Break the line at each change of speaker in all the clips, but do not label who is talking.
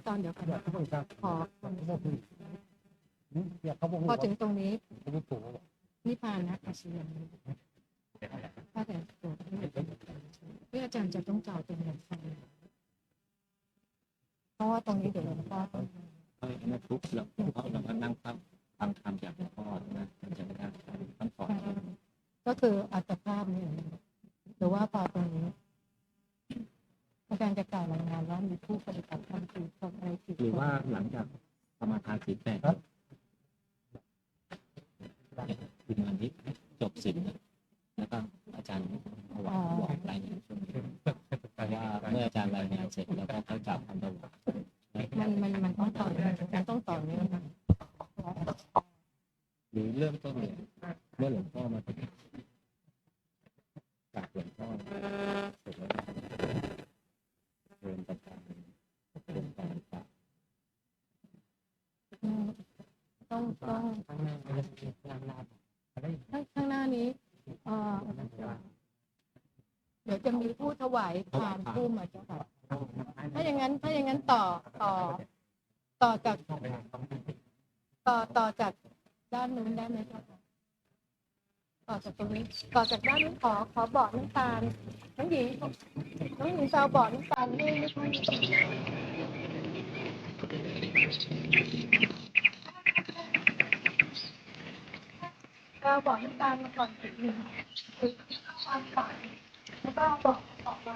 ตอนเดี๋ยวก่อนพอพอถึงตรงนี้นิพพานนะอาชีพถ้าแต่ตัวที่อาจารย์จะต้องจ่ายเป็นเงินไฟเพราะว่าตรงนี้เดี๋ยวหลวงพ่อต้อง
ไม่ทุกข์เราก็นั่งฟังธรรมจากหลวงพ่อนะมันจะไม่ได้ต้องสอน
ก็คืออัตภาพนี่หรือว่าพอตรงนี้อาจารย์จะกล่าวรายงานว่ามีผู้ปฏิบัติธรรมคือคนอะไรผิด
หรือว่าหลังจากสมาทานศีลแปดถึงวันนี้จบศีลแล้วก็อาจารย์บอกรายงานช่วงนี้ว่าเมื่ออาจารย์รายงานเสร็จแล้วก็ค่อยกลับคำถวาย
มันต้องต่อมันต้องต่อเนื่องนะ
หรือเริ่มต้นเนี่ยเมื่อหลวงพ่อมาถึงกราบหลวงพ่อเสร็จแล้วเริ่มประการเป็นการปะ
ต้องข้างหน้านี้เดี๋ยวจะมีผู้ถวายทานผู้มาเจ้าค่ะถ้าอย่างนั้นต่อจากด้านนู้นได้ไหมเจ้าค่ะต่อจากตรงนี้ต่อจากด้านนู้นขอบอกน้ำตาลน้องหญิงจะเอาบอกน้ำตาลให้ไม่ค่อยเราบอกน้ำตาลมาก่อนถึงหนึ่งแล้วก็บอกออกมา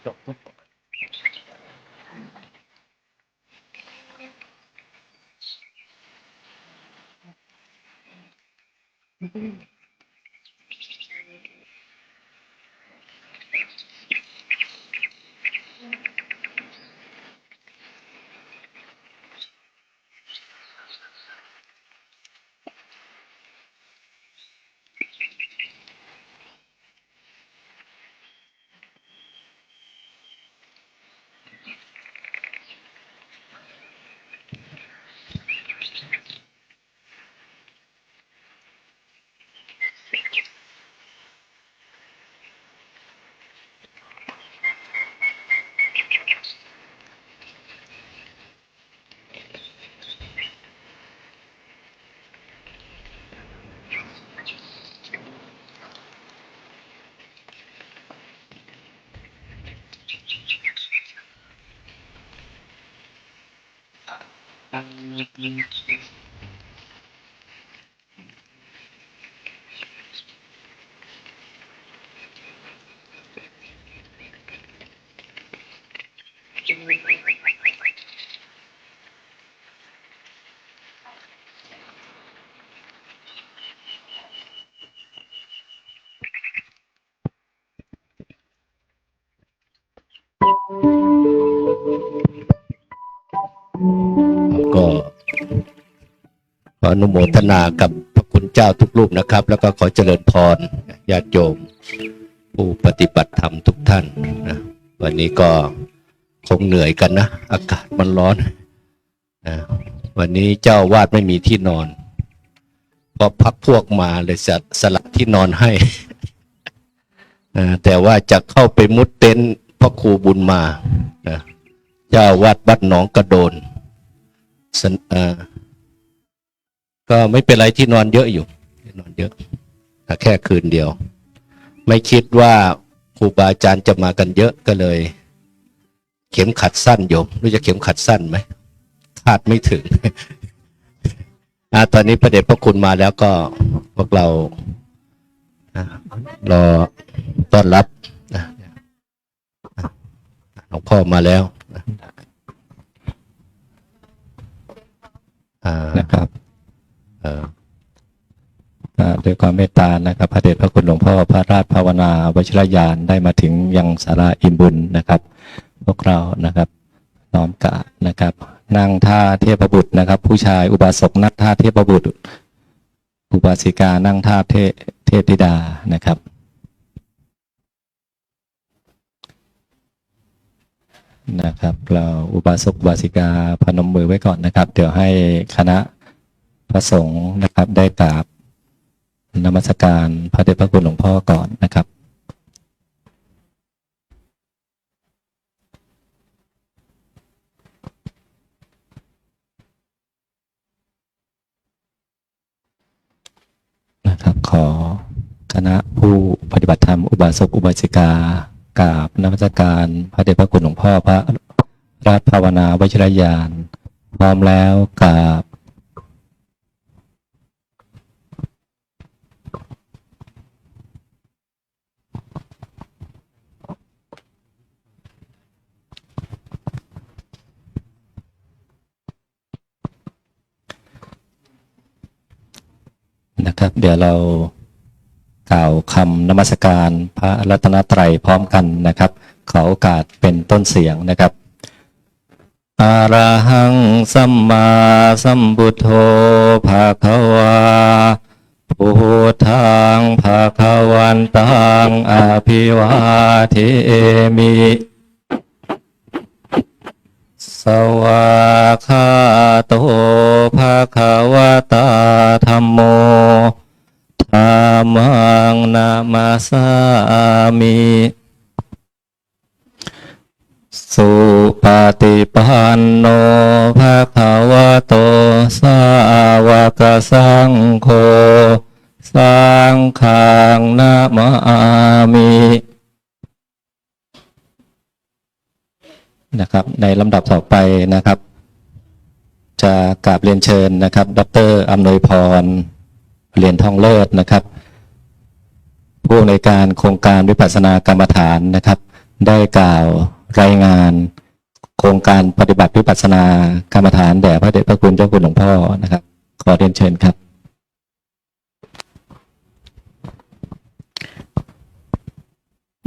จบทุก
ก็ขออนุโมทนากับพระคุณเจ้าทุกรูปนะครับ แล้วก็ขอเจริญพรญาติโยมผู้ปฏิบัติธรรมทุกท่านนะวันนี้ก็คงเหนื่อยกันนะอากาศมันร้อนนะวันนี้เจ้าวาดไม่มีที่นอนพอพักพวกมาเลยสละที่นอนให้แต่ว่าจะเข้าไปมุดเต็นท์พ่อครูบุญมานะเจ้าวาดวัดหนองกระโดน ก็ไม่เป็นไรที่นอนเยอะอยู่นอนเยอะแต่แค่คืนเดียว ไม่คิดว่าครูบาอาจารย์จะมากันเยอะก็เลย เข็มขัดสั้นโยมรู้จะเข็มขัดสั้นไหมคาดไม่ถึง ตอนนี้พระเดชพระคุณมาแล้วก็พวกเรารอต้อนรับหลวงพ่อมาแล้ว
นะครับด้วยความเมตตานะครับพระเดชพระคุณหลวงพ่อพระราชภาวนาวชิรยานได้มาถึงยังศาลาอิ่มบุญนะครับพวกเรานะครับน้อมกราบนะครับนั่งท่าเทพบุตรนะครับผู้ชายอุบาสกนั่งท่าเทพบุตรอุบาสิกานั่งท่าเทพธิดานะครับเราอุบาสกอุบาสิกาพนมมือไว้ก่อนนะครับเดี๋ยวให้คณะพระสงฆ์นะครับได้กราบนมัสการพระเดชพระคุณหลวงพ่อก่อนนะครับขอคณะผู้ปฏิบัติธรรมอุบาสกอุบาสิกากราบนมัสการพระเดชพระคุณหลวงพ่อพระราชภาวนาวชิรยานพร้อมแล้วกราบนะครับเดี๋ยวเรากล่าวคำนมัสการพระรัตนตรัยพร้อมกันนะครับขอโอกาสเป็นต้นเสียงนะครับอะระหังสัมมาสัมพุทโธภะคะวาพุทธังภะคะวันตังอภิวาเทมิสวากขาโตภะคะวะตาธัมโมธัมมังนามาสามิสุปฏิปันโนภะคะวะโตสาวกสังโฆสังฆังนะมามินะครับในลำดับต่อไปนะครับจะกราบเรียนเชิญนะครับดร.อำนวยพรเหรียญทองเลิศนะครับผู้อำนวยการโครงการวิปัสสนากรรมฐานนะครับได้กล่าวรายงานโครงการปฏิบัติวิปัสสนากรรมฐานแด่พระเดชพระคุณเจ้าคุณหลวงพ่อนะครับขอเรียนเชิญครับ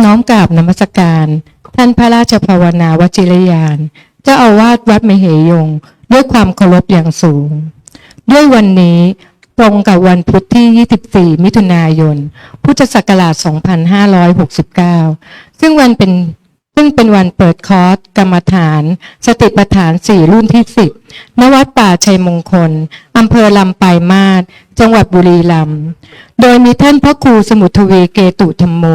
น้อมกราบนมัสการท่านพระราชภาวนาวชิรยานเจ้าอาวาสวัดมเหยงด้วยความเคารพอย่างสูงด้วยวันนี้ตรงกับวันพุธที่24มิถุนายนพุทธศักราช2569ซึ่งเป็นวันเปิดคอร์สกรรมฐานสติปัฏฐาน4รุ่นที่10ณวัดป่าชัยมงคลอำเภอลำปลายมาศจังหวัดบุรีรัมย์โดยมีท่านพระครูสมุทวีเกตุธัมโม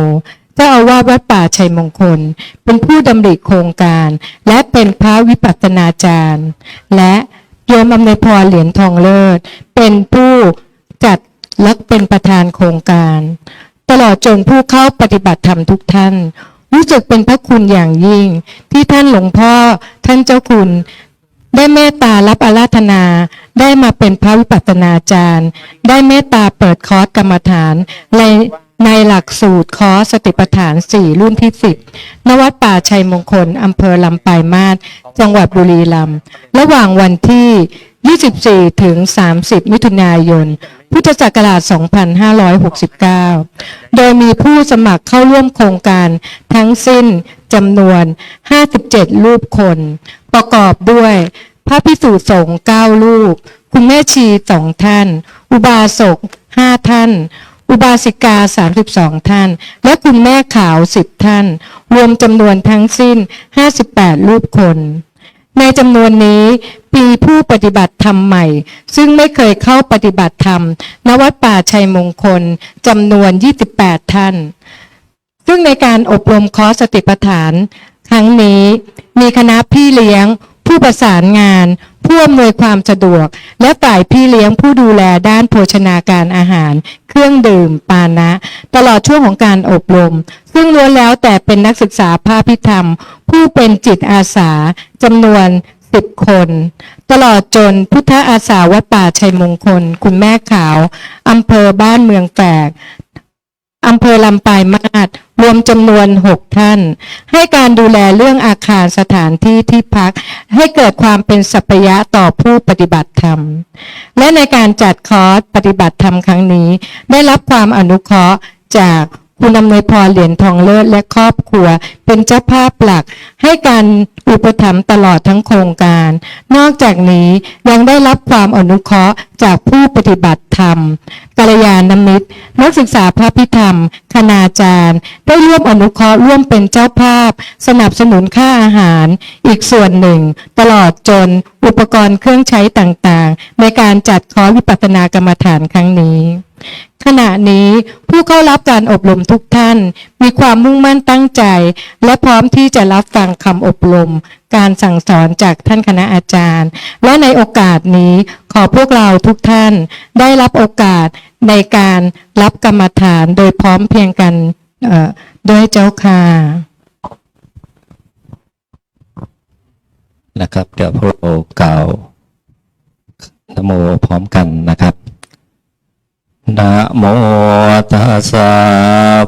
เจ้าอาวาสวัดป่าชัยมงคลเป็นผู้ดำริโครงการและเป็นพระวิปัสสนาจารย์และโยมอำนวยพรเหรียญทองเลิศเป็นผู้จัดและเป็นประธานโครงการตลอดจนผู้เข้าปฏิบัติธรรมทุกท่านรู้สึกเป็นพระคุณอย่างยิ่งที่ท่านหลวงพ่อท่านเจ้าคุณได้เมตตารับอาราธนาได้มาเป็นพระวิปัสสนาจารย์ได้เมตตาเปิดคอร์สกรรมฐานในหลักสูตรคอร์สสติปัฏฐาน4รุ่นที่10ณวัดป่าชัยมงคลอำเภอลำปลายมาศจังหวัดบุรีรัมย์ระหว่างวันที่24ถึง30มิถุนายนพุทธศักราช2569โดยมีผู้สมัครเข้าร่วมโครงการทั้งสิ้นจำนวน57รูปคนประกอบด้วยพระภิกษุสงฆ์9รูปคุณแม่ชี2ท่านอุบาสก5ท่านอุบาสิกา32ท่านและคุณแม่ขาว10ท่านรวมจำนวนทั้งสิ้น58รูปคนในจำนวนนี้มีผู้ปฏิบัติธรรมใหม่ซึ่งไม่เคยเข้าปฏิบัติธรรมณวัดป่าชัยมงคลจำนวน28ท่านซึ่งในการอบรมคอร์สสติปัฏฐานครั้งนี้มีคณะพี่เลี้ยง ผู้ประสานงานผู้อำนวยความสะดวกและฝ่ายพี่เลี้ยงผู้ดูแลด้านโภชนาการอาหารเครื่องดื่มปานะตลอดช่วงของการอบรมซึ่งล้วนแล้วแต่เป็นนักศึกษาภาคพิธรรมผู้เป็นจิตอาสาจำนวน10 คนตลอดจนพุทธอาสาวัดป่าชัยมงคลคุณแม่ขาวอำเภอบ้านเมืองแฝกอำเภอลำปายมาศรวมจำนวน6 ท่านให้การดูแลเรื่องอาคารสถานที่ที่พักให้เกิดความเป็นสัพยะต่อผู้ปฏิบัติธรรมและในการจัดคอร์สปฏิบัติธรรมครั้งนี้ได้รับความอนุเคราะห์จากคุณอำนวยพรเหรียญทองเลิศและครอบครัวเป็นเจ้าภาพหลักให้การอุปถัมภ์ตลอดทั้งโครงการนอกจากนี้ยังได้รับความอนุเคราะห์จากผู้ปฏิบัติธรรมกัลยาณมิตรนักศึกษาพระพิธรรมคณาจารย์ได้ร่วมอนุเคราะห์ร่วมเป็นเจ้าภาพสนับสนุนค่าอาหารอีกส่วนหนึ่งตลอดจนอุปกรณ์เครื่องใช้ต่างๆในการจัดคอร์สวิปัสสนากรรมฐานครั้งนี้ขณะนี้ผู้เข้ารับการอบรมทุกท่านมีความมุ่งมั่นตั้งใจและพร้อมที่จะรับฟังคำอบรมการสั่งสอนจากท่านคณะอาจารย์และในโอกาสนี้ขอพวกเราทุกท่านได้รับโอกาสในการรับกรรมฐานโดยพร้อมเพรียงกันด้วยเจ้าค่ะ
นะครับเดี๋ยวพวกเรากล่าวนะโมพร้อมกันนะครับนะโมตัสสะ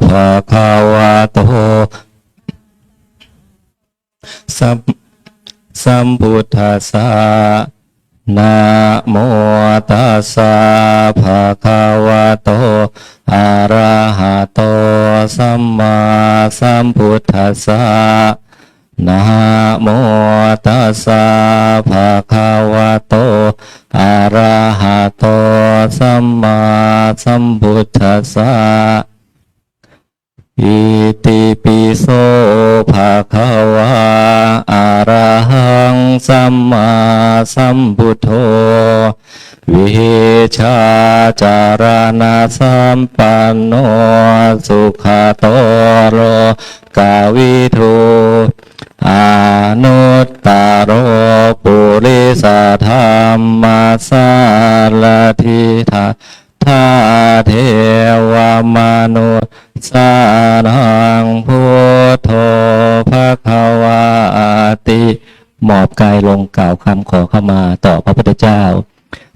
ภะคะวะโตสัมพุทธัสสะนะโมตัสสะภะคะวะโตอะระหะโตสัมมาสัมพุทธัสสะนะโมตัสสะภะคะวะโตอะระหะโตสัมมาสัมพุทธัสสะอิติปิโสภะคะวะอะระหังสัมมาสัมพุทโธวิชาจารณะสัมปันโนสุขโตโลกาวิทูอนุตตโรปุริสธรรมสารทิธาทาเทวมนุษย์สานังพุทโธภควาติมอบกายลงกล่าวคำขอเข้ามาต่อพระพุทธเจ้า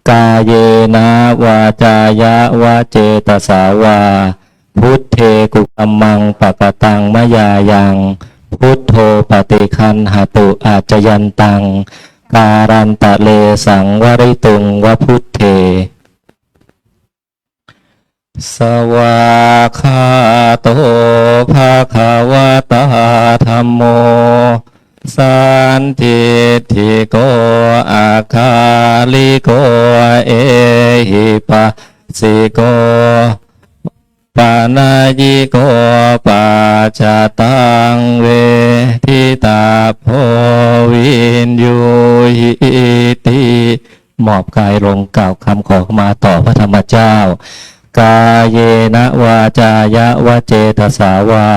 กาเยนะวาจายะวาเจตสาวาพุทเทกุกัมมังปะกตังมยายังพุทโธปฏิคันหตุอาจยันตังการันตะเลสังวริตุงวพุทเทสวาคาโตภาคาวตาธัมโมสันติทิโกอาคาลิโกเอหิปัสสิโกปานายิโกปัจจตังเวทิตาโพวินยูหิติมอบกายลงกล่าวคำขอมาต่อพระธรรมเจ้ากาเยนะวาจายะวเจตสาวา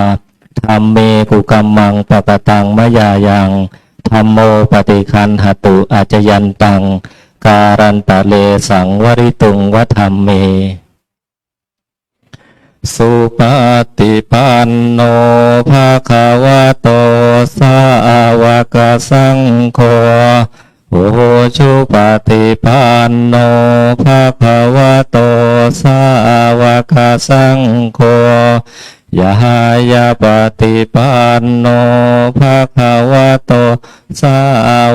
ธัมเมกุกัมมังปะกตังมยายังธัมโมปฏิคันหตุอาจยันตังการันตะเลสังวริตุงวธัมเมสุปฏิปันโนภะคะวะโตสาวกสังโฆโอชุปฏิปันโนภะคะวะโตสาวกสังโฆยายาปฏิปันโนภะคะวะโตสา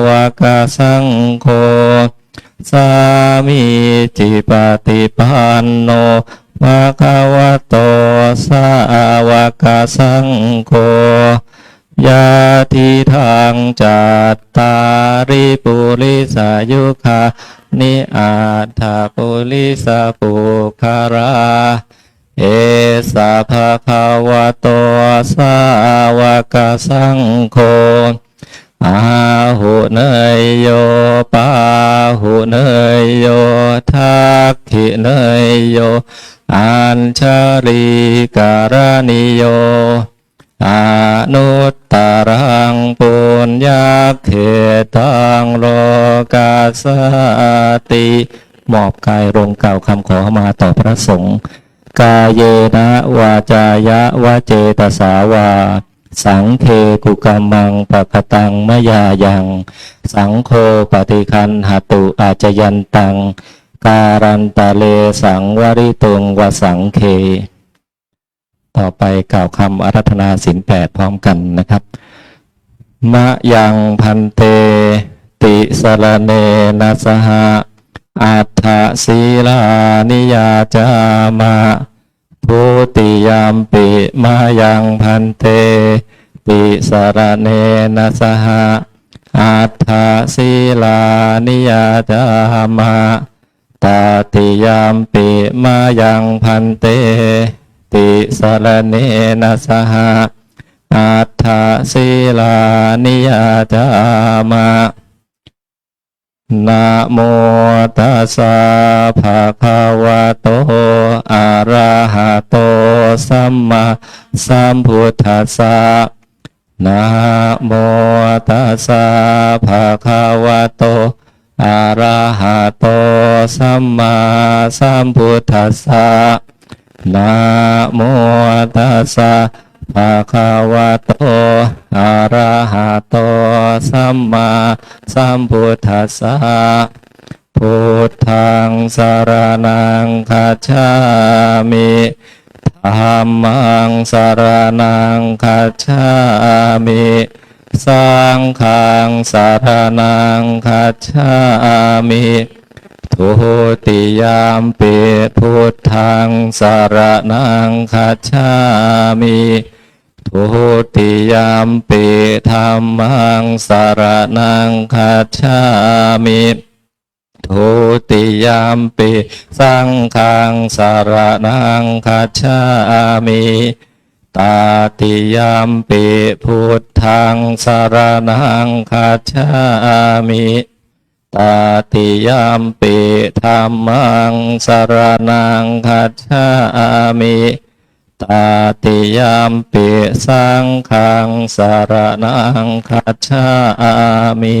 วกสังโฆสามีจิปฏิปันโนภะคะวะโตสาวกสังโฆยาทิทางจัตตาริปุริสายุคานิอาถาปุริสาปุคาราเอสาภะคะวะโตสาวกสังโฆอาหุเนยโยปาหุเนยโยทักขิเนยโยอัญชลีการณิโย อนุตตรังปุญญาเขตังโลกาสติมอบกายลงกล่าวคำขอมาต่อพระสงฆ์กายเยนะวาจายะวะเจตสาวาสังเคกุกัมมังปะกตังมยายังสังโฆปฏิคันหตุอาจยันตังการันตะเลสังวริตุงวสังเคต่อไปกล่าวคำอารัธนาศีล 8พร้อมกันนะครับมะยังพันเตติสรเนนะสหะอัฏฐศีลานิยาจามะพุติยามปิมายังพันเตติสรเนนะสหะอัฏฐศีลานิยาจามะตาติยามปิมายังพันเตติสรเนนะสหะอัฏฐศีลานิยาจามะนะโมตัสสะภะคะวะโตอะระหะโตสัมมาสัมพุทธัสสะนะโมตัสสะภะคะวะโตอะระหะโตสัมมาสัมพุทธัสสะนะโมตัสสะภะคะวะโตอะระหะโตสัมมาสัมพุทธัสสะพุทธังสรณังคัจฉามิธัมมังสรณังคัจฉามิสังฆังสรณังคัจฉามิทุติยามปิพุทธังสรณังคัจฉามิทุติยามปิธัมมังสรณังคัจฉามิทุติยามปิสังฆังสรณังคัจฉามิตาติยามปิพุทธังสรณังคัจฉามิตาติยามปิธัมมังสรณังคัจฉามิตาติยามปิสังฆังสรณังคัจฉามิ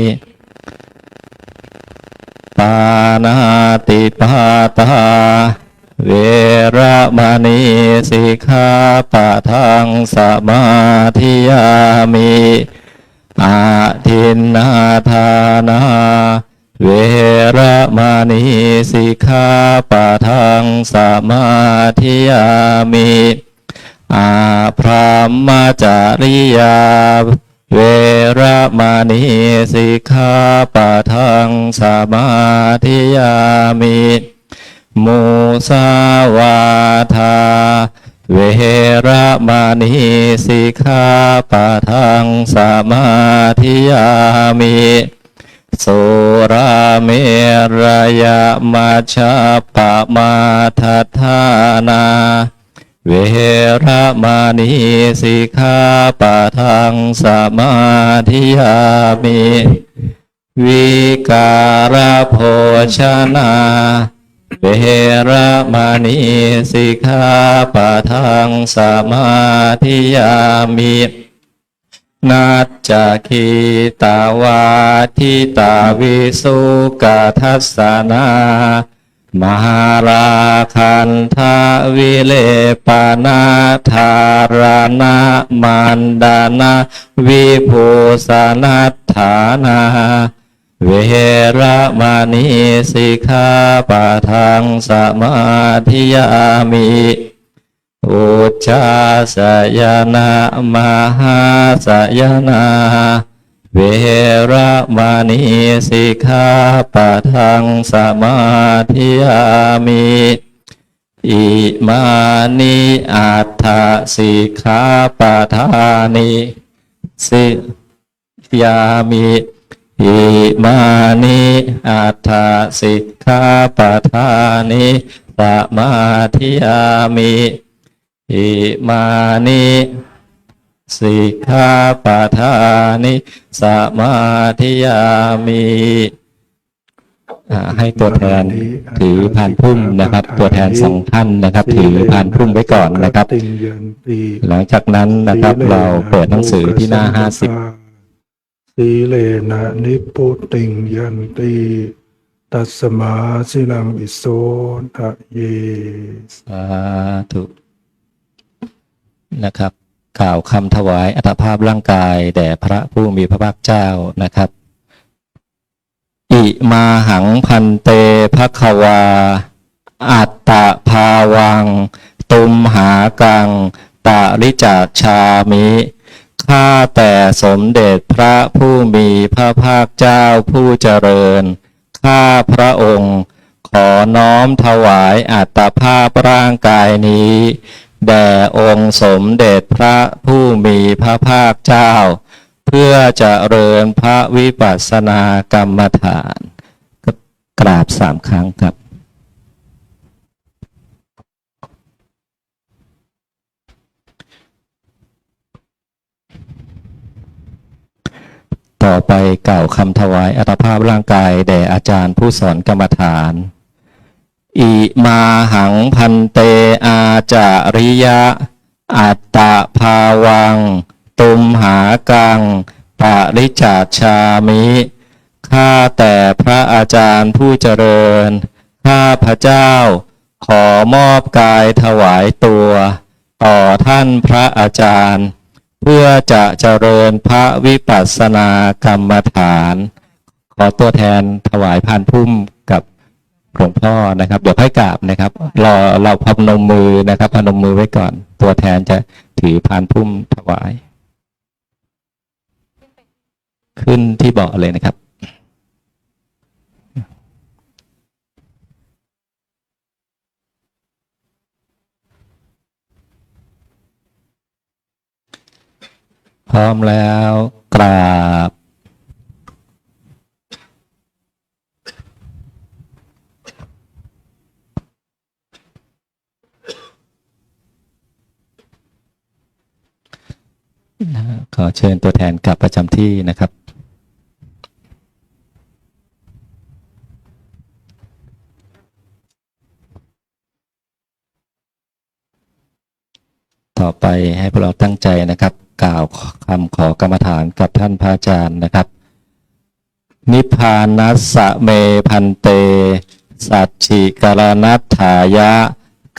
ปานาติปาตาเวระมณีสิกขาปะทังสมาธิยามิอาทินนาทานาเวระมณีสิกขาปะทังสมาธิยามิอาพรหมจาริยาเวระมณีสิกขาปะทังสมาธิยามิมุสาวาทาเวระมณีสิกขาปะทังสมาธิยามิสุราเมรยมัชฌัปปมาทัฏฐานาเวระมณีสิกขาปะทังสมาธิยามิวิการโภชนาเวระมณีสิกขาปะทังสมาธิยามินัจจคีตาวาทิตาวิสุกทัสสนามหาราคันทาวิเลปนาธารณะมันดานาวิภูสนัฏฐานาเวระมณีสิกขาปะทังสมาธิยามิอุจจาสยนะมหาสยนาเวระมณีสิกขาปะทังสมาธิยามิอิมานิอัฏฐสิกขาปะทานิสิยามิอิมานิอัฏฐสิกขาปะทานิสมาธิยามิอิมานิสิกขาปะทานิสมาธิยามิ ให้ตัวแทนถือพานพุ่มนะครับ ตัวแทน2 ท่านนะครับ ถือพานพุ่มไว้ก่อนนะครับ หลังจากนั้นนะครับเราเปิดหนังสือที่หน้า50
สีเลนะนิพุติงยันติตัสมาสิลังอิโสทะเย
สาธุนะครับกล่าวคำถวายอัตภาพร่างกายแด่พระผู้มีพระภาคเจ้านะครับอิมาหังพันเตภควาอัตตะภาวังตุมหากังปาริจาชามิข้าแต่สมเด็จพระผู้มีพระภาคเจ้าผู้เจริญข้าพระองค์ขอน้อมถวายอัตภาพร่างกายนี้แด่องค์สมเด็จพระผู้มีพระภาคเจ้าเพื่อเจริญพระวิปัสสนากรรมฐานกราบ3 ครั้งครับต่อไปกล่าวคำถวายอัตภาพร่างกายแด่อาจารย์ผู้สอนกรรมฐานอิมาหังพันเตอาจาริยะอัตตะภาวังตุมหากังปาริจาชามิข้าแต่พระอาจารย์ผู้เจริญข้าพระเจ้าขอมอบกายถวายตัวต่อท่านพระอาจารย์เพื่อจะเจริญพระวิปัสสนากรรมฐานขอตัวแทนถวายพานพุ่มกับหลวงพ่อนะครับเดี๋ยวค่อยกราบนะครับเราพนมมือนะครับพนมมือไว้ก่อนตัวแทนจะถือพานพุ่มถวายขึ้นที่เบาะเลยนะครับพร้อมแล้วกราบขอเชิญตัวแทนกลับประจำที่นะครับต่อไปให้พวกเราตั้งใจนะครับกล่าวคำขอกรรมฐานกับท่านพระอาจารย์นะครับนิพพานัสสะเมพันเตสัจฉิกรณัฏฐายะ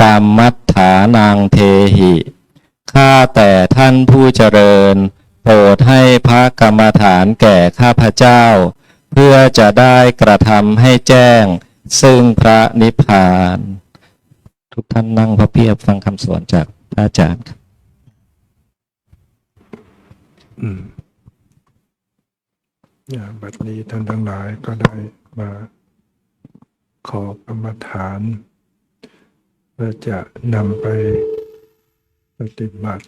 กรรมัฏฐานังเทหิข้าแต่ท่านผู้เจริญโปรดให้พระกรรมฐานแก่ข้าพเจ้าเพื่อจะได้กระทำให้แจ้งซึ่งพระนิพพานทุกท่านนั่งพระเพียบฟังคำสอนจากพระอาจารย์ครับ
บัดนี้ท่านทั้งหลายก็ได้มาขอกรรมฐานเพื่อจะนำไปปฏิบัติ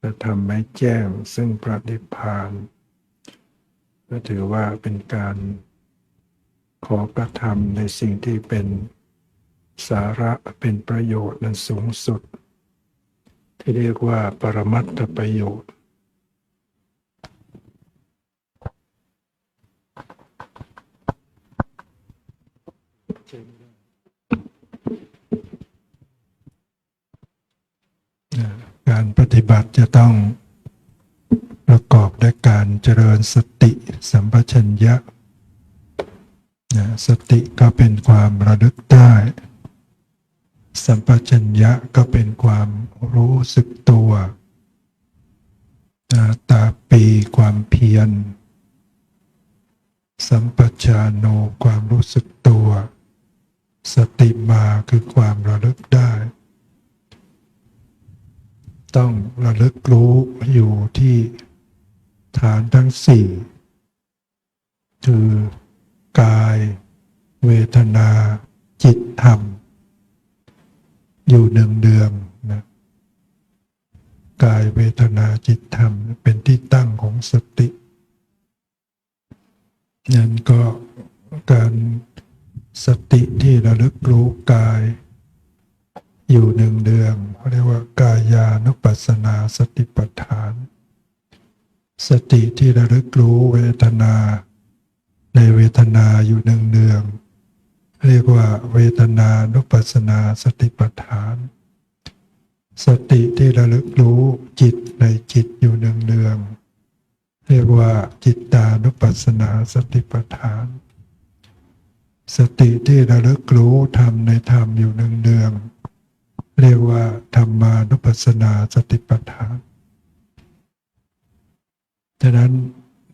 จะทำให้แจ้งซึ่งพระนิพพานก็ถือว่าเป็นการขอกระทำในสิ่งที่เป็นสาระเป็นประโยชน์นั้นสูงสุดที่เรียกว่าปรมัตถประโยชน์การปฏิบัติจะต้องประกอบด้วยการเจริญสติสัมปชัญญะสติก็เป็นความระลึกได้สัมปชัญญะก็เป็นความรู้สึกตัวตาปีความเพียรสัมปชานโนความรู้สึกตัวสติมาคือความระลึกได้ต้องระลึกรู้อยู่ที่ฐานทั้งสี่คือกายเวทนาจิตธรรมอยู่เนืองๆนะกายเวทนาจิตธรรมเป็นที่ตั้งของสตินั่นก็การสติที่ระลึกรู้กายอยู่เนืองๆเรียกว่ากายานุปัสสนาสติปัฏฐานสติที่ระลึกรู้เวทนา ในเวทนาอยู่เนืองๆเรียกว่าเวทนานุปัสสนาสติปัฏฐาน สติที่ระลึกรู้จิตในจิตอยู่เนืองๆเรียกว่าจิตตานุปัสสนาสติปัฏฐาน สติที่ระลึกรู้ธรรมในธรรมอยู่เนืองๆเรียกว่าธรรมานุปัสสนาสติปัฏฐานฉะนั้น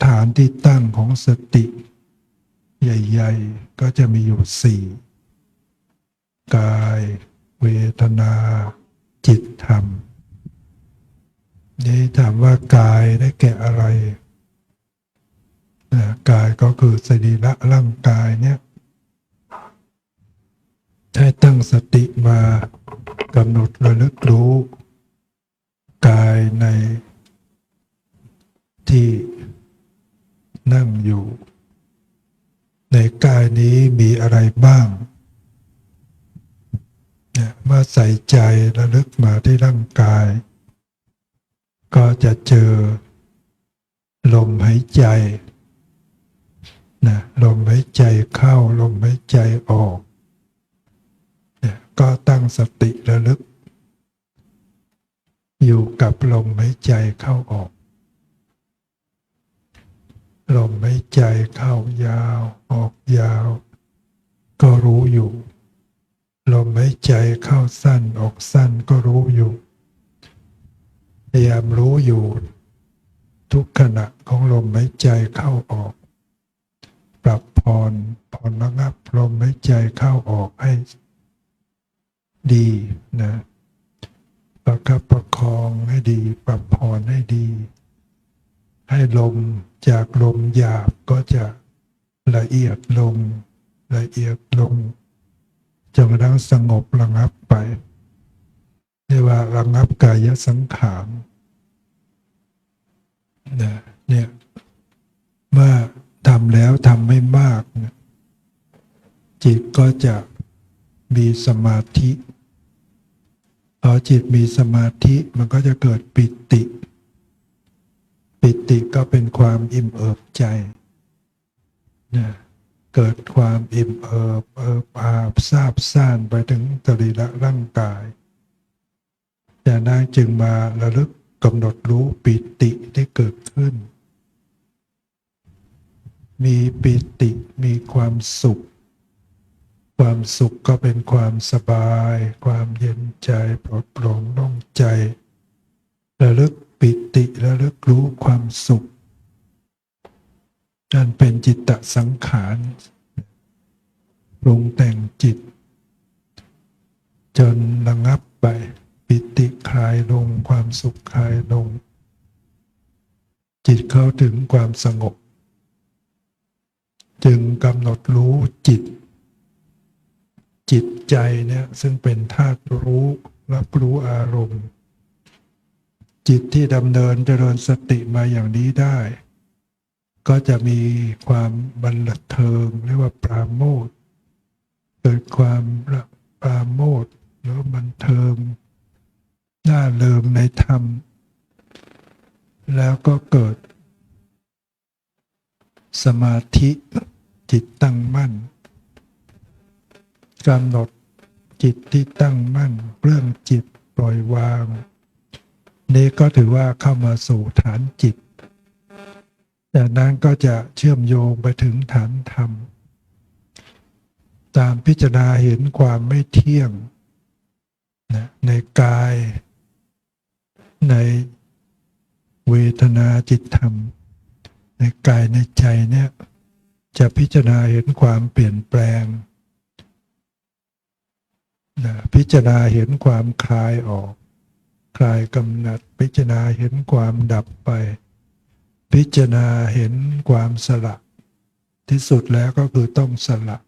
ฐานที่ตั้งของสติใหญ่ๆก็จะมีอยู่สี่กายเวทนาจิตธรรมนี่ถามว่ากายได้แก่อะไรกายก็คือสรีระร่างกายเนี่ยให้ตั้งสติมากำหนดระลึกรู้กายในที่นั่งอยู่ในกายนี้มีอะไรบ้างเมื่อใส่ใจระลึกมาที่ร่างกายก็จะเจอลมหายใจลมหายใจเข้าลมหายใจออกก็ตั้งสติระลึกอยู่กับลมหายใจเข้าออกลมหายใจเข้ายาวออกยาวก็รู้อยู่ลมหายใจเข้าสั้นออกสั้นก็รู้อยู่พยายามรู้อยู่ทุกขณะของลมหายใจเข้าออกปรับผ่อนระงับลมหายใจเข้าออกให้ดีนะประคับประคองให้ดีปรับผ่อนให้ดีให้ลมจากลมหยาบก็จะละเอียดลงละเอียดลงจนกระทั่งสงบระงับไปเรียกว่าระงับกายสังขารเนี่ยเมื่อทำแล้วทำไม่มากจิตก็จะมีสมาธิพอจิตมีสมาธิมันก็จะเกิดปิติก็เป็นความอิ่มเอิบใจเกิดความอิ่มเอิบอาบซาบซ่านไปถึงสรีระร่างกายจากนั้นจึงมาระลึกกำหนดรู้ปิติที่เกิดขึ้นมีปิติมีความสุขความสุขก็เป็นความสบายความเย็นใจปลอดโปร่งโล่งใจระลึกปิติระลึกรู้ความสุขนั่นเป็นจิตตสังขารปรุงแต่งจิตจนระงับไปปิติคลายลงความสุขคลายลงจิตเข้าถึงความสงบจึงกำหนดรู้จิตใจเนี่ยซึ่งเป็นธาตุรู้รับรู้อารมณ์จิตที่ดำเนินเจริญสติมาอย่างนี้ได้ก็จะมีความบันเทิงเรียกว่าปราโมทย์เกิดความปราโมทย์หรือบันเทิงน่าเริงในธรรมแล้วก็เกิดสมาธิจิตตั้งมั่นกำหนดจิตที่ตั้งมั่นเรื่องจิตปล่อยวางนี้ก็ถือว่าเข้ามาสู่ฐานจิตจากนั้นก็จะเชื่อมโยงไปถึงฐานธรรมตามพิจารณาเห็นความไม่เที่ยงในกายในเวทนาจิตธรรมในกายในใจเนี่ยจะพิจารณาเห็นความเปลี่ยนแปลงพิจารณาเห็นความคลายออกคลายกำหนัดพิจารณาเห็นความดับไปพิจารณาเห็นความสละที่สุดแล้วก็คือต้องสละ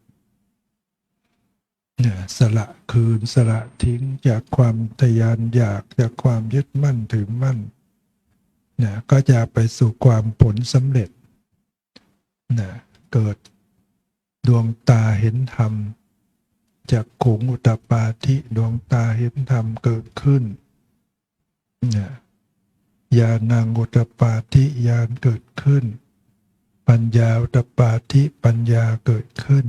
สละคืนสละทิ้งจากความทยานอยากจากความยึดมั่นถือมั่นก็จะไปสู่ความผลสำเร็จเกิดดวงตาเห็นธรรมจากขุงอุตตปาธิดวงตาเห็นธรรมเกิดขึ้นญาณังอุตตปาธิญาณเกิดขึ้น ปัญญาอุตตปาธิปัญญาเกิดขึ้น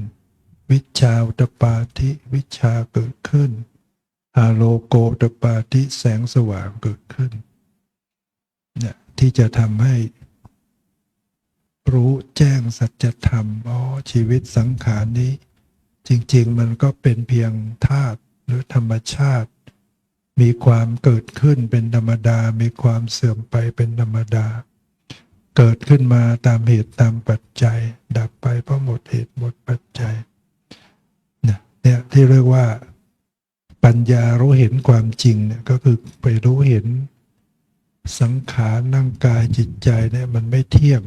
วิชชาอุตตปาธิวิชชาเกิดขึ้นอาโลโกอุตตปาธิแสงสว่างเกิดขึ้นเนี่ยที่จะทำให้รู้แจ้งสัจธรรมชีวิตสังขารนี้จริงๆมันก็เป็นเพียงธาตุหรือธรรมชาติมีความเกิดขึ้นเป็นธรรมดามีความเสื่อมไปเป็นธรรมดาเกิดขึ้นมาตามเหตุตามปัจจัยดับไปเพราะหมดเหตุหมดปัจจัยเนี่ยที่เรียกว่าปัญญารู้เห็นความจริงเนี่ยก็คือไปรู้เห็นสังขารร่างกายจิตใจเนี่ยมันไม่เที่ยง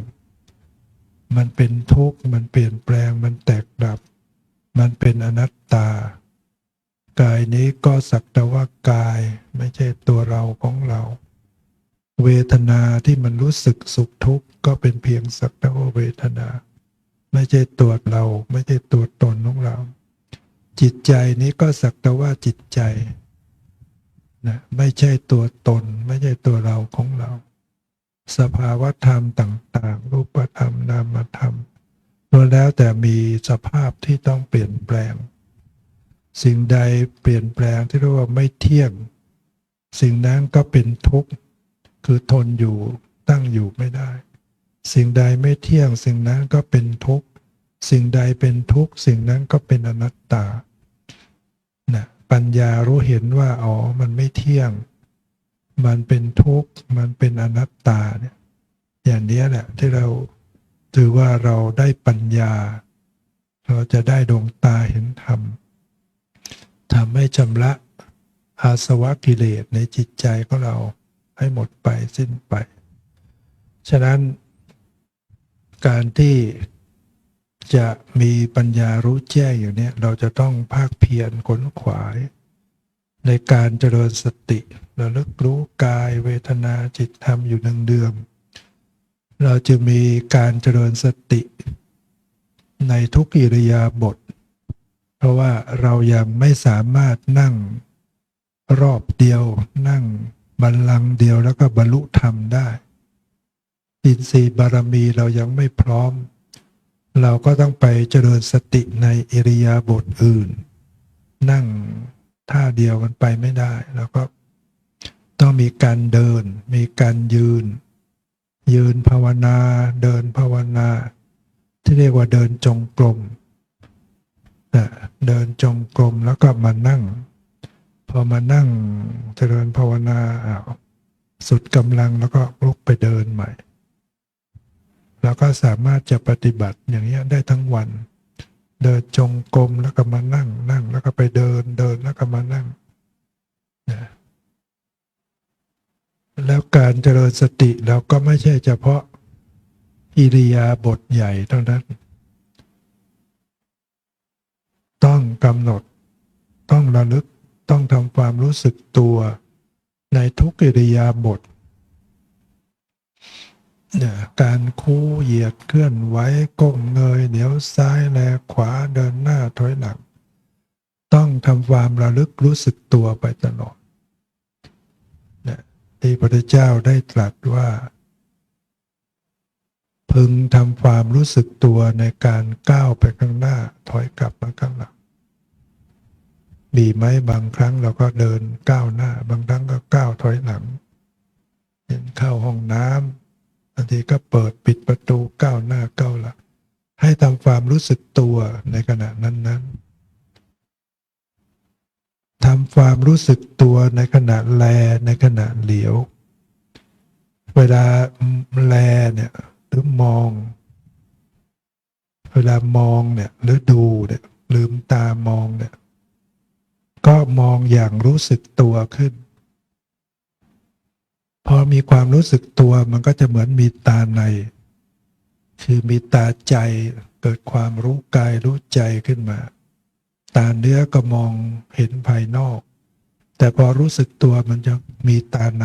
มันเป็นทุกข์มันเปลี่ยนแปลงมันแตกดับมันเป็นอนัตตากายนี้ก็สักแต่ว่ากายไม่ใช่ตัวเราของเราเวทนาที่มันรู้สึกสุขทุกข์ก็เป็นเพียงสักแต่ว่าเวทนาไม่ใช่ตัวเราไม่ใช่ตัวตนของเราจิตใจนี้ก็สักแต่ว่าจิตใจนะไม่ใช่ตัวตนไม่ใช่ตัวเราของเราสภาวธรรมต่างๆรูปธรรมนามธรรมล้วนแล้วแต่มีสภาพที่ต้องเปลี่ยนแปลงสิ่งใดเปลี่ยนแปลงที่เรียกว่าไม่เที่ยงสิ่งนั้นก็เป็นทุกข์คือทนอยู่ตั้งอยู่ไม่ได้สิ่งใดไม่เที่ยงสิ่งนั้นก็เป็นทุกข์สิ่งใดเป็นทุกข์สิ่งนั้นก็เป็นอนัตตานะปัญญารู้เห็นว่ามันไม่เที่ยงมันเป็นทุกข์มันเป็นอนัตตาเนี่ยอย่างนี้แหละที่เราถือว่าเราได้ปัญญาเราจะได้ดวงตาเห็นธรรมทำให้ชำระอาสวะกิเลสในจิตใจของเราให้หมดไปสิ้นไปฉะนั้นการที่จะมีปัญญารู้แจ้งอยู่เนี่ยเราจะต้องภาคเพียรขนขวายในการเจริญสติระลึกรู้กายเวทนาจิตธรรมอยู่เนืองๆเราจะมีการเจริญสติในทุกอิริยาบถเพราะว่าเรายังไม่สามารถนั่งรอบเดียวนั่งบัลลังก์เดียวแล้วก็บรรลุธรรมได้อินทรีย์บารมีเรายังไม่พร้อมเราก็ต้องไปเจริญสติในอิริยาบถอื่นนั่งท่าเดียวมันไปไม่ได้แล้วก็ต้องมีการเดินมีการยืนภาวนาเดินภาวนาที่เรียกว่าเดินจงกรมเดินจงกรมแล้วก็มานั่งพอมานั่งเจริญภาวนาสุดกำลังแล้วก็ลุกไปเดินใหม่แล้วก็สามารถจะปฏิบัติอย่างนี้ได้ทั้งวันเดินจงกรมแล้วก็มานั่งแล้วก็ไปเดินแล้วก็มานั่งแล้วการเจริญสติเราก็ไม่ใช่เฉพาะอิริยาบถใหญ่เท่านั้นต้องกำหนดต้องระลึกต้องทำความรู้สึกตัวในทุกอิริยาบถการคู่เหยียดเคลื่อนไหวก้มเงยเหนียวซ้ายแลขวาเดินหน้าถอยหลังต้องทำความระลึกรู้สึกตัวไปตลอดที่พระพุทธเจ้าได้ตรัสว่าพึงทำความรู้สึกตัวในการก้าวไปข้างหน้าถอยกลับมาข้างหลังมีไหมบางครั้งเราก็เดินก้าวหน้าบางครั้งก็ก้าวถอยหลังเดินเข้าห้องน้ำบางทีก็เปิดปิดประตูก้าวหน้าก้าวหลังให้ทำความรู้สึกตัวในขณะนั้นทำความรู้สึกตัวในขณะแลในขณะเหลียวเวลาแลเนี่ยหรือมองเวลามองเนี่ยหรือดูเนี่ยลืมตามองเนี่ยก็มองอย่างรู้สึกตัวขึ้นพอมีความรู้สึกตัวมันก็จะเหมือนมีตาในคือมีตาใจเกิดความรู้กายรู้ใจขึ้นมาตาเนื้อก็มองเห็นภายนอกแต่พอรู้สึกตัวมันจะมีตาใน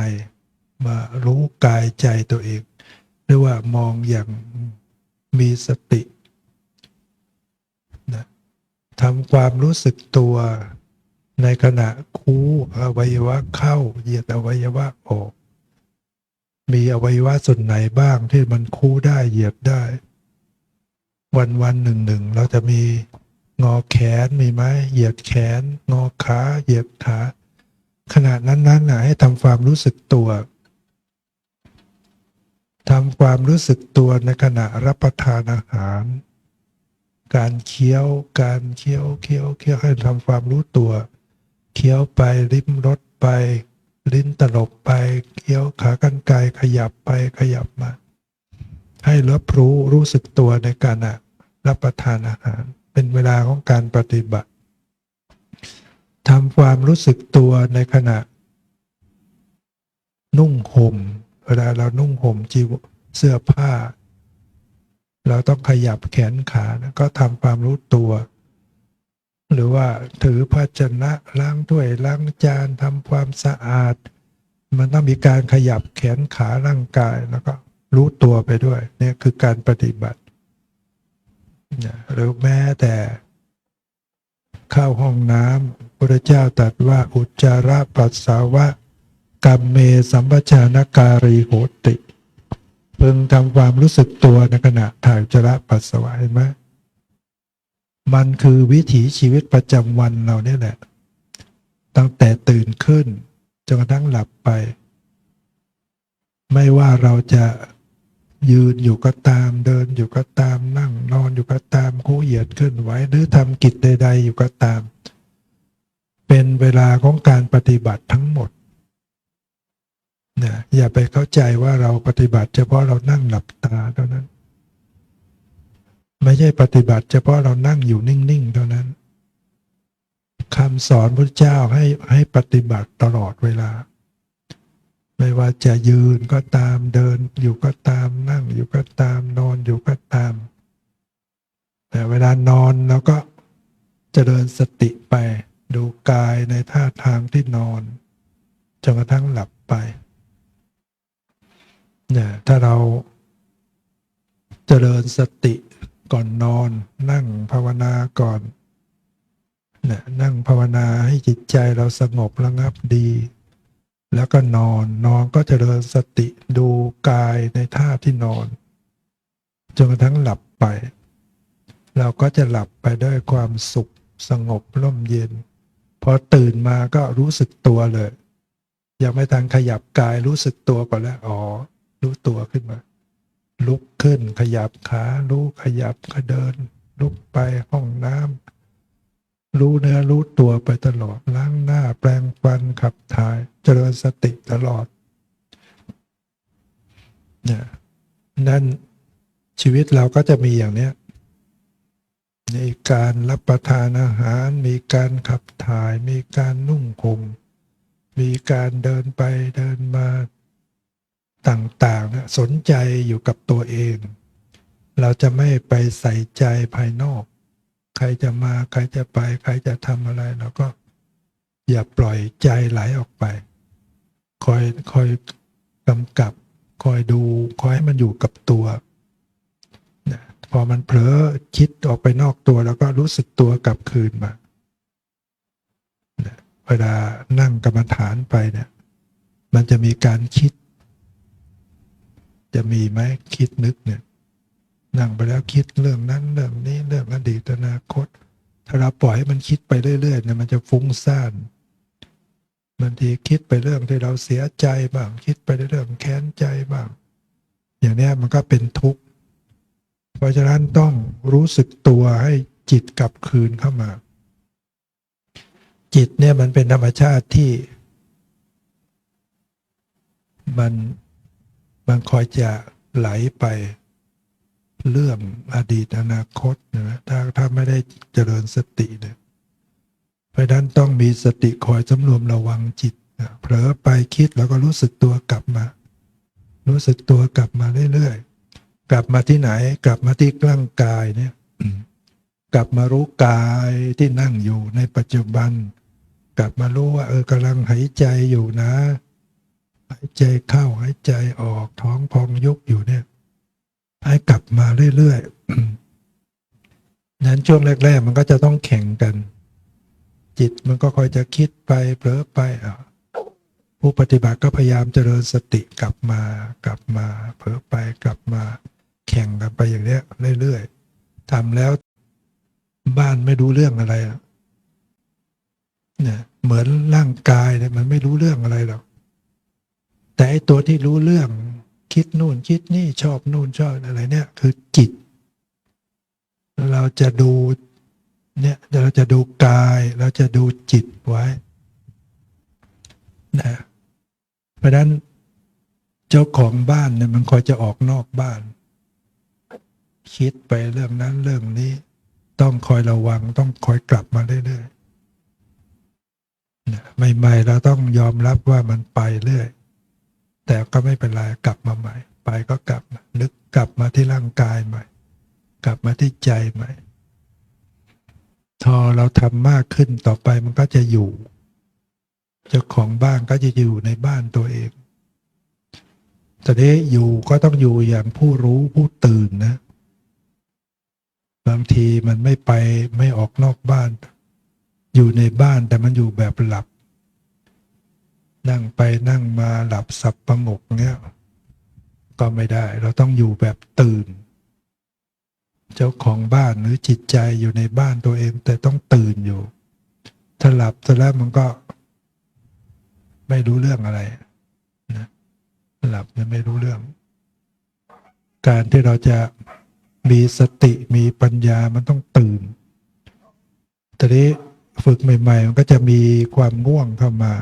มารู้กายใจตัวเองเรียกว่ามองอย่างมีสตินะทำความรู้สึกตัวในขณะคู่อวัยวะเข้าเหยียดอวัยวะออกมีอวัยวะส่วนไหนบ้างที่มันคู่ได้เหยียดได้ วันหนึ่งเราจะมีงอแขนมีไหมเหยียดแขน งอขาเหยียดขาขณะนั้นนะให้ทำความรู้สึกตัวทำความรู้สึกตัวในขณะรับประทานอาหาร การเคี้ยวให้ทำความรู้ตัวเคี้ยวไปลิ้มรสไปลิ้นตลบไปเคี้ยวขากรรไกรขยับไปขยับมา ให้รู้สึกตัวในการรับประทานอาหารเป็นเวลาของการปฏิบัติทำความรู้สึกตัวในขณะนุ่งห่มเวลาเรานุ่งห่มเสื้อผ้าเราต้องขยับแขนขานะก็ทำความรู้ตัว หรือว่าถือภาชนะล้างถ้วยล้างจานทำความสะอาดมันต้องมีการขยับแขนขาร่างกายแล้วก็รู้ตัวไปด้วยเนี่ยคือการปฏิบัติหรือแม้แต่เข้าห้องน้ำพระเจ้าตรัสว่าอุจจาระปัสสาวะกัมเมสัมปชานการีโหติพึงทำความรู้สึกตัวในขณะถ่ายอุจจาระปัสสาวะเห็นไหมมันคือวิถีชีวิตประจำวันเราเนี่ยแหละตั้งแต่ตื่นขึ้นจนกระทั่งหลับไปไม่ว่าเราจะยืนอยู่ก็ตามเดินอยู่ก็ตามนั่งนอนอยู่ก็ตามคู่เหยียดขึ้นไหวหรือทำกิจใดๆอยู่ก็ตามเป็นเวลาของการปฏิบัติทั้งหมดนะอย่าไปเข้าใจว่าเราปฏิบัติเฉพาะเรานั่งหลับตาเท่านั้นไม่ใช่ปฏิบัติเฉพาะเรานั่งอยู่นิ่งๆเท่านั้นคำสอนพระเจ้าให้ปฏิบัติตลอดเวลาไม่ว่าจะยืนก็ตามเดินอยู่ก็ตามนั่งอยู่ก็ตามนอนอยู่ก็ตามแต่เวลานอนเราก็เจริญสติไปดูกายในท่าทางที่นอนจนกระทั่งหลับไปเนี่ยถ้าเราเจริญสติก่อนนอนนั่งภาวนาก่อนเนี่ยนั่งภาวนาให้จิตใจเราสงบระงับดีแล้วก็นอนก็เจริญสติดูกายในท่าที่นอนจนกระทั่งหลับไปเราก็จะหลับไปด้วยความสุขสงบร่มเย็นพอตื่นมาก็รู้สึกตัวเลยยังไม่ทันขยับกายรู้สึกตัวก่อนแล้วรู้ตัวขึ้นมาลุกขึ้นขยับขาขยับเดินลุกไปห้องน้ำรู้เนื้อรู้ตัวไปตลอดล้างหน้าแปรงฟันขับถ่ายเจริญสติตลอดเนี่ยนั่นชีวิตเราก็จะมีอย่างเนี้ยในการรับประทานอาหารมีการขับถ่ายมีการนุ่งห่มมีการเดินไปเดินมาต่างๆนะสนใจอยู่กับตัวเองเราจะไม่ไปใส่ใจภายนอกใครจะมาใครจะไปใครจะทำอะไรเราก็อย่าปล่อยใจไหลออกไปคอยกำกับคอยดูคอยให้มันอยู่กับตัวนะพอมันเผลอคิดออกไปนอกตัวแล้วก็รู้สึกตัวกลับคืนมานะเวลานั่งกรรมฐานไปเนี่ยมันจะมีการคิดจะมีไหมคิดนึกเนี่ยนั่งไปแล้วคิดเรื่องนั้นเรื่องนี้เรื่องอดีตอนาคตถ้าเราปล่อยให้มันคิดไปเรื่อยๆเนี่ยมันจะฟุ้งซ่านบางทีคิดไปเรื่องที่เราเสียใจบ้างคิดไปเรื่องแค้นใจบ้างอย่างนี้มันก็เป็นทุกข์เพราะฉะนั้นต้องรู้สึกตัวให้จิตกลับคืนเข้ามาจิตเนี่ยมันเป็นธรรมชาติที่มันคอยจะไหลไปเรื่องอดีตอนาคตนะถ้าไม่ได้เจริญสติเนี่ยเพราะฉะนั้นต้องมีสติคอยสำรวมระวังจิตเผลอไปคิดแล้วก็รู้สึกตัวกลับมารู้สึกตัวกลับมาเรื่อยๆกลับมาที่ไหนกลับมาที่ร่างกายเนี่ยกลับมารู้กายที่นั่งอยู่ในปัจจุบันกลับมารู้ว่ากำลังหายใจอยู่นะหายใจเข้าหายใจออกท้องพองยุบอยู่เนี่ยให้กลับมาเรื่อยๆนั้นช่วงแรกๆมันก็จะต้องแข่งกันจิตมันก็คอยจะคิดไปเผลอไปผู้ปฏิบัติก็พยายามเจริญสติกลับมาเผลอไปกลับมาแข่งกันไปอย่างเนี้ยเรื่อยๆ ทำแล้วบ้านไม่รู้เรื่องอะไรอะเนี่ยเหมือนร่างกายเนี่ยมันไม่รู้เรื่องอะไรหรอกแต่ไอ้ตัวที่รู้เรื่องคิดนู่นคิดนี่ชอบนู่นชอบอะไรเนี่ยคือจิตเราจะดูเนี่ยเราจะดูกายเราจะดูจิตไว้นะเพราะฉะนั้นเจ้าของบ้านเนี่ยมันคอยจะออกนอกบ้านคิดไปเรื่องนั้นเรื่องนี้ต้องคอยระวังต้องคอยกลับมาเรื่อยๆนะใหม่ๆเราต้องยอมรับว่ามันไปเรื่อยแต่ก็ไม่เป็นไรกลับมาใหม่ไปก็กลับมานึกกลับมาที่ร่างกายใหม่กลับมาที่ใจใหม่พอเราทำมากขึ้นต่อไปมันก็จะอยู่เจ้าของบ้านก็จะอยู่ในบ้านตัวเองตอนนี้อยู่ก็ต้องอยู่อย่างผู้รู้ผู้ตื่นนะบางทีมันไม่ไปไม่ออกนอกบ้านอยู่ในบ้านแต่มันอยู่แบบหลับนั่งไปนั่งมาหลับสับประงกเงี้ยก็ไม่ได้เราต้องอยู่แบบตื่นเจ้าของบ้านหรือจิตใจอยู่ในบ้านตัวเองแต่ต้องตื่นอยู่ถ้าหลับซะแล้วมันก็ไม่รู้เรื่องอะไรนะหลับเนี่ยไม่รู้เรื่องการที่เราจะมีสติมีปัญญามันต้องตื่นแต่นี้ฝึกใหม่ๆมันก็จะมีความง่วงเข้ามา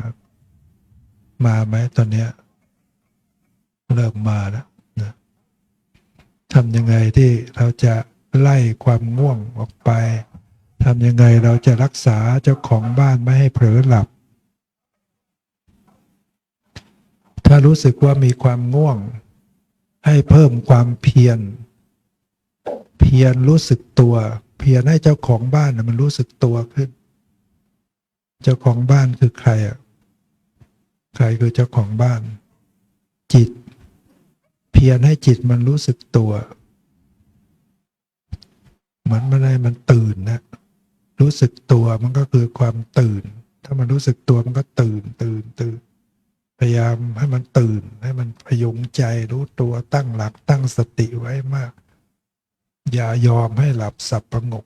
ไหมตอนเนี้ยเริ่มมาแล้วนะทำยังไงที่เราจะไล่ความง่วงออกไปทำยังไงเราจะรักษาเจ้าของบ้านไม่ให้เผลอหลับถ้ารู้สึกว่ามีความง่วงให้เพิ่มความเพียรรู้สึกตัวเพียรให้เจ้าของบ้านมันรู้สึกตัวขึ้นเจ้าของบ้านคือใครอ่ะใครคือเจ้าของบ้านจิตเพียรให้จิตมันรู้สึกตัวเหมือนมันตื่นนะรู้สึกตัวมันก็คือความตื่นถ้ามันรู้สึกตัวมันก็ตื่นพยายามให้มันตื่นให้มันพยุงใจรู้ตัวตั้งหลักตั้งสติไว้มากอย่ายอมให้หลับสับประงก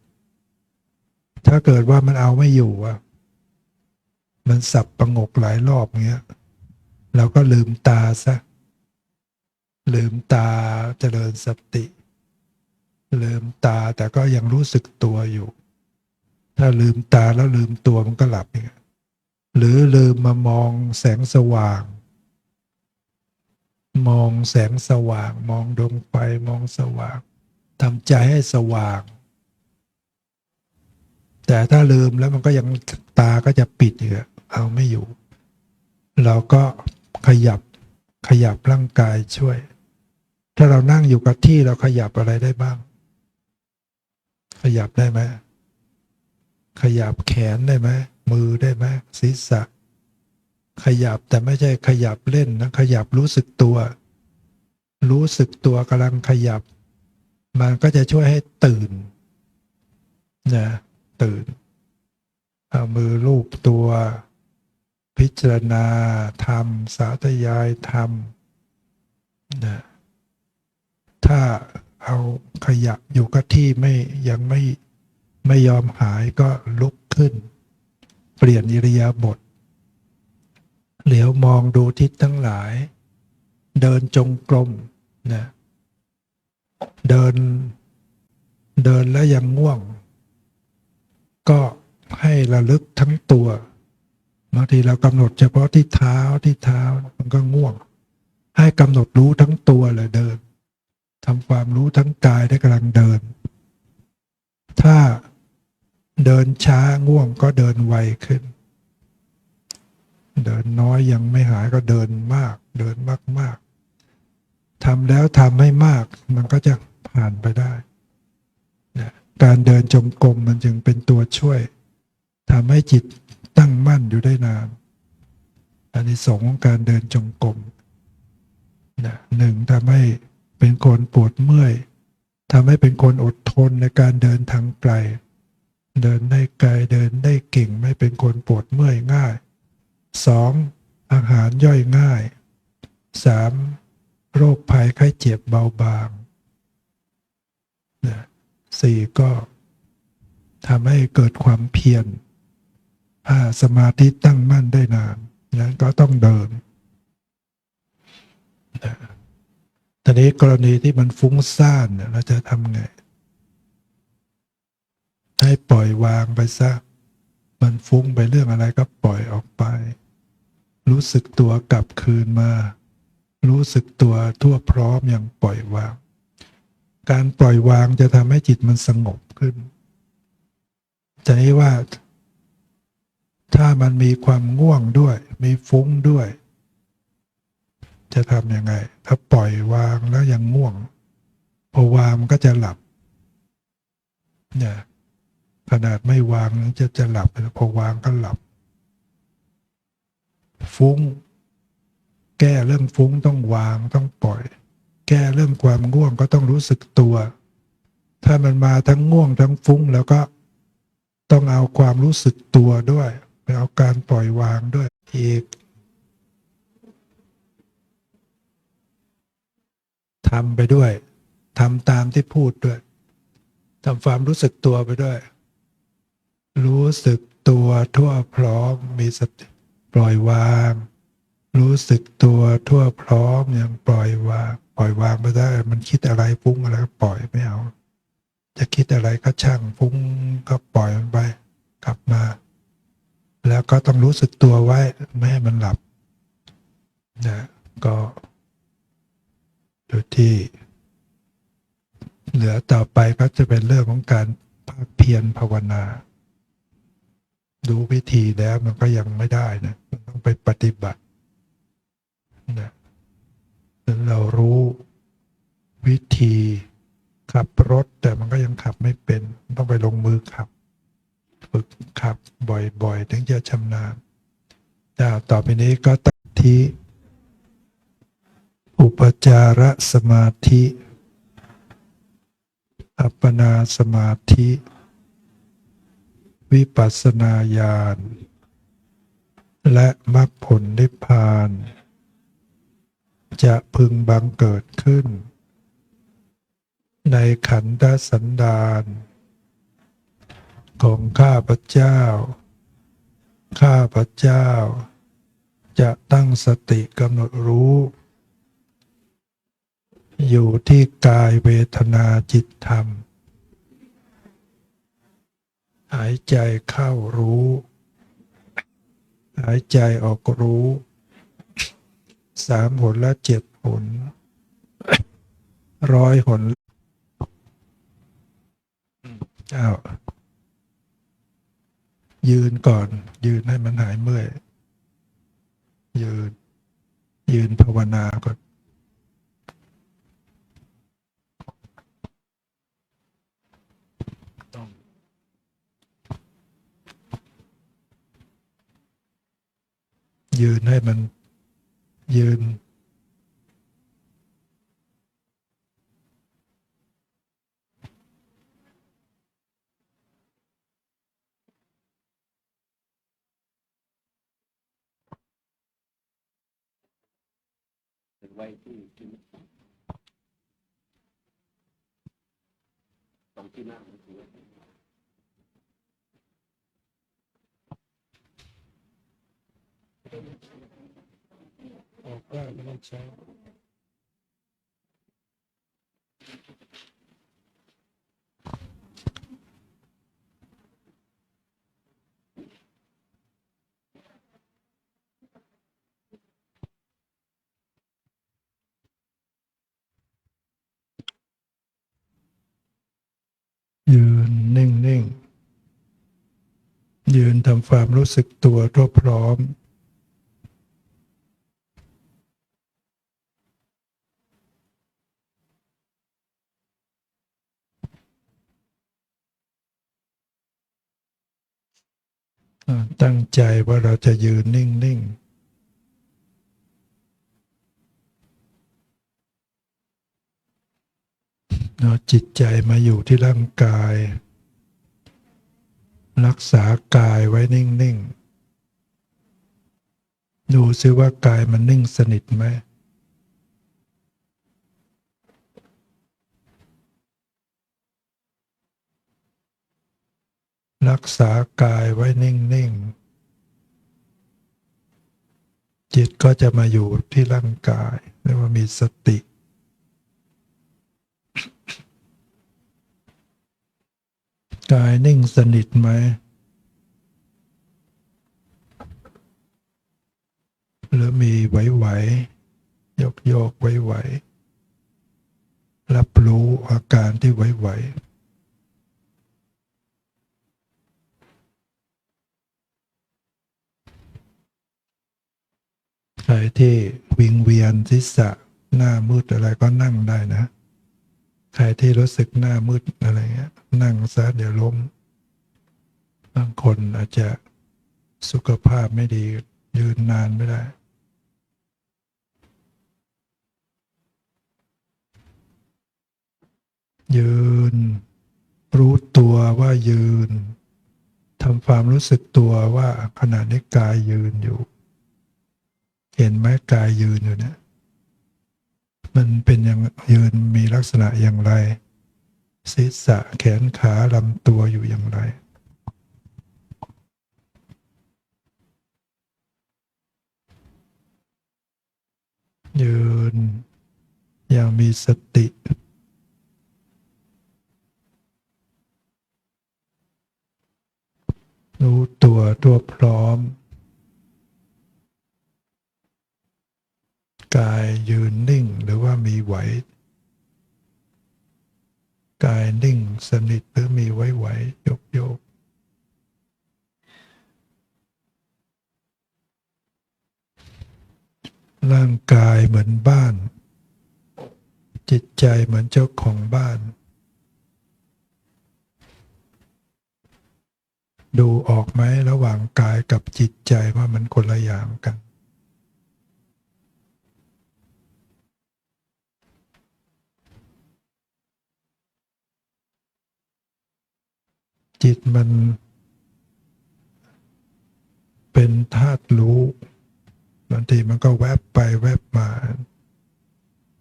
ถ้าเกิดว่ามันเอาไม่อยู่อ่ะมันสับประงกหลายรอบเงี้ยเราก็ลืมตาซะลืมตาเจริญสติลืมตาแต่ก็ยังรู้สึกตัวอยู่ถ้าลืมตาแล้วลืมตัวมันก็หลับอีกหรือลืมมามองแสงสว่างมองแสงสว่างมองดวงไฟมองสว่างทำใจให้สว่างแต่ถ้าลืมแล้วมันก็ยังตาก็จะปิดอีกเอาไม่อยู่เราก็ขยับร่างกายช่วยถ้าเรานั่งอยู่กับที่เราขยับอะไรได้บ้างขยับได้ไหมขยับแขนได้ไหมมือได้ไหมศีรษะขยับแต่ไม่ใช่ขยับเล่นนะขยับรู้สึกตัวกำลังขยับมันก็จะช่วยให้ตื่นนะตื่นเอามือลูบตัวพิจารณาธรรมสาธยายธรรมนะถ้าเอาขยับอยู่กับที่ยังไม่ยอมหายก็ลุกขึ้นเปลี่ยนอิริยาบถเหลียวมองดูทิศทั้งหลายเดินจงกรมนะเดินแล้วยังง่วงก็ให้ระลึกทั้งตัวบางทีเรากำหนดเฉพาะที่เท้ามันก็ง่วงให้กำหนดรู้ทั้งตัวเลยเดินทำความรู้ทั้งกายได้กำลังเดินถ้าเดินช้าง่วงก็เดินไวขึ้นเดินน้อยยังไม่หายก็เดินมากเดินมากทำแล้วทำให้มากมันก็จะผ่านไปได้การเดินจงกรมมันจึงเป็นตัวช่วยทำให้จิตตั้งมั่นอยู่ได้นานอานิสงส์ของการเดินจงกรมหนึ่งทำให้เป็นคนปวดเมื่อยทำให้เป็นคนอดทนในการเดินทางไกลเดินได้ไกลเดินได้เก่งไม่เป็นคนปวดเมื่อยง่าย2อาหารย่อยง่าย3โรคภัยไข้เจ็บเบาบาง สี่ก็ทำให้เกิดความเพียรถ้าสมาธิตั้งมั่นได้นานนั้นก็ต้องเดินนะตอนนี้กรณีที่มันฟุ้งซ่านเนี่ยเราจะทำไงให้ปล่อยวางไปซะมันฟุ้งไปเรื่องอะไรก็ปล่อยออกไป รู้สึกตัวกลับคืนมารู้สึกตัวทั่วพร้อมอย่างปล่อยวางการปล่อยวางจะทำให้จิตมันสงบขึ้นจะนี้ว่าถ้ามันมีความง่วงด้วยมีฟุ้งด้วยจะทำยังไงถ้าปล่อยวางแล้วยังง่วงพอวางมันก็จะหลับเนี่ยขนาดไม่วางจะหลับพอวางก็หลับฟุ้งแก้เรื่องฟุ้งต้องวางต้องปล่อยแก้เรื่องความง่วงก็ต้องรู้สึกตัวถ้ามันมาทั้งง่วงทั้งฟุ้งแล้วก็ต้องเอาความรู้สึกตัวด้วยไปเอาการปล่อยวางด้วยอีกทำไปด้วยทำตามที่พูดด้วยทำความรู้สึกตัวไปด้วยรู้สึกตัวทั่วพร้อมมีสติปล่อยวางรู้สึกตัวทั่วพร้อมอย่างปล่อยวางไปได้มันคิดอะไรฟุ้งอะไรก็ปล่อยไม่เอาจะคิดอะไรก็ช่างฟุ้งก็ปล่อยมันไปกลับมาแล้วก็ต้องรู้สึกตัวไว้ไม่ให้มันหลับนะก็อยู่ที่เหลือต่อไปก็จะเป็นเรื่องของการภาคเพียรภาวนาดูวิธีแล้วมันก็ยังไม่ได้นะมันต้องไปปฏิบัตินะเรารู้วิธีขับรถแต่มันก็ยังขับไม่เป็นต้องไปลงมือขับฝึกขับบ่อยๆถึงจะชำนาญต่อไปนี้ก็ตั้งที่อุปจารสมาธิอัปปนาสมาธิวิปัสสนาญาณและมรรคผลนิพพานจะพึงบังเกิดขึ้นในขันธสันดานของข้าพเจ้าจะตั้งสติกำหนดรู้อยู่ที่กายเวทนาจิตธรรมหายใจเข้ารู้หายใจออกรู้3 หนและ7 หน100 หนยืนก่อนยืนให้มันหายเมื่อยยืนภาวนาก่อนยืนให้มันยืน
ไว้ที่ตรงที่นั่งถือ
ออกได้ไม่ต้องใช้ยืนนิ่งๆยืนทำความรู้สึกตัวทั่วพร้อมตั้งใจว่าเราจะยืนนิ่งๆเอาจิตใจมาอยู่ที่ร่างกายรักษากายไว้นิ่งๆดูซิว่ากายมันนิ่งสนิทไหม รักษากายไว้นิ่งๆจิตก็จะมาอยู่ที่ร่างกายเรียกว่ามีสติ กายนิ่งสนิทไหมหรือมีไหวๆโยกไหวๆรับรู้อาการที่ไหวๆใครที่วิงเวียนศีรษะหน้ามืดอะไรก็นั่งได้นะ ใครที่รู้สึกหน้ามืดอะไรเงี้ยนั่งซะเดี๋ยวล้มบางคนอาจจะสุขภาพไม่ดียืนนานไม่ได้ยืนรู้ตัวว่ายืนทำความรู้สึกตัวว่าขณะนี้กายยืนอยู่เห็นไหมกายยืนอยู่เนี่ยมันเป็นอย่างยืนมีลักษณะอย่างไรศีรษะแขนขาลำตัวอยู่อย่างไรยืนอย่างมีสติรู้ตัวพร้อมกายยืนนิ่งหรือว่ามีไหวกายนิ่งสนิทหรือมีไหวโยกร่างกายเหมือนบ้านจิตใจเหมือนเจ้าของบ้านดูออกไหมระหว่างกายกับจิตใจว่ามันคนละอย่างกันจิตมันเป็นธาตุรู้บางทีมันก็แวบไปแวบมา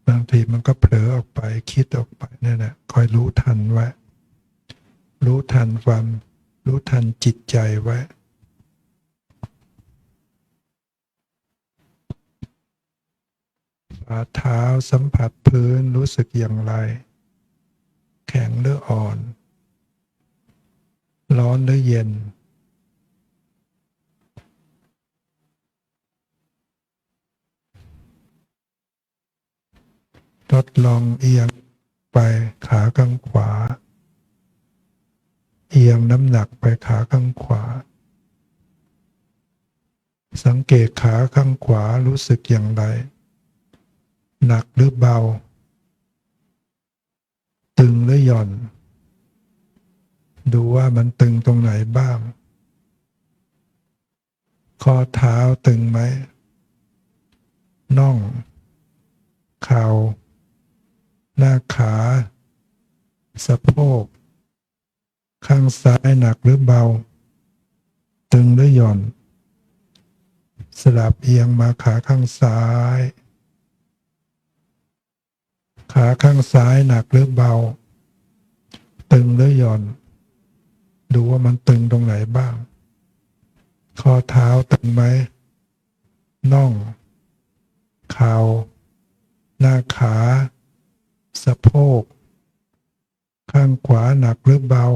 บางทีมันก็เผลอออกไปคิดออกไปนั่นแหละคอยรู้ทันไว้รู้ทันความรู้ทันจิตใจไว้ฝ่าเท้าสัมผัสพื้นรู้สึกอย่างไรแข็งหรืออ่อนร้อนหรือเย็นทดลองเอียงไปขาข้างขวาเอียงน้ำหนักไปขาข้างขวาสังเกตขาข้างขวารู้สึกอย่างไรหนักหรือเบาตึงหรือหย่อนดูว่ามันตึงตรงไหนบ้างข้อเท้าตึงไหมน่องเข่าหน้าขาสะโพกข้างซ้ายหนักหรือเบาตึงหรือหย่อนสลับเอียงมาขาข้างซ้ายขาข้างซ้ายหนักหรือเบาตึงหรือหย่อนดูว่ามันตึงตรงไหนบ้างข้อเท้าตึงไหมน่องเข่าหน้าขาสะโพกข้างขวาหนักหรือเบา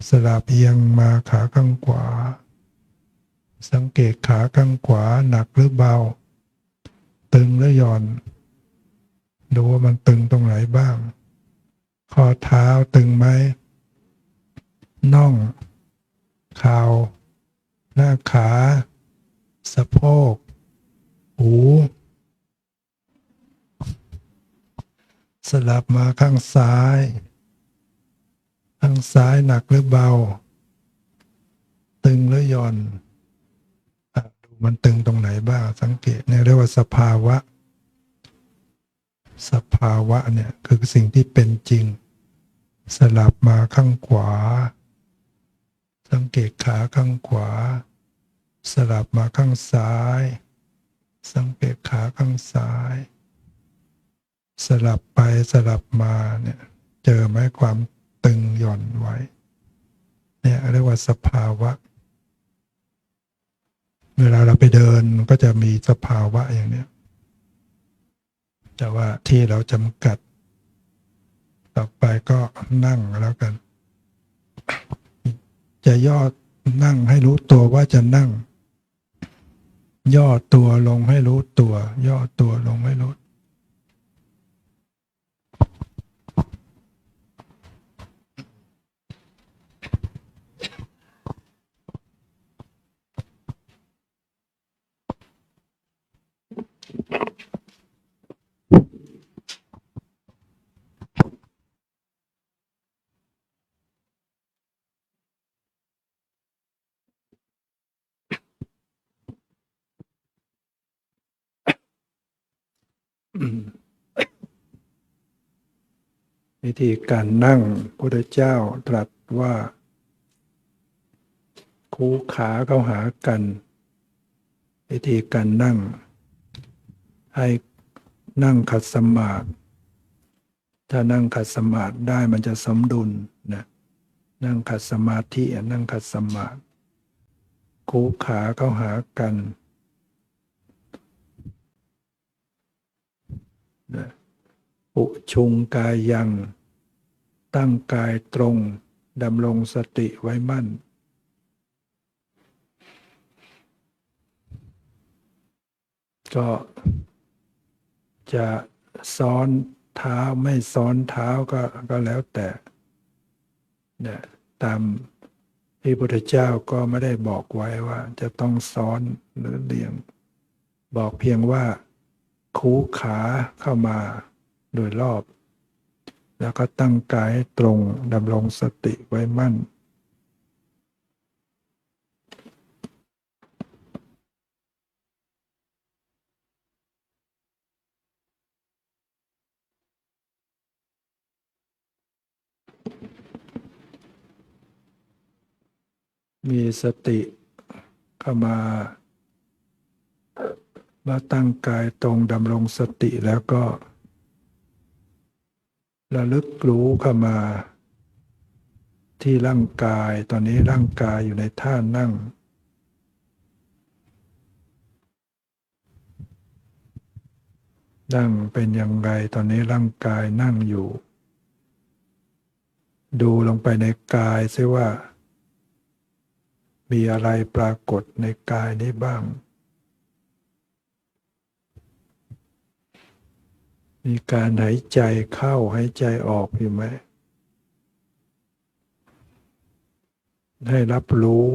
สลับเอียงมาขาข้างขวาสังเกตขาข้างขวาหนักหรือเบาตึงหรือหย่อนดูว่ามันตึงตรงไหนบ้างข้อเท้าตึงไหมน่องเข่าหน้าขาสะโพกหูสลับมาข้างซ้ายหนักหรือเบาตึงหรือหย่อนดูมันตึงตรงไหนบ้างสังเกตเนี่ยเรียกว่าสภาวะเนี่ยคือสิ่งที่เป็นจริงสลับมาข้างขวาสังเกตขาข้างขวาสลับมาข้างซ้ายสังเกตขาข้างซ้ายสลับไปสลับมาเนี่ยเจอไหมความตึงหย่อนไว้ เนี่ยเรียกว่าสภาวะ เวลาเราไปเดินมันก็จะมีสภาวะอย่างเนี้ยแต่ว่าที่เราจำกัด ต่อไปก็นั่งแล้วกัน จะย่อนั่งให้รู้ตัวว่าจะนั่ง ย่อตัวลงให้รู้ตัว ย่อตัวลงให้รู้ วิธีการนั่งพระพุทธเจ้าตรัสว่า คู่ขาเข้าหากัน วิธีการนั่ง ให้นั่งขัดสมาธิถ้านั่งขัดสมาธิได้มันจะสมดุลนะนั่งขัดสมาธินั่งขัดสมาธิคู่ขาเข้าหากันนะอุชุงกายยังตั้งกายตรงดำรงสติไว้มั่นก็จะซ้อนเท้าไม่ซ้อนเท้าก็แล้วแต่เนี่ยตามที่พระพุทธเจ้าก็ไม่ได้บอกไว้ว่าจะต้องซ้อนหรือเรียงบอกเพียงว่าคูขาเข้ามาโดยรอบแล้วก็ตั้งกายให้ตรงดำรงสติไว้มั่นมีสติเข้ามาตั้งกายตรงดำรงสติแล้วก็ระลึกรู้เข้ามาที่ร่างกายตอนนี้ร่างกายอยู่ในท่านั่งเป็นอย่างไรตอนนี้ร่างกายนั่งอยู่ ดูลงไปในกายซิว่ามีอะไรปรากฏในกายนี้บ้างมีการหายใจเข้าหายใจออกอยู่ไหมให้รับรู้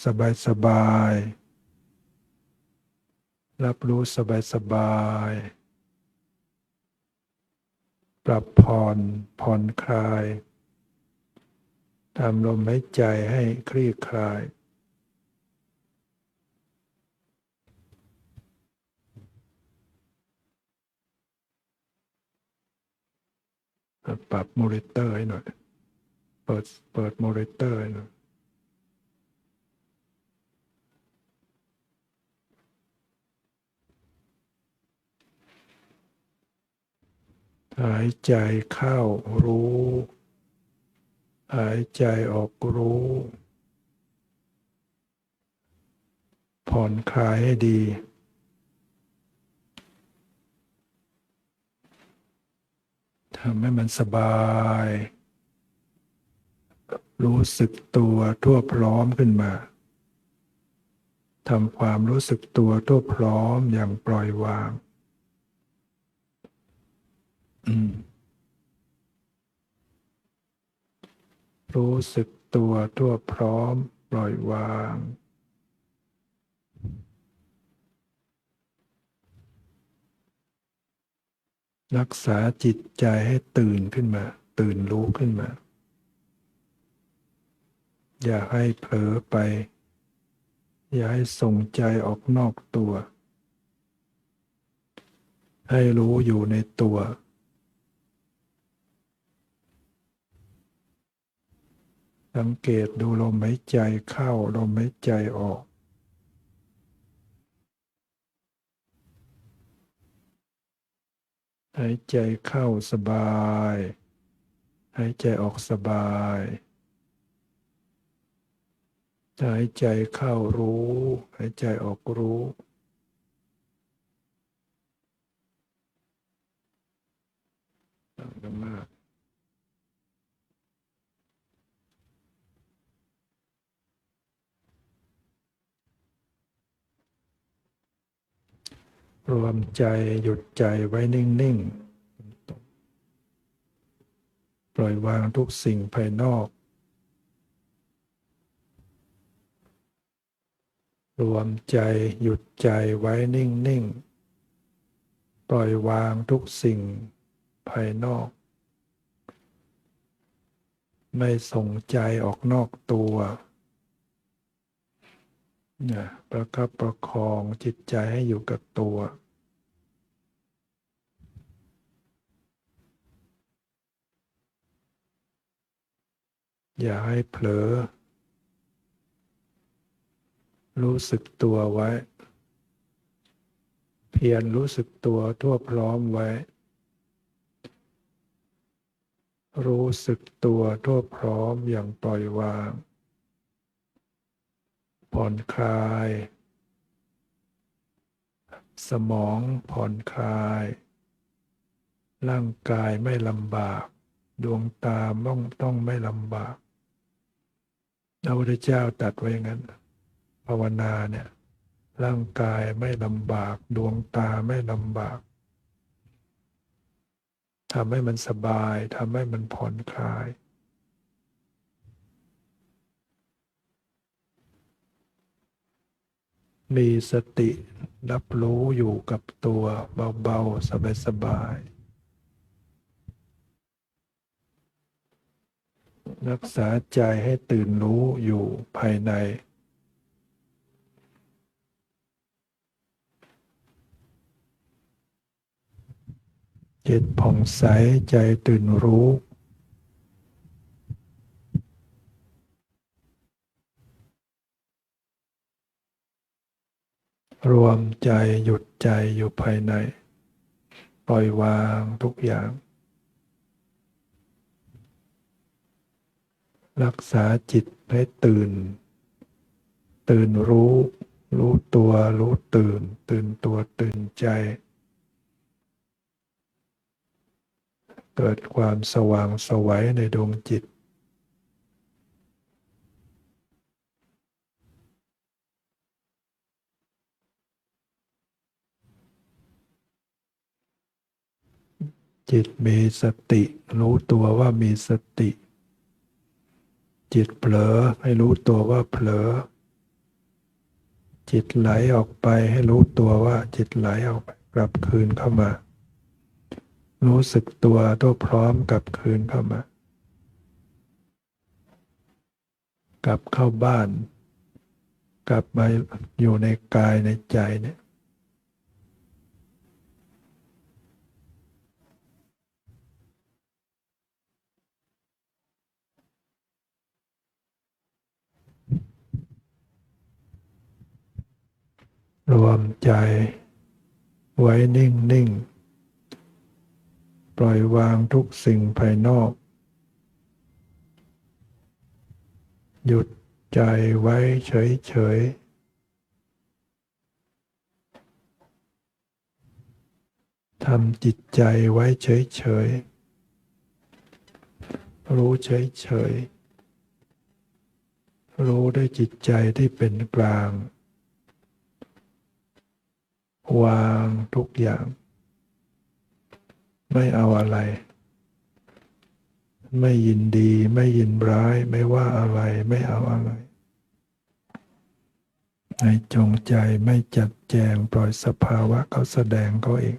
สบายรับรู้สบายปรับผ่อนคลายทำลมหายใจให้คลี่คลายปรับมอนิเตอร์ให้หน่อยเปิดมอนิเตอร์ให้หน่อยหายใจเข้ารู้หายใจออกรู้ผ่อนคลายให้ดีทำให้มันสบายรู้สึกตัวทั่วพร้อมขึ้นมาทำความรู้สึกตัวทั่วพร้อมอย่างปล่อยวางรู้สึกตัวทั่วพร้อมปล่อยวางรักษาจิตใจให้ตื่นขึ้นมาตื่นรู้ขึ้นมาอย่าให้เผลอไปอย่าให้ส่งใจออกนอกตัวให้รู้อยู่ในตัวสังเกตดูลมหายใจเข้าลมหายใจออกหายใจเข้าสบายหายใจออกสบาย หายใจเข้ารู้หายใจออกรู้ต่างกันมากรวมใจหยุดใจไว้นิ่งๆปล่อยวางทุกสิ่งภายนอกรวมใจหยุดใจไว้นิ่งๆปล่อยวางทุกสิ่งภายนอกไม่ส่งใจออกนอกตัวประคับประคองจิตใจให้อยู่กับตัวอย่าให้เผลอรู้สึกตัวไว้เพียรรู้สึกตัวทั่วพร้อมไว้รู้สึกตัวทั่วพร้อมอย่างปล่อยวางผ่อนคลายสมองผ่อนคลายร่างกายไม่ลำบากดวงตาต้องไม่ลำบากพระพุทธเจ้าตรัสไว้อย่างนั้นภาวนาเนี่ยร่างกายไม่ลำบากดวงตาไม่ลำบากทำให้มันสบายทำให้มันผ่อนคลายมีสติรับรู้อยู่กับตัวเบาๆสบายๆรักษาใจให้ตื่นรู้อยู่ภายในจิตผ่องใสใจตื่นรู้รวมใจหยุดใจอยู่ภายในปล่อยวางทุกอย่างรักษาจิตให้ตื่นรู้ตัวรู้ตื่นตัวตื่นใจเกิดความสว่างไสวในดวงจิตจิตมีสติรู้ตัวว่ามีสติจิตเผลอให้รู้ตัวว่าเผลอจิตไหลออกไปให้รู้ตัวว่าจิตไหลออกไปกลับคืนเข้ามารู้สึกตัวพร้อมกลับคืนเข้ามากลับเข้าบ้านกลับมาอยู่ในกายในใจเนี่ยรวมใจไว้นิ่งปล่อยวางทุกสิ่งภายนอกหยุดใจไว้เฉยๆทำจิตใจไว้เฉยๆรู้เฉยๆรู้ด้วยจิตใจที่เป็นกลางวางทุกอย่างไม่เอาอะไรไม่ยินดีไม่ยินร้ายไม่ว่าอะไรไม่เอาอะไรให้จงใจไม่จัดแจงปล่อยสภาวะเขาแสดงเขาเอง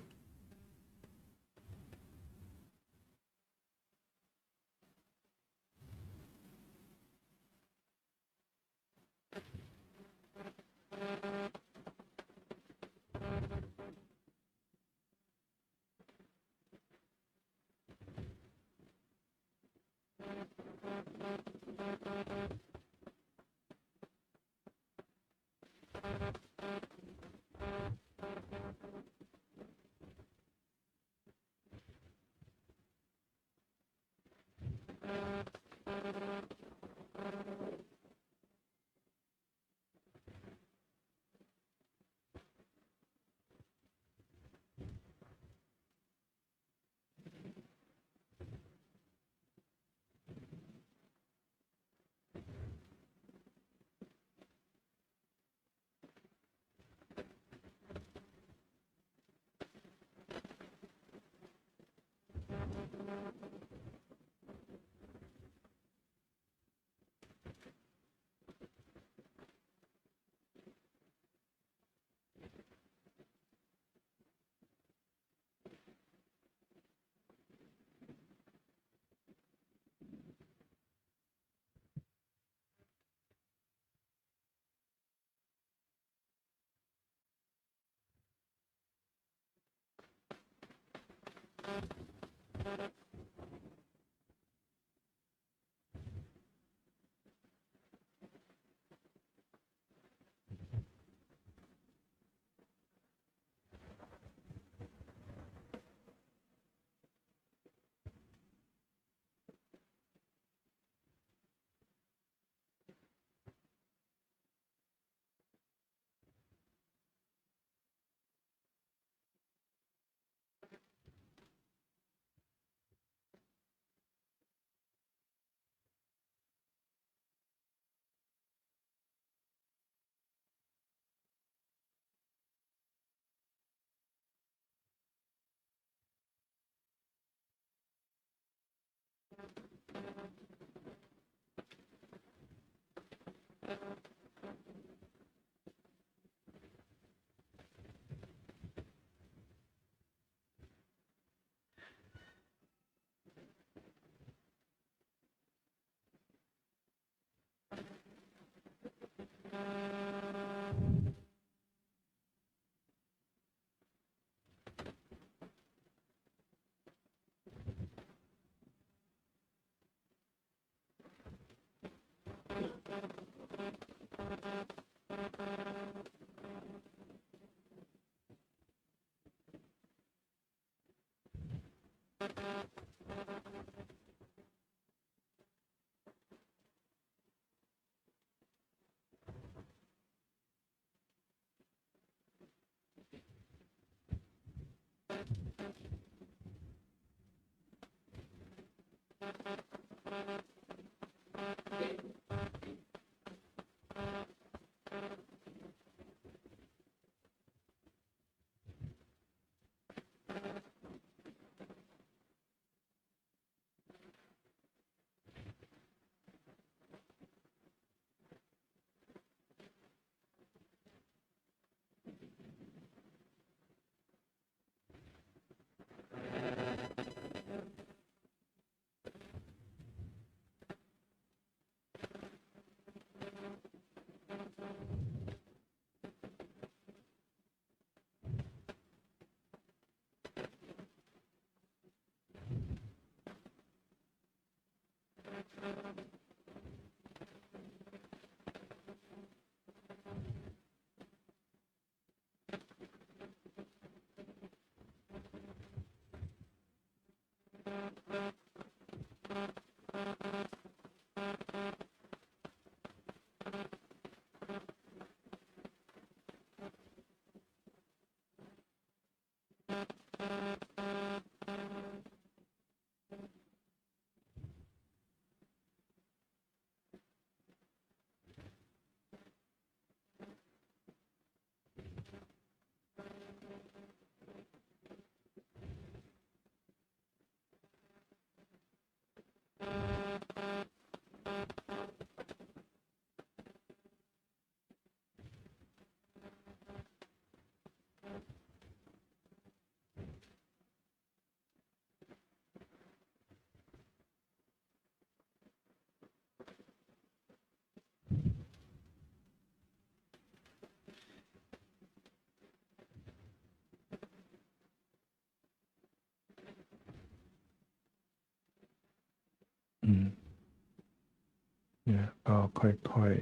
เนี่ยก็ค่อย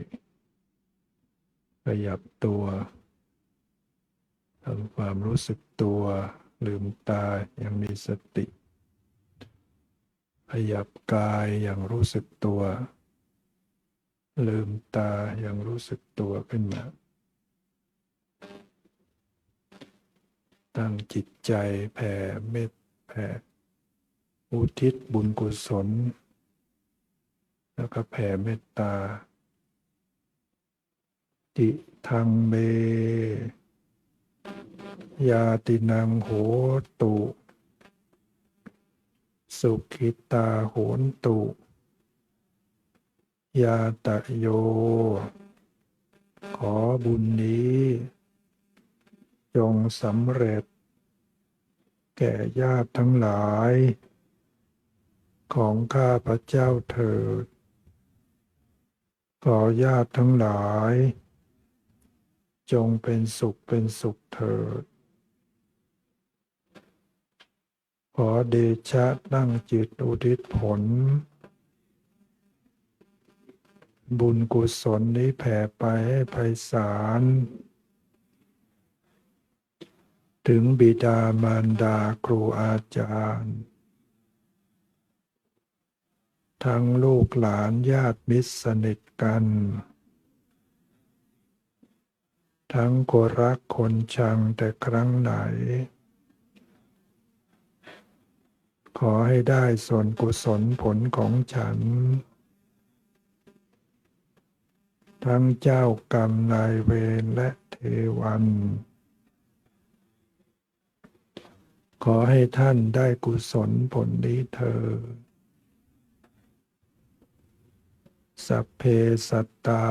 ๆขยับตัวทำความรู้สึกตัวลืมตาอย่างมีสติขยับกายอย่างรู้สึกตัวลืมตาอย่างรู้สึกตัวขึ้นมาตั้งจิตใจแผ่เมตแผ่อุทิศบุญกุศลแล้วก็แผ่เมตตาติทังเมยาตินังโหตุสุขิตาโหนตุยาตะโยขอบุญนี้จงสำเร็จแก่ญาติทั้งหลายของข้าพเจ้าเถิดขอญาติทั้งหลายจงเป็นสุขเถิดขอเดชะตั้งจิตอุทิศผลบุญกุศลนี้แผ่ไปให้ไพศาลถึงบิดามารดาครูอาจารย์ทั้งลูกหลานญาติมิตรสนิทกันทั้งคนรักคนชังแต่ครั้งไหนขอให้ได้ส่วนกุศลผลของฉันทั้งเจ้ากรรมนายเวรและเทวันขอให้ท่านได้กุศลผลนี้เถิดสัพเพสัตตา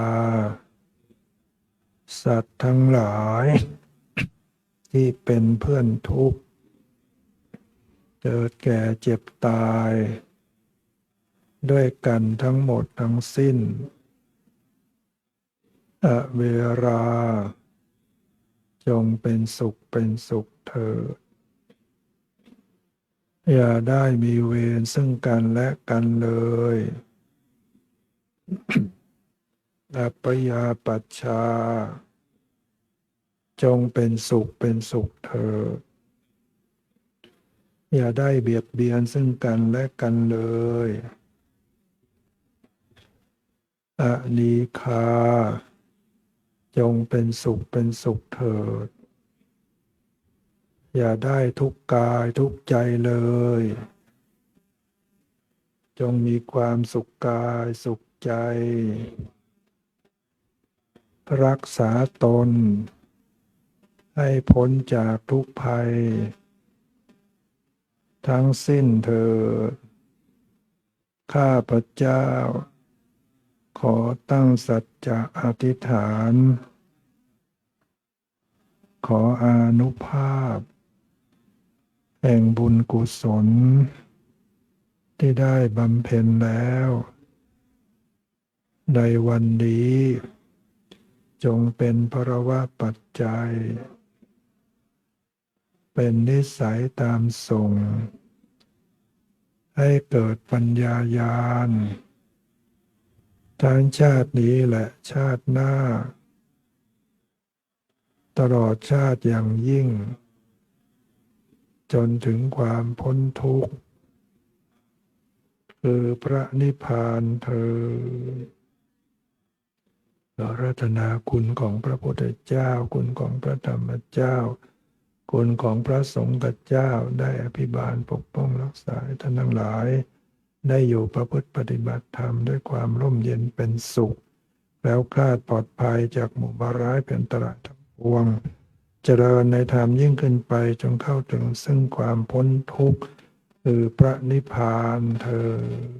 สัตว์ทั้งหลายที่เป็นเพื่อนทุกข์เกิดแก่เจ็บตายด้วยกันทั้งหมดทั้งสิ้นอเวราจงเป็นสุขเถิดอย่าได้มีเวรซึ่งกันและกันเลยอัปปยาปัชชาจงเป็นสุขเถิดอย่าได้เบียดเบียนซึ่งกันและกันเลยอนีฆาจงเป็นสุขเถิดอย่าได้ทุกข์กายทุกข์ใจเลย จงมีความสุขกายสุขใจ รักษาตน ให้พ้นจากทุกภัย ทั้งสิ้นเถิดข้าพเจ้า ขอตั้งสัจจะอธิษฐาน ขออานุภาพ แห่งบุญกุศล ที่ได้บำเพ็ญแล้ว ในวันนี้ จงเป็นภรวะปัจจัย เป็นนิสัยตามส่ง ให้เกิดปัญญาญาณทั้งชาตินี้และชาติหน้า ตลอดชาติอย่างยิ่ง จนถึงความพ้นทุกข์ คือพระนิพพานเถิดอาราธนาคุณของพระพุทธเจ้า คุณของพระธรรมเจ้า คุณของพระสงฆ์เจ้า ได้อภิบาลปกป้องรักษาให้ท่านทั้งหลาย ได้อยู่ประพฤติปฏิบัติธรรมด้วยความร่มเย็นเป็นสุข แล้วคลาดปลอดภัยจากหมู่บาร้ายเป็นตรายทั้งปวง เจริญในธรรมยิ่งขึ้นไปจงเข้าถึงซึ่งความพ้นทุกข์ คือพระนิพพานเถิด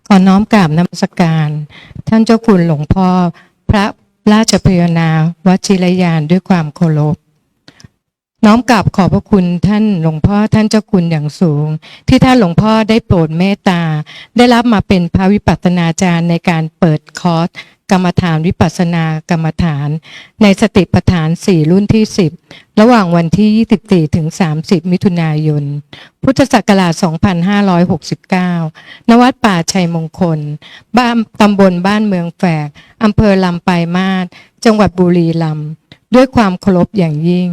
ขอน้อมกราบนมัสการ ท่านเจ้าคุณหลวงพ่อพระราชพยนาวชิรยานด้วยความเคารพ น้อมกราบขอบพระคุณท่านหลวงพ่อท่านเจ้าคุณอย่างสูง ที่ท่านหลวงพ่อได้โปรดเมตตา ได้รับมาเป็นพระวิปัสสนาจารย์ในการเปิดคอร์สกรรมฐานวิปัสสนากรรมฐาน ในสติปัฏฐาน4รุ่นที่10ระหว่างวันที่24ถึง30มิถุนายนพุทธศักราช2569ณวัดป่าชัยมงคลบ้านตำบลบ้านเมืองแฝกอำเภอลำปลายมาศจังหวัดบุรีรัมย์ด้วยความเคารพอย่างยิ่ง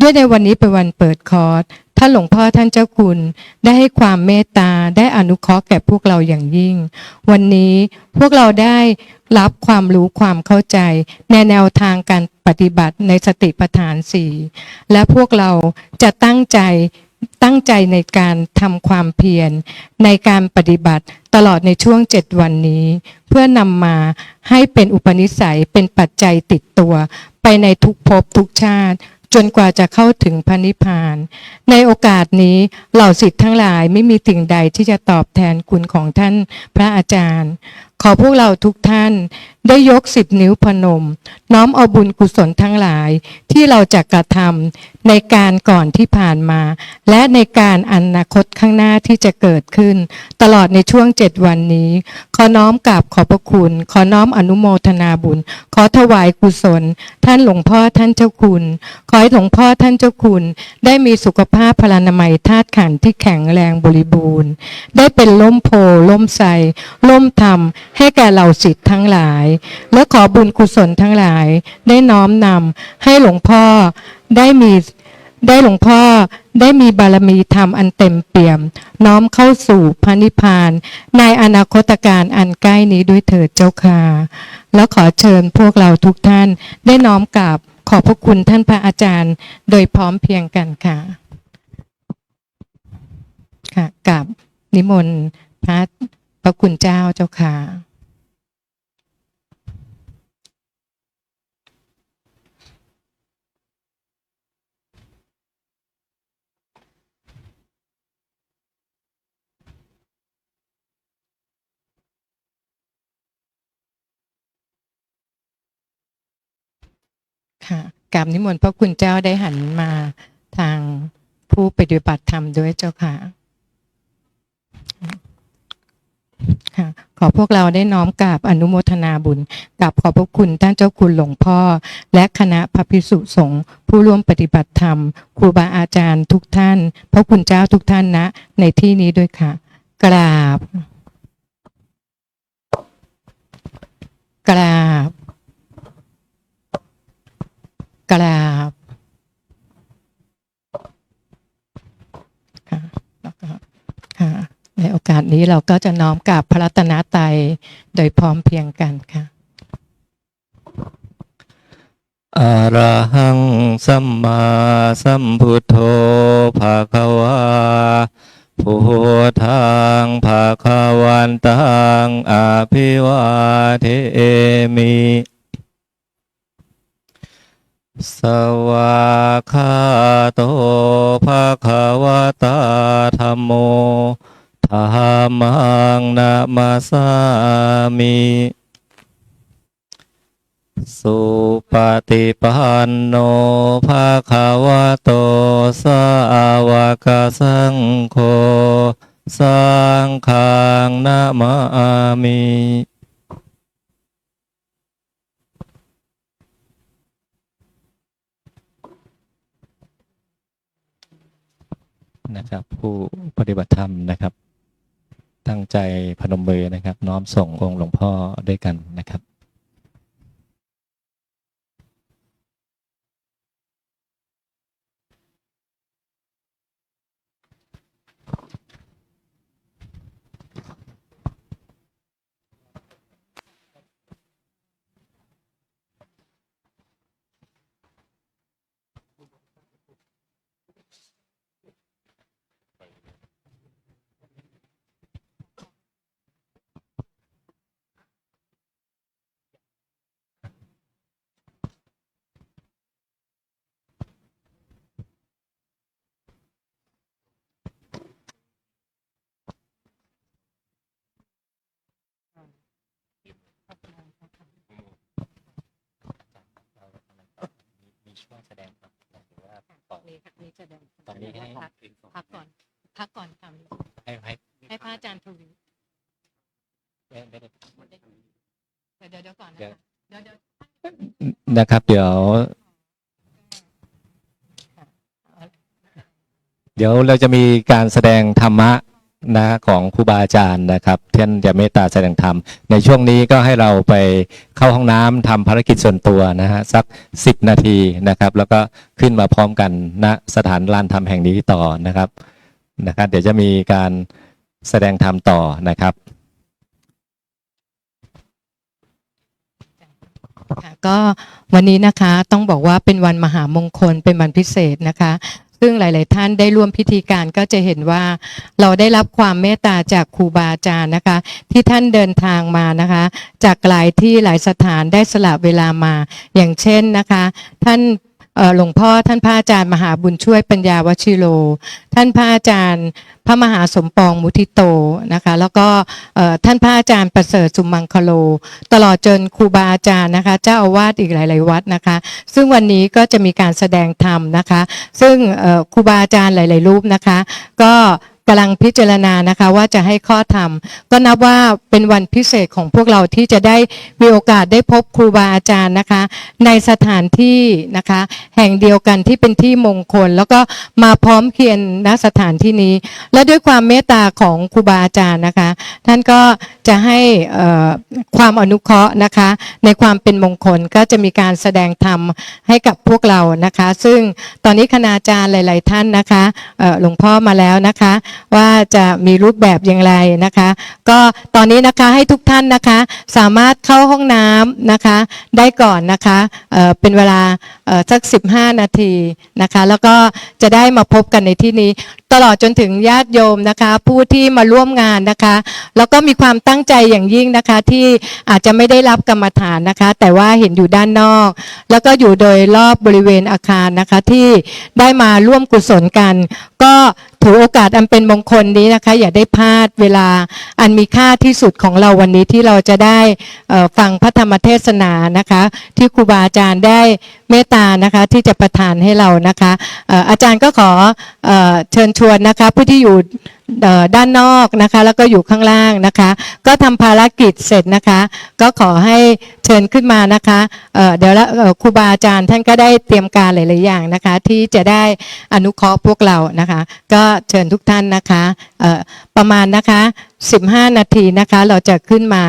ด้วยในวันนี้เป็นวันเปิดคอร์สท่านหลวงพ่อท่านเจ้าคุณได้ให้ความเมตตาได้อนุเคราะห์แก่พวกเราอย่างยิ่ง วันนี้พวกเราได้รับความรู้ความเข้าใจในแนวทางการปฏิบัติในสติปัฏฐาน4และพวกเราจะตั้งใจในการทำความเพียรในการปฏิบัติตลอดในช่วง7วันนี้ เพื่อนำมาให้เป็นอุปนิสัยเป็นปัจจัยติดตัวไปในทุกภพทุกชาติจนกว่าจะเข้าถึงพระนิพพานในโอกาสนี้เหล่าศิษย์ทั้งหลายไม่มีสิ่งใดที่จะตอบแทนคุณของท่านพระอาจารย์ขอพวกเราทุกท่านได้ยก10 นิ้วพนมน้อมเอาบุญกุศลทั้งหลายที่เราจะกระทำในการก่อนที่ผ่านมาและในการอนาคตข้างหน้าที่จะเกิดขึ้นตลอดในช่วง7วันนี้ขอน้อมกราบขอบพระคุณขอน้อมอนุโมทนาบุญขอถวายกุศลท่านหลวงพ่อท่านเจ้าคุณขอให้หลวงพ่อท่านเจ้าคุณได้มีสุขภาพพลานามัยธาตุขันธ์ที่แข็งแรงบริบูรณ์ได้เป็นร่มโพล่มไทรร่มธรรมให้แก่เหล่าศิษย์ทั้งหลายและขอบุญกุศลทั้งหลายได้น้อมนำให้หลวงพ่อได้มีบารมีธรรมอันเต็มเปี่ยมน้อมเข้าสู่พระนิพพานในอนาคตการอันใกล้นี้ด้วยเถิดเจ้าค่ะแล้วขอเชิญพวกเราทุกท่านได้น้อมกราบขอบพระคุณท่านพระอาจารย์โดยพร้อมเพรียงกันค่ะค่ะกราบนิมนต์พระคุณเจ้าเจ้าค่ะค่ะกราบนิมนต์พระคุณเจ้าได้หันมาทางผู้ปฏิบัติธรรมด้วยเจ้าค่ะค่ะขอพวกเราได้น้อมกราบอนุโมทนาบุญกราบขอบพระคุณท่านเจ้าคุณหลวงพ่อและคณะพระภิกษุสงฆ์ผู้ร่วมปฏิบัติธรรมครูบาอาจารย์ทุกท่านพระคุณเจ้าทุกท่านนะในที่นี้ด้วยค่ะกราบกราบกราบค่ะแล้วก็ค่ะในโอกาส ดนี้เราก็จะน้อมกราบพระรัตนตรัยโดยพร้อมเพรียงกันค่ะ
อะระหังสัมมาสัมพุทโธภะคะวาพุทธังภะคะวันตังอภิวาเทมิสวากขาโตภะคะวะตาธัมโมธัมมังนะมาสามิสุปฏิปันโนภะคะวะโตสาวกสังโฆสังฆังนะมามินะครับผู้ปฏิบัติธรรมนะครับตั้งใจพนมมือนะครับน้อมส่งองค์หลวงพ่อด้วยกันนะครับมีช่วงแสดงครับหรือว่าตอนนี้ให้
พักก่อนทำให้พระอาจารย์ทวีเดี๋ยวก่อนนะคะเดี๋ยว
นะครับเดี๋ยวเราจะมีการแสดงธรรมะนะของครูบาอาจารย์นะครับท่านจะเมตตาแสดงธรรมในช่วงนี้ก็ให้เราไปเข้าห้องน้ำทำภารกิจส่วนตัวนะฮะสัก10 นาทีนะครับแล้วก็ขึ้นมาพร้อมกันณสถานลานธรรมแห่งนี้ต่อนะครับเดี๋ยวจะมีการแสดงธรรมต่อนะครับ
ก็วันนี้นะคะต้องบอกว่าเป็นวันมหามงคลเป็นวันพิเศษนะคะซึ่งหลายๆท่านได้ร่วมพิธีการก็จะเห็นว่าเราได้รับความเมตตาจากครูบาอาจารย์นะคะที่ท่านเดินทางมานะคะจากหลายที่หลายสถานได้สละเวลามาอย่างเช่นนะคะท่านหลวงพ่อท่านพระอาจารย์มหาบุญช่วยปัญญาวชิโรท่านพระอาจารย์พระมหาสมปองมุทิโตนะคะแล้วก็ท่านพระอาจารย์ประเสริฐสุมังคโลตลอดจนครูบาอาจารย์นะคะเจ้าอาวาสอีกหลายๆวัดนะคะซึ่งวันนี้ก็จะมีการแสดงธรรมนะคะซึ่งครูบาอาจารย์หลายๆรูปนะคะก็กำลังพิจารณานะคะว่าจะให้ข้อธรรมก็นับว่าเป็นวันพิเศษของพวกเราที่จะได้มีโอกาสได้พบครูบาอาจารย์นะคะในสถานที่นะคะแห่งเดียวกันที่เป็นที่มงคลแล้วก็มาพร้อมเพียงณสถานที่นี้และด้วยความเมตตาของครูบาอาจารย์นะคะท่านก็จะให้ความอนุเคราะห์นะคะในความเป็นมงคลก็จะมีการแสดงธรรมให้กับพวกเรานะคะซึ่งตอนนี้คณาจารย์หลายๆท่านนะคะหลวงพ่อมาแล้วนะคะว่าจะมีรูปแบบอย่างไรนะคะก็ตอนนี้นะคะให้ทุกท่านนะคะสามารถเข้าห้องน้ำนะคะได้ก่อนนะคะเป็นเวลาสัก15 นาทีนะคะแล้วก็จะได้มาพบกันในที่นี้ตลอดจนถึงญาติโยมนะคะผู้ที่มาร่วมงานนะคะแล้วก็มีความตั้งใจอย่างยิ่งนะคะที่อาจจะไม่ได้รับกรรมฐานนะคะแต่ว่าเห็นอยู่ด้านนอกแล้วก็อยู่โดยรอบบริเวณอาคารนะคะที่ได้มาร่วมกุศลกันก็ถือโอกาสอันเป็นมงคลนี้นะคะอย่าได้พลาดเวลาอันมีค่าที่สุดของเราวันนี้ที่เราจะได้ฟังพระธรรมเทศนานะคะที่ครูบาอาจารย์ได้เมตตานะคะที่จะประทานให้เรานะคะอาจารย์ก็ขอเชิญชวนนะคะผู้ที่อยู่ด้านนอกนะคะแล้วก็อยู่ข้างล่างนะคะก็ทำภารกิจเสร็จนะคะก็ขอให้เชิญขึ้นมานะคะเดี๋ยวครูบาอาจารย์ท่านก็ได้เตรียมการหลายๆอย่างนะคะที่จะได้อนุเคราะห์พวกเรานะคะก็เชิญทุกท่านนะคะประมาณนะคะ15 นาทีนะคะเราจะขึ้นมา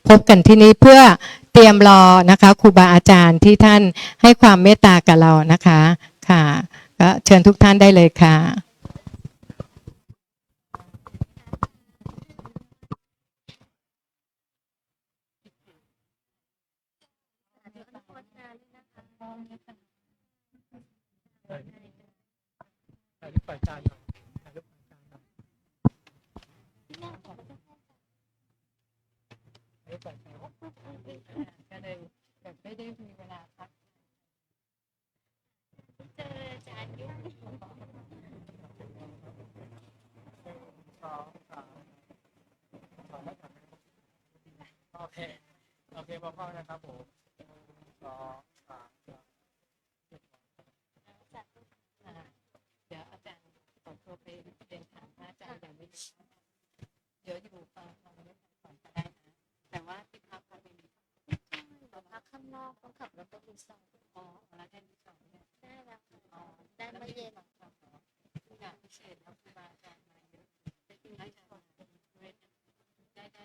พบกันที่นี้เพื่อเตรียมรอนะคะครูบาอาจารย์ที่ท่านให้ความเมตตากับเรานะคะค่ะก็เชิญทุกท่านได้เลยค่ะ
อาจารย์หน่อยถ่ายรูปกับอาจารย์หน่อยถ่ายรูปกับอาจารย์
ก็เลยแบบไม่ได้มีเวลาพัก
เจออาจารย์ยุ่ง
สองสามสองแล้วกันโอเคพ่อๆนะครับผมสองสาม
เดี๋ยวอาจารย์ขอโทรไปเรียนถามพระอาจารย์ยังไม่ได้เดี๋ยวอยู่ฟังไม่ก่อนก็ได้นะแต่ว่าที่พักเราไม่มี
เราพักข้างนอกต้องขับรถไปรีสอร์ท
อ๋อแล้วได้ที่สองเนี่ย
ได้แล้วค่ะได้เมื่อเย็น
ทุกอย่างพิเศษแล้วครูบาอาจารย์มาเยอะได้ที่อาจารย์ได้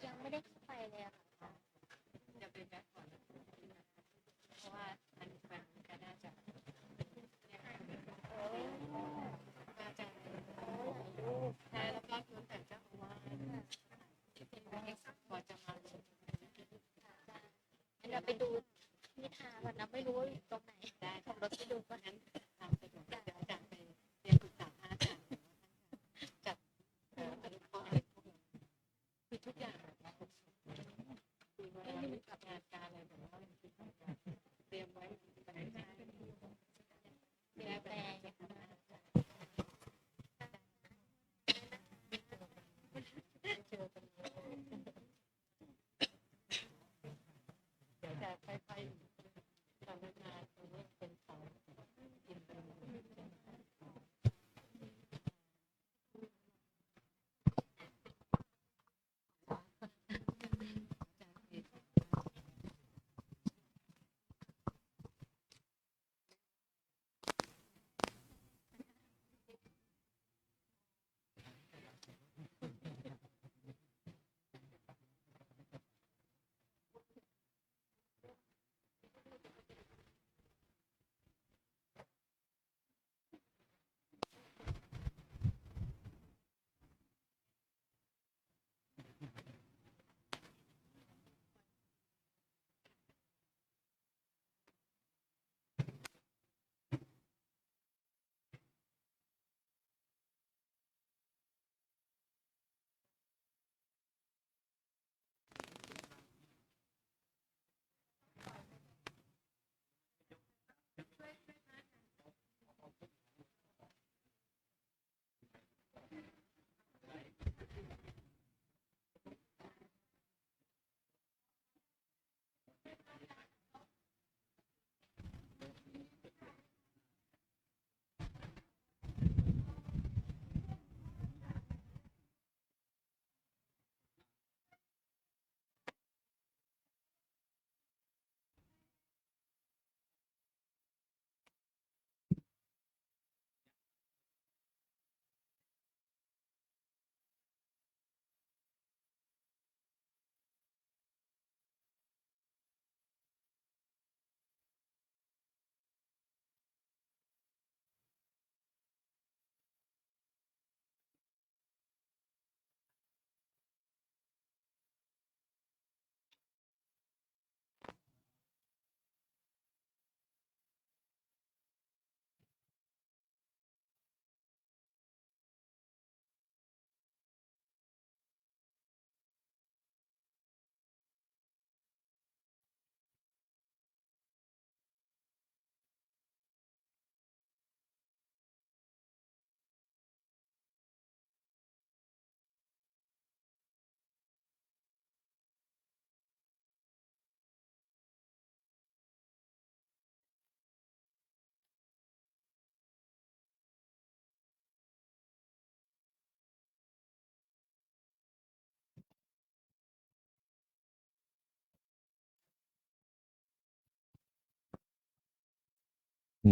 ยังไม่ได้เข้าไปเลยอะค่ะ
จะเป็นแบบก่อนนะเพราะว่าอันนี้มันก็น่าจะอาจารย์ใช่แล้วก็คือแต่เจ้าอาวาสที่เป็นพอจะมา
เราไปดูนิทานก่อนนะไม่รู้ว่าอยู่ตรงไหน
ได้
ขับรถไปดูก่อน
งั้นทำไปก่อนเดี๋ยวอาจารย์ไปเรียนปรึกษาพระอาจารย์จัดอนุเคราะห์อะไรพวกนี้คือทุกอย่างนะคือเวลามีงานการอะไรแบบว่าเตรียมไว้มันไม่ได้ไม่ได้แปลงจะทำงานเจอกันเดี๋ยวจะค่อยๆทำงานตรงนี้เป็นเขากินเป็น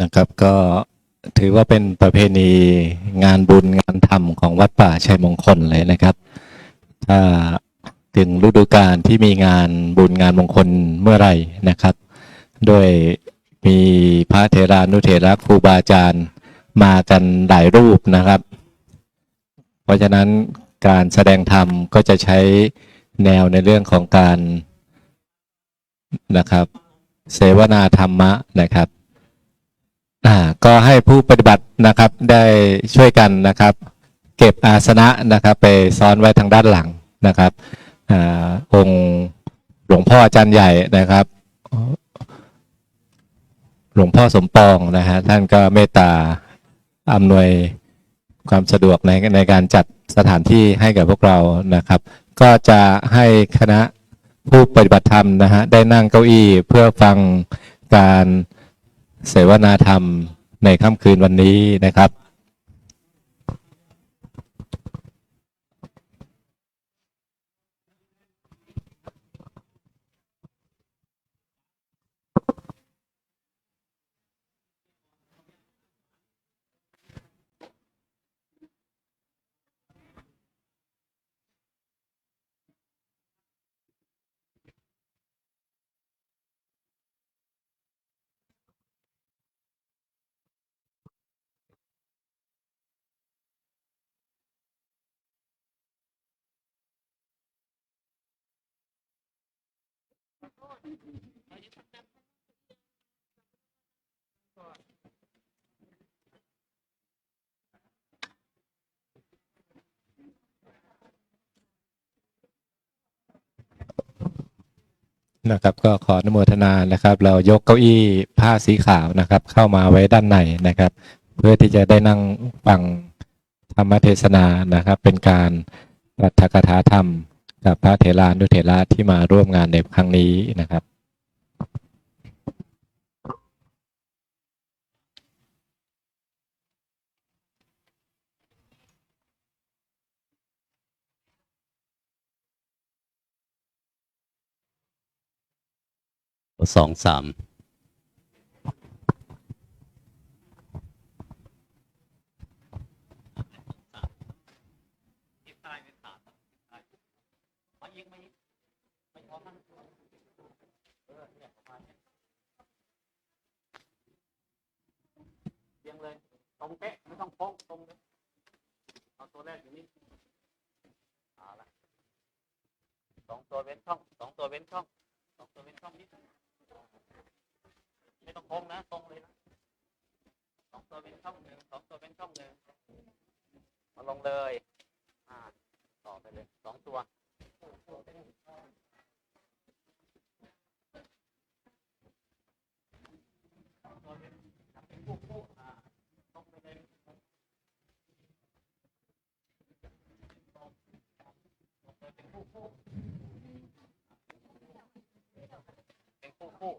นะครับก็ถือว่าเป็นประเพณีงานบุญงานธรรมของวัดป่าชัยมงคลเลยนะครับถ้าถึงฤดูกาลที่มีงานบุญงานมงคลเมื่อไหร่นะครับโดยมีพระเถรานุเถระครูบาอาจารย์มากันหลายรูปนะครับเพราะฉะนั้นการแสดงธรรมก็จะใช้แนวในเรื่องของการนะครับเสวนาธรรมะนะครับ ก็ให้ผู้ปฏิบัตินะครับได้ช่วยกันนะครับ เก็บอาสนะนะครับไปซ้อนไว้ทางด้านหลังนะครับองค์หลวงพ่ออาจารย์ใหญ่นะครับ หลวงพ่อสมปองนะฮะท่านก็เมตตาอำนวยความสะดวกในการจัดสถานที่ให้กับพวกเรานะครับ ก็จะให้คณะผู้ปฏิบัติธรรมนะฮะได้นั่งเก้าอี้เพื่อฟังการเสวนาธรรมในค่ำคืนวันนี้นะครับ นะครับก็ขออนุโมทนานะครับ เรายกเก้าอี้ผ้าสีขาวนะครับ เข้ามาไว้ด้านในนะครับ เพื่อที่จะได้นั่งฟังธรรมเทศนานะครับ เป็นการปาฐกถาธรรมกับพระเถรานุเถระที่มาร่วมงานในครั้งนี้นะครับ
2 3
เรียงเลยตรงเป๊ะไม่ต้องโค้งตรงเลยเอาตัวแรกอยู่นี่เอาละ2 ตัวเว้นช่อง2 ตัวเว้นช่อง2 ตัวเว้นช่องนิดไม่ต้องโค้งนะตรงเลยนะ2 ตัวเว้นช่องหนึ่ง2 ตัวเว้นช่องหนึ่งมาลงเลยต่อไปเลย2 ตัวเป็นคู่ตรงไปเลยเป็นคู่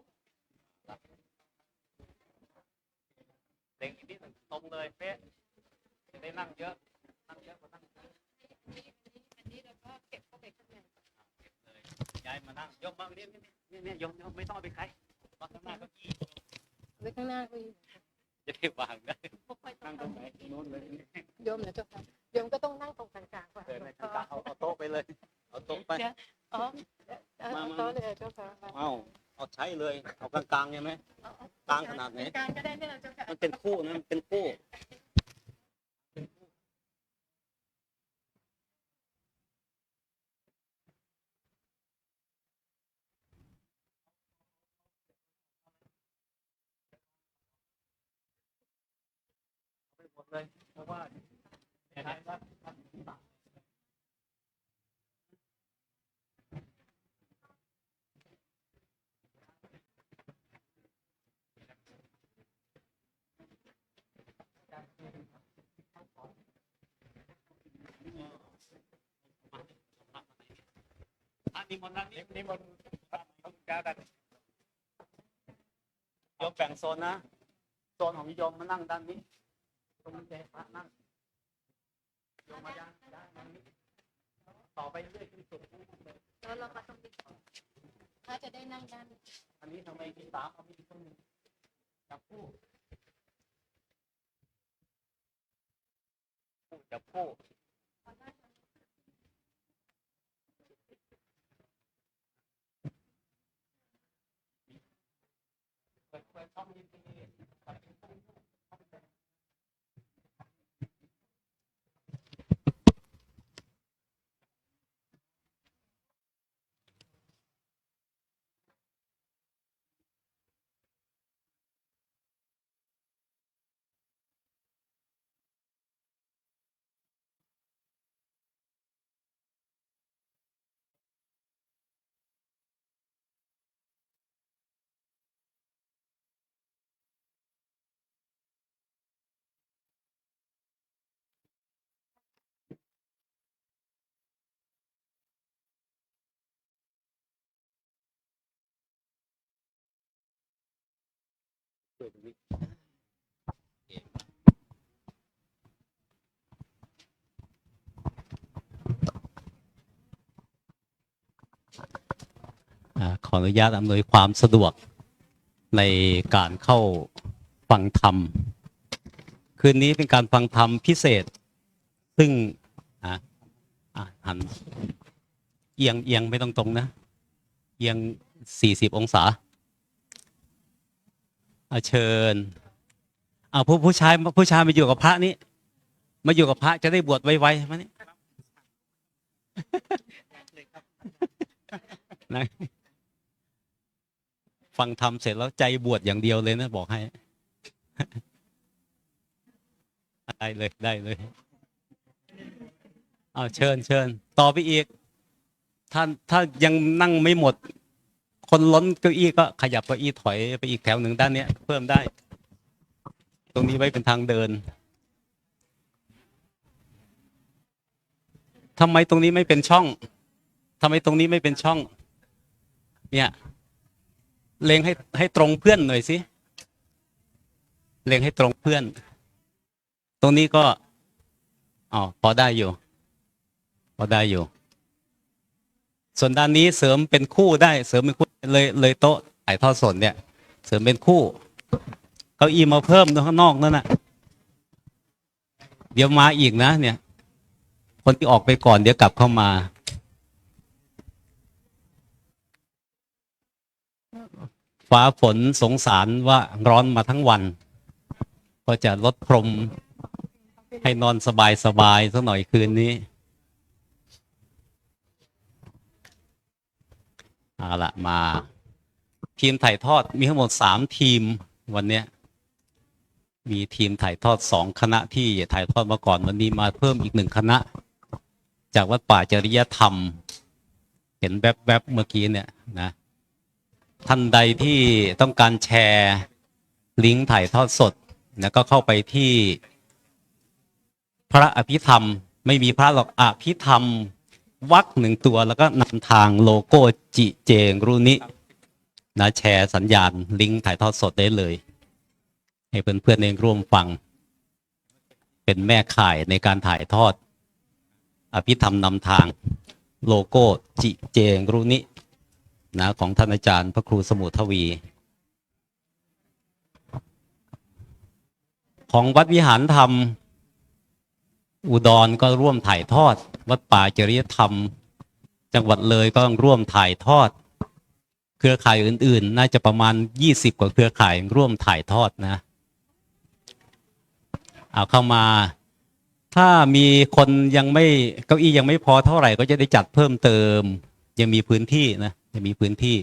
เล็งอีกนิดหนึ่งตรงเลยเป๊ะจะได้นั่งเยอะกว่านั่งอันนี้เราก็เก็บเข้าไปข้างในเก็บเลยย้ายมานั่งยกมาเนี่ยยกไม่ต้องเอาไปใครวางข้างหน้าเก้าอี้
ไว้ข้างหน้าก็อยู่
จะได้วางได้นั่งตรงไหนโน้นเลย
โยมนะเจ้าค่ะโยมก็ต้องนั่งตรงกลางๆก่อน
เดินในกลางเอาโต๊ะไปเลยเอาโต๊ะไป
อ๋อเอาโต๊ะเลยเจ้าค่ะ
เอาใช้เลยเอากลางๆใช่ไหมกลางขนาดไหน
กลางก็ได้เนี่ยเจ้าค่ะ
มันเป็นคู่นะมันเป็นคู่ไปหมดเลยเพราะว่าเนี่ยนะนิมนต์นั่งนิมนต์ต้องแก้กันยกแบ่งโซนนะโซนของโยมมานั่งด้านนี้ตรงนี้เจ๊พระนั่งโยมมาด้านนี้ต่อไปเรื่อยๆขึ้นสุด
แล้วเรามาตรงนี้ถ้าจะได้นั่งด้าน
อันนี้ทำไมมี3เอามีอีกคนหนึ่งจับคู่จับคู่เปิดช่องนี้ ขออนุญาตอำนวยความสะดวกในการเข้าฟังธรรม คืนนี้เป็นการฟังธรรมพิเศษ ซึ่งหันเอียงไม่ต้องตรงนะ เอียง40 องศาเชิญผู้ชายมาอยู่กับพระนี้มาอยู่กับพระจะได้บวชไวๆมานี่นะฟังธรรมเสร็จแล้วใจบวชอย่างเดียวเลยนะบอกให้ ได้เลยเชิญต่อไปอีกถ้ายังนั่งไม่หมดคนล้นเก้าอี้ก็ขยับเก้าอี้ถอยไปอีกแถวหนึ่งด้านเนี้ยเพิ่มได้ ตรงนี้ไว้เป็นทางเดินทำไมตรงนี้ไม่เป็นช่องทำไมตรงนี้ไม่เป็นช่องเนี่ยเล็งให้ตรงเพื่อนหน่อยสิเล็งให้ตรงเพื่อนตรงนี้ก็พอได้อยู่ส่วนด้านนี้เสริมเป็นคู่ได้เสริมเป็นคู่เลยโต๊ะถ่ายทอดสดเนี่ยเสริมเป็นคู่เก้าอี้มาเพิ่มตรงข้างนอกนั่นน่ะเดี๋ยวมาอีกนะเนี่ยคนที่ออกไปก่อนเดี๋ยวกลับเข้ามาฟ้าฝนสงสารว่าร้อนมาทั้งวันก็จะลดพรมให้นอนสบายสักหน่อยคืนนี้เอาละมาทีมถ่ายทอดมีทั้งหมด3 ทีมวันเนี้ยมีทีมถ่ายทอด2 คณะที่ถ่ายทอดมาก่อนวันนี้มาเพิ่มอีก1 คณะจากวัดป่าจริยธรรมเห็นแวบๆเมื่อกี้เนี่ยนะท่านใดที่ต้องการแชร์ลิงก์ถ่ายทอดสดนะก็เข้าไปที่พระอภิธรรมไม่มีพระหรอกอภิธรรมวรรค1 ตัวแล้วก็นำทางโลโก้จิเจงรุนินะแชร์สัญญาณลิงก์ถ่ายทอดสดได้เลยให้เพื่อนๆเองร่วมฟังเป็นแม่ข่ายในการถ่ายทอดอภิธรรมนำทางโลโก้จิเจงรุนินะของท่านอาจารย์พระครูสมุทวีของวัดวิหารธรรมอุดรก็ร่วมถ่ายทอดวัดป่าจริยธรรมจังหวัดเลยก็ร่วมถ่ายทอดเครือข่ายอื่นๆน่าจะประมาณ20 กว่าเครือข่ายร่วมถ่ายทอดนะเอาเข้ามาถ้ามีคนยังไม่เก้าอี้ยังไม่พอเท่าไหร่ก็จะได้จัดเพิ่มเติมยังมีพื้นที่นะยังมีพื้นที่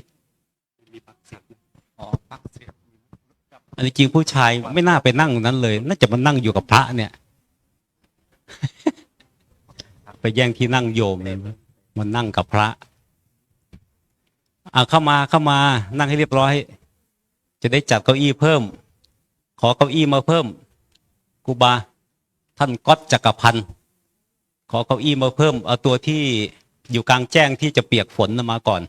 อันนี้จริงผู้ชายไม่น่าไปนั่งนั้นเลยน่าจะมานั่งอยู่กับพระเนี่ย ไปแย่งที่นั่งโยมเลยมันนั่งกับพระเข้ามานั่งให้เรียบร้อยจะได้จัดเก้าอี้เพิ่มขอเก้าอี้มาเพิ่มครูบาท่านก๊อตจักรพันธ์ขอเก้าอี้มาเพิ่มเอาตัวที่อยู่กลางแจ้งที่จะเปียกฝนมาก่อน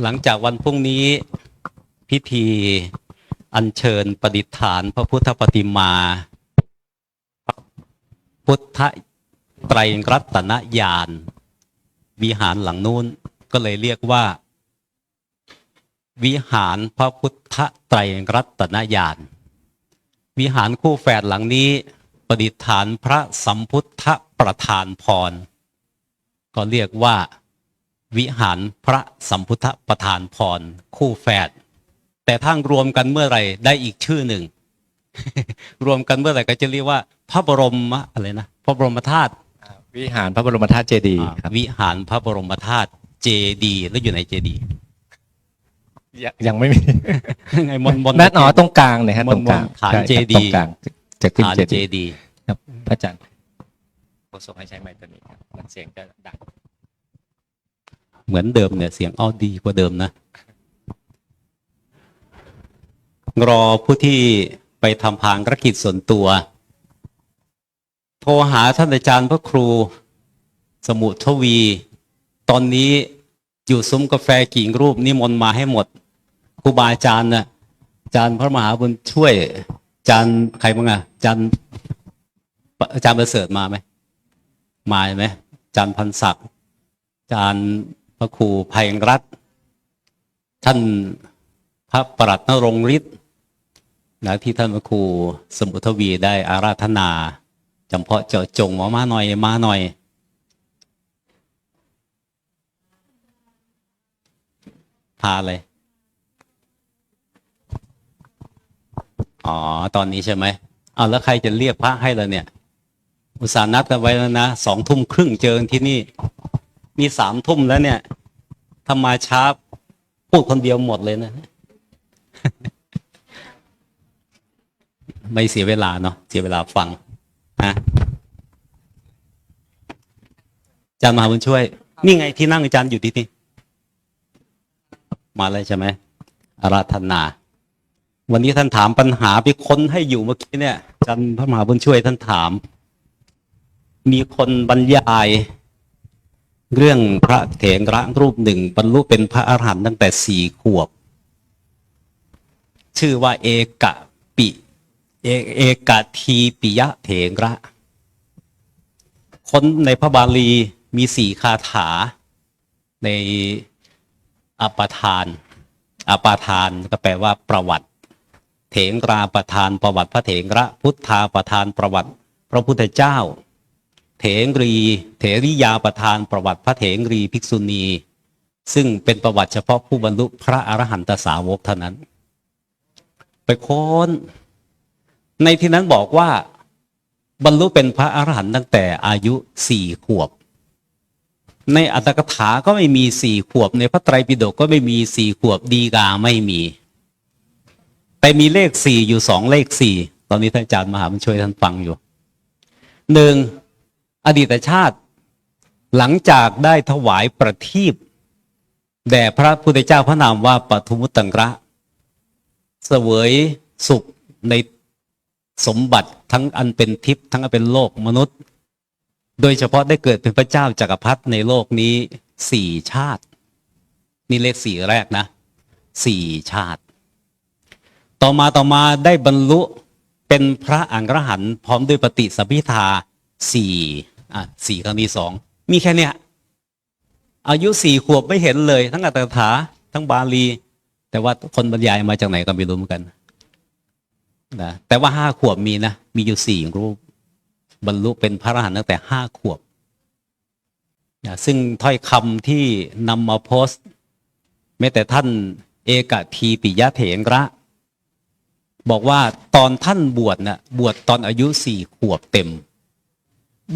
หลังจากวันพรุ่งนี้พิธีอัญเชิญประดิษฐานพระพุทธปฏิมาพุทธไตรรัตนญาณวิหารหลังนู้นก็เลยเรียกว่าวิหารพระพุทธไตรรัตนญาณวิหารคู่แฝดหลังนี้ประดิษฐานพระสัมพุทธประธานพรก็เรียกว่าวิหารพระสัมพุทธประธานพรคู่แฝดแต่ถ้ารวมกันเมื่อไหร่ได้อีกชื่อหนึ่ง รวมกันเมื่อไหร่ก็จะเรียกว่าพระบรมอะไรนะพระบรมธาตุ
วิหารพระบรมธาตุเจดีย์ครับ
วิหารพระบรมธาตุเจดีย์แล้วอยู่ในเจดีย์
ยังไม่มี
ไงมน
นั่นตรงกลางเนี่ยฮะตรงกลาง
ฐานเจดีย์
ตรงกลางจะขึ้น
ฐาน
เจ
เจ
ดีย์
ดีย์
ครับพระอาจารย์โฆษกให้ใช้ไมค์ตัวนี้ครับมันเสียงจะดัง
เหมือนเดิมเนี่ยเสียงดีกว่าเดิมนะรอผู้ที่ไปทำภารกิจส่วนตัว โทรหาท่านอาจารย์พระครูสมุทวี ตอนนี้อยู่ซุ้มกาแฟกี่รูปนิมนต์มาให้หมดครูบาอาจารย์น่ะอาจารย์พระมหาบุญช่วยอาจารย์ใครบ้างอะอาจารย์ประเสริฐมาไหมมาไหมอาจารย์พันศักดิ์อาจารย์พระครูไพงรัตน์ท่านพระประหลัดนรงค์ฤทธิ์นะที่ท่านพระครูสมุทวีได้อาราธนาจำเพาะเจาะจงมาหน่อยมาหน่อยพาเลยอ๋อตอนนี้ใช่ไหมเอาแล้วใครจะเรียกพระให้ล่ะเนี่ยอุตส่าห์นัดกันไว้แล้วนะ20:30เจอกันที่นี่มี3 ทุ่มแล้วเนี่ยถ้ามาช้าพูดคนเดียวหมดเลยนะ ไม่เสียเวลาเนาะเสียเวลาฟังนะอาจารย์มหาบุญช่วยนี่ไงที่นั่งอาจารย์อยู่ที่นี่มาเลยใช่ไหมอาราธนา วันนี้ท่านถามปัญหาไปค้นให้อยู่เมื่อกี้เนี่ยอาจารย์พระมหาบุญช่วยท่านถาม มีคนบรรยาย เรื่องพระเถระรูปหนึ่งบรรลุเป็นพระอรหันต์ตั้งแต่4 ขวบ ชื่อว่าเอกทีปิยะเถระคนในพระบาลีมี4 คาถาในอปทานก็แปลว่าประวัติเถราประทานประวัติพระเถระพุทธาประทานประวัติพระพุทธเจ้าเถริยาประทานประวัติพระเถรีภิกษุณีซึ่งเป็นประวัติเฉพาะผู้บรรลุพระอรหันตสาวกเท่านั้นไปค้นในที่นั้นบอกว่าบรรลุเป็นพระอรหันต์ตั้งแต่อายุ4 ขวบในอัตถกถาก็ไม่มี4 ขวบในพระไตรปิฎกก็ไม่มี4 ขวบดีกาไม่มีแต่มีเลข4อยู่2 เลข4ตอนนี้ท่านอาจารย์มหาบุญช่วยท่านฟังอยู่1อดีตชาติหลังจากได้ถวายประทีปแด่พระพุทธเจ้าพระนามว่าปทุมุตตังระเสวยสุขในสมบัติทั้งอันเป็นทิพย์ทั้งอันเป็นโลกมนุษย์โดยเฉพาะได้เกิดเป็นพระเจ้าจักรพรรดิในโลกนี้4 ชาตินี่เลข4แรกนะ4 ชาติต่อมาได้บรรลุเป็นพระอรหันต์พร้อมด้วยปฏิสัมภิทา4ครั้งที่2มีแค่เนี้ยอายุ4 ขวบไม่เห็นเลยทั้งอัตถกถาทั้งบาลีแต่ว่าคนบรรยายมาจากไหนก็ไม่รู้เหมือนกันนะแต่ว่า5 ขวบมีนะมีอยู่4 รูปบรรลุเป็นพระอรหันต์ตั้งแต่5 ขวบนะซึ่งถ้อยคำที่นำมาโพสต์แม้แต่ท่านเอกทีปิยะเถระบอกว่าตอนท่านบวชนะบวชตอนอายุ4 ขวบเต็ม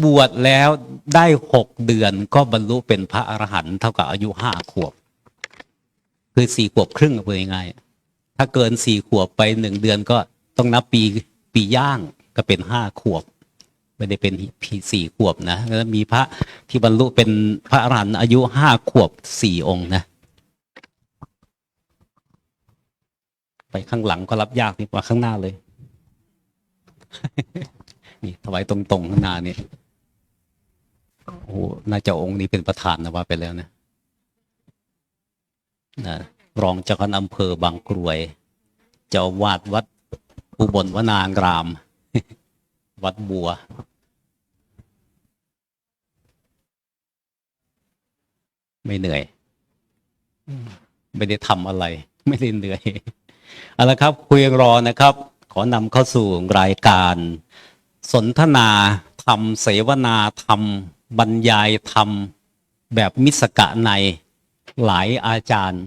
บวชแล้วได้6 เดือนก็บรรลุเป็นพระอรหันต์เท่ากับอายุ5 ขวบคือ4 ขวบครึ่งพูดง่ายๆถ้าเกิน4 ขวบไป1 เดือนก็ต้องนับปีย่างก็เป็น5 ขวบไม่ได้เป็น4 ขวบนะแล้วมีพระที่บรรลุเป็นพระอรหันต์อายุ5 ขวบ4 องค์นะไปข้างหลังก็รับยากนี่มาข้างหน้าเลย นี่ถวายตรงๆข้างหน้านี่โอ้น่าจะองค์นี้เป็นประธานนะว่าไปแล้วนะรองเจ้าคณะอำเภอบางกรวยเจ้าวาดวัดอุบลวนาราม วัดบัวไม่เหนื่อยไม่ได้ทำอะไรไม่ได้เหนื่อยเอาละครับคุยรอนะครับขอนำเข้าสู่รายการสนทนาธรรมเสวนาธรรมบรรยายธรรมแบบมิสกะในหลายอาจารย์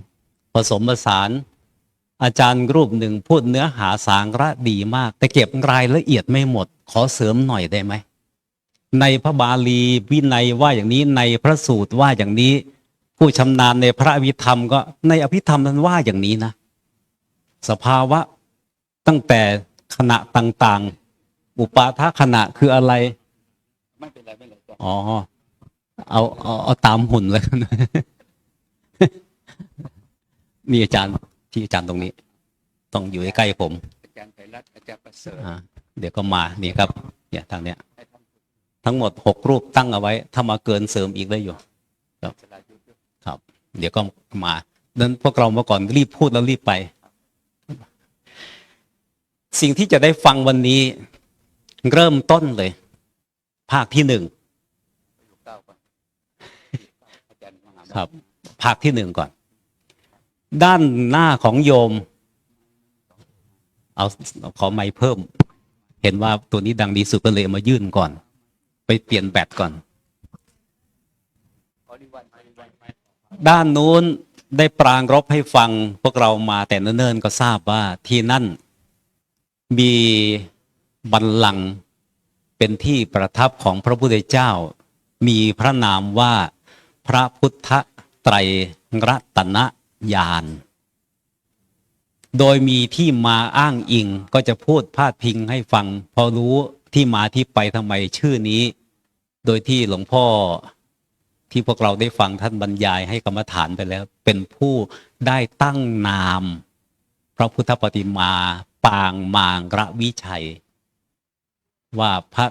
ผสมผสานอาจารย์รูปหนึ่งพูดเนื้อหาสาระดีมากแต่เก็บรายละเอียดไม่หมดขอเสริมหน่อยได้ไหมในพระบาลีวินัยว่าอย่างนี้ในพระสูตรว่าอย่างนี้ผู้ชำนาญในพระอภิธรรมก็ในอภิธรรมนั้นว่าอย่างนี้นะสภาวะตั้งแต่ขณะต่างๆอุปาทขณะคืออะไรไม่เป็นไรอ๋อเอาตามหุ่นเลย นี่อาจารย์ที่อาจารย์ตรงนี้ต้องอยู่ใกล้ผมอาจารย์ไพรัตน์อาจารย์ประเสริฐเดี๋ยวก็มานี่ครับเนี่ยทางเนี้ย ทั้งหมด6 รูปตั้งเอาไว้ ถ้ามาเกินเสริมอีกได้อยู่ครับครับ เดี๋ยวก็มาดังนั้นพวกเราเมื่อก่อนรีบพูดแล้วรีบไป สิ่งที่จะได้ฟังวันนี้เริ่มต้นเลย ภาคที่1ครับ ภาคที่1ก่อน ด้านหน้าของโยม เอาขอไมค์เพิ่ม เห็นว่าตัวนี้ดังดีสุดก็เลยเอามายื่นก่อน ไปเปลี่ยนแบตก่อน ด้านนู้นได้ปรางรบให้ฟังพวกเรามาแต่เนิ่นๆก็ทราบว่าที่นั่นมีบัลลังก์เป็นที่ประทับของพระพุทธเจ้า มีพระนามว่าพระพุทธไตรรัตนญาณ โดยมีที่มาอ้างอิงก็จะพูดพาดพิงให้ฟัง พอรู้ที่มาที่ไปทำไมชื่อนี้ โดยที่หลวงพ่อที่พวกเราได้ฟังท่านบรรยายให้กรรมฐานไปแล้ว เป็นผู้ได้ตั้งนามพระพุทธปฏิมาปางมางระวิชัย ว่าพระ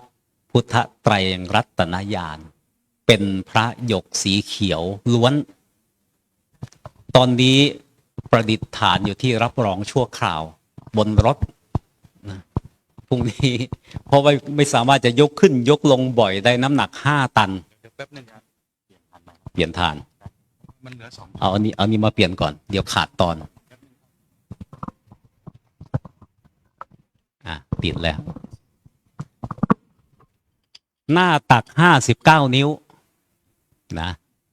พุทธไตรรัตนญาณเป็นพระหยกสีเขียวล้วน ตอนนี้ประดิษฐานอยู่ที่รับรองชั่วคราวบนรถนะพรุ่งนี้เพราะว่าไม่สามารถจะยกขึ้นยกลงบ่อยได้น้ำหนัก5 ตันเดี๋ยวแป๊บนึงครับเปลี่ยนฐานมันเหลือ2เอาอันนี้มาเปลี่ยนก่อนเดี๋ยวขาดตอนติดแล้วหน้าตัก59 นิ้วนะ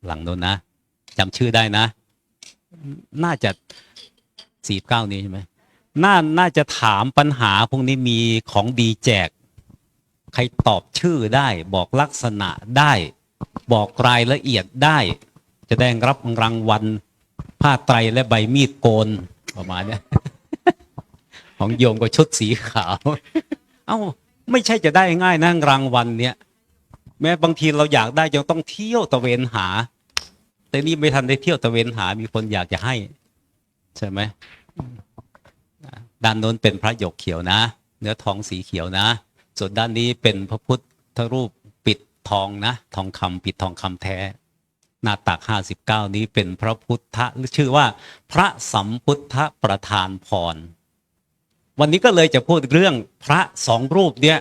หลังโน้นนะจำชื่อได้นะน่าจะ49 นี้ใช่ไหมน่าจะถามปัญหาพวกนี้มีของดีแจกใครตอบชื่อได้บอกลักษณะได้บอกรายละเอียดได้จะได้รับรางวัลผ้าไตรและใบมีดโกนประมาณนี้ ของโยมก็ชุดสีขาวเอ้าไม่ใช่จะได้ง่ายนะรางวัลเนี้ยแม้บางทีเราอยากได้ยังต้องเที่ยวตะเวนหาแต่นี่ไม่ทันได้เที่ยวตะเวนหามีคนอยากจะให้ใช่ไหมด้านโน้นเป็นพระหยกเขียวนะเนื้อทองสีเขียวนะส่วนด้านนี้เป็นพระพุทธรูปปิดทองนะทองคำปิดทองคำแท้หน้าตัก59นี้เป็นพระพุทธชื่อว่าพระสัมพุทธประธานพรวันนี้ก็เลยจะพูดเรื่องพระ2 รูปเนี้ย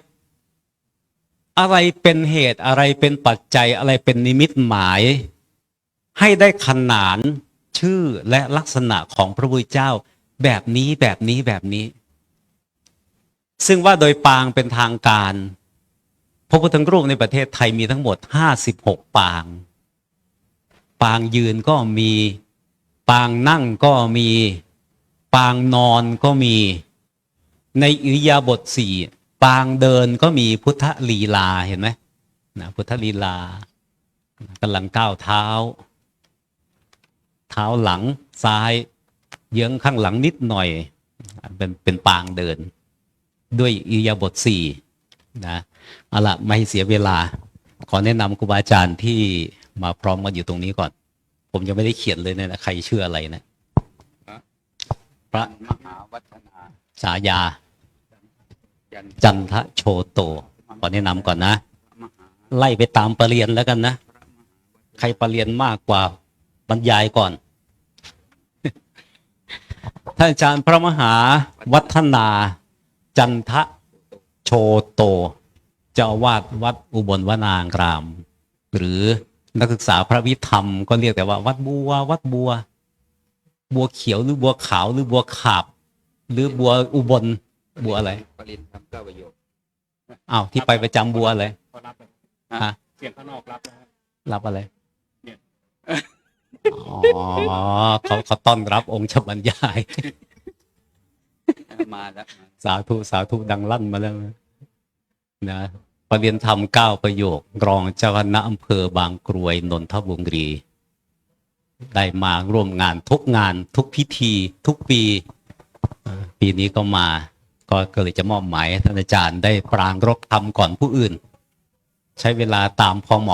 อะไรเป็นเหตุอะไรเป็นปัจจัยอะไรเป็นนิมิตหมายให้ได้ขนานชื่อและลักษณะของพระพุทธเจ้าแบบนี้แบบนี้แบบนี้ซึ่งว่าโดยปางเป็นทางการพระพุทธรูปในประเทศไทยมีทั้งหมด56 ปางปางยืนก็มีปางนั่งก็มีปางนอนก็มีในอิริยาบถ4ปางเดินก็มีพุทธลีลาเห็นไหมนะพุทธลีลากำลังก้าวเท้าหลังซ้ายเยื้องข้างหลังนิดหน่อยเป็นปางเดินด้วยอิริยาบถ4นะเอาละไม่เสียเวลาขอแนะนำครูบาอาจารย์ที่มาพร้อมกันอยู่ตรงนี้ก่อนผมยังไม่ได้เขียนเลยนะใครชื่ออะไรนะพระมหาวัฒนาฉายาจันทโชโตขอแนะนำก่อนนะไล่ไปตามประเรียนแล้วกันนะใครประเรียนมากกว่าบรรยายก่อนท่านอาจารย์พระมหาวัฒนาจันทโชโตเจ้าอาวาสวัดอุบลวนารามหรือนักศึกษาพระวิธรรมก็เรียกแต่ว่าวัดบัวเขียวหรือบัวขาวหรือบัวขาบหรือบัวอุบลบัวอะไรปริญทำ9 ประโยคอ้าวที่ไปประจำบัวอะไร
เขารับเลย
ฮะ
เสียงข้างนอกรับนะฮะ
รับอะไร
เนี่ย
อ๋อเขาต้อนรับองค์ชบรรยายมาแล้วสาธุดังลั่นมาแล้วนะประเรียนธรรม9 ประโยครองเจ้าคณะอำเภอบางกรวยนนทบุรีได้มาร่วมงานทุกงานทุกพิธีทุกปีปีนี้ก็มาก็เลยจะมอบหมายท่านอาจารย์ได้ปรางรบธรรมก่อนผู้อื่นใช้เวลาตามพอเห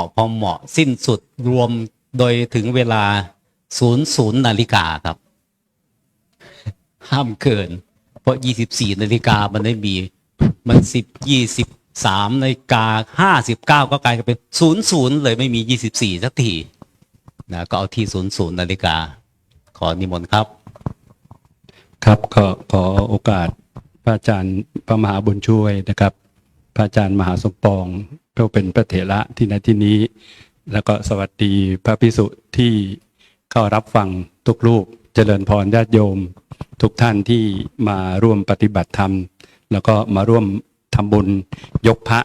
มาะสิ้นสุดรวมโดยถึงเวลา00 นาฬิกาครับห้ามเกินเพราะ24 นาฬิกามันไม่มีมัน10 20 3:59ก็กลายเป็น00เลยไม่มี24สักทีนะก็เอาที่00นาฬิกาขอนิมนต์ครับ
ครับก็ขอโอกาสพระอาจารย์พระมหาบุญช่วยนะครับ พระอาจารย์มหาสมปองก็เป็นพระเถระที่ในที่นี้ แล้วก็สวัสดีพระภิกษุที่เข้ารับฟังทุกรูปเจริญพรญาติโยมทุกท่านที่มาร่วมปฏิบัติธรรม แล้วก็มาร่วมทำบุญยกพระ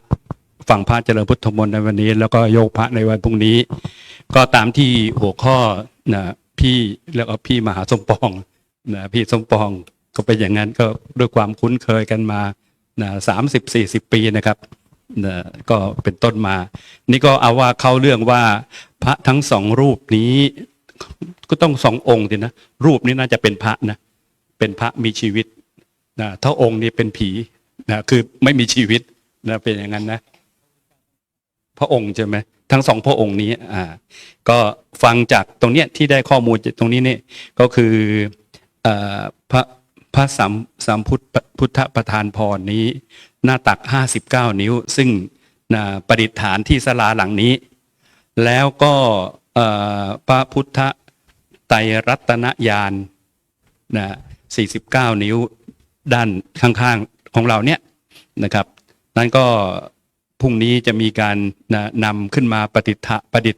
ฟังพระเจริญพุทธมนต์ในวันนี้ แล้วก็ยกพระในวันพรุ่งนี้ ก็ตามที่หัวข้อนะพี่แล้วก็พี่มหาสมปองนะพี่สมปองก็เป็นอย่างนั้นก็ด้วยความคุ้นเคยกันมานะ30-40 ปีนะครับนะก็เป็นต้นมา นี่ก็เอาว่าเข้าเรื่องว่าพระทั้งสองรูปนี้ก็ต้องสององค์สินะรูปนี้น่าจะเป็นพระนะเป็นพระมีชีวิตนะถ้าองค์นี้เป็นผีนะคือไม่มีชีวิตนะเป็นอย่างนั้นนะพระองค์ใช่ไหมทั้งสองพระองค์นี้ก็ฟังจากตรงเนี้ยที่ได้ข้อมูลจากตรงนี้เนี่ยก็คือพระสามพุทธประธานพรนี้หน้าตัก59 นิ้วซึ่งประดิษฐานที่ศาลาหลังนี้แล้วก็พระพุทธไตรรัตนญาณ49 นิ้วด้านข้างๆของเราเนี่ยนะครับนั้นก็พรุ่งนี้จะมีการนำขึ้นมาประดิษฐานประดิ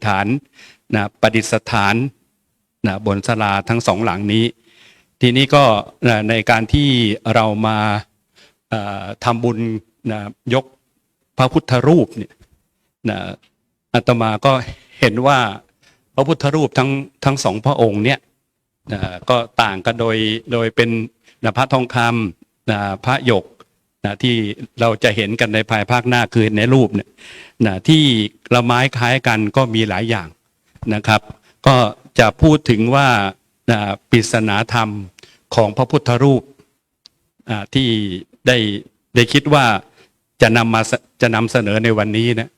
ษฐานบนศาลาทั้งสองหลังนี้ทีนี้ก็ในการที่เรามาทำบุญยกพระพุทธรูปเนี่ยอาตมาก็เห็นว่าพระพุทธรูปทั้งสองพระองค์เนี่ยก็ต่างกันโดยเป็นพระทองคำพระหยกที่เราจะเห็นกันในภายภาคหน้าคือในรูปเนี่ยที่ละไม้คล้ายกันก็มีหลายอย่างนะครับก็จะพูดถึงว่าปริศนาธรรมของพระพุทธรูปที่ได้คิดว่าจะนำเสนอในวันนี้นะ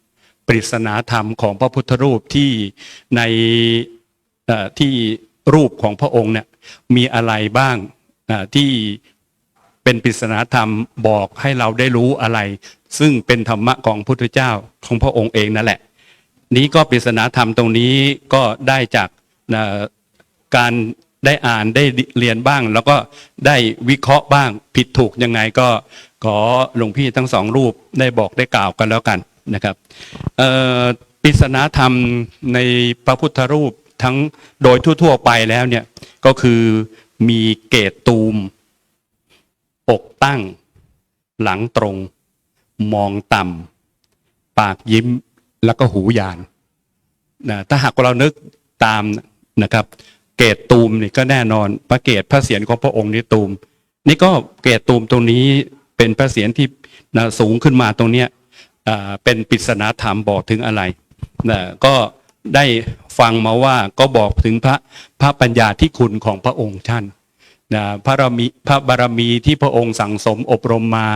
ปริศนาธรรมของพระพุทธรูปที่ในที่รูปของพระองค์เนี่ยมีอะไรบ้างที่เป็นปริศนาธรรมบอกให้เราได้รู้อะไรซึ่งเป็นธรรมะของพุทธเจ้าของพระองค์เองนั่นแหละนี้ก็ปริศนาธรรมตรงนี้ก็ได้จากการได้อ่านได้เรียนบ้างแล้วก็ได้วิเคราะห์บ้างผิดถูกยังไงก็ขอหลวงพี่ทั้งสองรูปได้บอกได้กล่าวกันแล้วกันนะครับปริศนาธรรมในพระพุทธรูปทั้งโดยทั่วๆไปแล้วเนี่ยก็คือมีเกศตูมอกตั้งหลังตรงมองต่ำปากยิ้มแล้วก็หูยานถ้าหากเรานึกตามนะครับเกศตูมนี่ก็แน่นอนพระเกศพระเศียรของพระองค์นี่ตูมนี่ก็เกศตูมตรงนี้เป็นพระเศียรที่สูงขึ้นมาตรงเนี้ยเป็นปริศนาธรรมบอกถึงอะไรก็ได้ฟังมาว่าก็บอกถึงพระปัญญาธิคุณของพระองค์ท่านพระบารมีที่พระองค์สั่งสมอบรมมา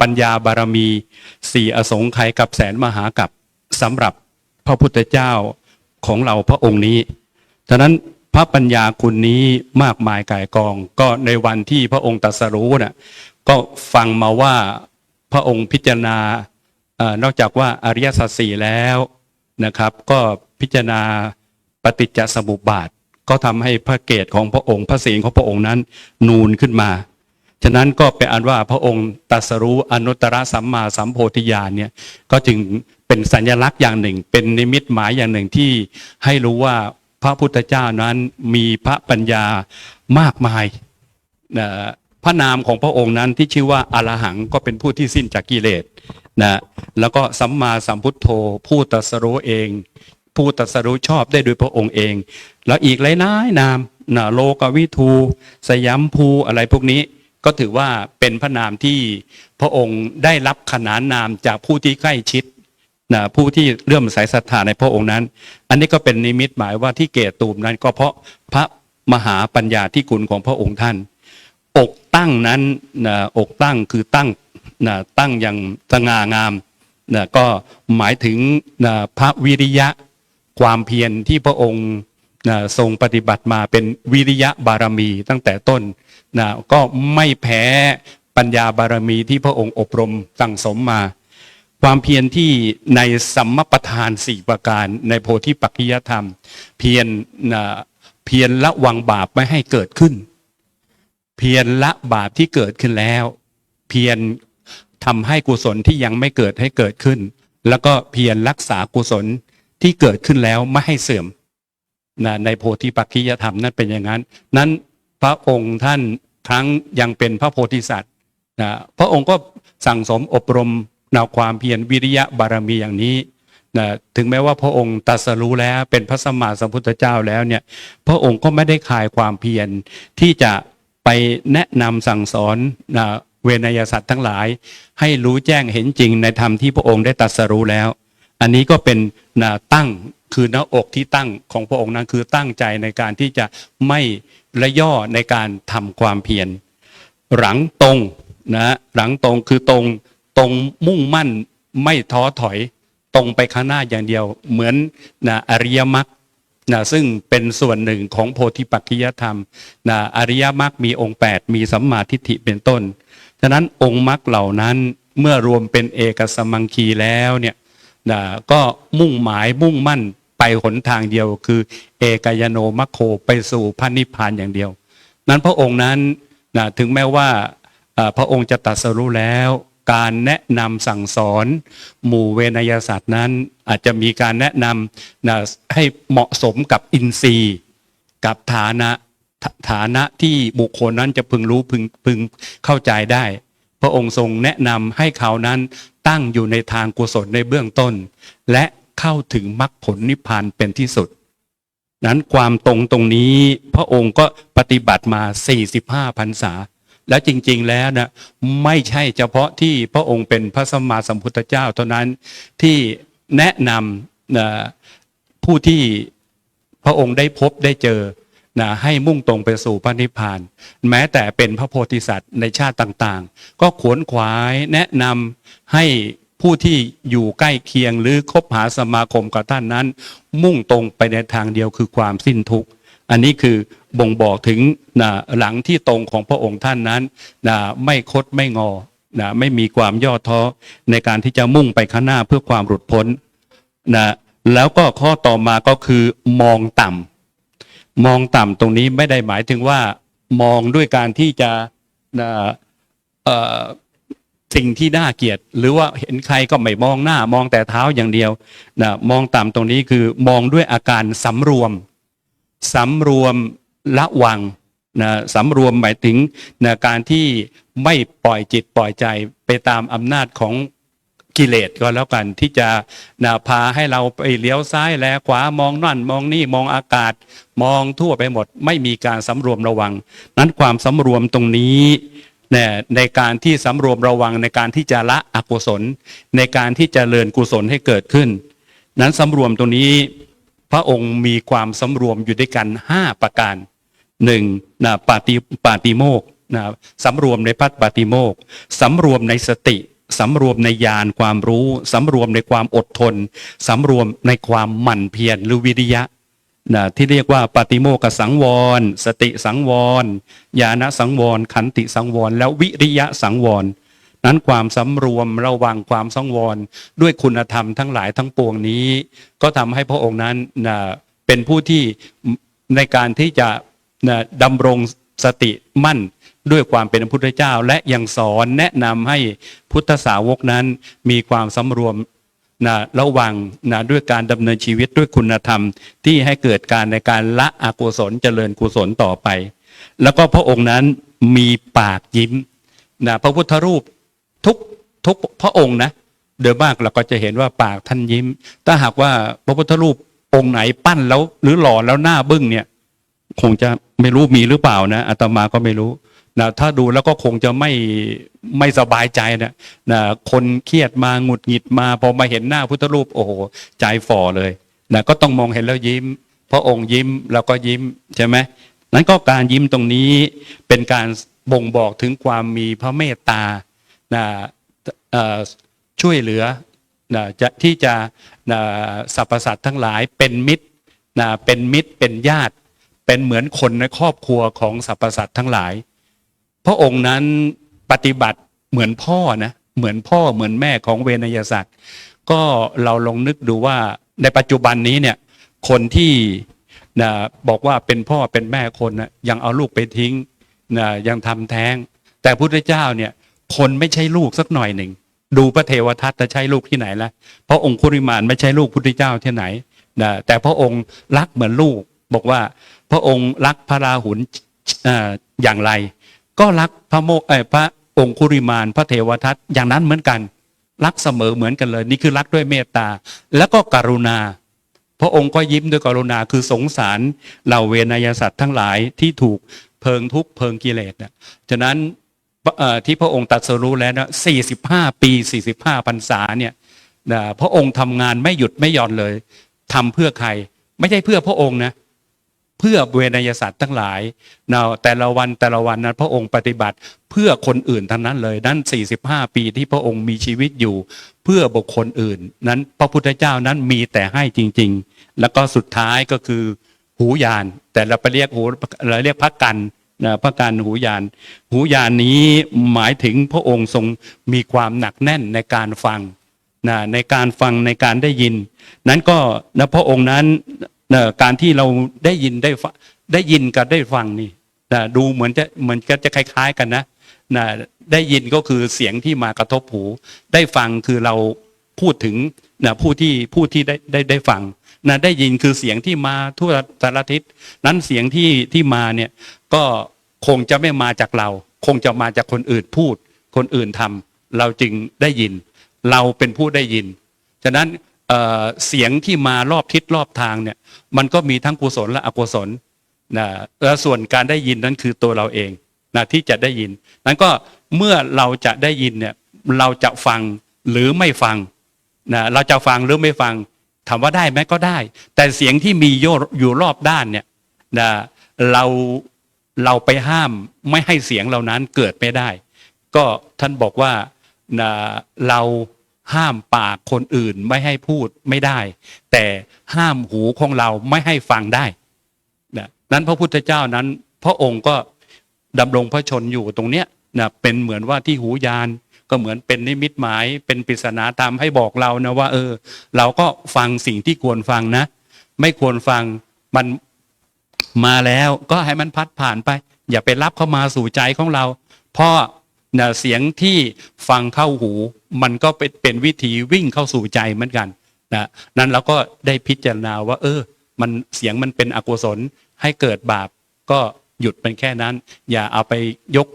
ปัญญาบารมี4 อสงไขยกับแสนมหากัปสำหรับพระพุทธเจ้าของเราพระองค์นี้ฉะนั้นพระปัญญาคุณนี้มากมายก่ายกองก็ในวันที่พระองค์ตรัสรู้ก็ฟังมาว่าพระองค์พิจารณานอกจากว่าอริยสัจ 4แล้วนะครับก็พิจารณาปฏิจจสมุปบาทก็ทำให้พระเกศของพระองค์พระศีลของพระองค์นั้นนูนขึ้นมาฉะนั้นก็เป็นอันว่าพระองค์ตรัสรู้อนุตตรสัมมาสัมโพธิญาณเนี่ยก็จึงเป็นสัญลักษณ์อย่างหนึ่งเป็นนิมิตหมายอย่างหนึ่งที่ให้รู้ว่าพระพุทธเจ้านั้นมีพระปัญญามากมายพระนามของพระองค์นั้นที่ชื่อว่าอรหังก็เป็นผู้ที่สิ้นจากกิเลสแล้วก็สัมมาสัมพุทโธผู้ตรัสรู้เองผู้ตรัสรู้ชอบได้โดยพระองค์เองแล้วอีกหลายๆนามโลกวิทูสยัมภูอะไรพวกนี้ก็ถือว่าเป็นพระนามที่พระองค์ได้รับขนานนามจากผู้ที่ใกล้ชิดผู้ที่เลื่อมใสศรัทธาในพระองค์นั้นอันนี้ก็เป็นนิมิตหมายว่าที่เกศตูมนั้นก็เพราะพระมหาปัญญาธิคุณของพระองค์ท่านอกตั้งนั้นอกตั้งคือตั้งอย่างสง่างามก็หมายถึงพระวิริยะความเพียรที่พระองค์ทรงปฏิบัติมาเป็นวิริยะบารมีตั้งแต่ต้นก็ไม่แพ้ ปัญญาบารมีที่พระองค์อบรมสั่งสมมา ความเพียรที่ในสัมมปทาน4ประการในโพธิปักขิยธรรม เพียรละวังบาปไม่ให้เกิดขึ้น เพียรละบาปที่เกิดขึ้นแล้ว เพียรทำให้กุศลที่ยังไม่เกิดให้เกิดขึ้น แล้วก็เพียรรักษากุศลที่เกิดขึ้นแล้วไม่ให้เสื่อมในโพธิปักขิยธรรมนั่นเป็นอย่างนั้นนั้นพระองค์ท่านครั้งยังเป็นพระโพธิสัตว์พระองค์ก็สั่งสมอบรมแนวความเพียรวิริยะบารมีอย่างนี้ถึงแม้ว่าพระองค์ตรัสรู้แล้วเป็นพระสัมมาสัมพุทธเจ้าแล้วเนี่ยพระองค์ก็ไม่ได้คลายความเพียรที่จะไปแนะนำสั่งสอนเวนยสัตว์ทั้งหลายให้รู้แจ้งเห็นจริงในธรรมที่พระองค์ได้ตรัสรู้แล้วอันนี้ก็เป็นตั้งคือหน้าอกที่ตั้งของพระองค์นั้นคือตั้งใจในการที่จะไม่ละย่อในการทำความเพียรหลังตรงหลังตรงคือตรงมุ่งมั่นไม่ท้อถอยตรงไปข้างหน้าอย่างเดียวเหมือนอริยมรรคซึ่งเป็นส่วนหนึ่งของโพธิปักขิยธรรมอริยมรรคมีองค์8มีสัมมาทิฏฐิเป็นต้นฉะนั้นองค์มรรคเหล่านั้นเมื่อรวมเป็นเอกสมังคีแล้วเนี่ยก็มุ่งหมายมุ่งมั่นไปหนทางเดียวคือเอกายโนมัคโคไปสู่พระนิพพานอย่างเดียวนั้นพระองค์นั้นถึงแม้ว่าพระองค์จะตรัสรู้แล้วการแนะนำสั่งสอนหมู่เวนยสัตว์นั้นอาจจะมีการแนะนำให้เหมาะสมกับอินทรีย์กับฐานะที่บุคคลนั้นจะพึงรู้พึงเข้าใจได้พระองค์ทรงแนะนำให้เขานั้นตั้งอยู่ในทางกุศลในเบื้องต้นและเข้าถึงมรรคผลนิพพานเป็นที่สุดนั้นความตรงนี้พระองค์ก็ปฏิบัติมา45พรรษาและจริงๆแล้วนะไม่ใช่เฉพาะที่พระองค์เป็นพระสัมมาสัมพุทธเจ้าเท่านั้นที่แนะนำผู้ที่พระองค์ได้พบได้เจอให้มุ่งตรงไปสู่พระนิพพานแม้แต่เป็นพระโพธิสัตว์ในชาติต่างๆก็ขวนขวายแนะนำให้ผู้ที่อยู่ใกล้เคียงหรือคบหาสมาคมกับท่านนั้นมุ่งตรงไปในทางเดียวคือความสิ้นทุกข์อันนี้คือบ่งบอกถึงหลังที่ตรงของพระองค์ท่านนั้นไม่คดไม่งอไม่มีความย่อท้อในการที่จะมุ่งไปข้างหน้าเพื่อความหลุดพ้นแล้วก็ข้อต่อมาก็คือมองต่ำตรงนี้ไม่ได้หมายถึงว่ามองด้วยการที่จะสิ่งที่น่าเกลียดหรือว่าเห็นใครก็ไม่มองหน้ามองแต่เท้าอย่างเดียวมองต่ำตรงนี้คือมองด้วยอาการสำรวมละวังสำรวมหมายถึงการที่ไม่ปล่อยจิตปล่อยใจไปตามอำนาจของกิเลสก็แล้วกันที่จะพาให้เราไปเลี้ยวซ้ายแลขวามองนั่นมองนี่มองอากาศมองทั่วไปหมดไม่มีการสำรวมระวังนั้นความสำรวมตรงนี้ในการที่สำรวมระวังในการที่จะละอกุศลในการที่จะเจริญกุศลให้เกิดขึ้นนั้นสำรวมตรงนี้พระองค์มีความสำรวมอยู่ด้วยกัน5ประการ1ปาติโมกข์สำรวมในพระปาติโมกข์สำรวมในสติสำรวมในญาณความรู้สำรวมในความอดทนสำรวมในความหมั่นเพียรหรือวิริยะที่เรียกว่าปาติโมกขสังวรสติสังวรญาณสังวรขันติสังวรแล้ววิริยะสังวรนั้นความสำรวมระวังความสังวรด้วยคุณธรรมทั้งหลายทั้งปวงนี้ก็ทำให้พระองค์นั้นเป็นผู้ที่ในการที่จะดำรงสติมั่นด้วยความเป็นพระพุทธเจ้าและยังสอนแนะนำให้พุทธสาวกนั้นมีความสำรวมระวังด้วยการดำเนินชีวิตด้วยคุณธรรมที่ให้เกิดการในการละอกุศลเจริญกุศลต่อไปแล้วก็พระองค์นั้นมีปากยิ้มพระพุทธรูปทุกพระองค์นะโดยมากเราก็จะเห็นว่าปากท่านยิ้มถ้าหากว่าพระพุทธรูปองค์ไหนปั้นแล้วหรือหล่อแล้วหน้าบึ้งเนี่ยคงจะไม่รู้มีหรือเปล่านะอาตมาก็ไม่รู้ถ้าดูแล้วก็คงจะไม่สบายใจคนเครียดมาหงุดหงิดมาพอมาเห็นหน้าพุทธรูปโอ้โหใจฝ่อเลยก็ต้องมองเห็นแล้วยิ้มพระองค์ยิ้มแล้วก็ยิ้มใช่ไหมนั้นก็การยิ้มตรงนี้เป็นการบ่งบอกถึงความมีพระเมตตาช่วยเหลือที่จะสรรพสัตว์ทั้งหลายเป็นมิตรเป็นญาติเป็นเหมือนคนในครอบครัวของสรรพสัตว์ทั้งหลายพระองค์นั้นป ฏิบัติเหมือนพ่อนะเหมือนพ่อเหมือนแม่ของเวนยศักดิ์ก็เราลองนึกดูว่าในปัจจุบันนี้เนี่ยคนที่นะบอกว่าเป็นพ่อเป็นแม่คนนะยังเอาลูกไปทิ้งนะยังทำแท้งแต่พุทธเจ้าเนี่ยคนไม่ใช่ลูกสักหน่อยหนึ่งดูพระเทวทัตจะใช่ลูกที่ไหนละพระองค์คุริมานไม่ใช่ลูกพุทธเจ้าที่ไหนนะแต่พระองค์รักเหมือนลูกบอกว่าพระองค์รักพระราหุลอย่างไรก็รักพระองค์คุริมานพระเทวทัตอย่างนั้นเหมือนกันรักเสมอเหมือนกันเลยนี่คือรักด้วยเมตตาแล้วก็กรุณาพระองค์ก็ยิ้มด้วยกรุณาคือสงสารเหล่าเวนยสัตว์ทั้งหลายที่ถูกเพลิงทุกข์เพลิงกิเลสฉะนั้นที่พระองค์ตรัสรู้แล้วนะ45 ปี 45 พรรษาเนี่ยพระองค์ทำงานไม่หยุดไม่หย่อนเลยทำเพื่อใครไม่ใช่เพื่อพระองค์นะเพื่อเวนยสัตว์ทั้งหลายแต่ละวันนั้นพระองค์ปฏิบัติเพื่อคนอื่นทั้งนั้นเลยนั้น45 ปีที่พระองค์มีชีวิตอยู่เพื่อบุคคลอื่นนั้นพระพุทธเจ้านั้นมีแต่ให้จริงๆแล้วก็สุดท้ายก็คือหูยานแต่เราไปเรียกพระกันนะพระกันหูยานนี้หมายถึงพระองค์ทรงมีความหนักแน่นในการฟังนะในการฟังในการได้ยินนั้นก็นะพระองค์นั้นการที่เราได้ยินกับได้ฟังนี่ดูเหมือนจะคล้ายๆกันนะได้ยินก็คือเสียงที่มากระทบหูได้ฟังคือเราพูดถึงผู้ที่ได้ฟังได้ยินคือเสียงที่มาทั่วสารทิศนั้นเสียงที่มาเนี่ยก็คงจะไม่มาจากเราคงจะมาจากคนอื่นพูดคนอื่นทำเราจึงได้ยินเราเป็นผู้ได้ยินฉะนั้นเสียงที่มารอบทิศรอบทางเนี่ยมันก็มีทั้งกุศลและอกุศลนะและส่วนการได้ยินนั้นคือตัวเราเองนะที่จะได้ยินนั้นก็เมื่อเราจะได้ยินเนี่ยเราจะฟังหรือไม่ฟังนะเราจะฟังหรือไม่ฟังถามว่าได้ไหมก็ได้แต่เสียงที่มีอยู่รอบด้านเนี่ยนะเราไปห้ามไม่ให้เสียงเหล่านั้นเกิดไม่ได้ก็ท่านบอกว่านะเราห้ามปากคนอื่นไม่ให้พูดไม่ได้แต่ห้ามหูของเราไม่ให้ฟังได้นั้นพระพุทธเจ้านั้นพระองค์ก็ดำรงพระชนอยู่ตรงเนี้ยนะเป็นเหมือนว่าที่หูยานก็เหมือนเป็นนิมิตหมายเป็นปริศนาธรรมให้บอกเรานะว่าเราก็ฟังสิ่งที่ควรฟังนะไม่ควรฟังมันมาแล้วก็ให้มันพัดผ่านไปอย่าไปรับเข้ามาสู่ใจของเราเพราะเสียงที่ฟังเข้าหูมันก็เป็นวิธีวิ่งเข้าสู่ใจเหมือนกันนั้นเราก็ได้พิจารณาว่ามันเสียงมันเป็นอกุศลให้เกิดบาปก็หยุดเป็นแค่นั้นอย่าเอาไปยก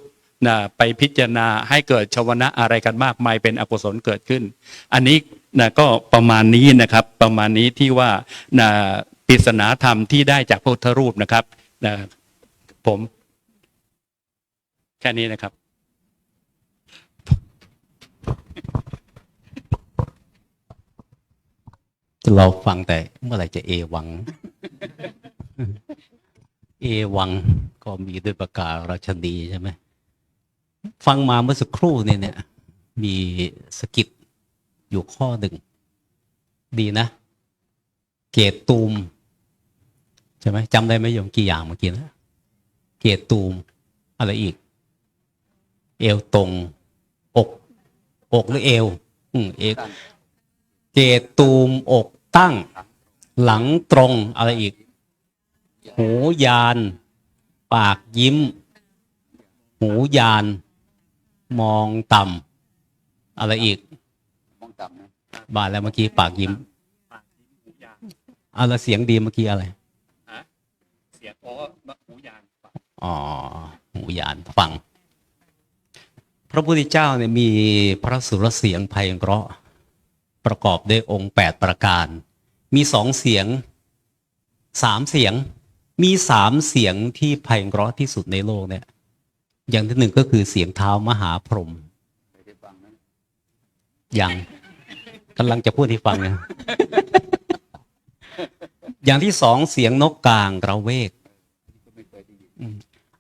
ไปพิจารณาให้เกิดชวนะอะไรกันมากมายเป็นอกุศลเกิดขึ้นอันนี้ก็ประมาณนี้นะครับประมาณนี้ที่ว่าปริศนาธรรมที่ได้จากพระพุทธรูปนะครับผมแค่นี้นะครับ
เราฟังแต่เมื่อไหร่จะเอวัง เอวังก็มีด้วยประกาศราชนีใช่ไหมฟังมาเมื่อสักครู่เนี่ยมีสกิดอยู่ข้อหนึ่งดีนะเกตตูมใช่ไหมจำได้ไหมโยมกี่อย่างเมื่อกี้นะเกตตูมอะไรอีกเอวตรงอกหรือเอวเอวเกตตูมอกตั้งหลังตรงอะไรอีกหูยานปากยิ้มหูยานมองต่ำอะไรอีกบาแล้วเมื่อกี้ปากยิ้มอะไรเสียงดีเมื่อกี้อะไร
เสียงหูยาน
หูยานฟังพระพุทธเจ้าเนี่ยมีพระสุรเสียงไพเราะประกอบด้วยองค์8ประการมี2เสียง3เสียงมี3เสียงที่ไพเราะที่สุดในโลกเนี่ยอย่างที่1ก็คือเสียงเท้ามหาพรหมยังกำลังจะพูดให้ฟังนะอย่างที่2เสียงนกกางระเวก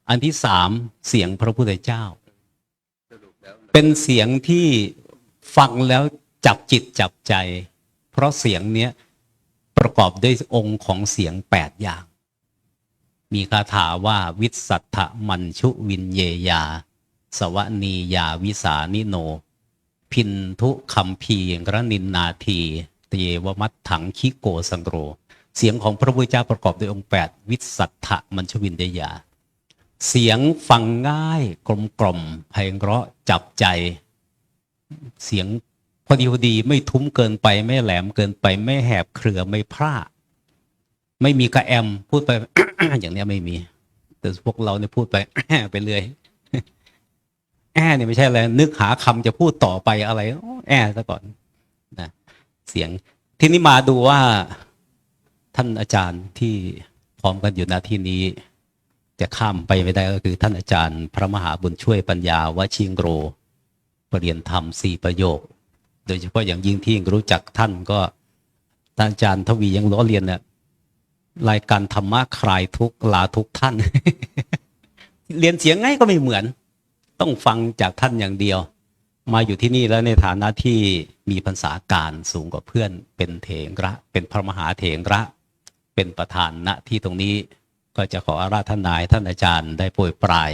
อันที่3เสียงพระพุทธเจ้าเป็นเสียงที่ฟังแล้วจับจิตจับใจเพราะเสียงเนี้ยประกอบด้วยองค์ของเสียง8อย่างมีคาถาว่าวิสัทธมัญชุวินเยยา
สวนียาวิสานิโน พินทุคัมภีรนินนาทีเตวมัตถังคิโกสังโรเสียงของพระพุทธเจ้าประกอบด้วยองค์ 8 วิสัทธะมัญชวินเดยาเสียงฟังง่ายกลมกล่อมไพเราะจับใจเสียงพอดีไม่ทุ้มเกินไปไม่แหลมเกินไปไม่แหบเครือไม่พร่าไม่มีกระแอมพูดไป อย่างนี้ไม่มีแต่พวกเราเนี่ยพูดไป ไปเรื่อย เนี่ยไม่ใช่อะไรนึกหาคำจะพูดต่อไปอะไรซะก่อนนะเสียงทีนี้มาดูว่าท่านอาจารย์ที่พร้อมกันอยู่ณที่นี้จะข้ามไปไม่ได้ก็คือท่านอาจารย์พระมหาบุญช่วยปัญญาวชิงโรปรริยนธรรม4 ประโยคโดยเฉพาะอย่างยิ่งที่รู้จักท่านก็ท่านอาจารย์ทวียังล้อเลียนเนี่ยรายการธรรมะคลายทุกข์ลาทุกท่าน เรียนเสียงไงก็ไม่เหมือนต้องฟังจากท่านอย่างเดียวมาอยู่ที่นี่แล้วในฐานะที่มีพรรษาการสูงกว่าเพื่อนเป็นเถระเป็นพระมหาเถระเป็นประธานณที่ตรงนี้ก็จะขออาราธนาท่านอาจารย์ได้โปรยปลาย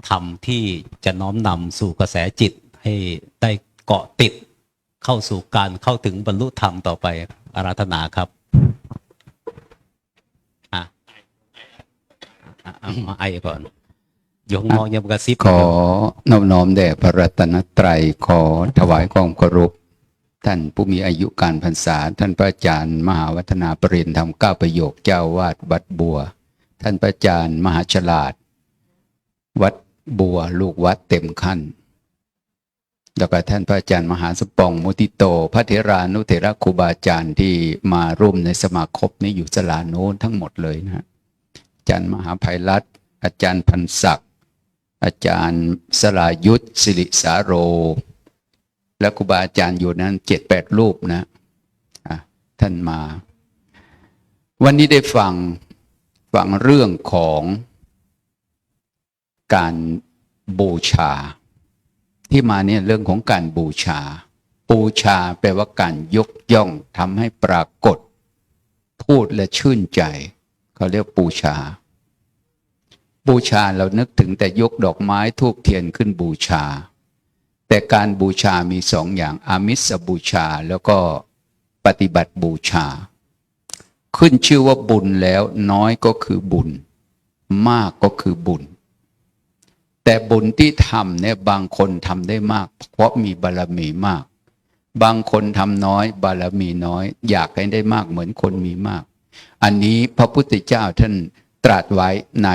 ธรรมที่จะน้อมนำสู่กระแสจิตให้ได้เกาะติดเข้าสู่การเข้าถึงบรรลุธรรมต่อไปอาราธนาครับไอก่อนยงมองยังกระซิบ
ขอนอบน้อมแด่พระรัตนตรัยขอถวายความเคารพท่านผู้มีอายุการพรรษาท่านพระอาจารย์มหาวัฒนาปริญธรรม9 ประโยคเจ้าวาดวัดบัวท่านพระอาจารย์มหาฉลาดวัดบัวลูกวัดเต็มขั้นแล้วก็ท่านพระอาจารย์มหาสมปองมุติโตพระเถรานุเถระครูบาอาจารย์ที่มาร่วมในสมาคมนี้อยู่ศาลาโน้นทั้งหมดเลยนะอาจารย์มหาไพรัตน์อาจารย์พันศักดิ์อาจารย์สลายุทธสิริสาโรและครูบาอาจารย์อยู่นั้น7-8 รูปนะท่านมาวันนี้ได้ฟังเรื่องของการบูชาที่มาเนี่ยเรื่องของการบูชาแปลว่าการยกย่องทำให้ปรากฏพูดและชื่นใจเขาเรียกบูชาเรานึกถึงแต่ยกดอกไม้ธูปเทียนขึ้นบูชาแต่การบูชามี2 อย่างอามิสบูชาแล้วก็ปฏิบัติบูชาขึ้นชื่อว่าบุญแล้วน้อยก็คือบุญมากก็คือบุญแต่บุญที่ทำเนี่ยบางคนทำได้มากเพราะมีบารมีมากบางคนทำน้อยบารมีน้อยอยากให้ได้มากเหมือนคนมีมากอันนี้พระพุทธเจ้าท่านตรัสไว้ใน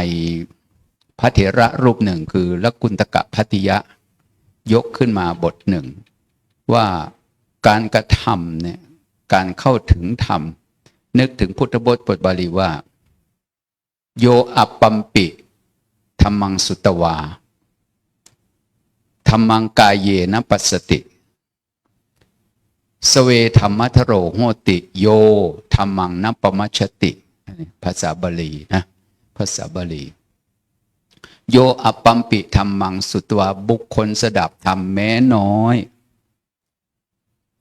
พระเถระรูปหนึ่งคือลกุณฑกภัตติยะยกขึ้นมาบทหนึ่งว่าการกระทำเนี่ยการเข้าถึงธรรมนึกถึงพุทธบทบาลีว่าโยอัปปัมปิธัมมังสุตวาธัมมังกายเยนะปัสสติสเวธรรมัทโรโหติโยธัมมังนัปปมัชชติภาษาบาลีนะภาษาบาลีโยอัปปัมปิธัมมังสุตวาบุคคลสดับธรรมแม้น้อย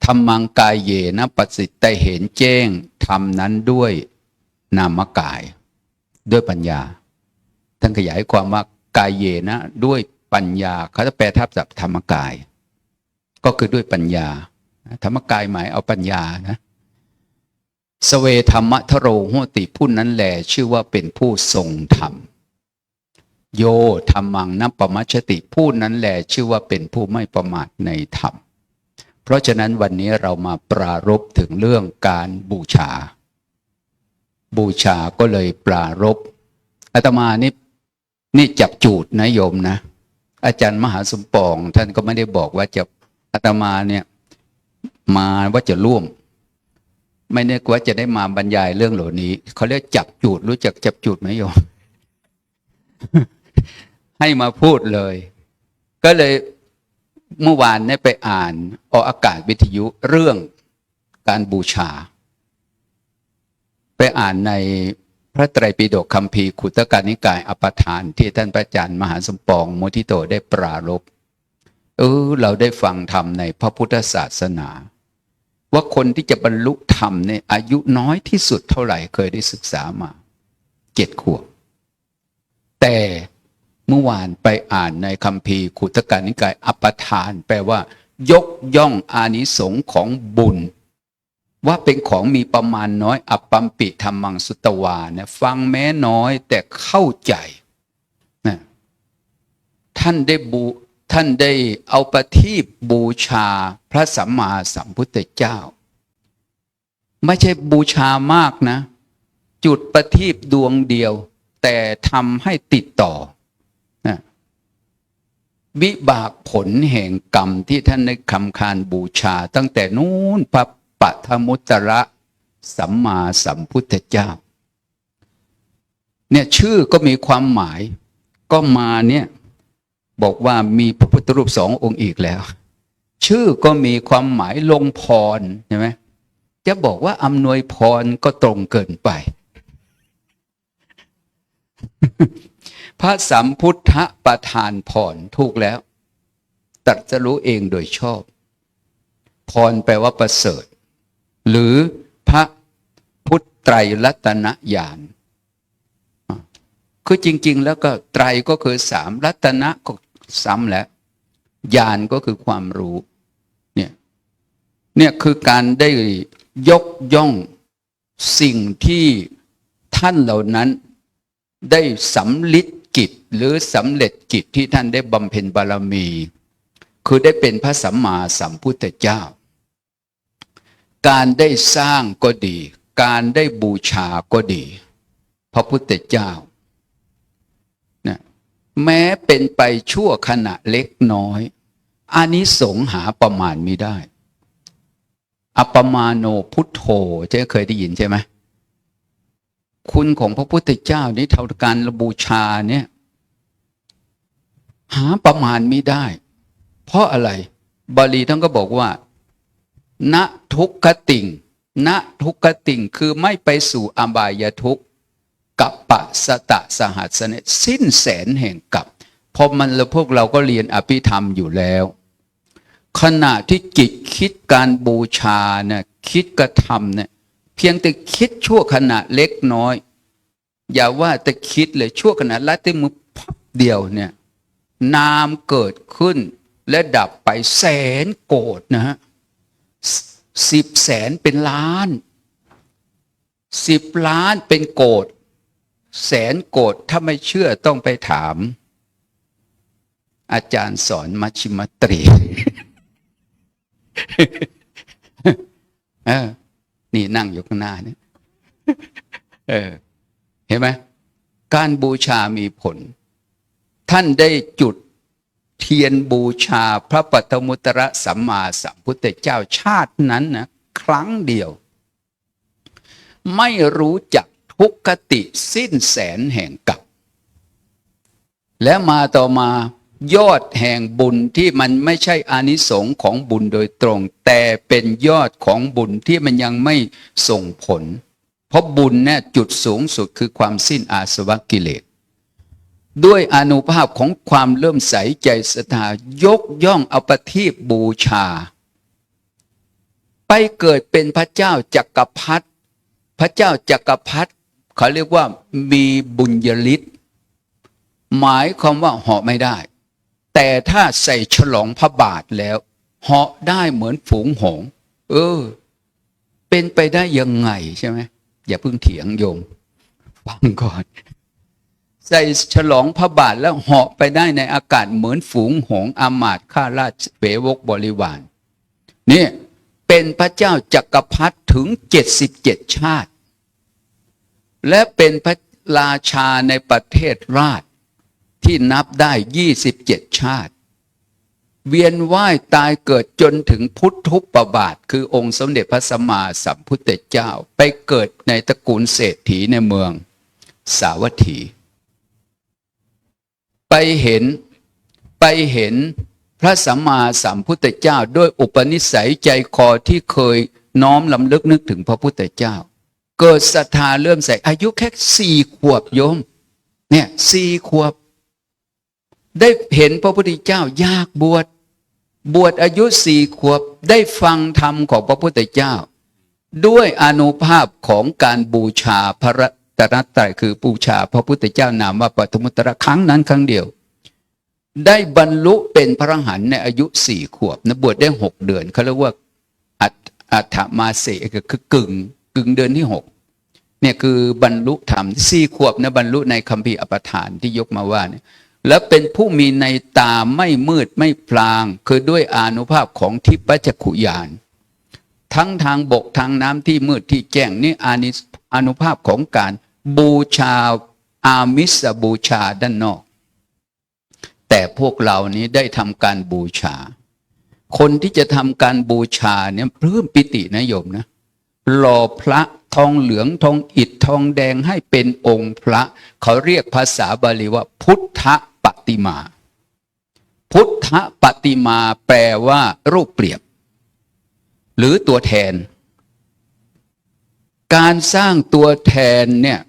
ธัมมังกายเยนะปัสสิตแต่เห็นแจ้งธรรมนั้นด้วยนามกายด้วยปัญญาท่านขยายความว่ากายเยนะด้วยปัญญาเขาจะแปลทับศัพท์ธรรมกายก็คือด้วยปัญญาธรรมกายหมายเอาปัญญานะสเวธรรมทโรโหติผู้นั้นแลชื่อว่าเป็นผู้ทรงธรรมโยธัมมังนัปปมัชชติผู้นั้นแลชื่อว่าเป็นผู้ไม่ประมาทในธรรมเพราะฉะนั้นวันนี้เรามาปรารภถึงเรื่องการบูชาก็เลยปรารภอาตมานี่จับจูดนะโยมนะอาจารย์มหาสมปองท่านก็ไม่ได้บอกว่าจะอาตมาเนี่ยมาว่าจะร่วมไม่นึกว่าจะได้มาบรรยายเรื่องเหล่านี้เขาเรียกจับจูดรู้จักจับจูดไหมโยม ให้มาพูดเลยก็เลยเมื่อวานเนี่ยไปอ่านออกอากาศวิทยุเรื่องการบูชาไปอ่านในพระไตรปิฎกคัมภีร์ขุตกนิกายอปทานที่ท่านพระอาจารย์มหาสมปองมุทิโตได้ปรารภเราได้ฟังธรรมในพระพุทธศาสนาว่าคนที่จะบรรลุธรรมในอายุน้อยที่สุดเท่าไหร่เคยได้ศึกษามา7 ขวบแต่ เมื่อวานไปอ่านในคัมภีร์ขุทกนิกายอัปปทานแปลว่ายกย่องอานิสงส์ของบุญว่าเป็นของมีประมาณน้อยอัปปัมปิธัมมังสุตวาเนี่ยฟังแม้น้อยแต่เข้าใจนะท่านได้เอาประทีปบูชาพระสัมมาสัมพุทธเจ้าไม่ใช่บูชามากนะจุดประทีปดวงเดียวแต่ทำให้ติดต่อนะวิบากผลแห่งกรรมที่ท่านได้คำคานบูชาตั้งแต่นู้นพระปัทมุตตระสัมมาสัมพุทธเจ้าเนี่ยชื่อก็มีความหมายก็มาเนี่ยบอกว่ามีพระพุทธรูป2 องค์อีกแล้วชื่อก็มีความหมายลงพรใช่ไหมจะบอกว่าอำนวยพรก็ตรงเกินไป พระสัมพุทธประทานพรถูกแล้วตรัสรู้เองโดยชอบพรแปลว่าประเสริฐหรือพระพุทธไตรรัตนญาณคือจริงๆแล้วก็ไตรก็คือ3รัตนะก็ซ้ำแล้วญาณก็คือความรู้เนี่ยคือการได้ยกย่องสิ่งที่ท่านเหล่านั้นได้สำลิดกิจหรือสำเร็จกิจที่ท่านได้บำเพ็ญบารมีคือได้เป็นพระสัมมาสัมพุทธเจ้าการได้สร้างก็ดีการได้บูชาก็ดีพระพุทธเจ้านะแม้เป็นไปชั่วขณะเล็กน้อยอานิสงส์หาประมาณไม่ได้อัปปมาโนพุทโธเจ๊เคยได้ยินใช่ไหมคุณของพระพุทธเจ้านี้เท่าการบูชาเนี่ยหาประมาณไม่ได้เพราะอะไรบาลีท่านก็บอกว่าณทุกขติงณทุกขติงคือไม่ไปสู่อบายทุกข์กัปปะสตะสหัสเนสิ้นแสนแห่งกับพอมันแล้วพวกเราก็เรียนอภิธรรมอยู่แล้วขณะที่จิตคิดการบูชาเนี่ยคิดกระทำเนี่ยเพียงแต่คิดชั่วขณะเล็กน้อยอย่าว่าแต่คิดเลยชั่วขณะละที่มือพับเดียวเนี่ยนามเกิดขึ้นและดับไปแสนโกรธนะฮะ10 แสนเป็นล้าน10 ล้านเป็นโกรธแสนโกรธถ้าไม่เชื่อต้องไปถามอาจารย์สอนมัชฌิมตรี นี่นั่งอยู่ข้างหน้าเนี่ยเห็นไหมการบูชามีผลท่านได้จุดเทียนบูชาพระปัทมุตตระสัมมาสัมพุทธเจ้าชาตินั้นนะครั้งเดียวไม่รู้จักทุกขติสิ้นแสนแห่งกับและมาต่อมายอดแห่งบุญที่มันไม่ใช่อานิสงส์ของบุญโดยตรงแต่เป็นยอดของบุญที่มันยังไม่ส่งผลเพราะบุญเนี่ยจุดสูงสุดคือความสิ้นอาสวะกิเลสด้วยอานุภาพของความเลื่อมใสใจศรัทธายกย่องเอาประทีปบูชาไปเกิดเป็นพระเจ้าจักรพรรดิพระเจ้าจักรพรรดิเขาเรียกว่ามีบุญญาฤทธิ์หมายความว่าเหาะไม่ได้แต่ถ้าใส่ฉลองพระบาทแล้วเหาะได้เหมือนฝูงหงส์เป็นไปได้ยังไงใช่ไหมอย่าเพิ่งเถียงโยมฟังก่อนใส่ฉลองพระบาทแล้วเหาะไปได้ในอากาศเหมือนฝูงหงส์อามาตย์ข้าราชเสวกบริวารนี่เป็นพระเจ้าจักรพรรดิถึง77 ชาติและเป็นพระราชาในประเทศราชที่นับได้27 ชาติเวียนว่ายตายเกิดจนถึงพุทธุปบาทคือองค์สมเด็จพระสัมมาสัมพุทธเจ้าไปเกิดในตระกูลเศรษฐีในเมืองสาวัตถีไปเห็นพระสัมมาสัมพุทธเจ้าด้วยอุปนิสัยใจคอที่เคยน้อมลำลึกนึกถึงพระพุทธเจ้าเกิดศรัทธาเลื่อมใสอายุแค่4 ขวบโยมเนี่ย4 ขวบได้เห็นพระพุทธเจ้าอยากบวชอายุ4 ขวบได้ฟังธรรมของพระพุทธเจ้าด้วยอานุภาพของการบูชาพระรัตนตรัยคือบูชาพระพุทธเจ้านามว่าปัทมุตตระครั้งนั้นครั้งเดียว ได้บรรลุเป็นพระอรหันต์ในอายุ4 ขวบนะบวชได้6 เดือนเขาเรียกว่าอัฏฐมาเสก็คือกึ่งเดือนที่6เนี่ยคือบรรลุธรรม4 ขวบนะบรรลุในคัมภีร์อปทานที่ยกมาว่าเนี่ยแล้วเป็นผู้มีในตาไม่มืดไม่พลางคือด้วยอานุภาพของทิพจักขุญาณทั้งทางบกทางน้ำที่มืดที่แจ้งนี่อานุภาพของการบูชาอามิสบูชาด้านนอกแต่พวกเรานี้ได้ทำการบูชาคนที่จะทำการบูชาเนี่ยเพิ่มปิตินะโยมนะหล่อพระทองเหลืองทองอิฐทองแดงให้เป็นองค์พระเขาเรียกภาษาบาลีว่าพุทธปฏิมาพุทธปฏิมาแปลว่ารูปเปรียบหรือตัวแทนการสร้างตัวแทนเนี่ย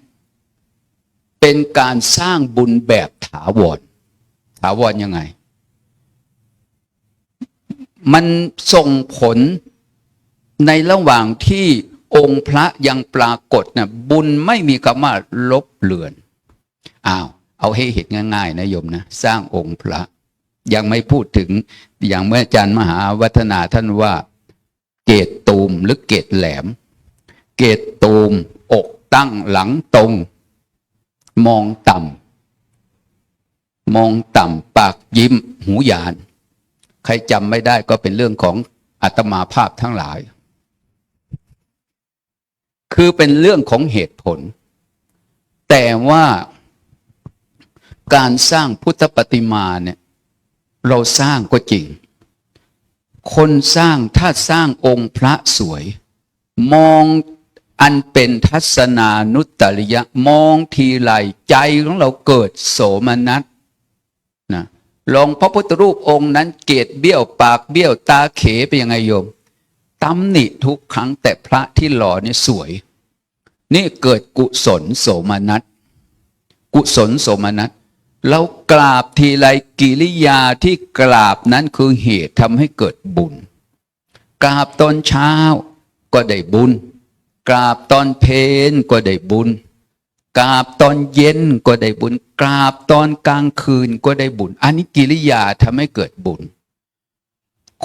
เป็นการสร้างบุญแบบถาวรยังไงมันส่งผลในระหว่างที่องค์พระยังปรากฏนะบุญไม่มีคำว่าลบเลือนเอาให้เห็นง่ายๆนะโยมนะสร้างองค์พระยังไม่พูดถึงอย่างเมื่ออาจารย์มหาวัฒนาท่านว่าเกศตูมหรือเกศแหลมเกศตูมอกตั้งหลังตรงมองต่ำปากยิ้มหูหยานใครจำไม่ได้ก็เป็นเรื่องของอาตมาภาพทั้งหลายคือเป็นเรื่องของเหตุผลแต่ว่าการสร้างพุทธปฏิมาเนี่ยเราสร้างก็จริงคนสร้างถ้าสร้างองค์พระสวยมองอันเป็นทัศนานุตตริยะมองทีไรใจของเราเกิดโสมนัสนะลองพระพุทธรูปองค์นั้นเกศเบี้ยวปากเบี้ยวตาเขเป็นยังไงโยมตำหนิทุกครั้งแต่พระที่หล่อนี่สวยนี่เกิดกุศลโสมนัสเรากราบทีไรกิริยาที่กราบนั้นคือเหตุทำให้เกิดบุญกราบตอนเช้าก็ได้บุญกราบตอนเพลก็ได้บุญกราบตอนเย็นก็ได้บุญกราบตอนกลางคืนก็ได้บุญอันนี้กิริยาทำให้เกิดบุญ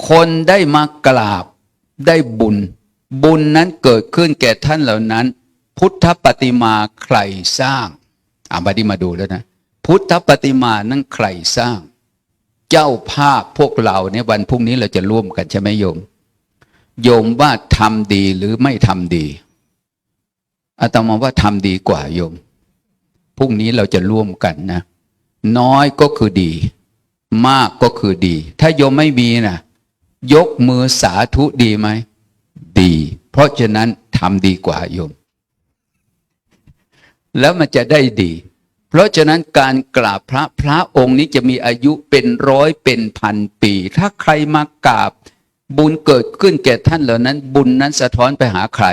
คนได้มากราบได้บุญนั้นเกิดขึ้นแก่ท่านเหล่านั้นพุทธปฏิมาใครสร้างบัดนี้มาดูแล้วนะพุทธปฏิมานั้นใครสร้างเจ้าภาพพวกเราเนี่ยวันพรุ่งนี้เราจะร่วมกันใช่ไหมโยมว่าทำดีหรือไม่ทำดีอาตมาว่าทำดีกว่าโยมพรุ่งนี้เราจะร่วมกันนะน้อยก็คือดีมากก็คือดีถ้าโยมไม่มีนะยกมือสาธุดีไหมดีเพราะฉะนั้นทำดีกว่าโยมแล้วมันจะได้ดีเพราะฉะนั้นการกราบพระองค์นี้จะมีอายุเป็นร้อยเป็นพันปีถ้าใครมากราบบุญเกิดขึ้นแก่ท่านเหล่านั้นบุญนั้นสะท้อนไปหาใคร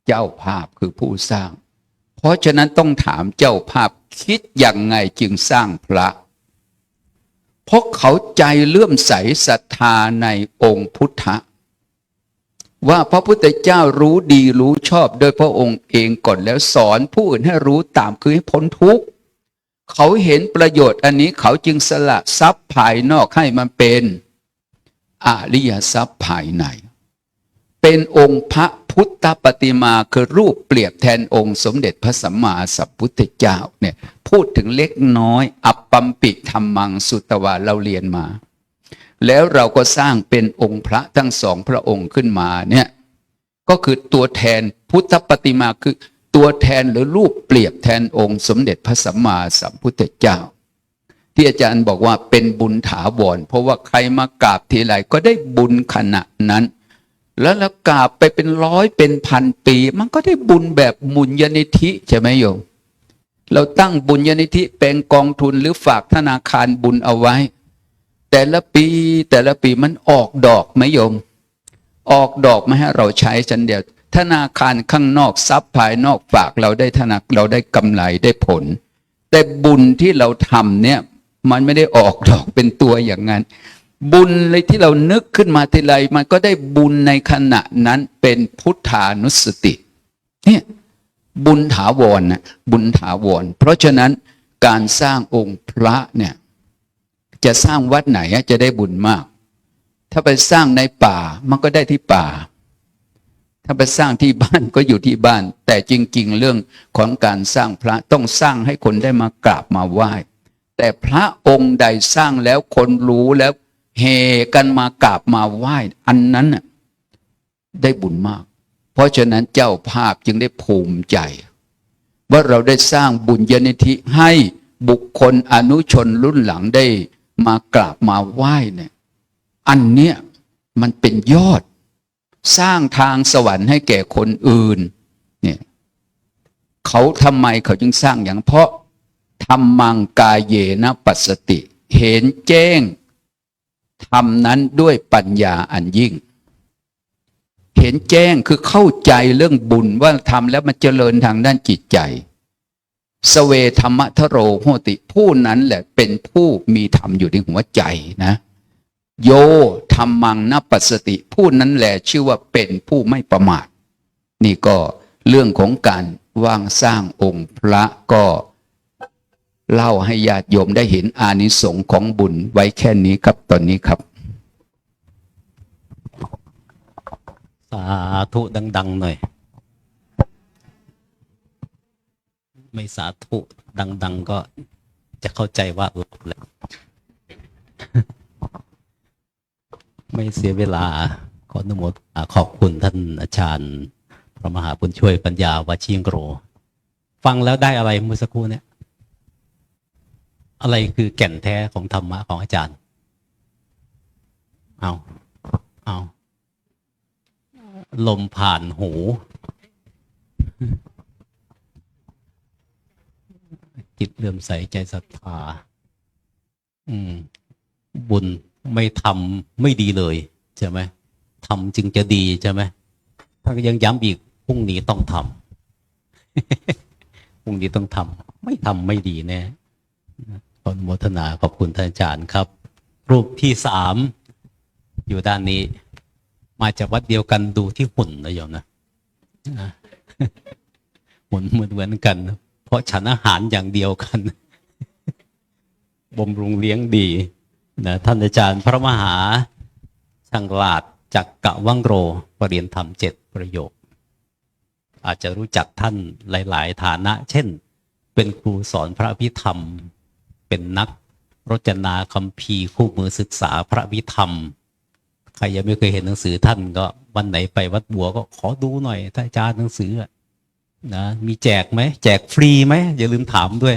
เจ้าภาพคือผู้สร้างเพราะฉะนั้นต้องถามเจ้าภาพคิดอย่างไงจึงสร้างพระเพราะเขาใจเลื่อมใสศรัทธาในองค์พุทธะว่าพระพุทธเจ้ารู้ดีรู้ชอบโดยพระองค์เองก่อนแล้วสอนผู้อื่นให้รู้ตามคือให้พ้นทุกข์เขาเห็นประโยชน์อันนี้เขาจึงสละทรัพย์ภายนอกให้มันเป็นอริยทรัพย์ภายในเป็นองค์พระพุทธปฏิมาคือรูปเปรียบแทนองค์สมเด็จพระสัมมาสัมพุทธเจ้าเนี่ยพูดถึงเล็กน้อยอัปปัมปิธัมมังสุตวาเราเรียนมาแล้วเราก็สร้างเป็นองค์พระทั้งสองพระองค์ขึ้นมาเนี่ยก็คือตัวแทนพุทธปฏิมาคือตัวแทนหรือรูปเปรียบแทนองค์สมเด็จพระสัมมาสัมพุทธเจ้าที่อาจารย์บอกว่าเป็นบุญถาวรเพราะว่าใครมากราบทีไรก็ได้บุญขณะนั้นแล้วเรากราบไปเป็นร้อยเป็นพันปีมันก็ได้บุญแบบบุญญาณิธิใช่ไหมโยมเราตั้งบุญญาณิธิเป็นกองทุนหรือฝากธนาคารบุญเอาไว้แต่ละปีมันออกดอกไหมโยมออกดอกมาให้เราใช้ชั้นเดียวธนาคารข้างนอกทรัพย์ภายนอกฝากเราได้เราได้กำไรได้ผลแต่บุญที่เราทำเนี่ยมันไม่ได้ออกดอกเป็นตัวอย่างนั้นบุญเลยที่เรานึกขึ้นมาทีไรมันก็ได้บุญในขณะนั้นเป็นพุทธานุสติเนี่ยบุญถาวรนะบุญถาวรเพราะฉะนั้นการสร้างองค์พระเนี่ย จะสร้างวัดไหนจะได้บุญมาก ถ้าไปสร้างในป่ามันก็ได้ที่ป่า ถ้าไปสร้างที่บ้านก็อยู่ที่บ้าน แต่จริงๆเรื่องของการสร้างพระต้องสร้างให้คนได้มากราบมาไหว้แต่พระองค์ใดสร้างแล้วคนรู้แล้วเฮกันมากราบมาไหว้อันนั้นน่ะได้บุญมาก เพราะฉะนั้นเจ้าภาพจึงได้ภูมิใจว่าเราได้สร้างบุญญาณิธิให้บุคคลอนุชนรุ่นหลังได้มากราบมาไหว้เนี่ยอันเนี้ยมันเป็นยอดสร้างทางสวรรค์ให้แก่คนอื่นเนี่ยเขาทำไมเขาจึงสร้างอย่างเพราะธรรมังกายเยนะปัสสติเห็นแจ้งธรรมนั้นด้วยปัญญาอันยิ่งเห็นแจ้งคือเข้าใจเรื่องบุญว่าทำแล้วมันเจริญทางด้านจิตใจสเวธรรมทโรโหติผู้นั้นแหละเป็นผู้มีธรรมอยู่ในหัวใจนะโยธรรมังนปัสสติผู้นั้นแหละชื่อว่าเป็นผู้ไม่ประมาทนี่ก็เรื่องของการว่างสร้างองค์พระก็เล่าให้ญาติโยมได้เห็นอานิสงส์ของบุญไว้แค่นี้ครับตอนนี้ครับ
สาธุดังๆหน่อยไม่สาธุดังๆก็จะเข้าใจว่าหลับแล้ว ไม่เสียเวลาขออนุโมทนาขอบคุณท่านอาจารย์พระมหาบุญช่วยปัญญาวชิงโกรฟังแล้วได้อะไรเมื่อสักครู่เนี่ยอะไรคือแก่นแท้ของธรรมะของอาจารย์เอาลมผ่านหูจิตเลื่อมใสใจศรัทธาบุญไม่ทำไม่ดีเลยใช่ไหมทำจึงจะดีใช่ไหมถ้ายังย้ำอีกพรุ่งนี้ต้องทำ พรุ่งนี้ต้องทำไม่ทำไม่ดีแน่ขออนุโมทนาขอบคุณท่านอาจารย์ครับรูปที่3อยู่ด้านนี้มาจากวัดเดียวกันดูที่หุ่นนะโยมนะหุ่นเหมือนกันเพราะฉันอาหารอย่างเดียวกันบำรุงเลี้ยงดีนะท่านอาจารย์พระมหาช่างลาดจักกะวังโรปรริญญาธรรม7 ประโยคอาจจะรู้จักท่านหลายๆฐานะเช่นเป็นครูสอนพระอภิธรรมเป็นนักรจนาคัมภีร์คู่มือศึกษาพระอภิธรรมใครยังไม่เคยเห็นหนังสือท่านก็วันไหนไปวัดบัวก็ขอดูหน่อยท่านอาจารย์หนังสือนะมีแจกไหมแจกฟรีไหมอย่าลืมถามด้วย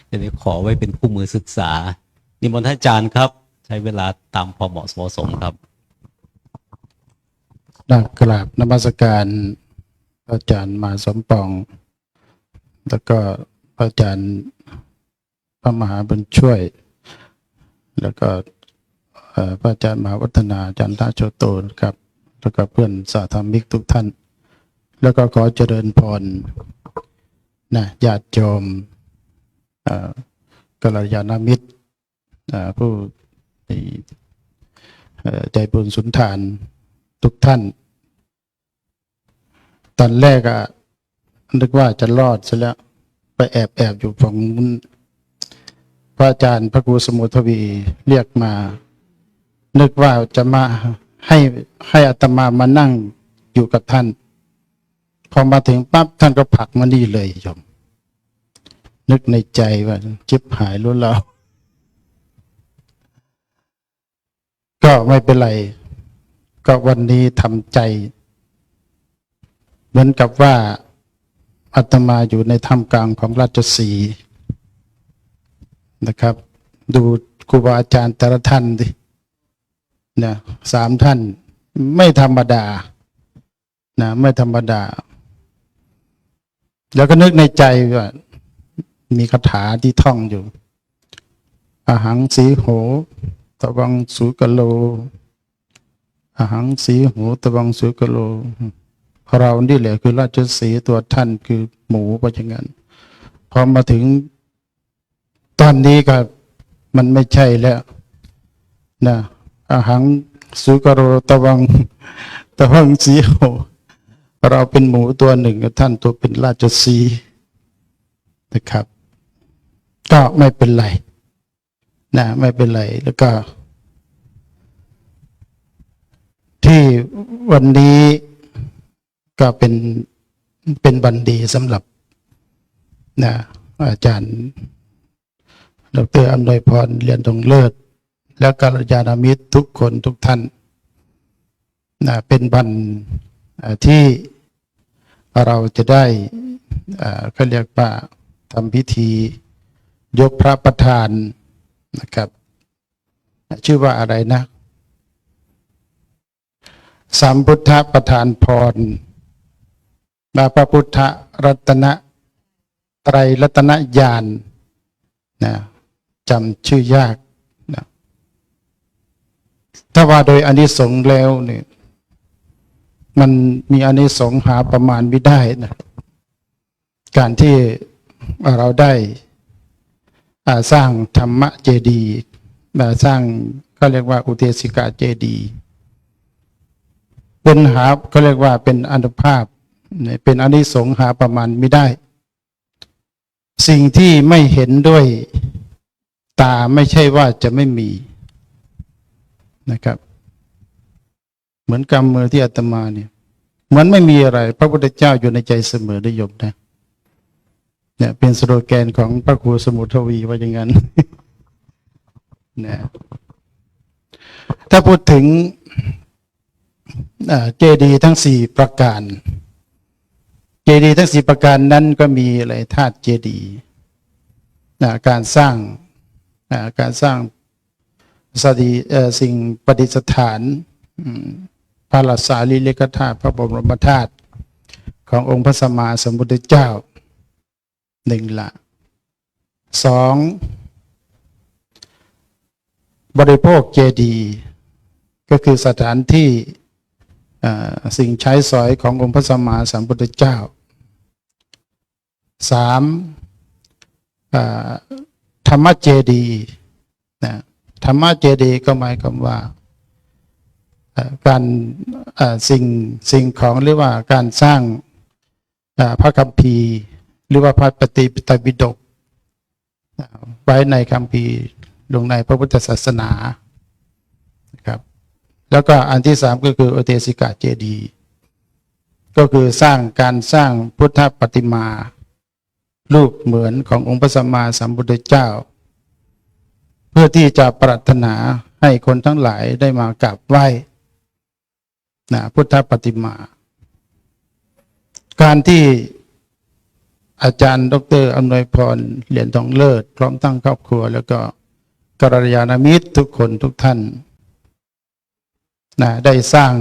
จะได้ขอไว้เป็นคู่มือศึกษานิมนต์ท่านอาจารย์ครับใช้เวลาตามพอเหมาะสมครับ
กราบนมัสการอาจารย์มาสมปองแล้วก็อาจารย์พระมหาบุญช่วยแล้วก็พระอาจารย์มหาวัฒนาอาจารย์ท่าโชโตครับแล้วก็เพื่อนสาธมิกทุกท่านแล้วก็ขอเจริญพรนะญาติโยมกัลยาณมิตรผู้ใจบุญสุนทานทุกท่านตอนแรกนึกว่าจะรอดซะแล้วไปแอบอยู่ฝั่งนู้นพระอาจารย์พระครูสมุทวีเรียกมานึกว่าจะมาให้อาตมามานั่งอยู่กับท่านพอมาถึงปั๊บท่านก็ผลักมานี่เลยโยมนึกในใจว่าชิบหายรู้แล้วก็ไม่เป็นไรก็วันนี้ทำใจเหมือนกับว่าอาตมาอยู่ในท่ามกลางของราชสีห์นะครับดูครูบาอาจารย์แต่ละท่านดินะ3 ท่านไม่ธรรมดานะไม่ธรรมดาแล้วก็นึกในใจว่ามีคาถาที่ท่องอยู่อหังสีโหตวังสุกโลอหังสีโหตวังสุกโลเรานี่แหละคือราชสีห์ตัวท่านคือหมูเพราะฉะนั้นพอมาถึงตอนนี้ก็มันไม่ใช่แล้วนะอหังสุกโลตวังสีโหเราเป็นหมูตัวหนึ่งท่านตัวเป็นราชสีห์นะครับก็ไม่เป็นไร นะไม่เป็นไรแล้วก็ ที่วันนี้ก็เป็นวันดีสำหรับนะอาจารย์ดร.อำนวยพรเรียนทองเลิศและกัลยาณมิตรทุกคนทุกท่านนะเป็นวันที่เราจะได้เขาเรียกว่าทำพิธียกพระประธานนะครับชื่อว่าอะไรนะสัมพุทธประธานพรพระพุทธรัตนไตรรัตนญาณนะจำชื่อยากนะถ้าว่าโดยอานิสงส์แล้วเนี่ยมันมีอานิสงส์หาประมาณไม่ได้นะการที่เราได้สร้างธรรมเจดีย์สร้างเขาเรียกว่าอุเทสิกาเจดีย์เป็นหาเขาเรียกว่าเป็นอานุภาพเป็นอานิสงส์หาประมาณไม่ได้ สิ่งที่ไม่เห็นด้วยตาไม่ใช่ว่าจะไม่มีนะครับเหมือนกำมือที่อาตมาเนี่ยเหมือนไม่มีอะไรพระพุทธเจ้าอยู่ในใจเสมอได้ยมนะเนี่ยเป็นสโลแกนของพระครูสมุทวีว่าอย่างนั้น นะถ้าพูดถึงเจดีย์ทั้ง4ประการเจดีย์ทั้ง4ประการนั้นก็มีอะไรธาตุเจดีย์การสร้างสิ่งประดิษฐานพระลักษาลิเลกธาตุพระบรมธาตุขององค์พระสัมมาสัมพุทธเจ้า1ละ2บริโภคเจดีย์ก็คือสถานที่สิ่งใช้สอยขององค์พระสัมมาสัมพุทธเจ้า3ธรรมเจดีย์นะธรรมเจดีย์ก็หมายความว่าการสิ่งของหรือว่าการสร้างพระคัมภีร์หรือว่าพระปฏิปิฎกไว้ในคัมภีร์ลงในพระพุทธศาสนานะครับแล้วก็อันที่3ก็คืออุเทสิกาเจดีย์ก็คือการสร้างพุทธปฏิมารูปเหมือนขององค์พระสัมมาสัมพุทธเจ้าเพื่อที่จะปรารถนาให้คนทั้งหลายได้มากราบไหว้พุทธปฏิมาการที่อาจารย์ดร.อำนวยพรเหรียญทองเลิศพร้อมทั้งครอบครัวแล้วก็กัลยาณมิตรทุกคนทุกท่านได้สร้าง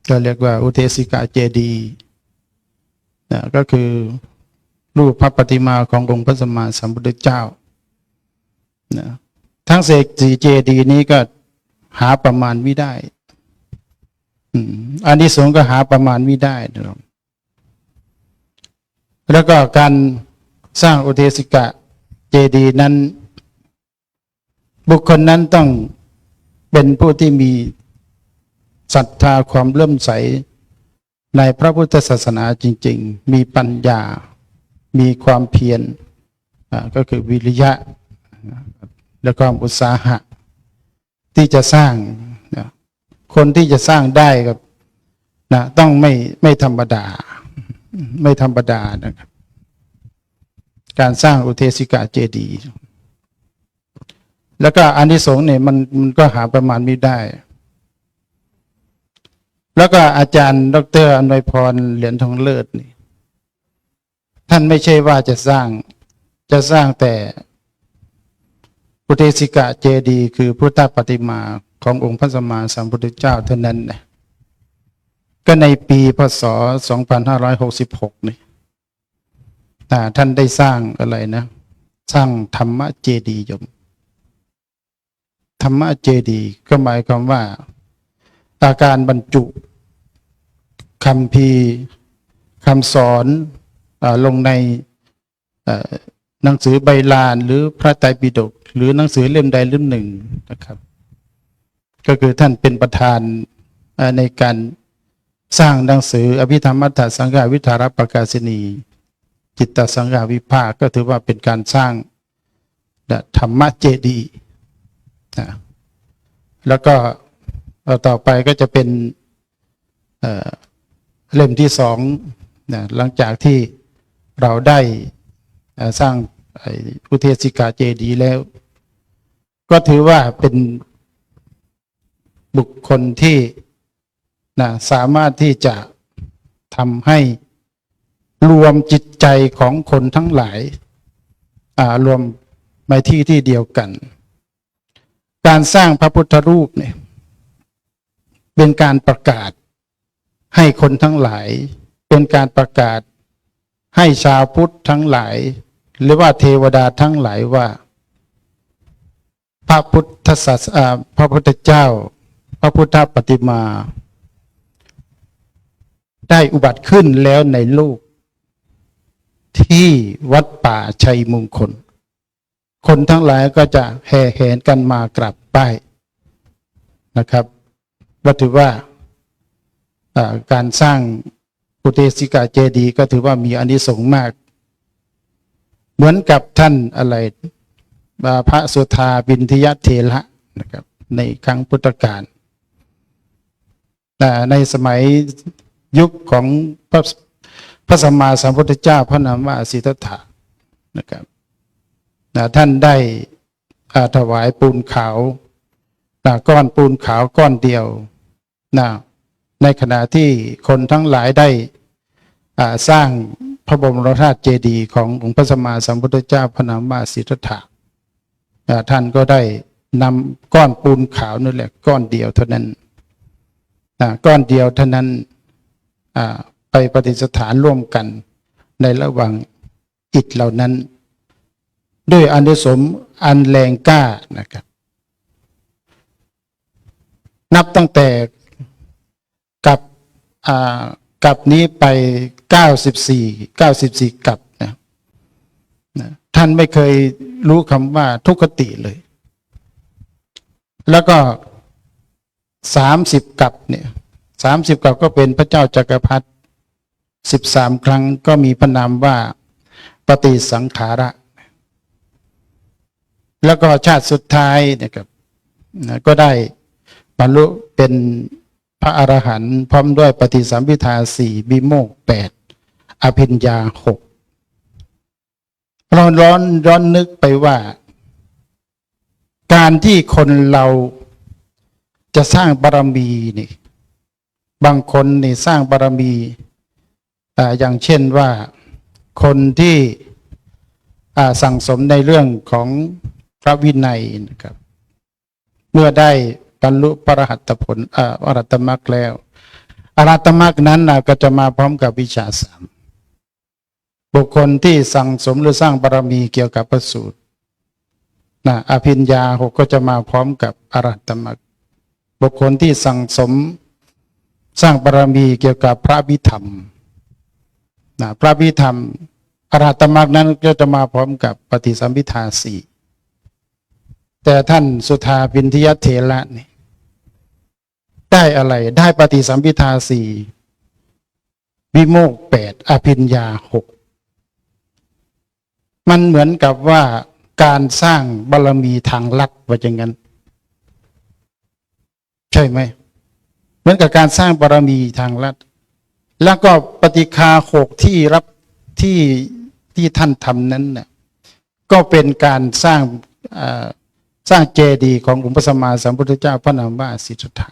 ก็เรียกว่าอุเทสิกาเจดีย์ก็คือรูปพระปฏิมาขององค์พระสัมมาสัมพุทธเจ้าทั้ง4เจดีย์นี้ก็หาประมาณไม่ได้อานิสงส์ก็หาประมาณไม่ได้นะครับแล้วก็การสร้างอุเทสิกาเจดีย์นั้นบุคคลนั้นต้องเป็นผู้ที่มีศรัทธาความเลื่อมใสในพระพุทธศาสนาจริงๆมีปัญญามีความเพียรก็คือวิริยะและความอุตสาหะที่จะสร้างคนที่จะสร้างได้กับต้องไม่ธรรมดานะครับการสร้างอุเทสิกาเจดีย์แล้วก็อานิสงส์เนี่ยมันก็หาประมาณไม่ได้แล้วก็อาจารย์ดร.อำนวยพรเหรียญทองเลิศนี่ท่านไม่ใช่ว่าจะสร้างแต่อุเทสิกาเจดีย์คือพุทธปฏิมาขององค์พระสัมมาสัมพุทธเจ้าเท่านั้นนะก็ในปีพ.ศ. 2566นี่ท่านได้สร้างอะไรนะสร้างธรรมเจดีย์ยมธรรมเจดีย์ก็หมายความว่าอาการบรรจุคัมภีร์คำสอนลงในหนังสือใบลานหรือพระไตรปิฎกหรือหนังสือเล่มใดเล่มหนึ่งนะครับก็คือท่านเป็นประธานในการสร้างหนังสืออภิธรรมัตถสังฆวิธารประกาศินีจิตตสังฆวิภาคก็ถือว่าเป็นการสร้าง ธรรมเจดีย์นะแล้วก็ต่อไปก็จะเป็นเล่มที่สองนะหลังจากที่เราได้สร้างอุเทศิกาเจดีย์แล้ว ก็ถือว่าเป็นบุคคลที่นะสามารถที่จะทำให้รวมจิตใจของคนทั้งหลายรวมในที่เดียวกัน การสร้างพระพุทธรูปเนี่ยเป็นการประกาศให้คนทั้งหลายเป็นการประกาศให้ชาวพุทธทั้งหลายหรือว่าเทวดาทั้งหลายว่าพระพุทธศาสนาพระพุทธเจ้าพระพุทธปฏิมาได้อุบัติขึ้นแล้วในโลกที่วัดป่าชัยมงคลคนทั้งหลายก็จะแห่แหนกันมากราบไหว้นะครับก็ถือว่าการสร้างอุเทศิกาเจดีย์ก็ถือว่ามีอานิสงส์มากเหมือนกับท่านอะไรพระสุธาบิณฑยเถระนะครับในครั้งพุทธกาลในสมัยยุคของพระสัมมาสัมพุทธเจ้าพระนามว่าสิทธัตถะนะครับท่านได้ถวายปูนขาวก้อนปูนขาวก้อนเดียวในขณะที่คนทั้งหลายได้สร้างพระบรมธาตุเจดีย์ขององค์พระสัมมาสัมพุทธเจ้าพระนามว่าสิทธัตถะท่านก็ได้นำก้อนปูนขาวนั่นแหละก้อนเดียวเท่านั้นก้อนเดียวเท่านั้นไปประดิษฐานร่วมกันในระหว่างอิฐเหล่านั้นด้วยอานิสงส์อันแรงกล้านะครับนับตั้งแต่กับนี้ไป94กับนะท่านไม่เคยรู้คำว่าทุกขติเลยแล้วก็30กับเนี่ย30กับก็เป็นพระเจ้าจักรพรรดิ13ครั้งก็มีพระนามว่าปฏิสังขาระแล้วก็ชาติสุดท้ายนะครับก็ได้บรรลุเป็นพระอรหันต์พร้อมด้วยปฏิสัมภิทา4วิโมกข์8อภิญญา6เราร้อนนึกไปว่าการที่คนเราจะสร้างบารมีนี่บางคนนี่สร้างบารมีอย่างเช่นว่าคนที่สั่งสมในเรื่องของพระวินัยนะครับเมื่อได้บรรลุพระอรหัตผลอรหัตมรรคแล้วอรหัตมรรคนั้นก็จะมาพร้อมกับวิชา3บุคคลที่สั่งสมหรือสร้างบารมีเกี่ยวกับพระสูตรอภิญญา6ก็จะมาพร้อมกับอรหัตมรรคบุคคลที่สั่งสมสร้างบารมีเกี่ยวกับพระวิธรรมพระวิธรรมอรหัตมรรคนั้นก็จะมาพร้อมกับปฏิสัมภิทา4แต่ท่านสุธาบิณฑยเถระนี่ได้อะไรได้ปฏิสัมภิทา4วิโมกข์8อภิญญา6มันเหมือนกับว่าการสร้างบารมีทางลัดว่าอย่างนั้นใช่ไหมเหมือนกับการสร้างบารมีทางลัดแล้วก็ปฏิฆา6ที่รับที่ท่านทำนั้นน่ะก็เป็นการสร้างเจดีย์ขององค์พระสัมมาสัมพุทธเจ้าพระนามว่าสิทธัตถะ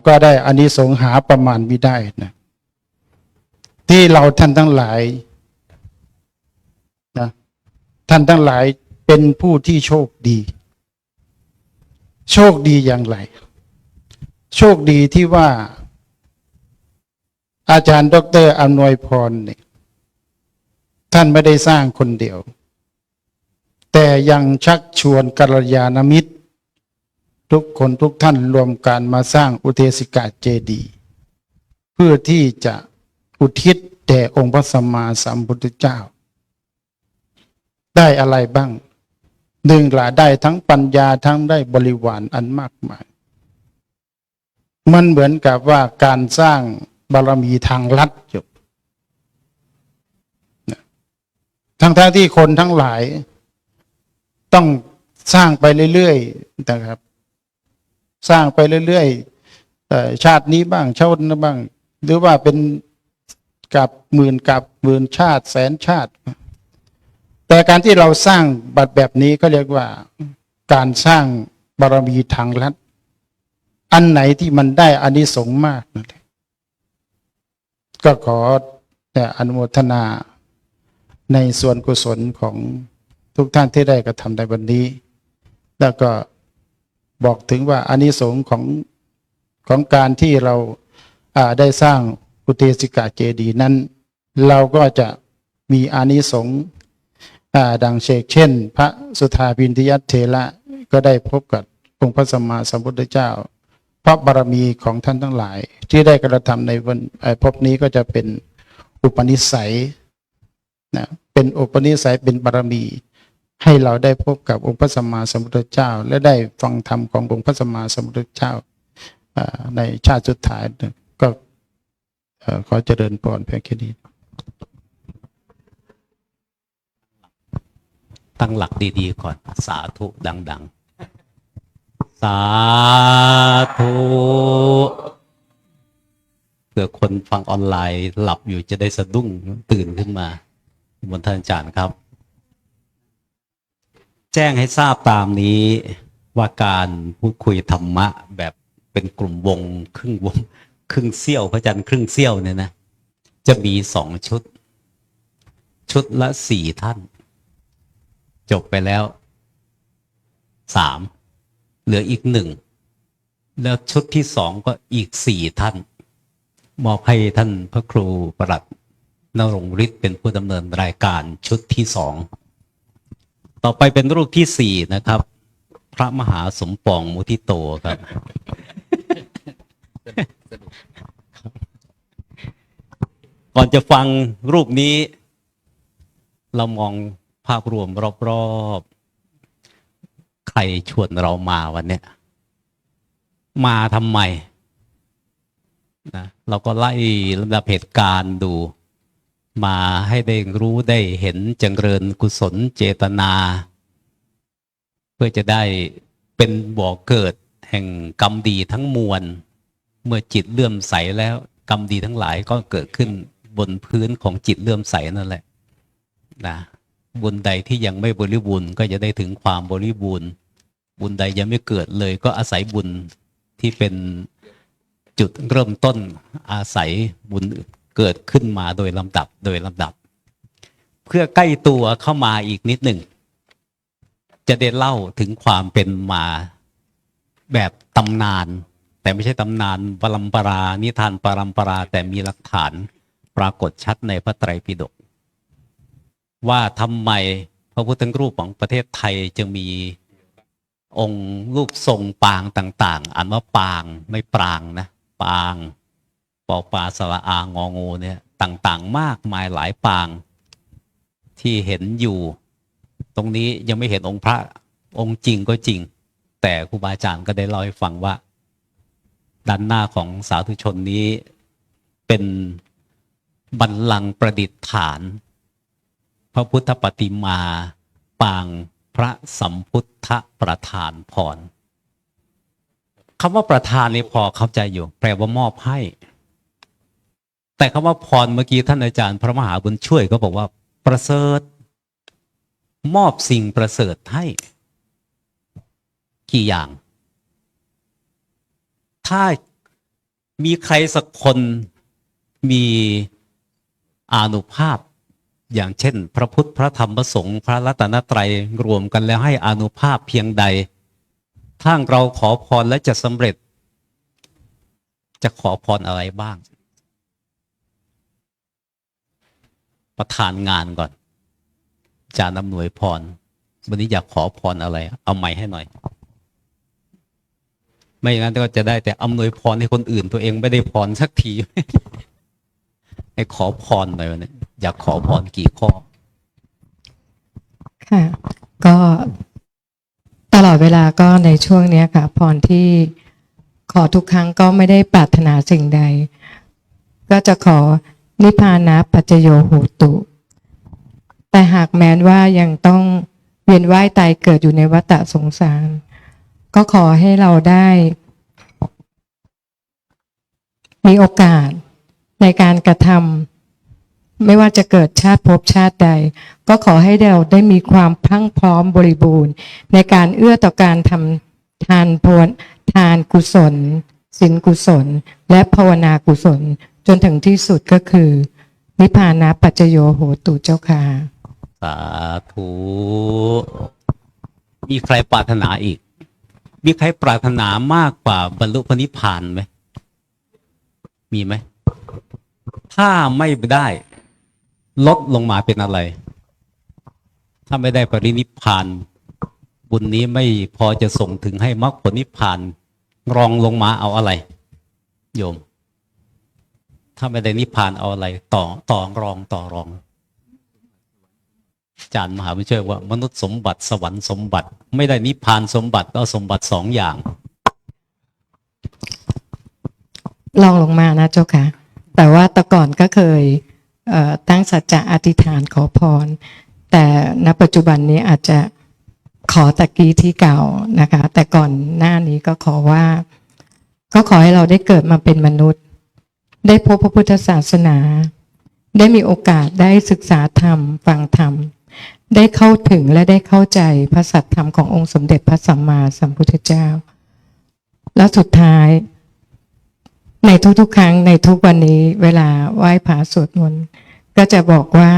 ก็ได้อานิสงส์หาประมาณไม่ได้นะที่เราท่านทั้งหลายนะท่านทั้งหลายเป็นผู้ที่โชคดีโชคดีอย่างไรโชคดีที่ว่าอาจารย์ดร.อำนวยพรเนี่ยท่านไม่ได้สร้างคนเดียวแต่ยังชักชวนกัลยาณมิตรทุกคนทุกท่านรวมกันมาสร้างอุเทศิกาเจดีย์เพื่อที่จะอุทิศแด่องค์พระสัมมาสัมพุทธเจ้าได้อะไรบ้างหนึ่งละได้ทั้งปัญญาทั้งได้บริวารอันมากมายมันเหมือนกับว่าการสร้างบารมีทางลัดอยู่ทั้งที่คนทั้งหลาย ต้องสร้างไปเรื่อยๆนะครับ สร้างไปเรื่อยๆชาตินี้บ้างชาตินั้นบ้าง หรือว่าเป็นกับหมื่นชาติแสนชาติ แต่การที่เราสร้างบัตรแบบนี้ก็เรียกว่าการสร้างบารมีทางลัดอันไหนที่มันได้อานิสงส์มากนั่นแหละก็ขอแต่อนุโมทนาในส่วนกุศลของทุกท่านที่ได้กระทำในวันนี้ แล้วก็บอกถึงว่าอานิสงส์ของการที่เราได้สร้างอุเทสิกาเจดีย์นั้น เราก็จะมีอานิสงส์ดังเช่น พระสุทธาพินทิยัตเถระก็ได้พบกับองค์พระสัมมาสัมพุทธเจ้าเพราะบารมีของท่านทั้งหลาย ที่ได้กระทำในวันภพนี้ก็จะเป็นอุปนิสัยนะเป็นอุปนิสัยเป็นบารมี ให้เราได้พบกับองค์พระสัมมาสัมพุทธเจ้า และได้ฟังธรรมขององค์พระสัมมาสัมพุทธเจ้าในชาติสุดท้ายก็ขอเจริญพรเพียงแค่นี้
ตั้งหลักดีๆก่อนสาธุดังๆสาธุเผื่อคนฟังออนไลน์หลับอยู่จะได้สะดุ้งตื่นขึ้นมาบนท่านอาจารย์ครับ แจ้งให้ทราบตามนี้ว่าการพูดคุยธรรมะแบบเป็นกลุ่มวงครึ่งเสี้ยวพระอาจารย์ครึ่งเสี้ยวเนี่ยนะจะมี2 ชุดละ 4 ท่านจบไปแล้ว 3เหลืออีก 1แล้วชุดที่ 2ก็อีก 4 ท่านมอบให้ท่านพระครูประหลัดนรงค์ฤทธิ์เป็นผู้ดำเนินรายการชุดที่ 2ต่อไปเป็นรูปที่ 4นะครับพระมหาสมปองมุทิโตครับ ก่อนจะฟังรูปนี้เรามองภาพรวมรอบๆใครชวนเรามาวันเนี้ยมาทำไมนะเราก็ไล่ลำดับเหตุการณ์ดูมาให้ได้รู้ได้เห็นเจริญกุศลเจตนา เพื่อจะได้เป็นบ่อเกิดแห่งกรรมดีทั้งมวลเมื่อจิตเลื่อมใสแล้วกรรมดีทั้งหลายก็เกิดขึ้นบนพื้นของจิตเลื่อมใสนั่นแหละนะบุญใดที่ยังไม่บริบูรณ์ก็จะได้ถึงความบริบูรณ์บุญใดยังไม่เกิดเลยก็อาศัยบุญที่เป็นจุดเริ่มต้นอาศัยบุญเกิดขึ้นมาโดยลำดับเพื่อใกล้ตัวเข้ามาอีกนิดหนึ่งจะได้เล่าถึงความเป็นมาแบบตำนานแต่ไม่ใช่ตำนานปรัมปรานิทานปรัมปราแต่มีหลักฐานปรากฏชัดในพระไตรปิฎกว่าทำไมพระพุทธรูปของประเทศไทยจึงมีองค์รูปทรงปางต่างๆอ่านว่าปางไม่ปรางนะปางปอปลาสระอางองูเนี่ยต่างๆมากมายหลายปางที่เห็นอยู่ตรงนี้ยังไม่เห็นองค์พระองค์จริงก็จริงแต่ครูบาอาจารย์ก็ได้เล่าให้ฟังว่าด้านหน้าของสาธุชนนี้เป็นบัลลังก์ประดิษฐานพระพุทธปฏิมาปางพระสัมพุทธประธานพรคำว่าประธานนี่พอเข้าใจอยู่แปลว่ามอบให้แต่คำว่าพรเมื่อกี้ท่านอาจารย์พระมหาบุญช่วยก็บอกว่าประเสริฐมอบสิ่งประเสริฐให้กี่อย่างถ้ามีใครสักคนมีอานุภาพอย่างเช่นพระพุทธพระธรรมพระสงฆ์พระรัตนตรัยรวมกันแล้วให้อานุภาพเพียงใดถ้าเราขอพรและจะสำเร็จจะขอพรอะไรบ้างประธานงานก่อนอาจารย์อำนวยพรวันนี้อยากขอพรอะไรเอาไมค์ให้หน่อยไม่อย่างนั้นก็จะได้แต่อำนวยพรให้คนอื่นตัวเองไม่ได้พรสักที ให้ขอพรหน่อยวันนี้อยากขอพรกี่ข้อ
ค่ะก็ตลอดเวลาก็ในช่วงนี้ค่ะพรที่ขอทุกครั้งก็ไม่ได้ปรารถนาสิ่งใดก็จะขอนิพพานะปัจจโยโหตุแต่หากแม้นว่ายังต้อง เวียนว่ายตายเกิดอยู่ในวัฏสงสาร ก็ขอให้เราได้มีโอกาสในการกระทำไม่ว่าจะเกิดชาติภพชาติใด ก็ขอให้เราได้มีความพรั่งพร้อมบริบูรณ์ในการเอื้อต่อการทำทานทานกุศลศีลกุศล และภาวนากุศล จนถึงที่สุดก็คือนิพพานะปัจจโยโหตุเจ้าค่ะ
สาธุ มีใครปรารถนาอีก มีใครปรารถนามากกว่าบรรลุพระนิพพานไหม มีไหม ถ้าไม่ได้ลดลงมาเป็นอะไร ถ้าไม่ได้ปรินิพพาน บุญนี้ไม่พอจะส่งถึงให้มรรคผลนิพพาน รองลงมาเอาอะไร โยม ถ้าไม่ได้นิพพานเอาอะไร ต่อรองอาจารย์มหาวิเชษว่ามนุษย์สมบัติสวรรค์สมบัติ ไม่ได้นิพพานสมบัติก็สมบัติสองอย่าง
ลองลงมานะเจ้าค่ะ แต่ว่าแต่ก่อนก็เคยตั้งสัจจะอธิษฐานขอพร แต่ณปัจจุบันนี้อาจจะขอตะกี้ที่เก่านะคะ แต่ก่อนหน้านี้ก็ขอว่า ก็ขอให้เราได้เกิดมาเป็นมนุษย์ ได้พบพระพุทธศาสนา ได้มีโอกาสได้ศึกษาธรรมฟังธรรม ได้เข้าถึงและได้เข้าใจพระสัทธรรมขององค์สมเด็จพระสัมมาสัมพุทธเจ้า แล้วสุดท้ายในทุกๆครั้งในทุกวันนี้เวลาไหว้พระสวดมนต์ก็จะบอกว่า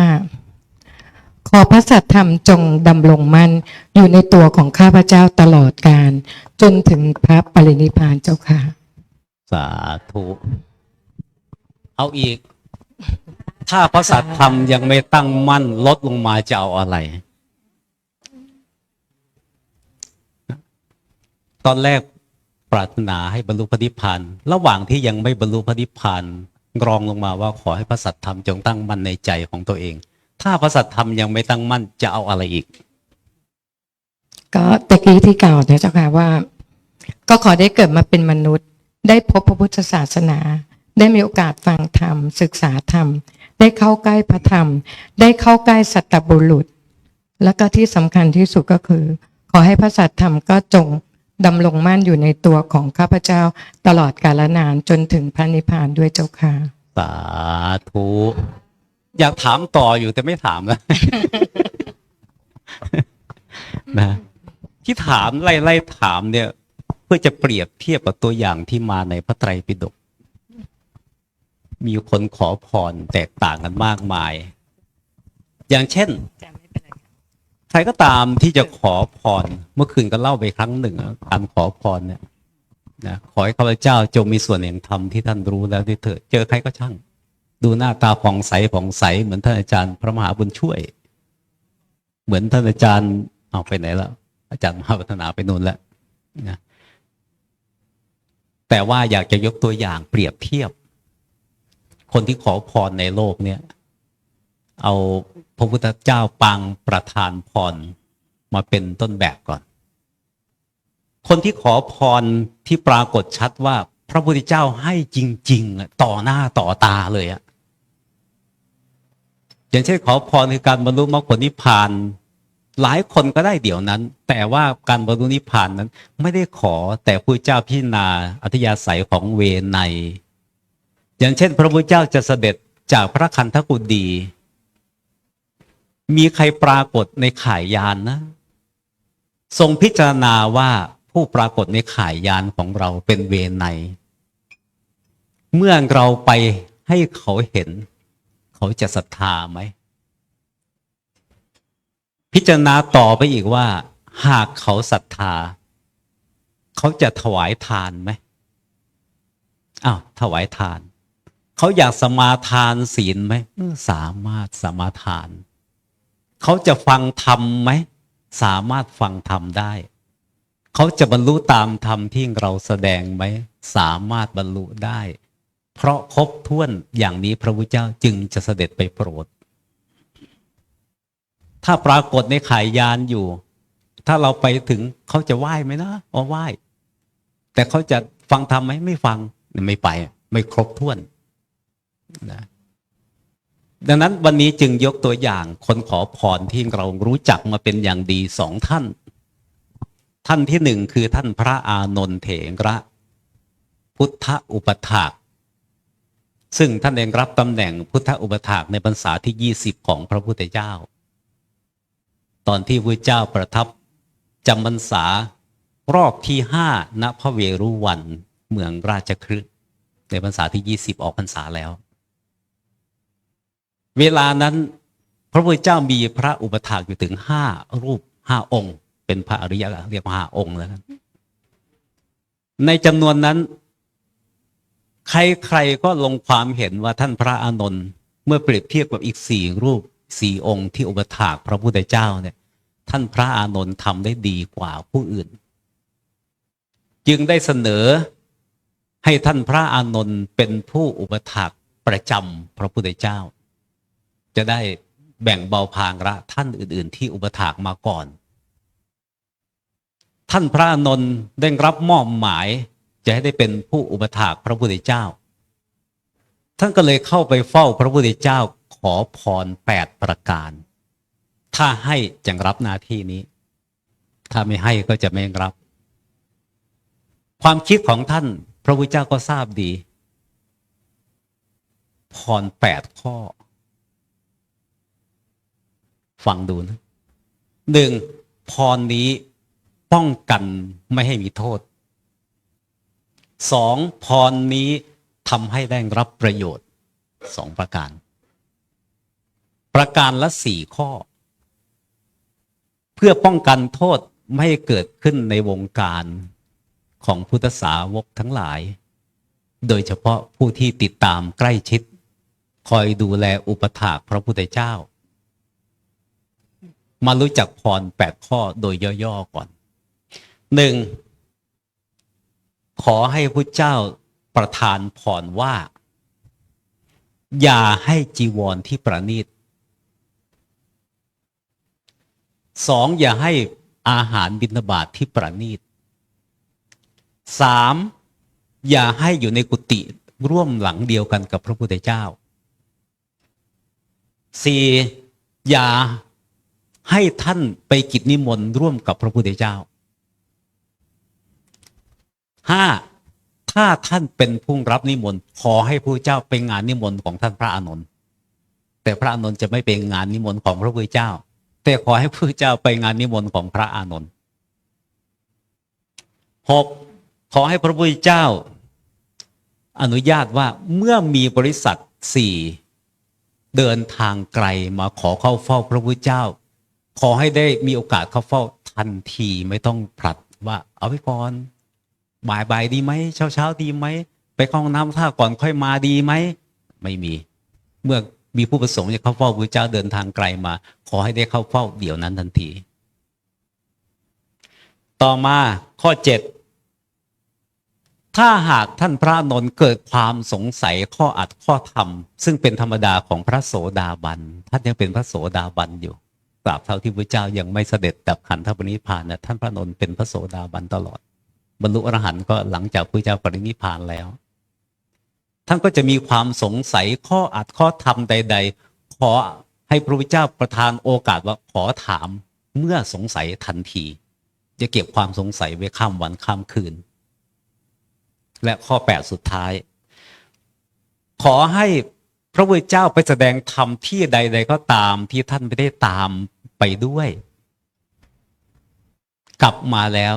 ขอพระสัทธรรมจงดำรงมั่นอยู่ในตัวของข้าพเจ้าตลอดกาลจนถึงพระปรินิพพานเจ้าค่ะ
สาธุ เอาอีก ถ้าพระสัทธรรมยังไม่ตั้งมั่นลดลงมาจะเอาอะไร ตอนแรกปรารถนาให้บรรลุพระนิพพาน ระหว่างที่ยังไม่บรรลุพระนิพพานรองลงมาว่าขอให้พระสัทธรรมจงตั้งมั่นในใจของตัวเอง ถ้าพระสัทธรรมยังไม่ตั้งมั่นจะเอาอะไรอีก
ก็ตะกี้ที่กล่าวเนี่ยเจ้าค่ะว่า ก็ขอได้เกิดมาเป็นมนุษย์ ได้พบพระพุทธศาสนา ได้มีโอกาสฟังธรรมศึกษาธรรม ได้เข้าใกล้พระธรรม ได้เข้าใกล้สัตตบุรุษ แล้วก็ที่สำคัญที่สุดก็คือ ขอให้พระสัทธรรมก็จงดำรงมั่นอยู่ในตัวของข้าพเจ้าตลอดกาลนานจนถึงพระนิพพานด้วยเจ้าค่ะ
สาธุ อยากถามต่ออยู่แต่ไม่ถามนะ นะที่ถามไล่ถามเนี่ย เพื่อจะเปรียบเทียบกับตัวอย่างที่มาในพระไตรปิฎกมีคนขอพรแตกต่างกันมากมาย อย่างเช่นใครก็ตามที่จะขอพรเมื่อคืนก็เล่าไปครั้งหนึ่งการขอพรเนี่ยนะขอให้ข้าพเจ้าจงมีส่วนแห่งธรรมที่ท่านรู้แล้วด้วยเถิดเจอใครก็ช่าง ดูหน้าตาผ่องใสเหมือนท่านอาจารย์พระมหาบุญช่วย เหมือนท่านอาจารย์เอาไปไหนแล้วอาจารย์มหาวัฒนาไปนู่นแล้วนะแต่ว่าอยากจะยกตัวอย่างเปรียบเทียบ คนที่ขอพรในโลกเนี่ยเอาพระพุทธเจ้าปางประทานพรมาเป็นต้นแบบก่อน คนที่ขอพรที่ปรากฏชัดว่าพระพุทธเจ้าให้จริงๆต่อหน้าต่อตาเลยอะอย่างเช่นขอพรคือการบรรลุมรรคผลนิพพานหลายคนก็ได้เดี๋ยวนั้นแต่ว่าการบรรลุนิพพานนั้นไม่ได้ขอแต่พระพุทธเจ้าพิจารณาอัธยาศัยของเวไนยอย่างเช่นพระพุทธเจ้าจะเสด็จจากพระคันธกุฎีมีใครปรากฏในข่ายยานนะทรงพิจารณาว่าผู้ปรากฏในข่ายยานของเราเป็นเวไนยเมื่อเราไปให้เขาเห็นเขาจะศรัทธาไหมพิจารณาต่อไปอีกว่าหากเขาศรัทธาเขาจะถวายทานไหมอ้าวถวายทานเขาอยากสมาทานศีลไหมสามารถสมาทานเขาจะฟังธรรมไหมสามารถฟังธรรมได้เขาจะบรรลุตามธรรมที่เราแสดงไหมสามารถบรรลุได้เพราะครบถ้วนอย่างนี้พระพุทธเจ้าจึงจะเสด็จไปโปรดถ้าปรากฏในข่ายยานอยู่ถ้าเราไปถึงเขาจะไหว้ไหมนะอ๋อไหว้แต่เขาจะฟังธรรมไหมไม่ฟังไม่ไปไม่ครบถ้วนนะ ดังนั้นวันนี้จึงยกตัวอย่างคนขอพรที่เรารู้จักมาเป็นอย่างดีสองท่าน ท่านที่หนึ่งคือท่านพระอานนท์เถระพุทธอุปถากซึ่งท่านเองรับตำแหน่งพุทธอุปถากในพรรษาที่20ของพระพุทธเจ้าตอนที่พระเจ้าประทับจำพรรษารอบที่5ณพระเวรุวันเมืองราชคฤห์ในพรรษาที่20ออกพรรษาแล้วเวลานั้นพระพุทธเจ้ามีพระอุปถากอยู่ถึง5รูป5องค์เป็นพระอริยะเรียก5องค์แล้วกันในจำนวนนั้นใครๆก็ลงความเห็นว่าท่านพระอานนท์เมื่อเปรียบเทียบกับอีก4รูป4องค์ที่อุปถากพระพุทธเจ้าเนี่ยท่านพระอานนท์ทำได้ดีกว่าผู้อื่นจึงได้เสนอให้ท่านพระอานนท์เป็นผู้อุปถากประจำพระพุทธเจ้าจะได้แบ่งเบาภาระท่านอื่นๆที่อุปถากมาก่อนท่านพระอานนท์ได้รับมอบหมายจะให้ได้เป็นผู้อุปถากพระพุทธเจ้าท่านก็เลยเข้าไปเฝ้าพระพุทธเจ้าขอพร8ประการถ้าให้จะรับหน้าที่นี้ถ้าไม่ให้ก็จะไม่รับความคิดของท่านพระพุทธเจ้าก็ทราบดีพร8ข้อฟังดูนะ1พรนี้ป้องกันไม่ให้มีโทษ2พรนี้ทำให้ได้รับประโยชน์2ประการละ4ข้อเพื่อป้องกันโทษไม่ให้เกิดขึ้นในวงการของพุทธสาวกทั้งหลายโดยเฉพาะผู้ที่ติดตามใกล้ชิดคอยดูแลอุปถากพระพุทธเจ้ามารู้จักพร8ข้อโดยย่อๆก่อน1ขอให้พระเจ้าประทานพรว่าอย่าให้จีวรที่ประณีต2อย่าให้อาหารบิณฑบาตที่ประณีต3อย่าให้อยู่ในกุฏิร่วมหลังเดียวกันกับพระพุทธเจ้า4อย่าให้ท่านไปกิจนิมนต์ร่วมกับพระพุทธเจ้า5ถ้าท่านเป็นผู้รับนิมนต์ขอให้พระเจ้าไปงานนิมนต์ของท่านพระอานนท์แต่พระอานนท์จะไม่ไปงานนิมนต์ของพระพุทธเจ้าแต่ขอให้พระเจ้าไปงานนิมนต์ของพระอานนท์6ขอให้พระพุทธเจ้าอนุญาตว่าเมื่อมีบริษัท4เดินทางไกลมาขอเข้าเฝ้าพระพุทธเจ้าขอให้ได้มีโอกาสเข้าเฝ้าทันทีไม่ต้องผลัดว่าเอาไว้ก่อนบ่ายดีไหมเช้าดีไหมไปเข้าห้องน้ำท่าก่อนค่อยมาดีไหมไม่มีเมื่อมีผู้ประสงค์จะเข้าเฝ้าพระเจ้าเดินทางไกลมาขอให้ได้เข้าเฝ้าเดี๋ยวนั้นทันทีต่อมาข้อ7ถ้าหากท่านพระอานนท์เกิดความสงสัยข้ออัดข้อธรรมซึ่งเป็นธรรมดาของพระโสดาบันท่านยังเป็นพระโสดาบันอยู่ตราบเท่าที่พระเจ้ายังไม่เสด็จดับขันธปรินิพพานนะท่านพระอานนท์เป็นพระโสดาบันตลอดบรรลุอรหันต์ก็หลังจากพระเจ้าปรินิพพานแล้วท่านก็จะมีความสงสัยข้ออัดข้อธรรมใดๆขอให้พระพุทธเจ้าประทานโอกาสว่าขอถามเมื่อสงสัยทันทีจะเก็บความสงสัยไว้ข้ามวันข้ามคืนและข้อ8สุดท้ายขอให้พระพุทธเจ้าไปแสดงธรรมที่ใดๆก็ตามที่ท่านไม่ได้ตามไปด้วยกลับมาแล้ว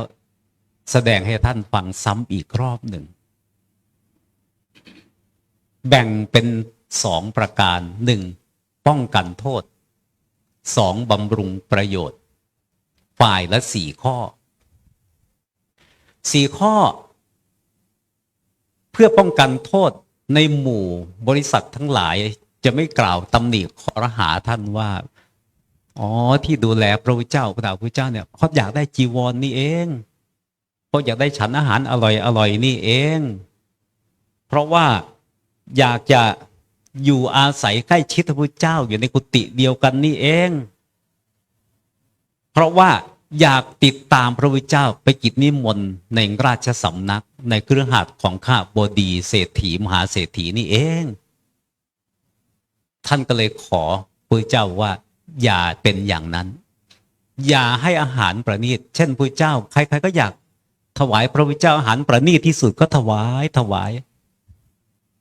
แสดงให้ท่านฟังซ้ำอีกรอบหนึ่งแบ่งเป็น2ประการ1ป้องกันโทษ2บำรุงประโยชน์ฝ่ายละ4ข้อ4ข้อเพื่อป้องกันโทษในหมู่บริษัททั้งหลายจะไม่กล่าวตำหนิขอรหาท่านว่าที่ดูแลพระพุทธเจ้าพระพุทธเจ้าเนี่ยเขาอยากได้จีวร นี่เองเพราะอยากได้ฉันอาหารอร่อยนี่เองเพราะว่าอยากจะอยู่อาศัยใกล้ชิดพระพุทธเจ้าอยู่ในกุฏิเดียวกันนี่เองเพราะว่าอยากติดตามพระพุทธเจ้าไปกิจนิมนต์ในราชสำนักในเครือข่ายของข้าบดีเศรษฐีมหาเศรษฐีนี่เองท ท่านก็เลยขอพระเจ้าว่าอย่าเป็นอย่างนั้น อย่าให้อาหารประณีตเช่นพระเจ้าใครๆก็อยากถวายพระพุทธเจ้าอาหารประณีตที่สุดก็ถวาย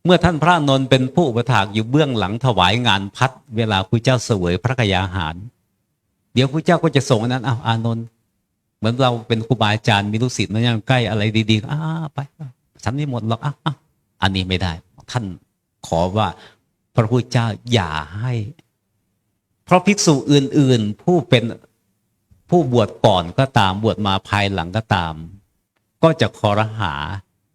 เมื่อท่านพระนนท์เป็นผู้อุปถากอยู่เบื้องหลังถวายงานพัดเวลาพระเจ้าเสวยพระกยาหารเดี๋ยวพระเจ้าก็จะส่งอันนั้นอานนท์เหมือนเราเป็นครูบาอาจารย์มีลูกศิษย์มันยังใกล้อะไรดีๆไปฉันนี่หมดหรอกอันนี้ไม่ได้ท่านขอว่าพระพุทธเจ้าอย่าให้เพราะภิกษุอื่นๆผู้บวชก่อนก็ตามบวชมาภายหลังก็ตามก็จะคอรหา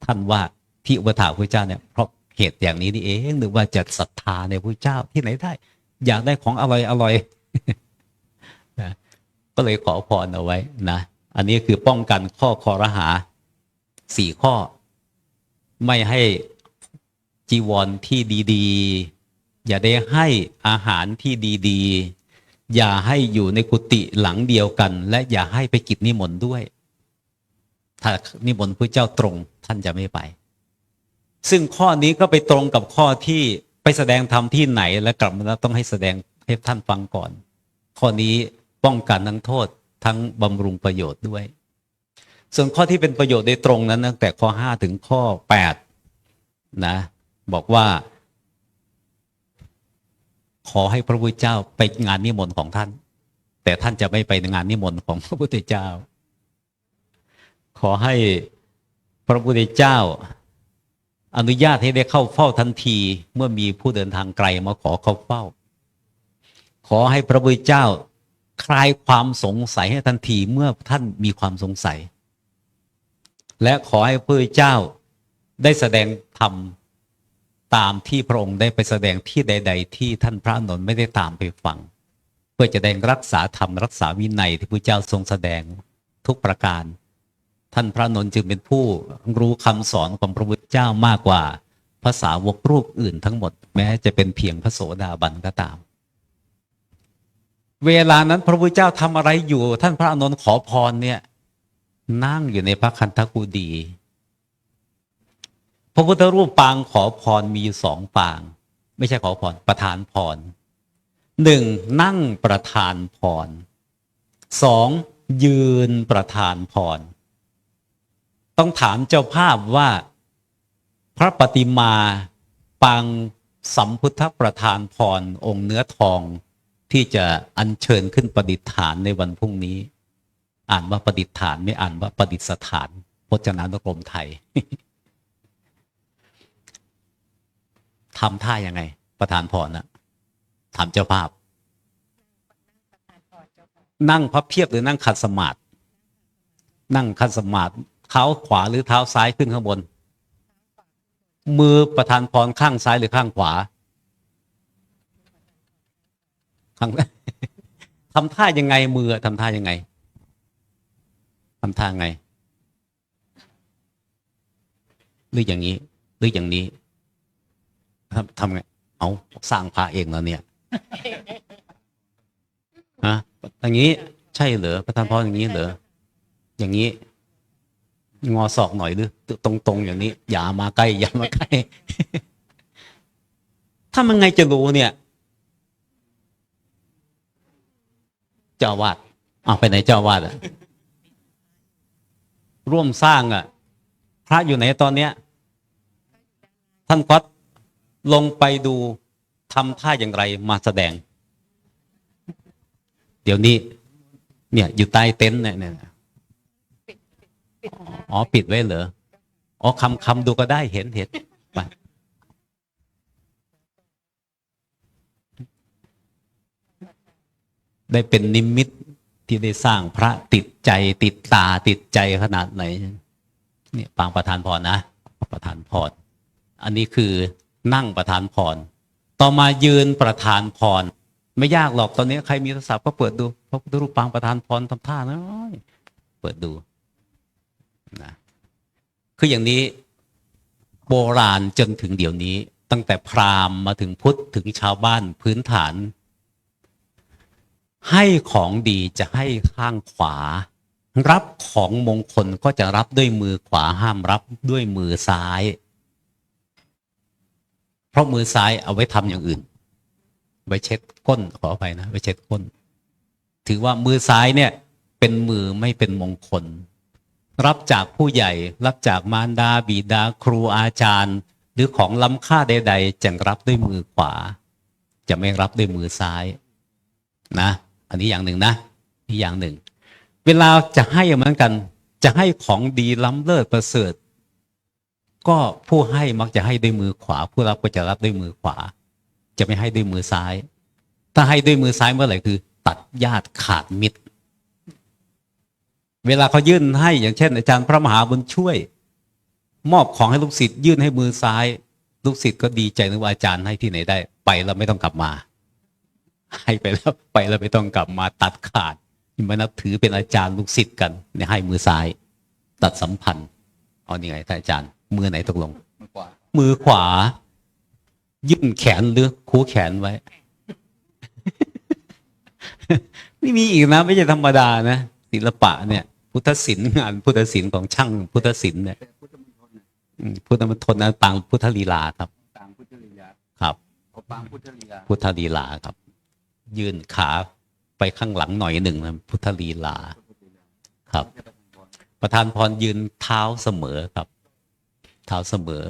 ท่านว่าที่อุปถากพระเจ้าเนี่ยเพราะเหตุอย่างนี้นี่เองหรือว่าจะศรัทธาในพระเจ้าที่ไหนได้อยากได้ของอร่อยนะก็เลยขอพรเอาไว้นะอันนี้คือป้องกันข้อคอรหา4 ข้อไม่ให้จีวรที่ดีๆอย่าได้ให้อาหารที่ดีๆอย่าให้อยู่ในกุฏิหลังเดียวกันและอย่าให้ไปกิจนิมนต์ด้วยถ้านิมนต์พระเจ้าตรงท่านจะไม่ไปซึ่งข้อนี้ก็ไปตรงกับข้อที่ไปแสดงธรรมที่ไหนและกลับมาแล้วต้องให้แสดงให้ท่านฟังก่อนข้อนี้ป้องกันทั้งโทษทั้งบำรุงประโยชน์ด้วยส่วนข้อที่เป็นประโยชน์โดยตรงนั้นตั้งแต่ข้อ5ถึงข้อ8นะบอกว่าขอให้พระพุทธเจ้าไปงานนิมนต์ของท่านแต่ท่านจะไม่ไปงานนิมนต์ของพระพุทธเจ้าขอให้พระพุทธเจ้าอนุญาตให้ได้เข้าเฝ้าทันทีเมื่อมีผู้เดินทางไกลมาขอเข้าเฝ้าขอให้พระพุทธเจ้าคลายความสงสัยให้ทันทีเมื่อท่านมีความสงสัยและขอให้พระพุทธเจ้าได้แสดงธรรมตามที่พระองค์ได้ไปแสดงที่ใดๆที่ท่านพระอานนท์ไม่ได้ตามไปฟังเพื่อจะได้รักษาธรรมรักษาวินัยที่พระเจ้าทรงแสดงทุกประการท่านพระอานนท์จึงเป็นผู้รู้คำสอนของพระพุทธเจ้ามากกว่าภาษาวกรูปอื่นทั้งหมดแม้จะเป็นเพียงพระโสดาบันก็ตามเวลานั้นพระพุทธเจ้าทำอะไรอยู่ท่านพระอานนท์ขอพรเนี่ยนั่งอยู่ในพระคันธกุฎีพระพุทธรูปปางขอพรมีอยู่2 ปางไม่ใช่ขอพรประทานพร 1. นั่งประทานพร 2. ยืนประทานพรต้องถามเจ้าภาพว่าพระปฏิมาปางสัมพุทธประทานพรองค์เนื้อทองที่จะอัญเชิญขึ้นประดิษฐานในวันพรุ่งนี้อ่านว่าประดิษฐานไม่อ่านว่าประดิษฐานพจนานุกรมไทย ทำท่ายังไงประทานพรนะถามเจ้าภาพนั่งพับเพียบหรือนั่งขัดสมาธินั่งขัดสมาธิเท้าขวาหรือเท้าซ้ายขึ้นข้างบนมือประทานพรข้างซ้ายหรือข้างขวาข้าง ทำท่ายังไงมือทำท่ายังไงทำท่าไงหรืออย่างนี้หรืออย่างนี้ทำไงเอาสร้างพระเองแล้วเนี่ยฮะอย่างนี้ใช่เหรอประทานพรอย่างนี้เหรออย่างนี้งอศอกหน่อยหรือตรงๆอย่างนี้อย่ามาใกล้อย่ามาใกล้ ถ้ามันไงจะรู้เนี่ยเจ้าวาดไปไหนเจ้าวาดอ่ะร่วมสร้างอ่ะพระอยู่ไหนตอนเนี้ยท่านก็ลงไปดูทำท่าอย่างไรมาแสดงเดี๋ยวนี้เนี่ยอยู่ใต้เต็นท์เนี่ยปิดไว้เหรอคำดูก็ได้เห็นไปได้เป็นนิมิตที่ได้สร้างพระติดใจติดตาติดใจขนาดไหนเนี่ยปางประทานพรนะประทานพรอันนี้คือนั่งประทานพรต่อมายืนประทานพรไม่ยากหรอกตอนนี้ใครมีโทรศัพท์ก็เปิดดูพระพุทธรูปปางประทานพรทำท่าน้อยเปิดดูนะคืออย่างนี้โบราณจนถึงเดี๋ยวนี้ตั้งแต่พราหมณ์มาถึงพุทธถึงชาวบ้านพื้นฐานให้ของดีจะให้ข้างขวารับของมงคลก็จะรับด้วยมือขวาห้ามรับด้วยมือซ้ายเพราะมือซ้ายเอาไว้ทำอย่างอื่น ไว้เช็ดก้นขออภัยนะไว้เช็ดก้น ถือว่ามือซ้ายเนี่ยเป็นมือไม่เป็นมงคล รับจากผู้ใหญ่รับจากมารดาบิดาครูอาจารย์ หรือของล้ำค่าใดๆจะรับด้วยมือขวา จะไม่รับด้วยมือซ้ายนะอันนี้อย่างหนึ่งนะนี่อย่างหนึ่ง เวลาจะให้เหมือนกันจะให้ของดีล้ำเลิศประเสริฐก็ผู้ให้มักจะให้ด้วยมือขวาผู้รับก็จะรับด้วยมือขวา จะไม่ให้ด้วยมือซ้าย ถ้าให้ด้วยมือซ้ายเมื่อไหร่คือ ตัดญาติขาดมิตร เวลาเขายื่นให้อย่างเช่นอาจารย์พระมหาบุญช่วย มอบของให้ลูกศิษย์ยื่นให้มือซ้าย ลูกศิษย์ก็ดีใจนึกว่าอาจารย์ให้ที่ไหนได้ไปแล้วไม่ต้องกลับมาให้ไปแล้วไม่ต้องกลับมาตัดขาดมานับถือเป็นอาจารย์ลูกศิษย์กันเนี่ยให้มือซ้าย ตัดสัมพันธ์เอานี่ไงท่านอาจารย์มือไหนตกลงมือขวายื่นแขนหรือคู่แขนไว้ ไม่มีอีกนะไม่ใช่ธรรมดานะศิลปะเนี่ยพุทธศิลป์งานพุทธศิลป์ของช่างพุทธศิลป์เนี่ยพุทธมณฑลนะปางพุทธลีลาครับครับปางพุทธลีลาครับยื่นขาไปข้างหลังหน่อยหนึ่งนะพุทธลีลาครับ ประธานพรยืนเท้าเสมอครับเท้าเสมอ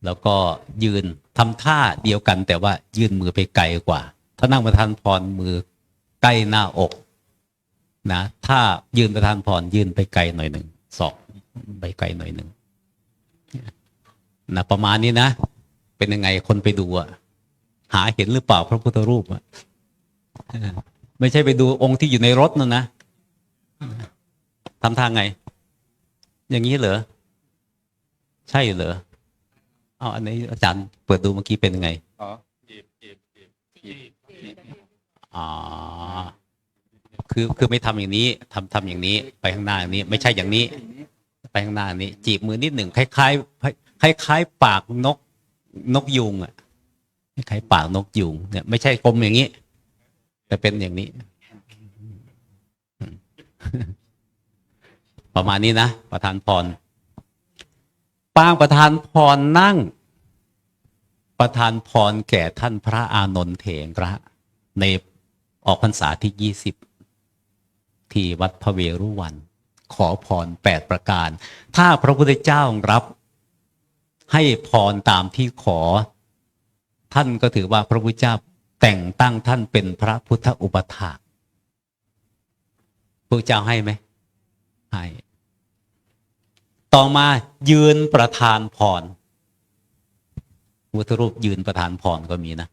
แล้วก็ยืนทำท่าเดียวกันแต่ว่ายื่นมือไปไกลกว่าถ้านั่งประธานพรมือใกล้หน้าอกนะถ้ายืนประธานพรยื่นไปไกลหน่อยหนึ่งศอกไปไกลหน่อยหนึ่งนะประมาณนี้นะเป็นยังไงคนไปดูอะหาเห็นหรือเปล่าพระพุทธรูปอะไม่ใช่ไปดูองค์ที่อยู่ในรถนะทำทางไงอย่างนี้เหรอใช่เหรอเอาอันนี้อาจารย์เปิดดูเมื่อกี้เป็นยังไงอ๋อคือไม่ทำอย่างนี้ทำอย่างนี้ไปข้างหน้าอย่างนี้ไม่ใช่อย่างนี้ไปข้างหน้านี้จีบมือนิดหนึ่งคล้ายปากนกยูงอ่ะคล้ายปากนกยูงเนี่ยไม่ใช่กลมอย่างนี้แต่เป็นอย่างนี้ประมาณนี้นะประธานพรปางประธานพรนั่งประธานพรแก่ท่านพระอานนท์เถระในออกพรรษาที่20ที่วัดพระเวรุวันขอพร8ประการถ้าพระพุทธเจ้ารับให้พรตามที่ขอท่านก็ถือว่าพระพุทธเจ้าแต่งตั้งท่านเป็นพระพุทธอุปถากพระเจ้าให้ไหมให้ต่อมายืนประธานพรพุทธรูปยืนประธานพรก็มีนะ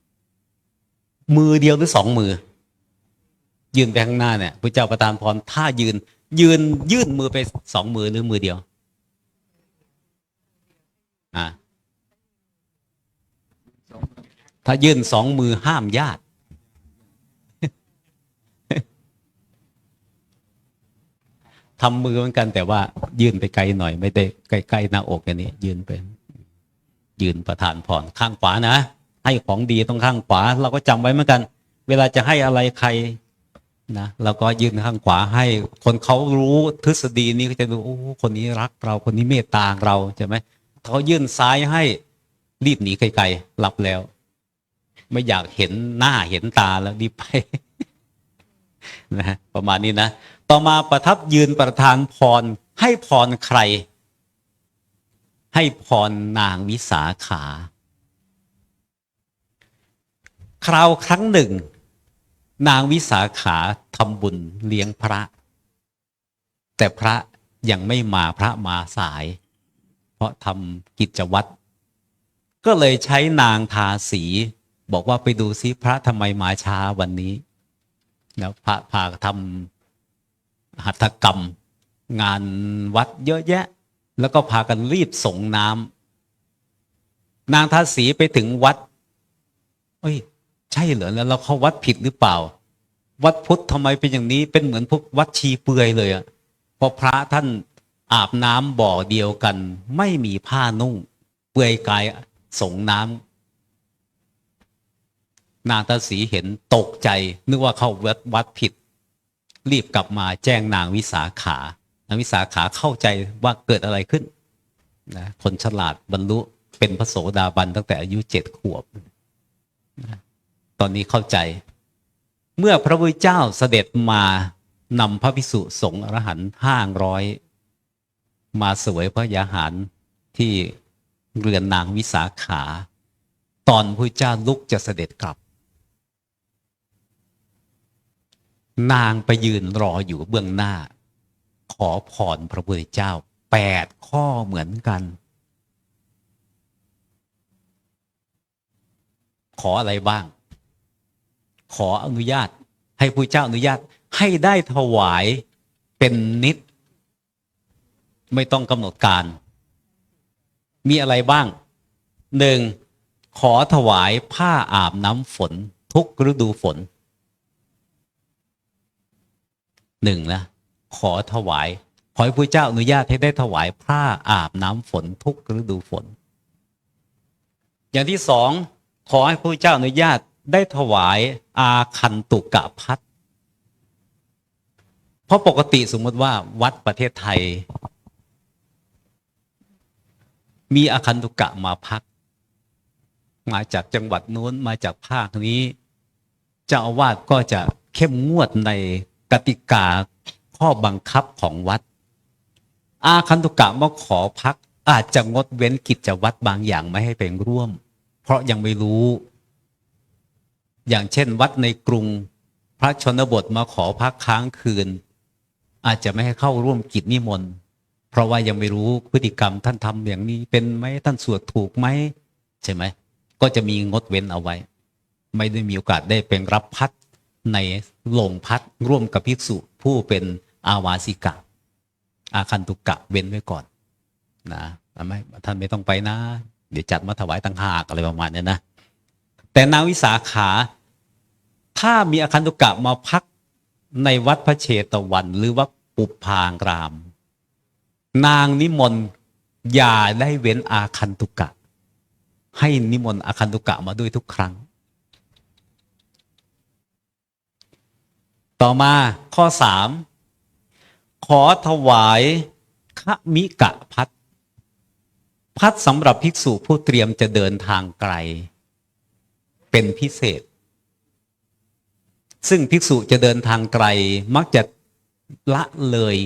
มือเดียวหรือ2 มือยืนไปข้างหน้าเนี่ยพระเจ้าประทานพรถ้ายื่นมือไป2 มือหรือมือเดียวถ้ายื่น2 มือห้ามญาติทำมือเหมือนกันแต่ว่ายื่นไปไกลหน่อยไม่ได้ใกล้ๆหน้าอกอย่างนี้ยืนประทานพรข้างขวานะให้ของดีต้องข้างขวาเราก็จำไว้เหมือนกันเวลาจะให้อะไรใครนะเราก็ยืนข้างขวาให้คนเขารู้ทฤษฎีนี้ก็จะดูโอ้คนนี้รักเราคนนี้เมตตาเราใช่ไหมเขายื่นซ้ายให้รีบหนีไกลๆรับแล้วไม่อยากเห็นหน้าเห็นตาแล้วรีบไป นะประมาณนี้นะต่อมาประทับยืนประทานพรให้พรใครให้พรนางวิสาขาคราวครั้งหนึ่งนางวิสาขาทำบุญเลี้ยงพระแต่พระยังไม่มาพระมาสายเพราะทำกิจวัตรก็เลยใช้นางทาสีบอกว่าไปดูซิพระทำไมมาช้าวันนี้แล้วพระพาทำหัตถกรรมงานวัดเยอะแยะแล้วก็พากันรีบส่งน้ำนางทาสีไปถึงวัดเอ้ยใช่เหรอแล้วเราเข้าวัดผิดหรือเปล่าวัดพุทธทำไมเป็นอย่างนี้เป็นเหมือนพวกวัดชีเปลือยเลยอ่ะพอพระท่านอาบน้ำบ่อเดียวกันไม่มีผ้านุ่งเปลือยกายส่งน้ำนางทาสีเห็นตกใจนึกว่าเข้าวัดผิดรีบกลับมาแจ้งนางวิสาขานางวิสาขาเข้าใจว่าเกิดอะไรขึ้นนะคนฉลาดบรรลุเป็นพระโสดาบันตั้งแต่อายุ7 ขวบนะ ตอนนี้เข้าใจ เมื่อพระพุทธเจ้าเสด็จมานำพระภิกษุสงฆ์อรหันต์500มาเสวยพระยาหารที่เรือนนางวิสาขา ตอนพระพุทธเจ้าลุกจะเสด็จกลับ นางไปยืนรออยู่เบื้องหน้า ขอพรพระพุทธเจ้า8 ข้อเหมือนกัน ขออะไรบ้าง ขออนุญาตให้พระเจ้าอนุญาตให้ได้ถวายเป็นนิจไม่ต้องกำหนดการ มีอะไรบ้าง 1. ขอถวายผ้าอาบน้ำฝนทุกฤดูฝน นะขอถวายขอให้พระเจ้าอนุญาตให้ได้ถวายผ้าอาบน้ำฝนทุกฤดูฝน อย่างที่สองขอให้พระเจ้าอนุญาตได้ถวายอาคันตุกะพัดเพราะปกติสมมติว่าวัดประเทศไทยมีอาคันตุกะมาพักมาจากจังหวัดนู้นมาจากภาคนี้เจ้าอาวาสก็จะเข้มงวดในกติกาข้อบังคับของวัดอาคันตุกะมาขอพักอาจจะงดเว้นกิจวัตรบางอย่างไม่ให้ไปร่วมเพราะยังไม่รู้อย่างเช่นวัดในกรุงพระชนบทมาขอพักค้างคืนอาจจะไม่ให้เข้าร่วมกิจนิมนต์เพราะว่ายังไม่รู้พฤติกรรมท่านทำอย่างนี้เป็นไหมท่านสวดถูกไหมใช่ไหมก็จะมีงดเว้นเอาไว้ไม่ได้มีโอกาสได้เป็นรับพัดในโรงพัดร่วมกับภิกษุผู้เป็นอาวาสิกะอาคันตุกะเว้นไว้ก่อนนะไม่ท่านไม่ต้องไปนะเดี๋ยวจัดมาถวายต่างหากอะไรประมาณนี้นะแต่นางวิสาขาถ้ามีอาคันตุกะมาพักในวัดพระเชตวันหรือวัดปุพพางรามนางนิมนต์อย่าได้เว้นอาคันตุกะให้นิมนต์อาคันตุกะมาด้วยทุกครั้งต่อมาข้อ 3ขอถวายขมิกะพัดพัดสำหรับภิกษุผู้เตรียมจะเดินทางไกลเป็นพิเศษซึ่งภิกษุจะเดินทางไกลมักจะละเลย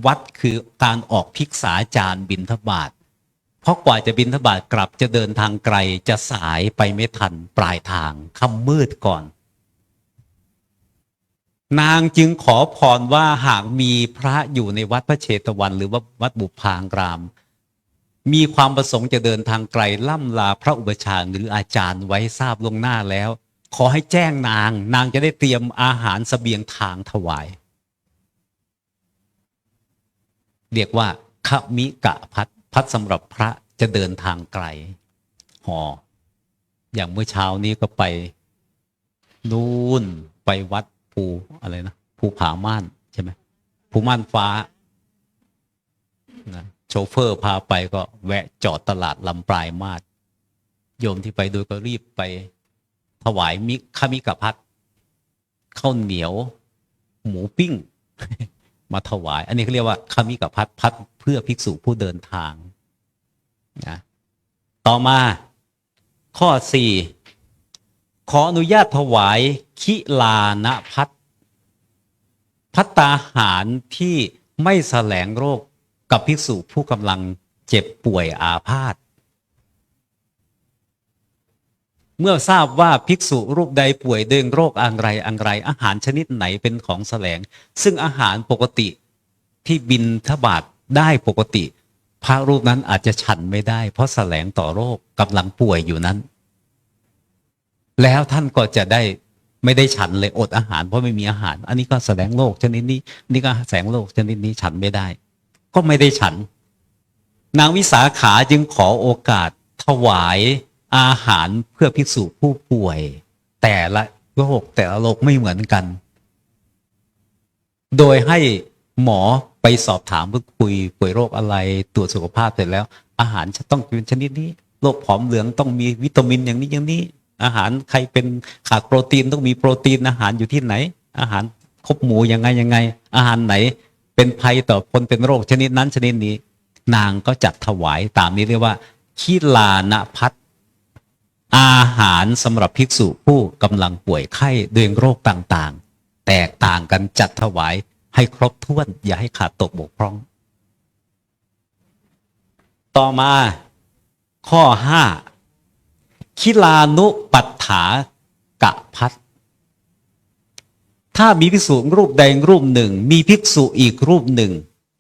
วัดคือการออกภิกษาจารบิณฑบาตเพราะกว่าจะบิณฑบาตกลับจะเดินทางไกลจะสายไปไม่ทันปลายทางค่ำมืดก่อนนางจึงขอพรว่าหากมีพระอยู่ในวัดพระเชตวันหรือว่าวัดบุพางรามมีความประสงค์จะเดินทางไกลล่ำลาพระอุปชฌาย์หรืออาจารย์ไว้ทราบล่วงหน้าแล้วขอให้แจ้งนางจะได้เตรียมอาหารเสบียงทางถวายเรียกว่าขมิกะพัดสำหรับพระจะเดินทางไกลอย่างเมื่อเช้านี้ก็ไปนู่นไปวัดภูอะไรนะภูผาม่านใช่ไหมภูม่านฟ้านะโชเฟอร์พาไปก็แวะจอดตลาดลำปลายมาศโยมที่ไปโดยก็รีบไปถวายขมิกะพัดข้าวเหนียวหมูปิ้ง มาถวายอันนี้เขาเรียกว่าขมิกะพัดเพื่อภิกษุผู้เดินทางนะต่อมาข้อ 4ขออนุญาตถวายคิลานพัดภัตตาหารที่ไม่แสลงโรคกับภิกษุผู้กำลังเจ็บป่วยอาพาธเมื่อทราบว่าภิกษุรูปใดป่วยด้วยโรคอะไรอาหารชนิดไหนเป็นของแสลงซึ่งอาหารปกติที่บิณฑบาตได้ปกติพระรูปนั้นอาจจะฉันไม่ได้เพราะแสลงต่อโรคกำลังป่วยอยู่นั้นแล้วท่านก็จะได้ไม่ได้ฉันเลยอดอาหารเพราะไม่มีอาหารอันนี้ก็แสลงโรคชนิดนี้นี่ก็แสลงโรคชนิดนี้ฉันไม่ได้ก็ไม่ได้ฉันนางวิสาขาจึงขอโอกาสถวายอาหารเพื่อภิกษุผู้ป่วยแต่ละโรคไม่เหมือนกันโดยให้หมอไปสอบถามเพื่อคุยป่วยโรคอะไรตรวจสุขภาพเสร็จแล้วอาหารจะต้องเป็นชนิดนี้โรคผอมเหลืองต้องมีวิตามินอย่างนี้อาหารใครเป็นขาดโปรตีนต้องมีโปรตีนอาหารอยู่ที่ไหนอาหารครบหมู่ยังไงอาหารไหนเป็นภัยต่อคนเป็นโรคชนิดนั้นชนิดนี้นางก็จัดถวายตามนี้เรียกว่าคิลานพัด อาหารสำหรับภิกษุผู้กำลังป่วยไข้ด้วยโรคต่างๆ แตกต่างกันจัดถวายให้ครบถ้วนอย่าให้ขาดตกบกพร่องต่อมาข้อ 5คิลานุปัฏฐากะพัทถ้ามีภิกษุรูปใดรูปหนึ่งมีภิกษุอีกรูปหนึ่ง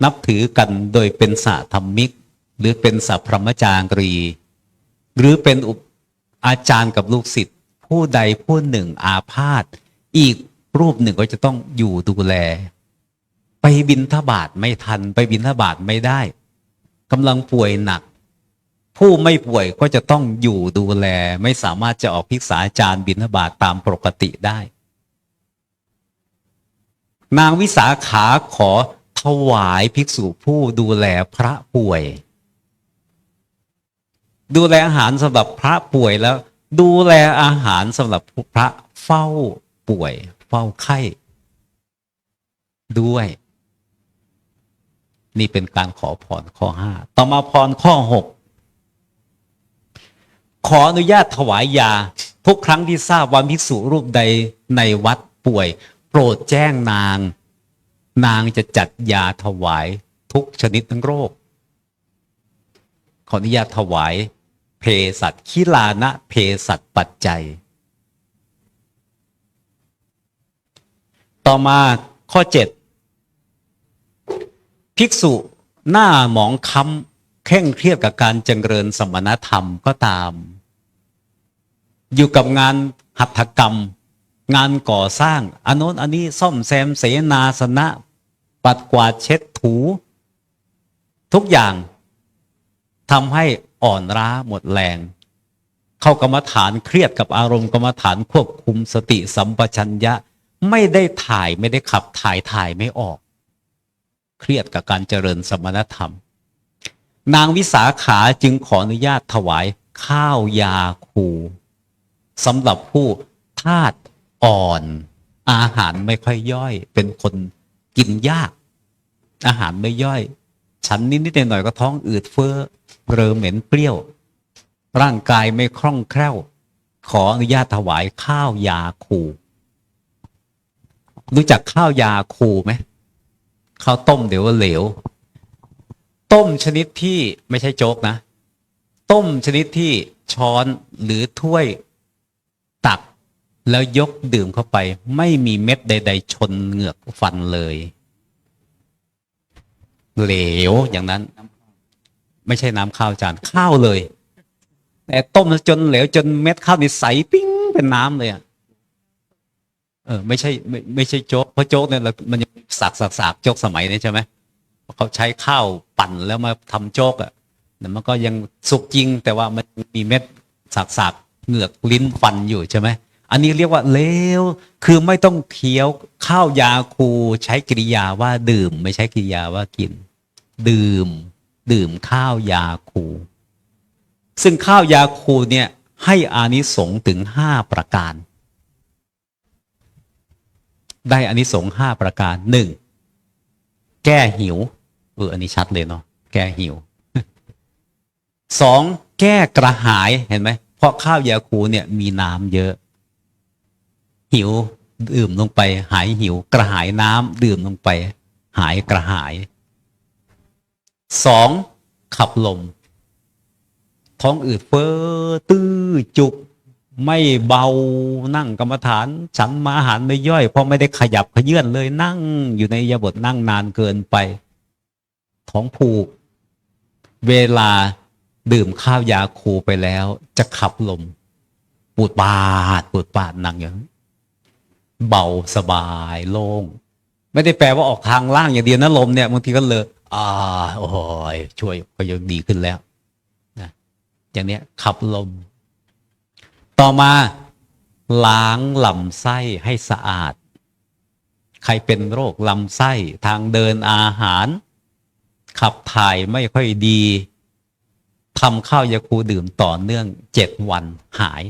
นับถือกันโดยเป็นสหธรรมิกหรือเป็นสัพพรหมจารีหรือเป็นอาจารย์กับลูกศิษย์ผู้ใดผู้หนึ่งอาพาธอีกรูปหนึ่งก็จะต้องอยู่ดูแลไปบิณฑบาตไม่ทันไปบิณฑบาตไม่ได้กำลังป่วยหนักผู้ไม่ป่วยก็จะต้องอยู่ดูแลไม่สามารถจะออกภิกษาจารบิณฑบาตตามปกติได้นางวิสาขาขอถวายภิกษุผู้ดูแลพระป่วยดูแลอาหารสำหรับพระป่วยแล้วดูแลอาหารสำหรับพระเฝ้าป่วยเฝ้าไข้ด้วยนี่เป็นการขอพรข้อ 5ต่อมาพรข้อ 6ขออนุญาตถวายยาทุกครั้งที่ทราบว่าภิกษุรูปใดในวัดป่วยโปรดแจ้งนางจะจัดยาถวายทุกชนิดทั้งโรคขออนุญาตถวายเภสัชคิลานะเภสัชปัจจัยต่อมาข้อ 7ภิกษุหน้าหมองค้ำเคร่งเครียดกับการเจริญสมณธรรมก็ตามอยู่กับงานหัตถกรรมงานก่อสร้างอันโน้นอันนี้ซ่อมแซมเสนาสนะปัดกวาดเช็ดถูทุกอย่างทำให้อ่อนล้าหมดแรงเข้ากรรมฐานเครียดกับอารมณ์กรรมฐานควบคุมสติสัมปชัญญะไม่ได้ถ่ายไม่ได้ขับถ่ายไม่ออกเครียดกับการเจริญสมณธรรมนางวิสาขาจึงขออนุญาตถวายข้าวยาคูสำหรับผู้ธาตุอ่อนอาหารไม่ค่อยย่อยเป็นคนกินยากอาหารไม่ย่อยฉันนิดๆหน่อยๆก็ท้องอืดเฟ้อเรอเหม็นเปรี้ยวร่างกายไม่คล่องแคล่วขออนุญาตถวายข้าวยาคูรู้จักข้าวยาคูไหมข้าวต้มเดี๋ยวเหลวต้มชนิดที่ไม่ใช่โจ๊กนะต้มชนิดที่ช้อนหรือถ้วยตักแล้วยกดื่มเข้าไปไม่มีเม็ดใดๆชนเหงือกฟันเลยเหลวอย่างนั้นไม่ใช่น้ำข้าวจานข้าวเลยแต่ต้มจนเหลวจนเม็ดข้าวนี่ใสปิ้งเป็นน้ำเลยอ่ะไม่ใช่โจ๊กเพราะโจ๊กเนี่ยมันจะสากโจ๊กสมัยนี้ใช่ไหมเขาใช้ข้าวปั่นแล้วมาทำโจ๊กอ่ะแต่มันก็ยังสุกจริงแต่ว่ามันมีเม็ดสากเหงือกลิ้นฟันอยู่ใช่ไหมอันนี้เรียกว่าเลวคือไม่ต้องเคี้ยวข้าวยาคูใช้กริยาว่าดื่มไม่ใช้กริยาว่ากินดื่มข้าวยาคูซึ่งข้าวยาคูเนี่ยให้อานิสงส์ถึง5ประการได้อานิสงส์5ประการ1แก้หิวอันนี้ชัดเลยเนาะแก้หิว2แก้กระหายเห็นไหมเพราะข้าวยาคูเนี่ยมีน้ำเยอะหิวดื่มลงไปหายหิวกระหายน้ำดื่มลงไปหายกระหาย2ขับลมท้องอืดเฟ้อตื้อจุกไม่เบานั่งกรรมฐานฉันมาอาหารไม่ย่อยเพราะไม่ได้ขยับขยื่นเลยนั่งอยู่ในอิริยาบถนั่งนานเกินไปท้องผูกเวลาดื่มข้าวยาคูไปแล้วจะขับลมปูดปาดนั่งอย่างเบาสบายโล่งไม่ได้แปลว่าออกทางล่างอย่างเดียวนะลมเนี่ยบางทีก็เลยโอ้ยช่วยก็ยังดีขึ้นแล้วนะอย่างเนี้ยขับลมต่อมาล้างลำไส้ให้สะอาดใครเป็นโรคลำไส้ทางเดินอาหารขับถ่ายไม่ค่อยดีทำข้าวยาคูดื่มต่อเนื่อง7 วันหาย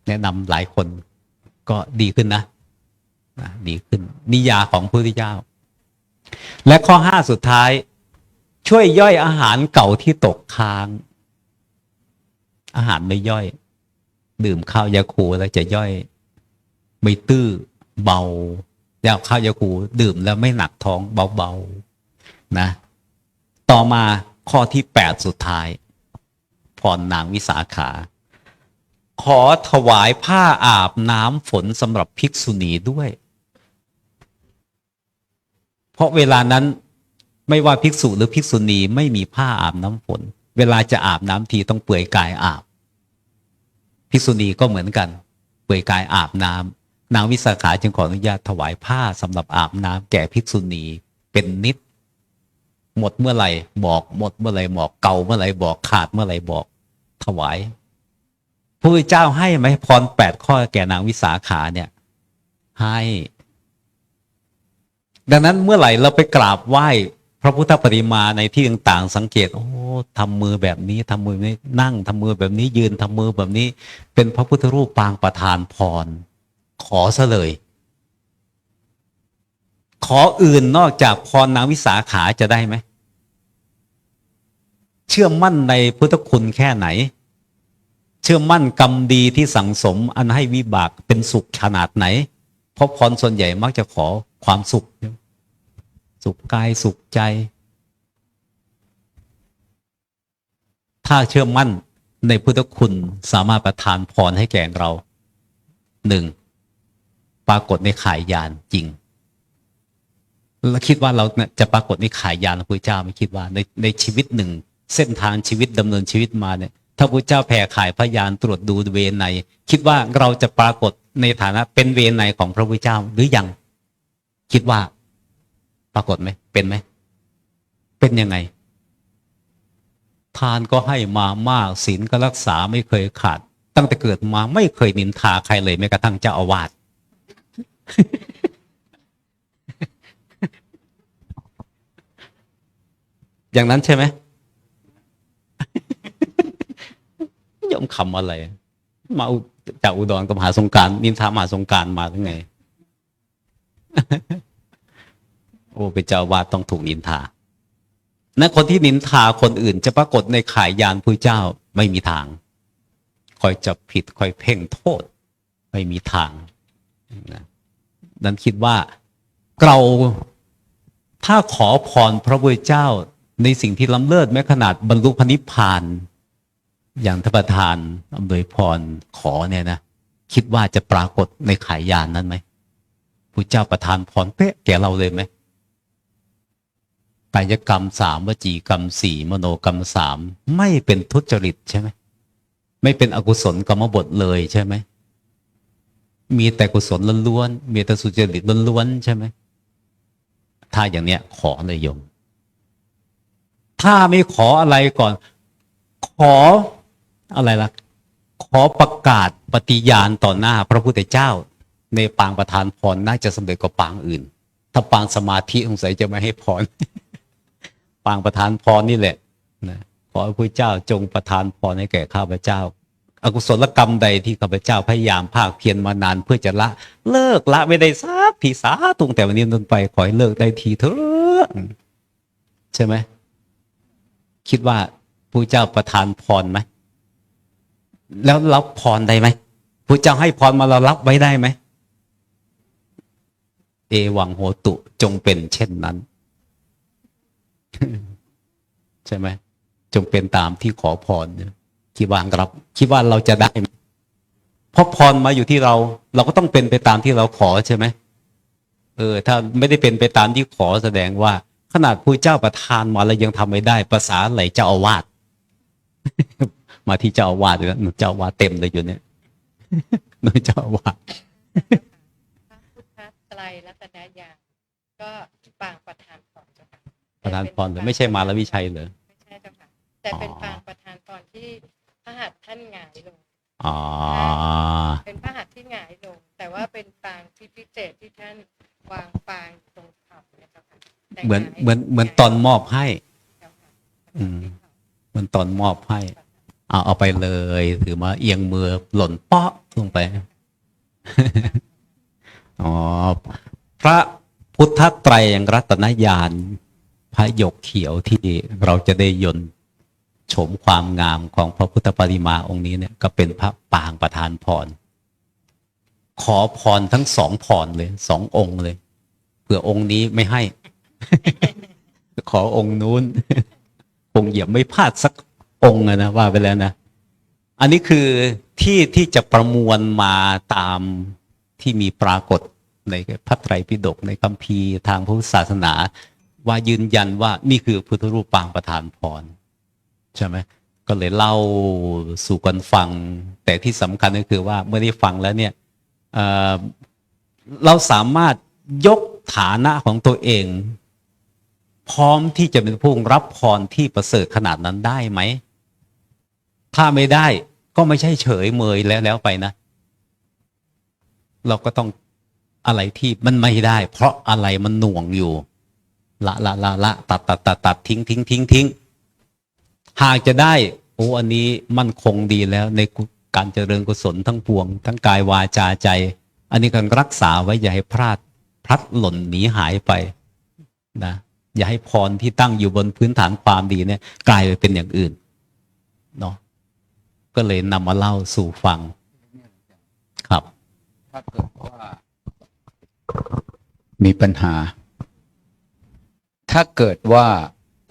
แนะนำหลายคนก็ดีขึ้นนะดีขึ้นนิยาของพระพุทธเจ้าและข้อ 5สุดท้ายช่วยย่อยอาหารเก่าที่ตกค้าง อาหารไม่ย่อย ดื่มข้าวยาคูแล้วจะย่อยไม่ตื้อเบาแล้วข้าวยาคูดื่มแล้วไม่หนักท้องเบาๆนะต่อมาข้อที่8สุดท้ายพรนางวิสาขา ขอถวายผ้าอาบน้ำฝนสำหรับภิกษุณีด้วย เพราะเวลานั้นไม่ว่าภิกษุหรือภิกษุณีไม่มีผ้าอาบน้ำฝนเวลาจะอาบน้ำทีต้องเปลือยกายอาบภิกษุณีก็เหมือนกันเปลือยกายอาบน้ำนางวิสาขาจึงขออนุญาตถวายผ้าสำหรับอาบน้ำแก่ภิกษุณีเป็นนิดหมดเมื่อไหร่บอกหมดเมื่อไหร่บอกเก่าเมื่อไหร่บอกขาดเมื่อไหร่บอกถวายพระพุทธเจ้าให้ไหมพร8ข้อแก่นางวิสาขาเนี่ยให้ดังนั้นเมื่อไหร่เราไปกราบไหว้พระพุทธปฏิมาในที่ต่างๆสังเกตโอ้ทำมือแบบนี้ทำมือนี้นั่งทำมือแบบนี้ยืนทำมือแบบนี้เป็นพระพุทธรูปปางประทานพรขอซะเลยขออื่นนอกจากพรนางวิสาขาจะได้ไหมเชื่อมั่นในพุทธคุณแค่ไหนเชื่อมั่นกรรมดีที่สั่งสมอันให้วิบากเป็นสุขขนาดไหนเพราะพรส่วนใหญ่มักจะขอความสุขสุขกายสุขใจถ้าเชื่อมั่นในพุทธคุณสามารถประทานพรให้แก่เรา1ปรากฏในข่ายญาณจริงแล้วคิดว่าเราจะปรากฏในข่ายญาณพระพุทธเจ้าไม่คิดว่าในชีวิตหนึ่งเส้นทางชีวิตดำเนินชีวิตมาเนี่ยถ้าพระพุทธเจ้าแผ่ข่ายพยานตรวจดูเวไนคิดว่าเราจะปรากฏในฐานะเป็นเวไนของพระพุทธเจ้าหรือยังคิดว่าปรากฏไหมเป็นไหมเป็นยังไงทานก็ให้มามากศีลก็รักษาไม่เคยขาดตั้งแต่เกิดมาไม่เคยนินทาใครเลยแม้กระทั่งเจ้าอาวาส อย่างนั้นใช่ไหม ยอมคำอะไรมาจากอุดรกับมหาสงกรานต์นินทามหาสงกรานต์มาทั้งไง โอ้เป็นเจ้าวาดต้องถูกนินทานะคนที่นินทาคนอื่นจะปรากฏในข่ายยานพุทธเจ้าไม่มีทางคอยจับผิดคอยเพ่งโทษไม่มีทางนะนั้นคิดว่าเราถ้าขอพรพระพุทธเจ้าในสิ่งที่ล้ำเลิศแม้ขนาดบรรลุพระนิพพานอย่างท่านประธานอำนวยพรขอเนี่ยนะคิดว่าจะปรากฏในข่ายยานนั้นไหมพุทธเจ้าประทานพรเป๊ะแก่เราเลยไหมกายกรรม3วจีกรรม4มโนกรรม3ไม่เป็นทุจริตใช่ไหมไม่เป็นอกุศลกรรมบทเลยใช่ไหมมีแต่กุศลล้วนๆมีแต่สุจริตล้วนๆใช่ไหมถ้าอย่างเนี้ยขอเลยโยมถ้าไม่ขออะไรก่อนขออะไรล่ะขอประกาศปฏิญาณต่อหน้าพระพุทธเจ้าในปางประทานพรน่าจะสำเร็จกว่าปางอื่นถ้าปางสมาธิสงสัยจะไม่ให้พร ปางประทานพรนี่แหละนะขอพระพุทธเจ้าจงประทานพรให้แก่ข้าพเจ้าอกุศลกรรมใดที่ข้าพเจ้าพยายามภาคเพียรมานานเพื่อจะเลิกละไม่ได้สักทีสาธุแต่วันนี้ต้นไปขอให้เลิกได้ทีเถอะใช่ไหมคิดว่าพระเจ้าประทานพรไหมแล้วรับพรได้ไหมพระเจ้าให้พรมาเรารับไว้ได้ไหมเอวังโหตุจงเป็นเช่นนั้น ใช่ไหมจงเป็นตามที่ขอพรคิดว่ารับคิดว่าเราจะได้เพราะพรมาอยู่ที่เราก็ต้องเป็นไปตามที่เราขอใช่ไหมถ้าไม่ได้เป็นไปตามที่ขอแสดงว่าขนาดพระเจ้าประทานมาแล้วยังทำไม่ได้ภาษาไหลเจ้าอาวาส มาที่เจ้าอาวาสเลยนะเจ้าอาวาสเต็มเลยอยู่เนี่ยน้อยเจ้าอาวาส
พระพุทธไตรรัตนญาณก็ปางประทานพรเจ้าค่ะ
ประทานพรเลยไม่ใช่มาลวิชัยเลย
ไม่ใช่เจ้าค่ะแต่เป็นปางประทานพรที่พระหัตถ์ท่านหงายลง
อ๋อ
เป็นพระหัตถ์ที่หงายลงแต่ว่าเป็นปางที่พิเศษที่ท่านวางปางตรงเข่าเนี่ยเจ้าค่ะแต่
เหมือนตอนมอบให้เหมือนตอนมอบให้เอาไปเลยถือมาเอียงมือหล่นเปาะลงไป อ๋อพระพุทธไตรรัตนญาณพระหยกเขียวที่เราจะได้ยนต์ โฉมความงามของพระพุทธปฏิมาองค์นี้เนี่ยก็เป็นพระปางประธานพรขอพรทั้งสองพรเลยสององค์เลยเผื่อองค์นี้ไม่ให้ ขอองค์นู้น คงเหยียบไม่พลาดสักองค์นะว่าไปแล้วนะอันนี้คือที่จะประมวลมาตามที่มีปรากฏในพระไตรปิฎกในคัมภีร์ทางพุทธศาสนาว่ายืนยันว่านี่คือพุทธรูปปางประธานพรใช่ไหมก็เลยเล่าสู่กันฟังแต่ที่สำคัญก็คือว่าเมื่อได้ฟังแล้วเนี่ยเราสามารถยกฐานะของตัวเองพร้อมที่จะเป็นผู้รับพรที่ประเสริฐขนาดนั้นได้ไหมถ้าไม่ได้ก็ไม่ใช่เฉยเมยแล้วไปนะเราก็ต้องอะไรที่มันไม่ได้เพราะอะไรมันหน่วงอยู่ละตัดทิ้งหากจะได้โอ้อันนี้มั่นคงดีแล้วในการเจริญกุศลทั้งปวงทั้งกายวาจาใจอันนี้การรักษาไว้อย่าให้พลัดหล่นหนีหายไปนะอย่าให้พรที่ตั้งอยู่บนพื้นฐานความดีเนี่ยกลายไปเป็นอย่างอื่นเนาะก็เลยนำมาเล่าสู่ฟังครับ
ถ้าเกิดว่ามีปัญหาถ้าเกิดว่า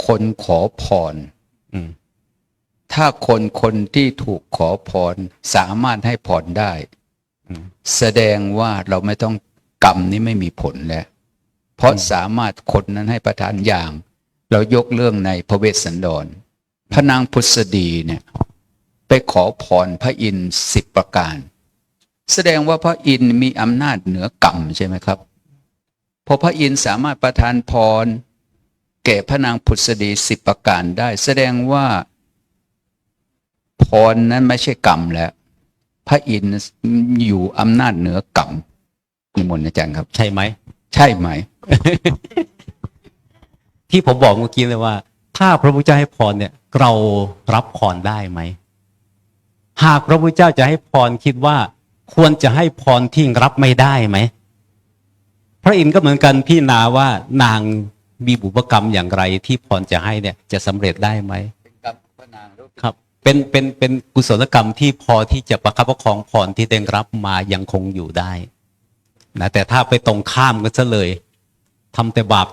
คนขอพรถ้าคนที่ถูกขอพรสามารถให้พรได้แสดงว่าเราไม่ต้องกรรมนี้ไม่มีผลแล้วเพราะสามารถคนนั้นให้ประทานอย่างเรายกเรื่องในพระเวสสันดรพระนางพุทธดีเนี่ยไปขอพรพระอินทร์10 ประการแสดงว่าพระอินทร์มีอำนาจเหนือกรรมใช่ไหมครับพอพระอินทร์สามารถประทานพรแก่พระนางพุทธดี10 ประการได้แสดงว่าพรนั้นไม่ใช่กรรมแล้วพระอินทร์อยู่อำนาจเหนือกรรมนิมนต์อาจารย์ครับ
ใช่ไหม
ใช่ไหม
ที่ผมบอกเมื่อกี้เลยว่าถ้าพระพุทธเจ้าให้พรเนี่ยเรารับพรได้ไหมหากพระพุทธเจ้าจะให้พรคิดว่าควรจะให้พรที่รับไม่ได้ไหมพระอินทร์ก็เหมือนกันพี่นาว่านางมีบุพกรรมอย่างไรที่พรจะให้เนี่ยจะสำเร็จได้ไหมครับเป็นกุศลกรรมที่พอที่จะประคับประคองพรที่ได้รับมายังคงอยู่ได้นะแต่ถ้าไปตรงข้ามกันซะเลยทำแต่บาป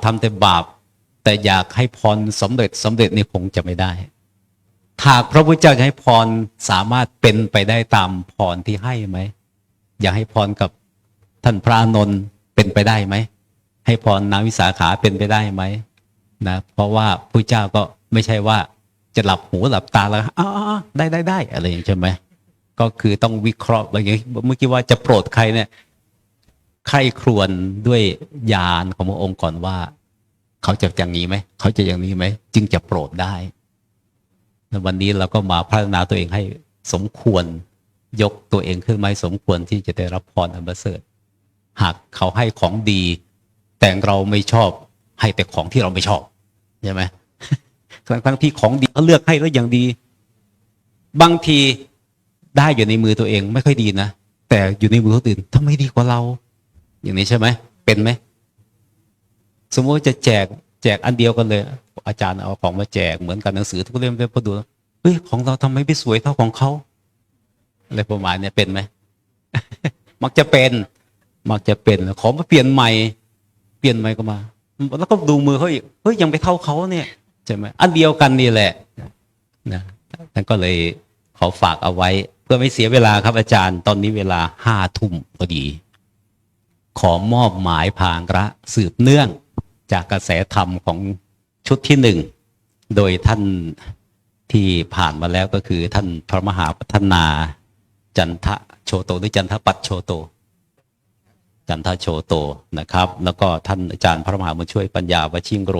แต่อยากให้พรสำเร็จนี่คงจะไม่ได้หากพระพุทธเจ้าจะให้พรสามารถเป็นไปได้ตามพรที่ให้ไหมอยากให้พรกับท่านพระอานนท์เป็นไปได้ไหมให้พรนางวิสาขาเป็นไปได้ไหมนะเพราะว่าพระเจ้าก็ไม่ใช่ว่าจะหลับหูหลับตาแล้วได้อะไรอย่างใช่ไหมก็คือต้องวิเคราะห์อย่างเมื่อกี้ว่าจะโปรดใครเนี่ยใครครวญด้วยญาณของพระองค์ก่อนว่าเขาจะอย่างนี้ไหมเขาจะอย่างนี้ไหมจึงจะโปรดได้ในวันนี้เราก็มาพัฒนาตัวเองให้สมควรยกตัวเองขึ้นมาสมควรที่จะได้รับพรอันประเสริฐหากเขาให้ของดีแต่เราไม่ชอบให้แต่ของที่เราไม่ชอบใช่ไหมทั้งที่ของดีเขาเลือกให้แล้วอย่างดีบางทีได้อยู่ในมือตัวเองไม่ค่อยดีนะแต่อยู่ในมือคนอื่นทำไมดีกว่าเราอย่างนี้ใช่ไหมเป็นไหมสมมติว่าจะแจกอันเดียวกันเลยอาจารย์เอาของมาแจกเหมือนกันหนังสือทุกเล่มพอดูเฮ้ยของเราทำไมไม่สวยเท่าของเขาอะไรประมาณนี้เป็นไหม มักจะเป็นของมาเปลี่ยนใหม่ก็มาแล้วก็ดูมือเขาอีกเฮ้ยยังไปเท่าเขาเนี่ยใช่ไหมอันเดียวกันนี่แหละนะท่านก็เลยขอฝากเอาไว้เพื่อไม่เสียเวลาครับอาจารย์ตอนนี้เวลา5 ทุ่มพอดีขอมอบหมายพางระสืบเนื่องจากกระแสธรรมของชุดที่1โดยท่านที่ผ่านมาแล้วก็คือท่านพระมหาพัฒนาจันทะโชโตหรือจันทปัตโชโตนะครับแล้วก็ท่านอาจารย์พระมหาบุญช่วยปัญญาวชิงโร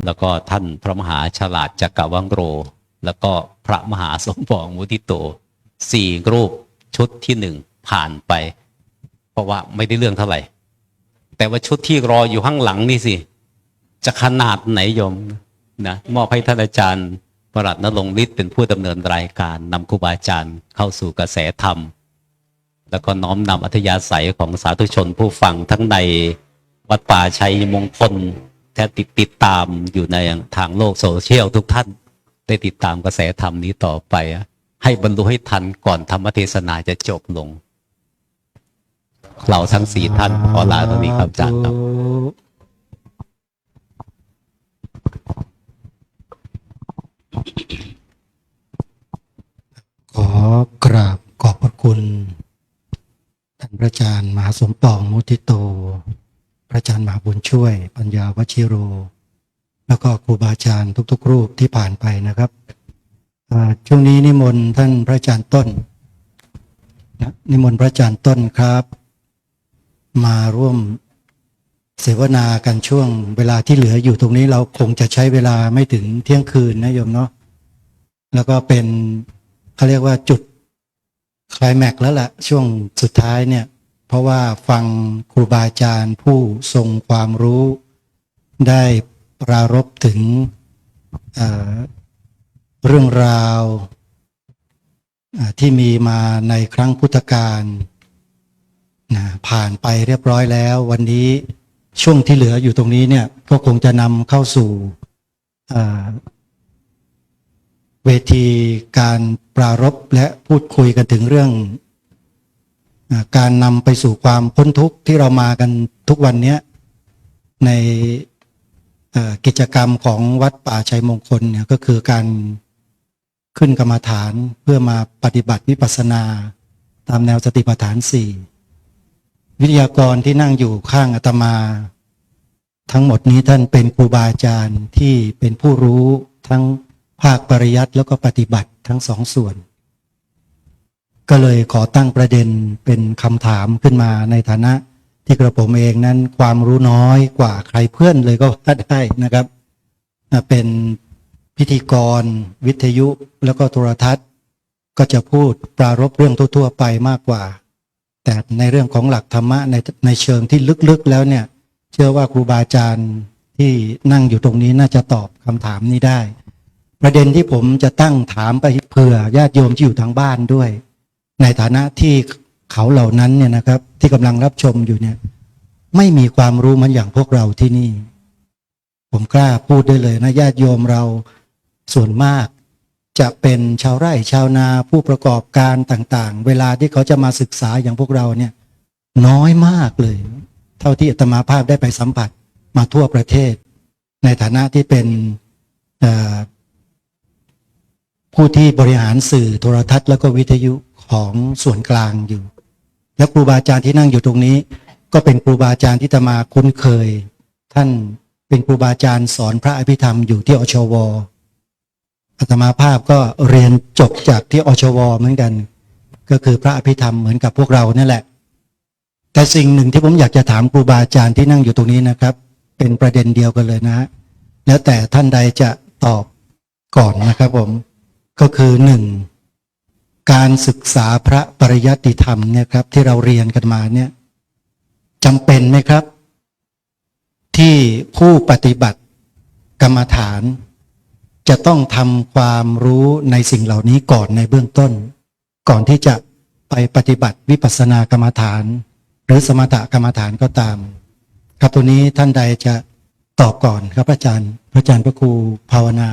แล้วก็ท่านพระมหาฉลาดจักรวังโรแล้วก็พระมหาสมปองมุทิโต4 รูปชุดที่1ผ่านไปเพราะว่าไม่ได้เรื่องเท่าไหร่แต่ว่าชุดที่รออยู่ข้างหลังนี่สิจะขนาดไหนโยมนะมอบให้ท่านอาจารย์ประหลัดณรงค์ฤทธิ์เป็นผู้ดำเนินรายการนำครูบาอาจารย์เข้าสู่กระแสธรรมแล้วก็น้อมนำอัธยาศัยของสาธุชนผู้ฟังทั้งในวัดป่าชัยมงคลแท้ติดตามอยู่ในทางโลกโซเชียลทุกท่าน ได้ติดตามกระแสธรรมนี้ต่อไปให้บรรลุให้ทันก่อนธรรมเทศนาจะจบลง เราทั้งสี่ท่านขอลาตรงนี้ครับอาจารย์ครับ
ขอกราบขอบพระคุณท่านพระอาจารย์มหาสมปองมุทิโต พระอาจารย์มหาบุญช่วยปัญญาวชิโร แล้วก็ครูบาอาจารย์ทุกๆรูปที่ผ่านไปนะครับช่วงนี้นิมนต์ท่านพระอาจารย์ต้นนะนิมนต์พระอาจารย์ต้นครับ มาร่วมเสวนากันช่วงเวลาที่เหลืออยู่ตรงนี้เราคงจะใช้เวลาไม่ถึงเที่ยงคืนนะโยมเนาะแล้วก็เป็นเขาเรียกว่าจุดไคลแม็กซ์แล้วแหละช่วงสุดท้ายเนี่ยเพราะว่าฟังครูบาอาจารย์ผู้ทรงความรู้ได้ปรารภถึงเรื่องราวที่มีมาในครั้งพุทธกาลผ่านไปเรียบร้อยแล้ววันนี้ช่วงที่เหลืออยู่ตรงนี้เนี่ยก็คงจะนำเข้าสู่เวทีการปรารภและพูดคุยกันถึงเรื่องการนำไปสู่ความพ้นทุกข์ที่เรามากันทุกวันนี้ในกิจกรรมของวัดป่าชัยมงคลเนี่ยก็คือการขึ้นกรรมฐานเพื่อมาปฏิบัติวิปัสสนาตามแนวสติปัฏฐาน 4วิทยากรที่นั่งอยู่ข้างอาตมาทั้งหมดนี้ท่านเป็นครูบาอาจารย์ที่เป็นผู้รู้ทั้งภาคปริยัติแล้วก็ปฏิบัติทั้งสองส่วนก็เลยขอตั้งประเด็นเป็นคำถามขึ้นมาในฐานะที่กระผมเองนั้นความรู้น้อยกว่าใครเพื่อนเลยก็ว่าได้นะครับเป็นพิธีกรวิทยุแล้วก็โทรทัศน์ก็จะพูดปรารภเรื่องทั่วๆไปมากกว่าแต่ในเรื่องของหลักธรรมะในเชิงที่ลึกๆแล้วเนี่ยเชื่อว่าครูบาอาจารย์ที่นั่งอยู่ตรงนี้น่าจะตอบคำถามนี้ได้ประเด็นที่ผมจะตั้งถามไปเผื่อญาติโยมที่อยู่ทางบ้านด้วยในฐานะที่เขาเหล่านั้นเนี่ยนะครับที่กำลังรับชมอยู่เนี่ยไม่มีความรู้เหมือนอย่างพวกเราที่นี่ผมกล้าพูดได้เลยนะญาติโยมเราส่วนมากจะเป็นชาวไร่ชาวนาผู้ประกอบการต่างๆเวลาที่เขาจะมาศึกษาอย่างพวกเราเนี่ยน้อยมากเลยเท่าที่อาตมาภาพได้ไปสัมผัสมาทั่วประเทศในฐานะที่เป็นผู้ที่บริหารสื่อโทรทัศน์แล้วก็วิทยุของส่วนกลางอยู่และครูบาอาจารย์ที่นั่งอยู่ตรงนี้ก็เป็นครูบาอาจารย์ที่อาตมาคุ้นเคยท่านเป็นครูบาอาจารย์สอนพระอภิธรรมอยู่ที่อชวอาตมาภาพก็เรียนจบจากที่อชวเหมือนกันก็คือพระอภิธรรมเหมือนกับพวกเรานั่นแหละแต่สิ่งหนึ่งที่ผมอยากจะถามครูบาอาจารย์ที่นั่งอยู่ตรงนี้นะครับเป็นประเด็นเดียวกันเลยนะฮะแล้วแต่ท่านใดจะตอบก่อนนะครับผมก็คือหนึ่งการศึกษาพระปริยัติธรรมเนี่ยครับที่เราเรียนกันมาเนี่ยจำเป็นไหมครับที่ผู้ปฏิบัติกรรมฐานจะต้องทำความรู้ในสิ่งเหล่านี้ก่อนในเบื้องต้นก่อนที่จะไปปฏิบัติวิปัสสนากรรมฐานหรือสมถกรรมฐานก็ตามครับตัวนี้ท่านใดจะตอบก่อนครับอาจารย์พระครูภาวนา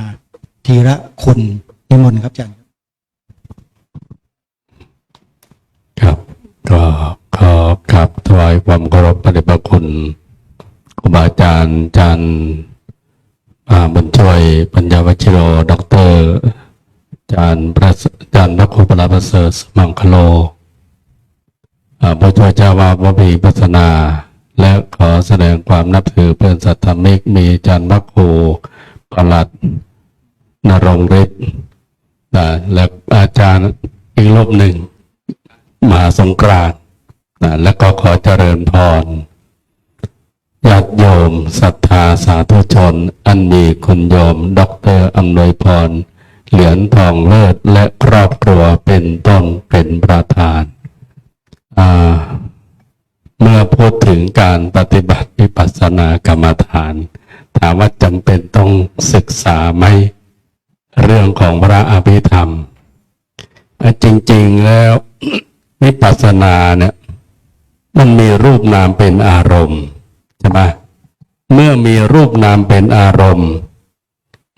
ธีระคุณนิมนต์ครับอาจารย์
ครับก็ขอกราบถวายความเคารพพระเดชพระคุณครูบาอาจารย์บุญช่วยปัญญาวชิโรด็อกเตอร์อาจารย์พระครูประหลัดประเสริฐสมังคโลผู้ช่วยเจ้าวาดวัดวิปัสสนาและขอแสดงความนับถือเพื่อนสัตธมิกมีอาจารย์พระครูประหลัดนรงฤทธิ์และอาจารย์อีกรูปหนึ่งมหาสงกรานต์และก็ขอเจริญพรญาติโยมศรัทธาสาธุชนอันมีคุณโยมด็อกเตอร์อำนวยพรเหรียญทองเลิศและครอบครัวเป็นต้นเป็นประธานเมื่อพูดถึงการปฏิบัติวิปัสสนากรรมฐานถามว่าจำเป็นต้องศึกษาไหมเรื่องของพระอภิธรรมจริงๆแล้ววิปัสสนาเนี่ยมันมีรูปนามเป็นอารมณ์ใช่ไหมเมื่อมีรูปนามเป็นอารมณ์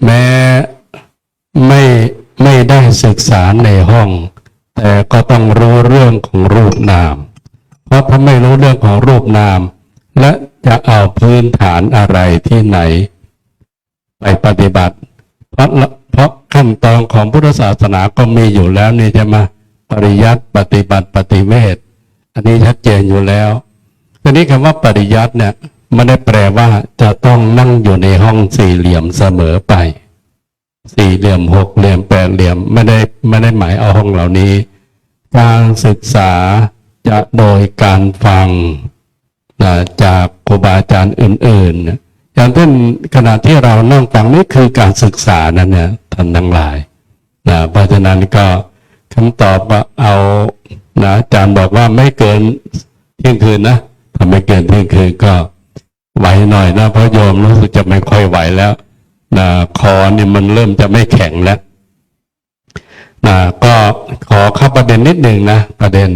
แม้ ไม่ไม่ได้ศึกษาในห้อง แต่ก็ต้องรู้เรื่องของรูปนาม เพราะถ้าไม่รู้เรื่องของรูปนาม และจะเอาพื้นฐานอะไรที่ไหนไปปฏิบัติ เพราะขั้นตอนของพุทธศาสนาก็มีอยู่แล้วนี่ใช่ไหมปริยัติปฏิบัติปฏิเวทอันนี้ชัดเจนอยู่แล้วทีนี้คำว่าปริยัติเนี่ยไม่ได้แปลว่าจะต้องนั่งอยู่ในห้องสี่เหลี่ยมเสมอไปสี่เหลี่ยมหกเหลี่ยมแปดเหลี่ยมไม่ได้หมายเอาห้องเหล่านี้การศึกษาจะโดยการฟังจากครูบาอาจารย์อื่นๆอย่างเช่นขณะที่เรานั่งฟังนี่คือการศึกษานั่นเนี่ยท่านทั้งหลายเพราะฉะนั้นก็คำตอบว่าเอาอาจารย์บอกว่าไม่เกินเที่ยงคืนนะถ้าไม่เกินเที่ยงคืนก็ไหวหน่อยนะเพราะโยมรู้สึกจะไม่ค่อยไหวแล้วคอเนี่ยมันเริ่มจะไม่แข็งแล้วก็ขอเข้าประเด็นนิดหนึ่งนะประเด็น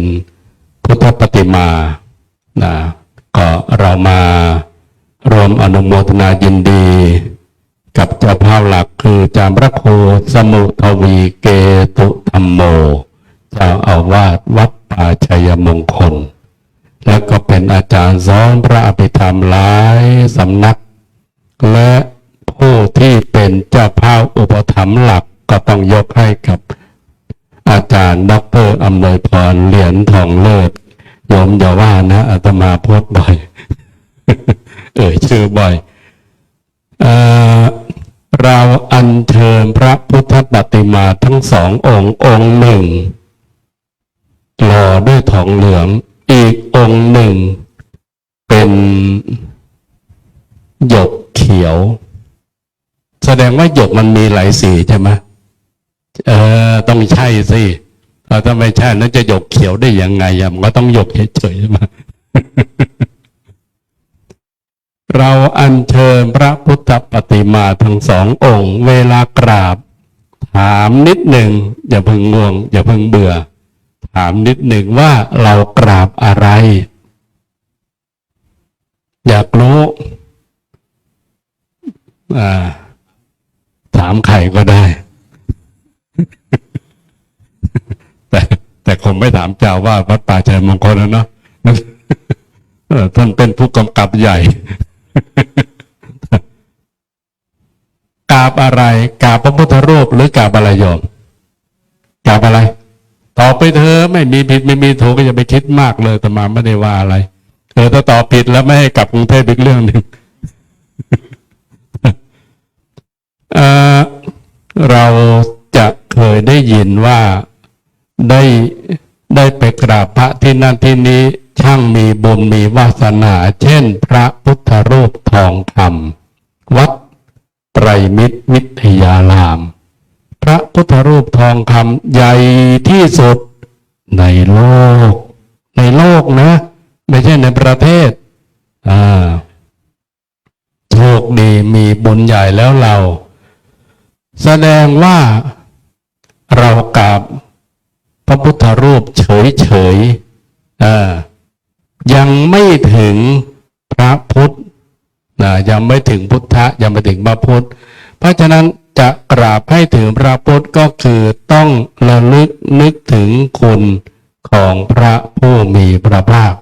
พุทธปฏิมาก็เรามารวมอนุโมทนายินดีกับเจ้าภาพหลักคืออาจารย์พระครูสมุทวีเกตุธรรมโมเจ้าอาวาสวัดป่าชัยมงคลแล้วก็เป็นอาจารย์สอนพระอภิธรรมหลายสำนักและผู้ที่เป็นเจ้าภาพอุปถัมภ์หลักก็ต้องยกให้กับอาจารย์ดร.อำนวยพรเหรียญทองเลิศโยมอย่าว่านะอาตมาพูดบ่อย ชื่อบ่อยเราอัญเชิญพระพุทธปฏิมาทั้งสององค์องค์หนึ่งหล่อด้วยทองเหลืองอีกองค์หนึ่งเป็นหยกเขียวแสดงว่าหยกมันมีหลายสีใช่ไหมต้องใช่สิถ้าไม่ใช่นั้นจะหยกเขียวได้ยังไงมันก็ต้องหยกเฉยๆใช่ไหม เราอัญเชิญพระพุทธปฏิมาทั้งสององค์เวลากราบถามนิดหนึ่งอย่าเพิ่งง่วงอย่าเพิ่งเบื่อถามนิดหนึ่งว่าเรากราบอะไรอยากรู้ถามใครก็ได้ แต่คงไม่ถามเจ้าว่าวัดป่าชัยมงคลนะเนาะ ท่านเป็นผู้กำกับใหญ่ กราบอะไรกราบพระพุทธรูปหรือกราบอะไรโยมกราบอะไรตอบไปเถอะไม่มีผิดไม่มีถูกก็อย่าไปคิดมากเลยแต่มาไม่ได้ว่าอะไรถ้าตอบผิดแล้วไม่ให้กลับกรุงเทพอีกเรื่องหนึ่ง เราจะเคยได้ยินว่าได้ไปกราบพระที่นั่นที่นี้ช่างมีบุญมีวาสนาเช่นพระพุทธรูปทองคำวัดไตรมิตรวิทยารามพระพุทธรูปทองคำใหญ่ที่สุดในโลกนะไม่ใช่ในประเทศโชคดีมีบุญใหญ่แล้วเราแสดงว่าเรากราบพระพุทธรูปเฉยยังไม่ถึงพระพุทธยังไม่ถึงพุทธะยังไม่ถึงพระพุทธเพราะฉะนั้นจะกราบให้ถึงพระพุทธก็คือต้องระลึกนึกถึงคุณของพระผู้มีพระภาค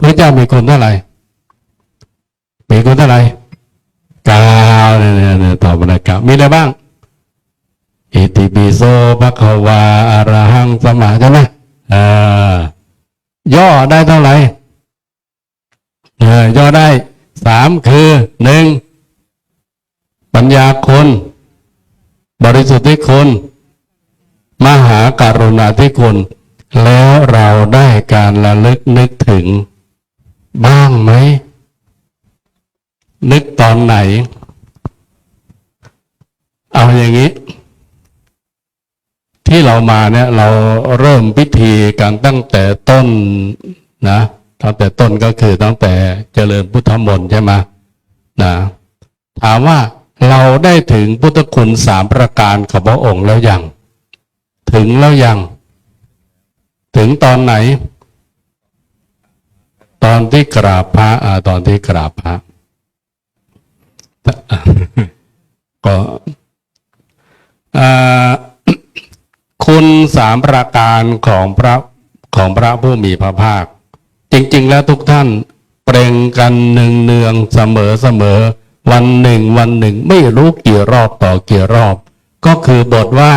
พระเจ้ามีคุณเท่าไหร่มีคุณเท่าไหร่9เนี่ยตอบมาเลย9มีอะไรบ้างอิติปิโสภะคะวาอะระหังสัมมาใช่ไหมย่อได้เท่าไหร่ย่อได้3คือ1ปัญญาคุณบริสุทธิคุณมหาการุณาธิคุณแล้วเราได้การระลึกนึกถึงบ้างไหมนึกตอนไหนเอาอย่างนี้ที่เรามาเนี่ยเราเริ่มพิธีกันตั้งแต่ต้นนะตั้งแต่ต้นก็คือตั้งแต่เจริญพุทธมนต์ใช่ไหมนะถามว่าเราได้ถึงพุทธคุณ3ประการของพระองค์แล้วยังถึงแล้วยังถึงตอนไหนตอนที่กราบพระตอนที่กราบพระก็ อ่า คุณสามประการของพระผู้มีพระภาค จริงๆแล้วทุกท่านเปล่งกันเนืองๆเสมอวันหนึ่งไม่รู้กี่รอบต่อกี่รอบ ก็คือบทว่า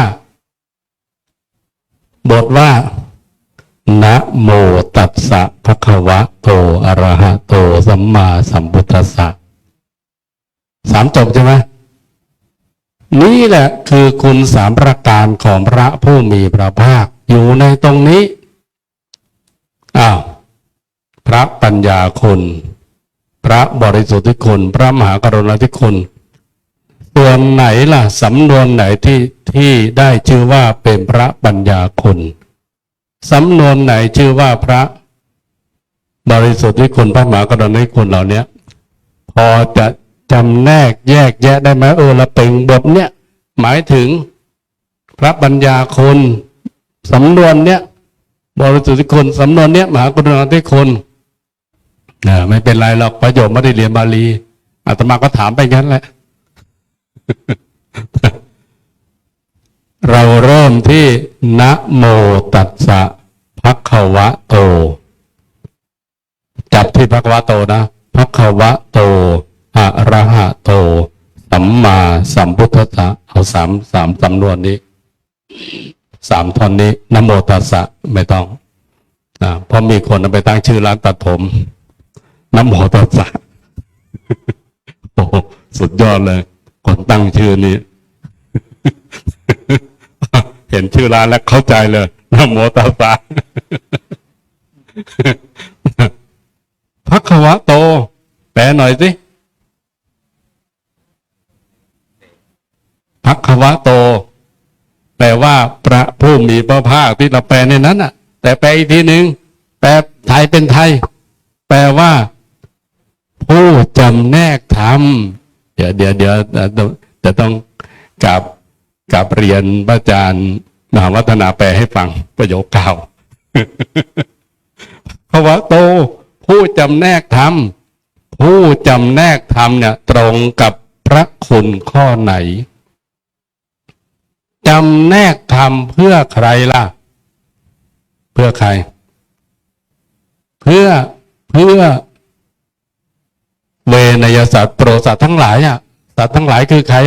นะโมตัสสะภะคะวะโตอะระหะโตสัมมาสัมพุทธัสสะ3 จบใช่ไหมนี่แหละคือคุณ3 ประการของพระผู้มีพระภาคอยู่ในตรงนี้พระปัญญาคุณพระบริสุทธิคุณพระมหากรุณาธิคุณส่วนไหนล่ะสำนวนไหนที่ได้ชื่อว่าเป็นพระปัญญาคุณสำนวนไหนชื่อว่าพระบริสุทธิคุณพระมหากรุณาธิคุณเหล่านี้พอจะจำแนกแยกแยะได้ไหมละเป็นบทเนี้ยหมายถึงพระปัญญาคุณสำนวนเนี้ยบริสุทธิคุณสำนวนเนี้ยมหากรุณาธิคุณไม่เป็นไรหรอกประโยชน์ไม่ได้เรียนบาลีอาตมาก็ถามไปงั้นแหละ เราเริ่มที่นะโมตัสสะภะคะวะโตจับที่ภะคะวะโตนะภะคะวะโตอะระหะโตสัมมาสัมพุทธัสสะเอาสามสำนวนนี้3 ท่อนนี้นะโมตัสสะไม่ต้องเพราะมีคนเอาไปตั้งชื่อร้านตัดผมนะโมตัสสะ โอ้สุดยอดเลยคนตั้งชื่อนี้ เห็นชื่อร้านแล้วเข้าใจเลยนะโมตัสสะ ภะคะวะโตแปลหน่อยสิภะคะวะโตแปลว่าพระผู้มีพระภาคที่เราแปลในนั้นน่ะแต่แปลอีกทีหนึ่งแปลไทยเป็นไทยแปลว่าผู้จำแนกธรรมเดี๋ยวจะต้องกับเรียนพระอาจารย์มหาวัฒนาแปลให้ฟังประโยคเก่า ภะคะวะโตผู้จำแนกธรรมผู้จำแนกธรรมเนี่ยตรงกับพระคุณข้อไหนจำแนกธรรมเพื่อใครล่ะเพื่อใครเพื่อเวนยสัตว์โปรดสัตว์ทั้งหลายสัตว์ทั้งหลายคือใคร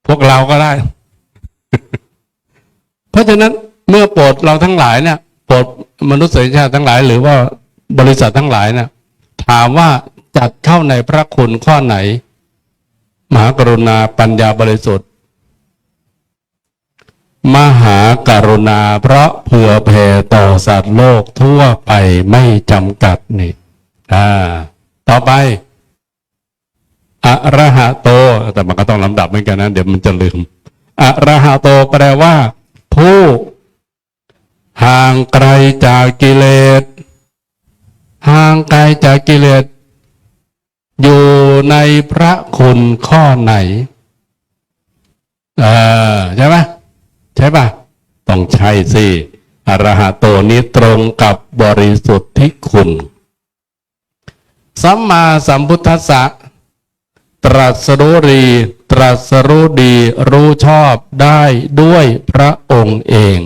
พวกเราก็ได้ เพราะฉะนั้นเมื่อโปรดเราทั้งหลายเนี่ยโปรดมนุษยชาติทั้งหลายหรือว่าบริษัททั้งหลายเนี่ยถามว่าจัดเข้าในพระคุณข้อไหนมหากรุณาปัญญาบริสุทธิ์มหากรุณาเพราะเผื่อแผ่ต่อสัตว์โลกทั่วไปไม่จำกัดนี่ต่อไปอะระหะโตแต่มันก็ต้องลำดับเหมือนกันนะเดี๋ยวมันจะลืมอะระหะโตแปลว่าผู้ห่างไกลจากกิเลสห่างไกลจากกิเลสอยู่ในพระคุณข้อไหนใช่ไหมใช่ป่ะต้องใช่สิอรหัตโตนี้ตรงกับบริสุทธิคุณสัมมาสัมพุทธัสสะตรัสรู้ดีรู้ชอบได้ด้วยพระองค์เอง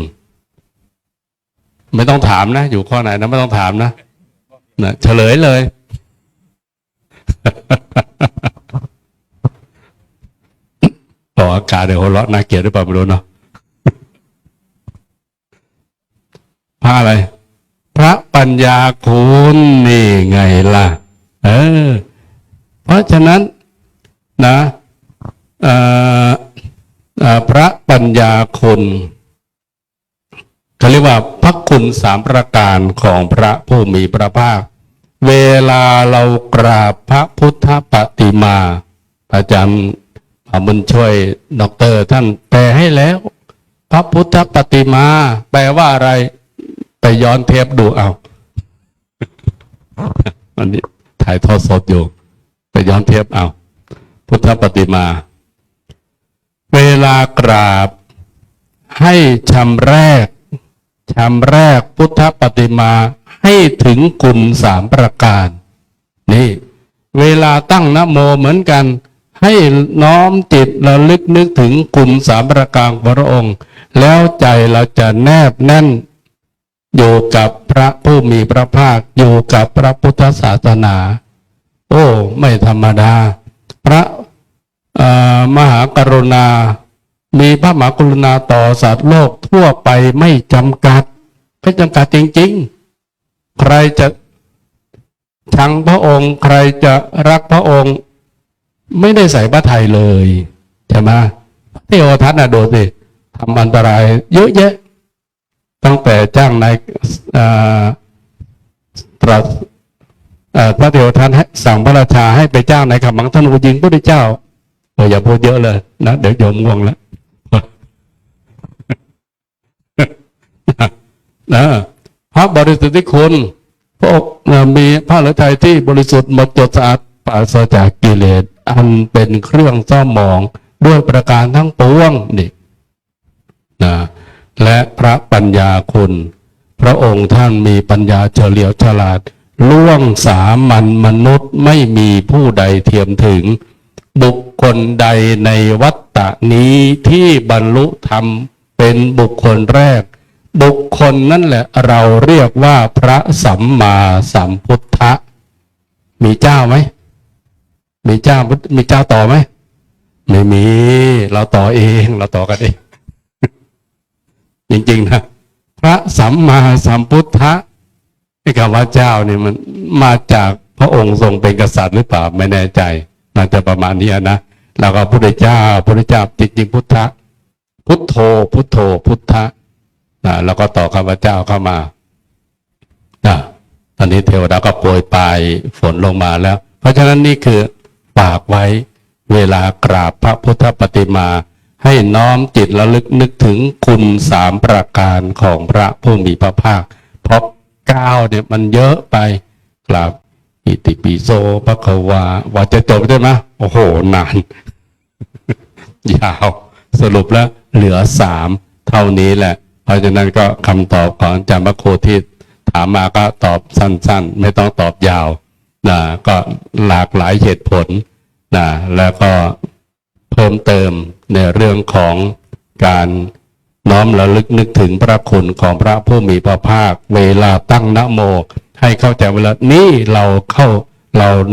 ไม่ต้องถามนะอยู่ข้อไหนนะไม่ต้องถามนะเฉลยเลย ต่ออากาศเดี๋ยวหัวเราะน่าเกลียดหรือเปล่าไม่รู้เนาะ พระอะไรพระปัญญาคุณนี่ไงล่ะเพราะฉะนั้นนะพระปัญญาคุณเขาเรียกว่าพระคุณ3 ประการของพระผู้มีพระภาคเวลาเรากราบพระพุทธปฏิมาอาจารย์บุญช่วยด็อกเตอร์ท่านแปลให้แล้วพระพุทธปฏิมาแปลว่าอะไรไปย้อนเทปดูเอา วันนี้ถ่ายทอดสดอยู่ไปย้อนเทปเอาพุทธปฏิมาเวลากราบให้ชำแรกพุทธปฏิมาให้ถึงคุณ3 ประการนี่เวลาตั้งนะโมเหมือนกันใ ให้น้อมจิตระลึกนึกถึงคุณสามประการของพระองค์ แล้วใจเราจะแนบแน่นอยู่กับพระผู้มีพระภาคอยู่กับพระพุทธศาสนา โอ้ไม่ธรรมดาพระมหากรุณามีพระมหากรุณาต่อสัตว์โลกทั่วไปไม่จำกัดไม่จำกัดจริงๆใครจะชังพระองค์ใครจะรักพระองค์ไม่ได้ใส่พระทัยเลยใช่ไหมเทวทัตน่ะดูสิทำอันตรายเยอะแยะตั้งแต่จ้างนายตรัสพระเทวทัตสั่งพระราชาให้ไปจ้างนายขมังธนูยิงพระพุทธเจ้าอย่าพูดเยอะเลยนะเดี๋ยวโยมง่วงแล้วนะพระบริสุทธิคุณพระองค์มีพระฤทัยที่บริสุทธิ์หมดจดสะอาดปราศจากกิเลสอันเป็นเครื่องเศร้าหมองด้วยประการทั้งปวงนี่นะและพระปัญญาคุณพระองค์ท่านมีปัญญาเฉลียวฉลาดล่วงสามัญมนุษย์ไม่มีผู้ใดเทียมถึงบุคคลใดในวัฏฏะนี้ที่บรรลุธรรมเป็นบุคคลแรกบุคคลนั่นแหละเราเรียกว่าพระสัมมาสัมพุทธะมีเจ้าไหมมีเจ้าต่อไหมไม่มีเราต่อเองเราต่อกันเองจริงๆนะพระสัมมาสัมพุทธะไอ้คำว่าเจ้าเนี่ยมันมาจากพระองค์ทรงเป็นกษัตริย์หรือเปล่าไม่แน่ใจน่าจะประมาณนี้นะแล้วก็พระพุทธเจ้าจริงๆพุทธะพุทโธพุทโธพุทธะแล้วก็ต่อคำว่าเจ้าเข้ามาตอนนี้เทวดาก็โปรยปลายฝนลงมาแล้วเพราะฉะนั้นนี่คือฝากไว้เวลากราบพระพุทธปฏิมาให้น้อมจิตระลึกนึกถึงคุณสามประการของพระผู้มีพระภาคเพราะ9เนี่ยมันเยอะไปกราบอิติปิโสภควาว่าจะจบได้ไหมโอ้โหนาน ยาวสรุปแล้วเหลือ3เท่านี้แหละเพราะฉะนั้นก็คำตอบของอาจารย์มโคที่ถามมาก็ตอบสั้นๆไม่ต้องตอบยาวนะก็หลากหลายเหตุผลนะแล้วก็เพิ่มเติมในเรื่องของการน้อมระลึกนึกถึงพระคุณของพระผู้มีพระภาคเวลาตั้งนะโมให้เข้าใจเวลานี้เรา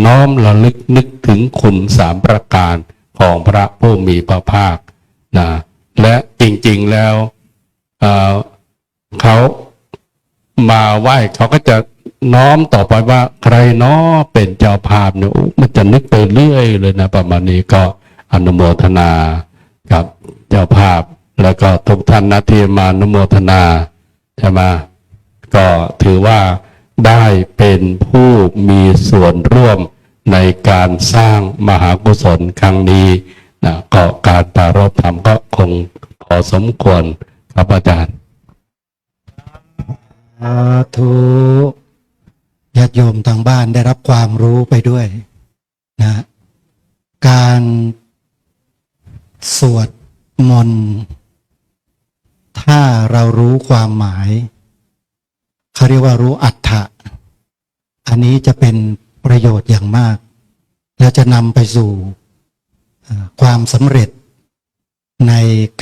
น้อมระลึกนึกถึงคุณ3ประการของพระผู้มีพระภาคนะและจริงๆแล้วเขามาไหว้เขาก็จะน้อมต่อไปว่าใครน้อเป็นเจ้าภาพเนี่ยมันจะนึกไปเรื่อยเลยนะประมาณนี้ก็อนุโมทนากับเจ้าภาพแล้วก็ทุกท่านนะที่มาอนุโมทนาใช่ไหมก็ถือว่าได้เป็นผู้มีส่วนร่วมในการสร้างมหากุศลครั้งนี้นะก็การปรารภธรรมก็คงพอสมควรครับอาจารย์
สาธุญาติโยมทางบ้านได้รับความรู้ไปด้วยนะการสวดมนต์ถ้าเรารู้ความหมายเขาเรียกว่ารู้อัตถะอันนี้จะเป็นประโยชน์อย่างมากและจะนำไปสู่ความสำเร็จใน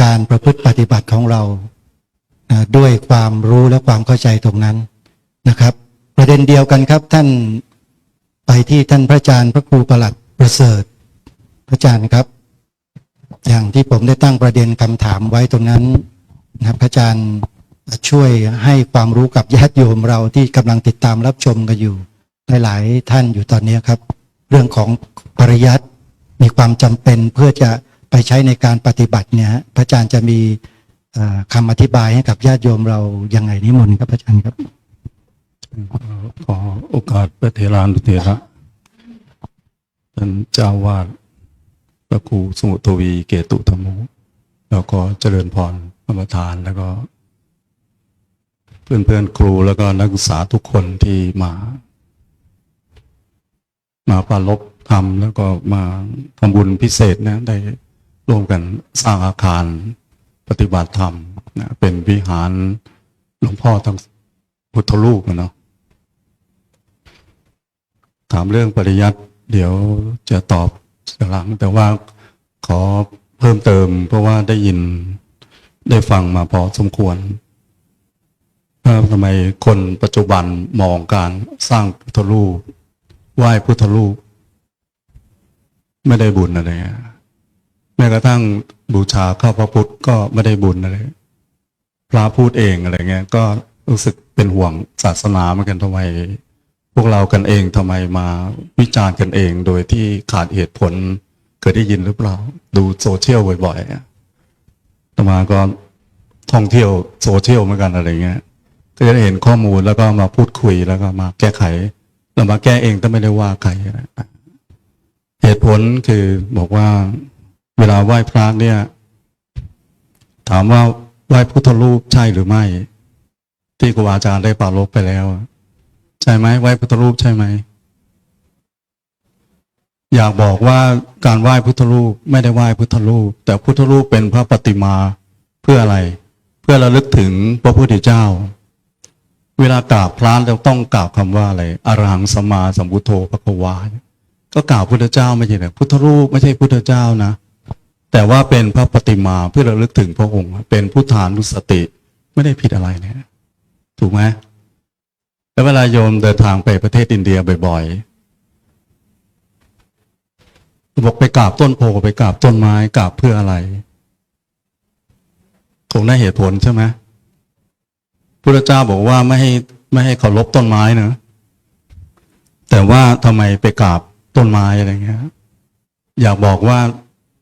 การประพฤติปฏิบัติของเราด้วยความรู้และความเข้าใจตรงนั้นนะครับประเด็นเดียวกันครับท่านไปที่ท่านพระอาจารย์พระครูประหลัดประเสริฐพระอาจารย์ครับอย่างที่ผมได้ตั้งประเด็นคำถามไว้ตรงนั้นนะครับพระอาจารย์ช่วยให้ความรู้กับญาติโยมเราที่กำลังติดตามรับชมกันอยู่หลายๆท่านอยู่ตอนนี้ครับเรื่องของปริยัติมีความจำเป็นเพื่อจะไปใช้ในการปฏิบัติเนี่ยพระอาจารย์จะมีคำอธิบายให้กับญาติโยมเรายังไงนิมนต์ครับพระอาจารย์ครับ
ขอโอกาสพระเถรานุเถระท่านเจ้าวาดพระครูสมุทวีเกตุธรรมโมแล้วก็เจริญพรประธานแล้วก็เพื่อนๆครูแล้วก็นักศึกษาทุกคนที่มาปรารภธรรมแล้วก็มาทำบุญพิเศษนะได้ร่วมกันสร้างอาคารปฏิบัติธรรมนะเป็นวิหารหลวงพ่อทั้งพุทธรูปเนาะถามเรื่องปริยัติเดี๋ยวจะตอบ หลังแต่ว่าขอเพิ่มเติมเพราะว่าได้ยินได้ฟังมาพอสมควรว่าทำไมคนปัจจุบันมองการสร้างพุทธรูปไหว้พุทธรูปไม่ได้บุญอะไรแม้กระทั่งบูชาข้าพระพุทธก็ไม่ได้บุญอะไรพระพูดเองอะไรเงี้ยก็รู้สึกเป็นห่วงศาสนาเหมือนกันทำไมพวกเรากันเองทำไมมาวิจารณ์กันเองโดยที่ขาดเหตุผลเคยได้ยินหรือเปล่าดูโซเชียลบ่อยๆต่อมาก็ท่องเที่ยวโซเชียลเหมือนกันอะไรเงี้ยก็จะได้เห็นข้อมูลแล้วก็มาพูดคุยแล้วก็มาแก้ไขเรามาแก้เองแต่ไม่ได้ว่าใครเหตุผลคือบอกว่าเวลาไหว้พระเนี่ยถามว่าไหว้พุทธรูปใช่หรือไม่ที่ครูอาจารย์ได้ปรารภไปแล้วใช่ไหมไหว้พุทธรูปใช่ไหมอยากบอกว่าการไหว้พุทธรูปไม่ได้ไหว้พุทธรูปแต่พุทธรูปเป็นพระปฏิมาเพื่ออะไรเพื่อระลึกถึงพระพุทธเจ้าเวลากราบพระเราต้องกราบคำว่าอะไรอรหังสัมมาสัมพุทโธภควาก็กราบพุทธเจ้าไม่ใช่เหรอพุทธรูปไม่ใช่พุทธเจ้านะแต่ว่าเป็นพระปฏิมาเพื่อระลึกถึงพระองค์เป็นพุทธานุสติไม่ได้ผิดอะไรเนี่ยถูกไหมแล้วเวลาโยมเดินทางไปประเทศอินเดียบ่อยๆบอกไปกราบต้นโพไปกราบต้นไม้กราบเพื่ออะไรคงได้เหตุผลใช่ไหมพุทธเจ้าบอกว่าไม่ให้เคารพต้นไม้เนอะแต่ว่าทำไมไปกราบต้นไม้อะไรเงี้ยอยากบอกว่า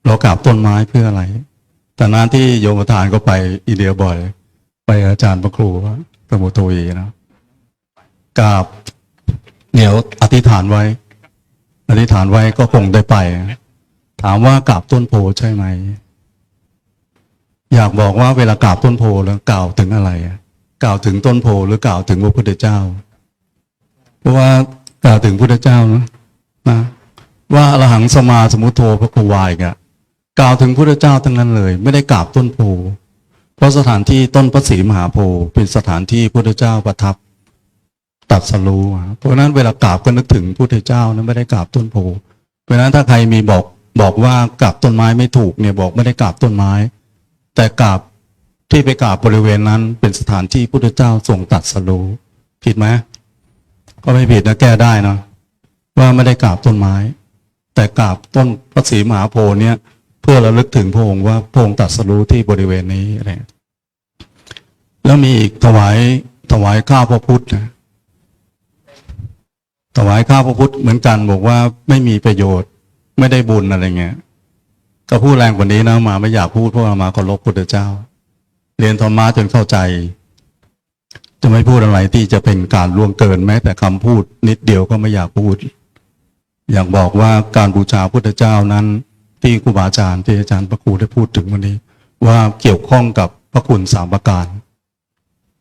เรากราบต้นไม้เพื่ออะไรแต่นั้นที่โยมประธานก็ไปอินเดียบ่อยไปอาจารย์พระครูพระมุโตยีนะกราบเดี๋ยวอธิษฐานไว้ก็คงได้ไปถามว่ากราบต้นโพใช่ไหมอยากบอกว่าเวลากราบต้นโพแล้วกล่าวถึงอะไรกล่าวถึงต้นโพหรือกล่าวถึงพระพุทธเจ้าเพราะว่ากล่าวถึงพระพุทธเจ้านะว่าอรหังสัมมาสัมพุทโธภควาอีกกล่าวถึงพระพุทธเจ้าทั้งนั้นเลยไม่ได้กราบต้นโพเพราะสถานที่ต้นพระศรีมหาโพธิ์เป็นสถานที่พระพุทธเจ้าประทับตรัสรู้เพราะฉะนั้นเวลากราบก็นึกถึงพระพุทธเจ้านั้นไม่ได้กราบต้นโพเพราะฉะนั้นถ้าใครมีบอกว่ากราบต้นไม้ไม่ถูกเนี่ยบอกไม่ได้กราบต้นไม้แต่กราบที่ไปกราบบริเวณนั้นเป็นสถานที่พระพุทธเจ้าทรงตรัสรู้ผิดไหมก็ไม่ผิดนะแก้ได้นะว่าไม่ได้กราบต้นไม้แต่กราบต้นพระศรีมหาโพธิ์เนี่ยเพื่อระลึกถึงพระองค์ว่าพระองค์ตรัสรู้ที่บริเวณนี้อะไรแล้วมีอีกถวายข้าวพระพุทธนะถวายข้าวพระพุทธเหมือนกันบอกว่าไม่มีประโยชน์ไม่ได้บุญอะไรเงี้ยก็พูดแรงกว่านี้นะมาไม่อยากพูดเพราะมาเคารพพุทธเจ้าเรียนธรรมะจนเข้าใจจะไม่พูดอะไรที่จะเป็นการล่วงเกินแม้แต่คำพูดนิดเดียวก็ไม่อยากพูดอยากบอกว่าการบูชาพุทธเจ้านั้นที่ครูบาอาจารย์ที่อาจารย์พระครูได้พูดถึงวันนี้ว่าเกี่ยวข้องกับพระคุณ3ประการ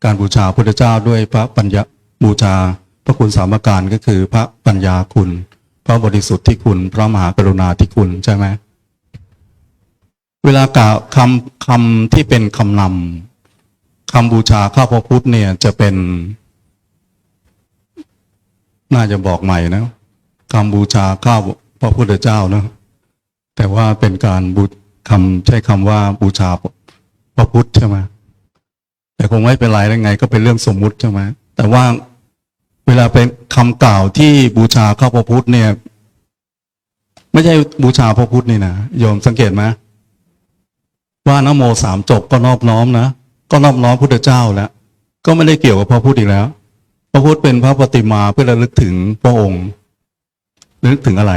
การบูชาพุทธเจ้าด้วยพระปัญญาบูชาพระคุณ3ประการก็คือพระปัญญาคุณพระบริสุทธิ์ที่คุณพระมหากรุณาธิคุณใช่ไหมเวลากล่าวคำที่เป็นคำนำคำบูชาข้าพระพุทธเนี่ยจะเป็นน่าจะบอกใหม่นะคำบูชาข้าพระพุทธเจ้านะแต่ว่าเป็นการใช้คำว่าบูชาพระพุทธใช่ไหมแต่คงไม่เป็นไรได้ไงก็เป็นเรื่องสมมุติใช่ไหมแต่ว่าเวลาเป็นคำกล่าวที่บูชาข้าพระพุทธเนี่ยไม่ใช่บูชาพระพุทธนี่นะโยมสังเกตไหมว่านะโม3 จบก็นอบน้อมนะก็นอบน้อมพุทธเจ้าแล้วก็ไม่ได้เกี่ยวกับพระพุทธอีกแล้วพระพุทธเป็นพระปฏิมาเพื่อระลึกถึงพระองค์ระลึกถึงอะไร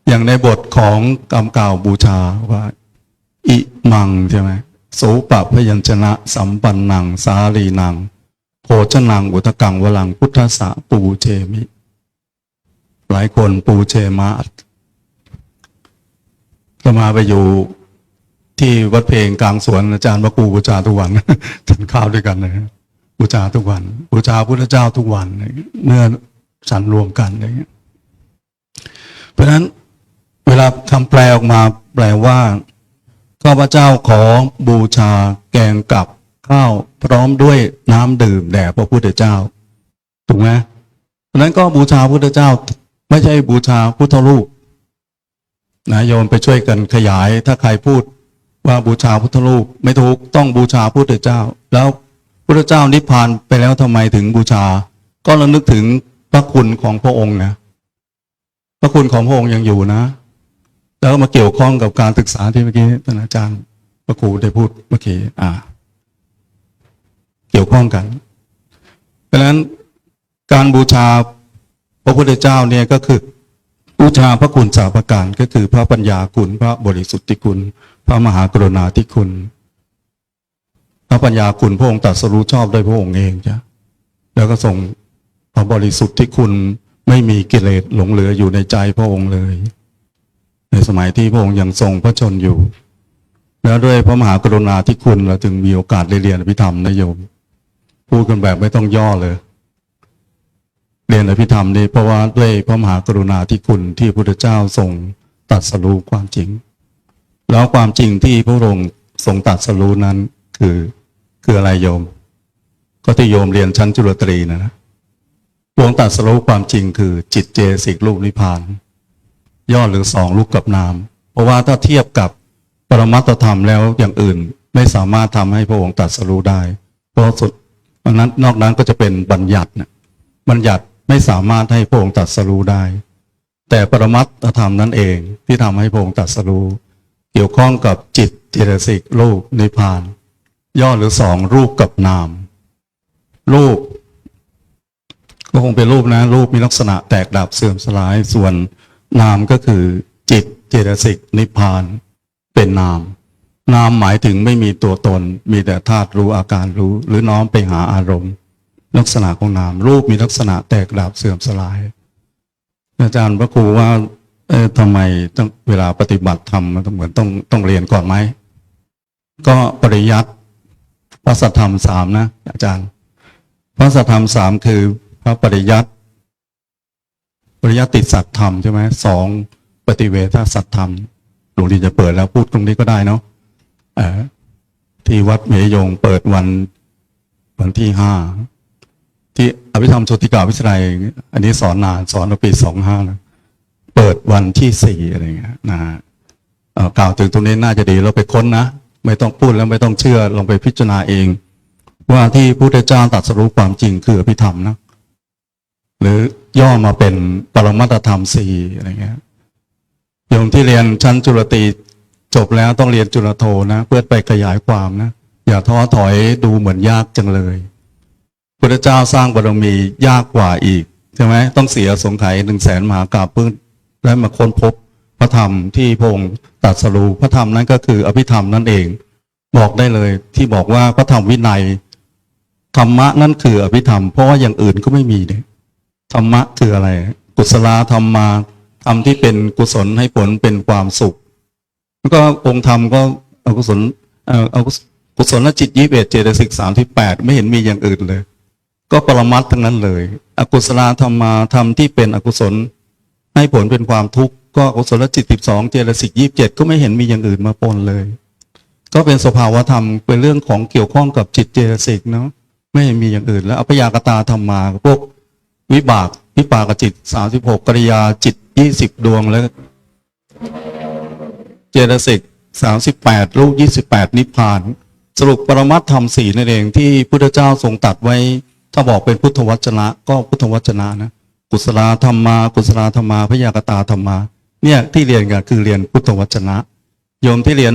อย่างในบทของกรรมกล่าวบูชาว่าอิมังใช่ไหมโสปะพยัญชนะสัมปันนังสาลีนังโภชนังอุทกังวลังพุทธสะปูเชมิหลายคนปูเชมาก็มาไปอยู่ที่วัดเพลงกลางสวนอาจารย์พระครูบูชาทุกวันทานข้าวด้วยกันนะบูชาทุกวันบูชาพุทธเจ้าทุกวันเมื่อฉันรวมกันอะไรเงี้ยเพราะฉะนั้นเวลาคำแปลออกมาแปลว่าข้าพเจ้าขอบูชาแกงกับข้าวพร้อมด้วยน้ำดื่มแด่พระพุทธเจ้าถูกไหมเพราะนั้นก็บูชาพุทธเจ้าไม่ใช่บูชาพุทธรูป
นะโยมไปช่วยกันขยาย ถ้าใครพูดว่าบูชาพุทธรูปไม่ถูกต้องบูชาพระพุทธเจ้า แล้วพระพุทธเจ้านิพพานไปแล้วทำไมถึงบูชา ก็ระลึกถึงพระคุณของพระองค์นะพระคุณของพระองค์ยังอยู่นะ แล้วมาเกี่ยวข้องกับการศึกษาที่เมื่อกี้ท่านอาจารย์พระครูได้พูดเมื่อกี้เกี่ยวข้องกัน เพราะฉะนั้นการบูชาพระพุทธเจ้าเนี่ยก็คือบูชาพระคุณสามประการก็คือพระปัญญาคุณพระบริสุทธิคุณพระมหากรุณาธิคุณพระปัญญาคุณพระองค์ตรัสรู้ชอบด้วยพระองค์เองจ้ะแล้วก็ทรงพระบริสุทธิคุณไม่มีกิเลสหลงเหลืออยู่ในใจพระองค์เลยในสมัยที่พระองค์ยังทรงพระชนอยู่ แล้วด้วยพระมหากรุณาธิคุณเราจึงมีโอกาสได้เรียนอภิธรรมนะโยมพูดกันแบบไม่ต้องย่อเลยเรียนอภิธรรมนี่เพราะว่าด้วยพระมหากรุณาธิคุณที่พระพุทธเจ้าทรงตรัสรู้ความจริงแล้วความจริงที่พระองค์ทรงตรัสรู้นั้นคืออะไรโยมก็ที่โยมเรียนชั้นจุลตรีนะพระองค์ตรัสรู้ความจริงคือจิตเจสิกรูปนิพพานย่อหรือสองรูปกับนามเพราะว่าถ้าเทียบกับปรมัตถธรรมแล้วอย่างอื่นไม่สามารถทำให้พระองค์ตรัสรู้ได้เพราะสุดนั้นนอกนั้นก็จะเป็นบัญญัตินะบัญญัติไม่สามารถให้พระองค์ตรัสรู้ได้แต่ปรมัตถธรรมนั้นเองที่ทำให้พระองค์ตรัสรู้เกี่ยวข้องกับจิตเจตสิกรูปนิพพานย่อหรือสองรูปกับนามรูปก็คงเป็นรูปนะรูปมีลักษณะแตกดับเสื่อมสลายส่วนนามก็คือจิตเจตสิกนิพพานเป็นนามนามหมายถึงไม่มีตัวตนมีแต่ธาตุรู้อาการรู้หรือน้อมไปหาอารมณ์ลักษณะของนามรูปมีลักษณะแตกดับเสื่อมสลายอาจารย์พระครูว่าทำไมต้องเวลาปฏิบัติธรรมมันเหมือนต้องเรียนก่อนไหมก็ปริยัติพระสัทธรรมสามนะอาจารย์พระสัทธรรมสามคือพระปริยัติสัทธรรมใช่ไหมสองปฏิเวทสัทธรรมหลวงดีจะเปิดแล้วพูดตรงนี้ก็ได้เนาะที่วัดเมยงเปิดวันที่5ที่อภิธรรมโชติกาวิสัยอันนี้สอนนานสอนในปี25นะเปิดวันที่4อะไรเงี้ยนะกล่าวถึงตรงนี้น่าจะดีเราไปค้นนะไม่ต้องพูดแล้วไม่ต้องเชื่อลองไปพิจารณาเองว่าที่พระพุทธเจ้าตรัสรู้ความจริงคืออภิธรรมนะหรือย่อมาเป็นปรมัตถธรรม4อะไรเงี้ยโยมที่เรียนชั้นจุลตรีจบแล้วต้องเรียนจุลโทนะเพื่อไปขยายความนะอย่าท้อถอยดูเหมือนยากจังเลยพระเจ้าสร้างบารมียากกว่าอีกใช่ไหมต้องเสียสงไขย100,000 มหากาพย์เพื่อได้มาค้นพบพระธรรมที่พระองค์ตรัสรู้พระธรรมนั้นก็คืออภิธรรมนั่นเองบอกได้เลยที่บอกว่าพระธรรมวินัยธรรมะนั่นคืออภิธรรมเพราะว่าอย่างอื่นก็ไม่มีเนี่ยธรรมะคืออะไรกุศลธรรมมาธรรมที่เป็นกุศลให้ผลเป็นความสุขแล้วก็องค์ธรรมก็เอากุศลจิต21เจตสิก38ไม่เห็นมีอย่างอื่นเลยก็ปรมัตถ์ทั้งนั้นเลยอกุศลธรรมมาธรรมที่เป็นอกุศลให้ผลเป็นความทุกข์ก็อกุศลจิต12เจตสิก27ก็ไม่เห็นมีอย่างอื่นมาปนเลยก็เป็นสภาวธรรมเป็นเรื่องของเกี่ยวข้องกับจิตเจตสิกเนาะไม่เห็นมีอย่างอื่นแล้วอัพยากตาธรรมมาพวกวิปากจิต36กริยาจิต20ดวงแล้วเจตสิก38รูป28นิพพานสรุปปรมัตถธรรม4นั่นเองที่พุทธเจ้าทรงตรัสไว้ถ้าบอกเป็นพุทธวจนะก็พุทธวจนะนะกุศลธรรมมากุศลธรรมาพยากตาธรรมาเนี่ยที่เรียนกันคือเรียนพุทธวจนะโยมที่เรียน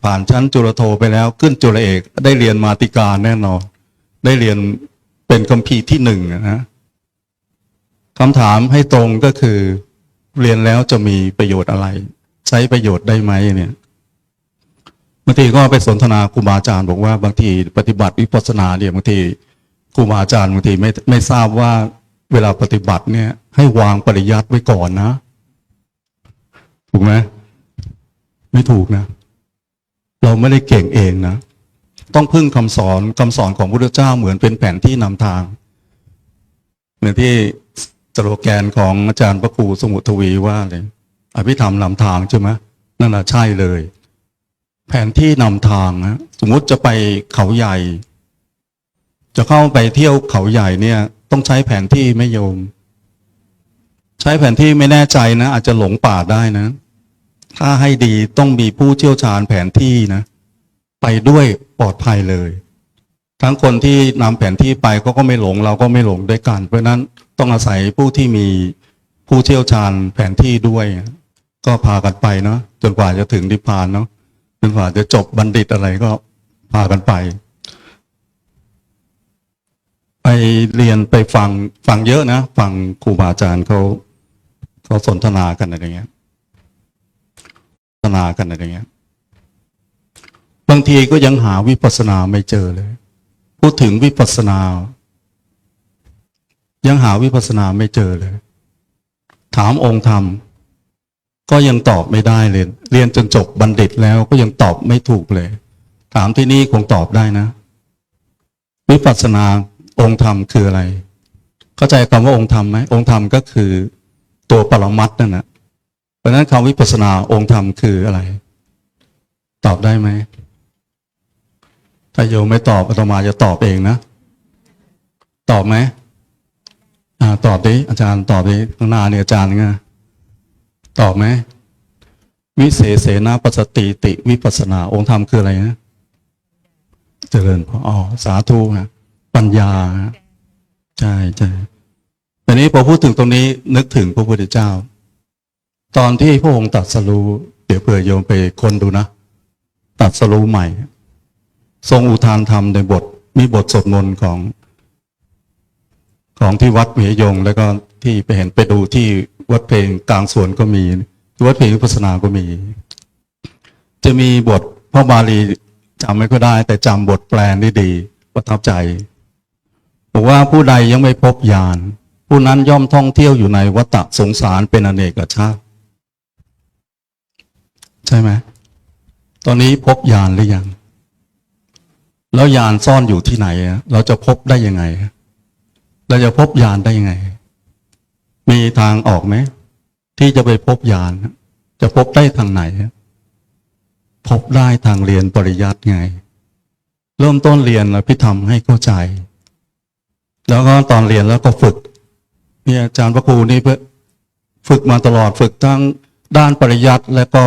ผ่านชั้นจุลโทไปแล้วขึ้นจุลเอกได้เรียนมาติกาแน่นอนได้เรียนเป็นคัมภีร์ที่1นะคำถามให้ตรงก็คือเรียนแล้วจะมีประโยชน์อะไรใช้ประโยชน์ได้ไหมเนี่ยบางทีก็ไปสนทนาครูบาอาจารย์บอกว่าบางทีปฏิบัติวิปัสสนาเนี่ยบางทีครูบาอาจารย์บางทีไม่ทราบว่าเวลาปฏิบัติเนี่ยให้วางปริยัติไว้ก่อนนะถูกไหมไม่ถูกนะเราไม่ได้เก่งเองนะต้องพึ่งคำสอนของพระพุทธเจ้าเหมือนเป็นแผนที่นำทางเหมือนที่สโลแกนของอาจารย์พระครูสมุทวีว่าเลยอภิธรรมนำทางใช่ไหมนั่นแหละใช่เลยแผนที่นำทางนะสมมุติจะไปเขาใหญ่จะเข้าไปเที่ยวเขาใหญ่เนี่ยต้องใช้แผนที่ไม่โยมใช้แผนที่ไม่แน่ใจนะอาจจะหลงป่าได้นะ ถ้าให้ดีต้องมีผู้เชี่ยวชาญแผนที่นะไปด้วยปลอดภัยเลย ทั้งคนที่นำแผนที่ไปเขาก็ไม่หลงเราก็ไม่หลงด้วยกันเพราะนั้นต้องอาศัยผู้ที่มีผู้เชี่ยวชาญแผนที่ด้วยก็พากันไปเนาะจนกว่าจะถึงนิพพานเนาะจนกว่าจะจบบัณฑิตอะไรก็พากันไปเรียนไปฟังเยอะนะฟังครูบาอาจารย์เขาสนทนากันอะไรเงี้ยบางทีก็ยังหาวิปัสสนาไม่เจอเลยพูดถึงวิปัสสนายังหาวิปัสสนาไม่เจอเลยถามองค์ธรรมก็ยังตอบไม่ได้เลยเรียนจนจบบัณฑิตแล้วก็ยังตอบไม่ถูกเลยถามที่นี่คงตอบได้นะวิปัสสนาองค์ธรรมคืออะไรเข้าใจคำว่าองค์ธรรมไหมองค์ธรรมก็คือตัวปรมัตถ์นั่นนะเพราะฉะนั้นคำวิปัสสนาองค์ธรรมคืออะไรตอบได้ไหมถ้าโยมไม่ตอบอาตมาจะตอบเองนะตอบไหมตอบดิอาจารย์ตอบดิข้างหน้าเนี่ยอาจารย์ไงตอบไหมวิเศษเสนาปัสสติติวิปัสสนาองค์ธรรมคืออะไรนะเจริญพรสาธุนะปัญญาใช่แต่นี้พอพูดถึงตรงนี้นึกถึงพระพุทธเจ้าตอนที่พระองค์ตรัสรู้เดี๋ยวเผื่อโยมไปค้นดูนะตรัสรู้ใหม่ทรงอุทานธรรมในมีบทสวดมนต์ของที่วัดเหมยงแล้วก็ที่ไปดูที่วัดเพลงกลางสวนก็มีวัดเพลงวิปัสสนาก็มีจะมีบทพระบาลีจำไม่ค่อยได้แต่จำบทแปลได้ดีประทับใจบอกว่าผู้ใดยังไม่พบญาณผู้นั้นย่อมท่องเที่ยวอยู่ในวัฏสงสารเป็นอเนกชาติใช่ไหมตอนนี้พบญาณหรือยังแล้วญาณซ่อนอยู่ที่ไหนเราจะพบได้ยังไงเราจะพบญาณได้ยังไงมีทางออกไหมที่จะไปพบญาณจะพบได้ทางไหนพบได้ทางเรียนปริยัติไงเริ่มต้นเรียนอภิธรรมให้เข้าใจแล้วก็ตอนเรียนแล้วก็ฝึกเนี่ยอาจารย์พระครูนี่เพื่อฝึกมาตลอดฝึกทั้งด้านปริยัติและก็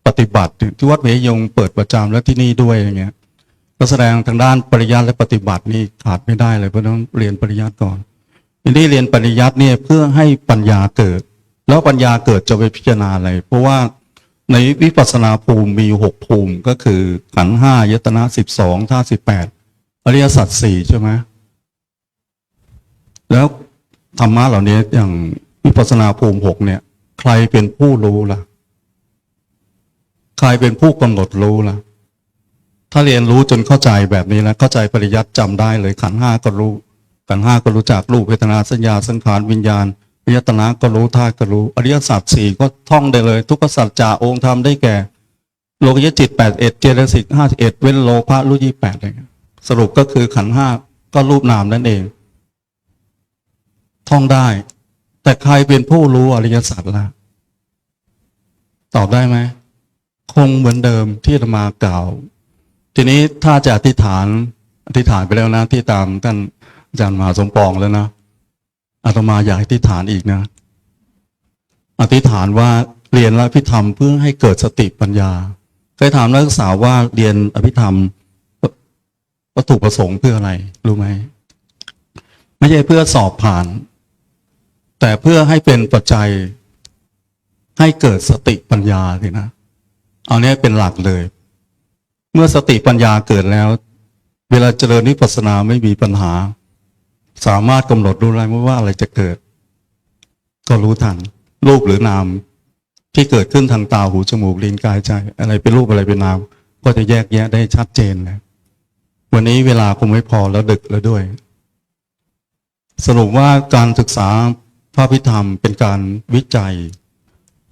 ปฏิบัติที่วัดเหมยงเปิดประจำและที่นี่ด้วยอย่างเงี้ยก็แสดงทางด้านปริยัติและปฏิบัตินี่ขาดไม่ได้เลยเพราะต้องเรียนปริยัติก่อนทีนี้เรียนปริยัติเนี่ยเพื่อให้ปัญญาเกิดแล้วปัญญาเกิดจะไปพิจารณาอะไรเพราะว่าในวิปัสสนาภูมิมีอยู่6ภูมิก็คือขันธ์5ยตนะ12ธาตุ18อริยสัจ4ใช่ไหมแล้วธรรมะเหล่านี้อย่างวิปัสสนาภูมิ6เนี่ยใครเป็นผู้รู้ล่ะใครเป็นผู้กำหนดรู้ล่ะถ้าเรียนรู้จนเข้าใจแบบนี้แล้วเข้าใจปริยัติจำได้เลยขันธ์5ก็รู้ขันธ์5ก็รู้จักรูปเวทนาสัญญาสังขารวิญญาณอายตนะก็รู้ธาตุก็รู้อริยสัจ4ก็ท่องได้เลยทุกขสัจจะองค์ธรรมได้แก่โลกยจิต81เจตสิก51เว้นโลภะรู้28อะไรสรุปก็คือขันธ์5ก็รูปนามนั่นเองท่องได้แต่ใครเป็นผู้รู้อริยสัจล่ะตอบได้ไหมคงเหมือนเดิมที่อาตมากล่าวทีนี้ถ้าจะอธิษฐานไปแล้วนะที่ตามท่านอาจารย์มหาสมปองแล้วนะอาตมาอยากอธิษฐานอีกนะอธิษฐานว่าเรียนอภิธรรมเพื่อให้เกิดสติปัญญาเคยถามนักศึกษาว่าเรียนอภิธรรมวัตถุประสงค์เพื่ออะไรรู้ไหมไม่ใช่เพื่อสอบผ่านแต่เพื่อให้เป็นปัจจัยให้เกิดสติปัญญาสินะเอาเนี้ยเป็นหลักเลยเมื่อสติปัญญาเกิดแล้วเวลาเจริญวิปัสสนาไม่มีปัญหาสามารถกำหนดรู้ได้ว่าอะไรจะเกิดก็รู้ทันรูปหรือนามที่เกิดขึ้นทางตาหูจมูกลิ้นกายใจอะไรเป็นรูปอะไรเป็นนามก็จะแยกแยะได้ชัดเจนเลยวันนี้เวลาคงไม่พอแล้วดึกแล้วด้วยสรุปว่าการศึกษาพระพิธรรมเป็นการวิจัย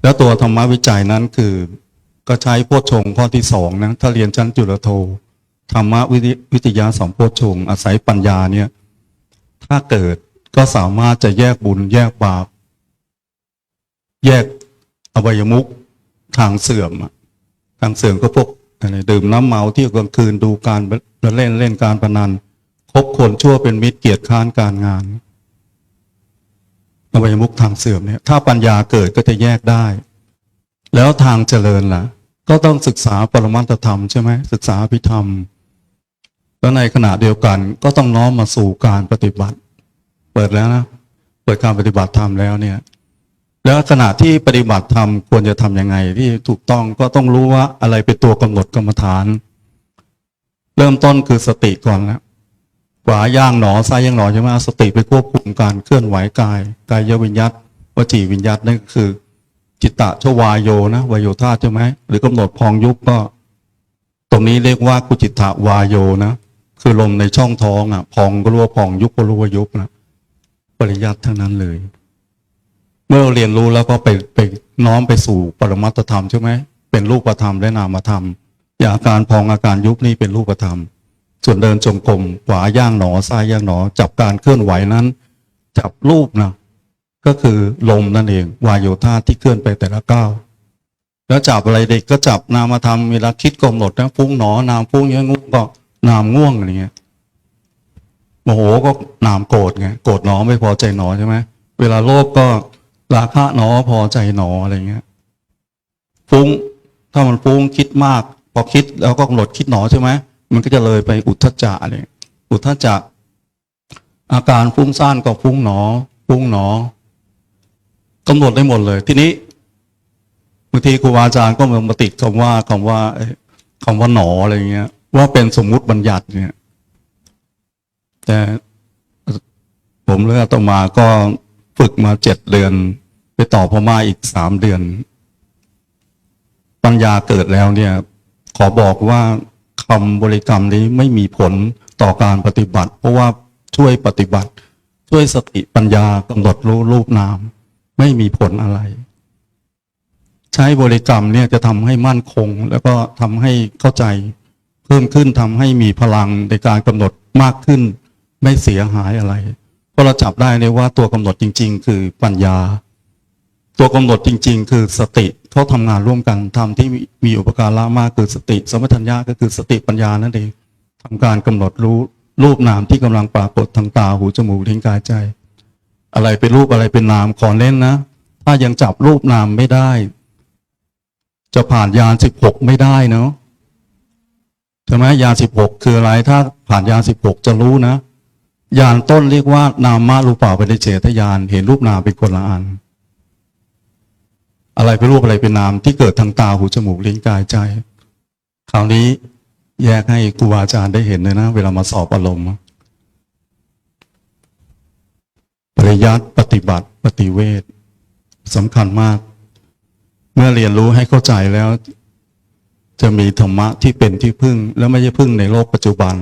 แล้วตัวธรรมวิจัยนั้นคือก็ใช้โพชฌงค์ข้อที่2นะถ้าเรียนชั้นจุลโทธรรมวิทยา2โพชฌงค์อาศัยปัญญาเนี่ยถ้าเกิดก็สามารถจะแยกบุญแยกบาปแยกอบายมุขทางเสื่อมก็พวกอะไรดื่มน้ำเมาเที่ยวกลางคืนดูการเล่นการพนันคบคนชั่วเป็นมิตรเกียรติค้านการงานอบายมุขทางเสื่อมเนี่ยถ้าปัญญาเกิดก็จะแยกได้ แล้วทางเจริญล่ะ ก็ต้องศึกษาปรมัตถธรรมใช่ไหมศึกษาอภิธรรม แล้วในขณะเดียวกันก็ต้องน้อมมาสู่การปฏิบัติ เปิดแล้วนะเปิดการปฏิบัติธรรมแล้วเนี่ย แล้วขณะที่ปฏิบัติธรรมควรจะทำยังไงที่ถูกต้องก็ต้องรู้ว่าอะไรเป็นตัวกำหนดกรรมฐาน เริ่มต้นคือสติก่อนแล้วขวาย่างหนอซ้ายย่างหนอใช่ไหมสติไปควบคุมการเคลื่อนไหวกายกายวิญญัตวจีวิญญัตนั่นก็คือ จิตตะชวายโยนะวายโยธาใช่ไหมหรือกำหนดพองยุบก็ ตรงนี้เรียกว่ากุจิตตะวายโยนะคือลมในช่องท้องอ่ะพองก็รู้ว่าพองยุบก็รู้ว่ายุบนะปริยัติทั้งนั้นเลย เมื่อเราเรียนรู้แล้วก็ไปน้อมไปสู่ปรมัตถธรรมใช่ไหมเป็นรูปธรรมและนามธรรมอย่างอาการพองอาการยุบนี่เป็นรูปธรรมส่วนเดินจงกรมขวาย่างหนอซ้ายย่างหนอจับการเคลื่อนไหวนั้นจับรูปนะก็คือลมนั่นเองวายโยธาที่เคลื่อนไปแต่ละก้าวแล้วจับอะไรเด็กก็จับนามธรรมเวลาคิดกำหนดนะฟุ้งหนอนามฟุ้งเงี้ยง่วงก็นามง่วงอะไรเงี้ยโมโหก็นามโกรธไงโกรธหนอไม่พอใจหนอใช่ไหมเวลาโลภก็ราคะหนอพอใจหนออะไรเงี้ยฟุ้งถ้ามันฟุ้งคิดมากพอคิดแล้วก็กำหนดคิดหนอใช่ไหมมันก็จะเลยไปอุทธัจจะอะไรอุทธัจจะอาการฟุ้งซ่านก็ฟุ้งหนอฟุ้งหนอกำหนดได้หมดเลยทีนี้บางทีครูบาอาจารย์ก็มาติดคำว่าหนออะไรเงี้ยว่าเป็นสมมุติบัญญัติเนี่ยแต่ผมเลือกต่อมาก็ฝึกมา7 เดือนไปต่อพม่าอีก3 เดือนปัญญาเกิดแล้วเนี่ยขอบอกว่าคำบริกรรมนี้ไม่มีผลต่อการปฏิบัติ เพราะว่าช่วยปฏิบัติช่วยสติปัญญากำหนดรู้รูปนามไม่มีผลอะไรใช้บริกรรมเนี่ยจะทำให้มั่นคงแล้วก็ทำให้เข้าใจเพิ่มขึ้นทำให้มีพลังในการกำหนดมากขึ้นไม่เสียหายอะไรเพราะเราจับได้เลยว่าตัวกำหนดจริงๆคือปัญญาตัวกำหนดจริงๆคือสติเขาทำงานร่วมกันทำที่มีอุปการะมากคือสติสัมปชัญญะก็คือสติปัญญานั่นเองทำการกำหนดรู้รูปนามที่กำลังปรากฏทางตาหูจมูกลิ้นกายใจอะไรเป็นรูปอะไรเป็นนามขอเล่นนะถ้ายังจับรูปนามไม่ได้จะผ่านญาณ16ไม่ได้เนาะใช่ไหมญาณ16คืออะไรถ้าผ่านญาณ16จะรู้นะญาณต้นเรียกว่านามมารูปาปฏิเฉทญาณเห็นรูปนามเป็นคนละอันอะไรเป็นรูปอะไรเป็นนามที่เกิดทางตาหูจมูกลิ้นกายใจคราวนี้แยกให้ครูบาอาจารย์ได้เห็นเลยนะเวลามาสอบอารมณ์ปริยัติปฏิบัติปฏิเวทสำคัญมากเมื่อเรียนรู้ให้เข้าใจแล้วจะมีธรรมะที่เป็นที่พึ่งแล้วไม่ใช่พึ่งในโลกปัจจุบัน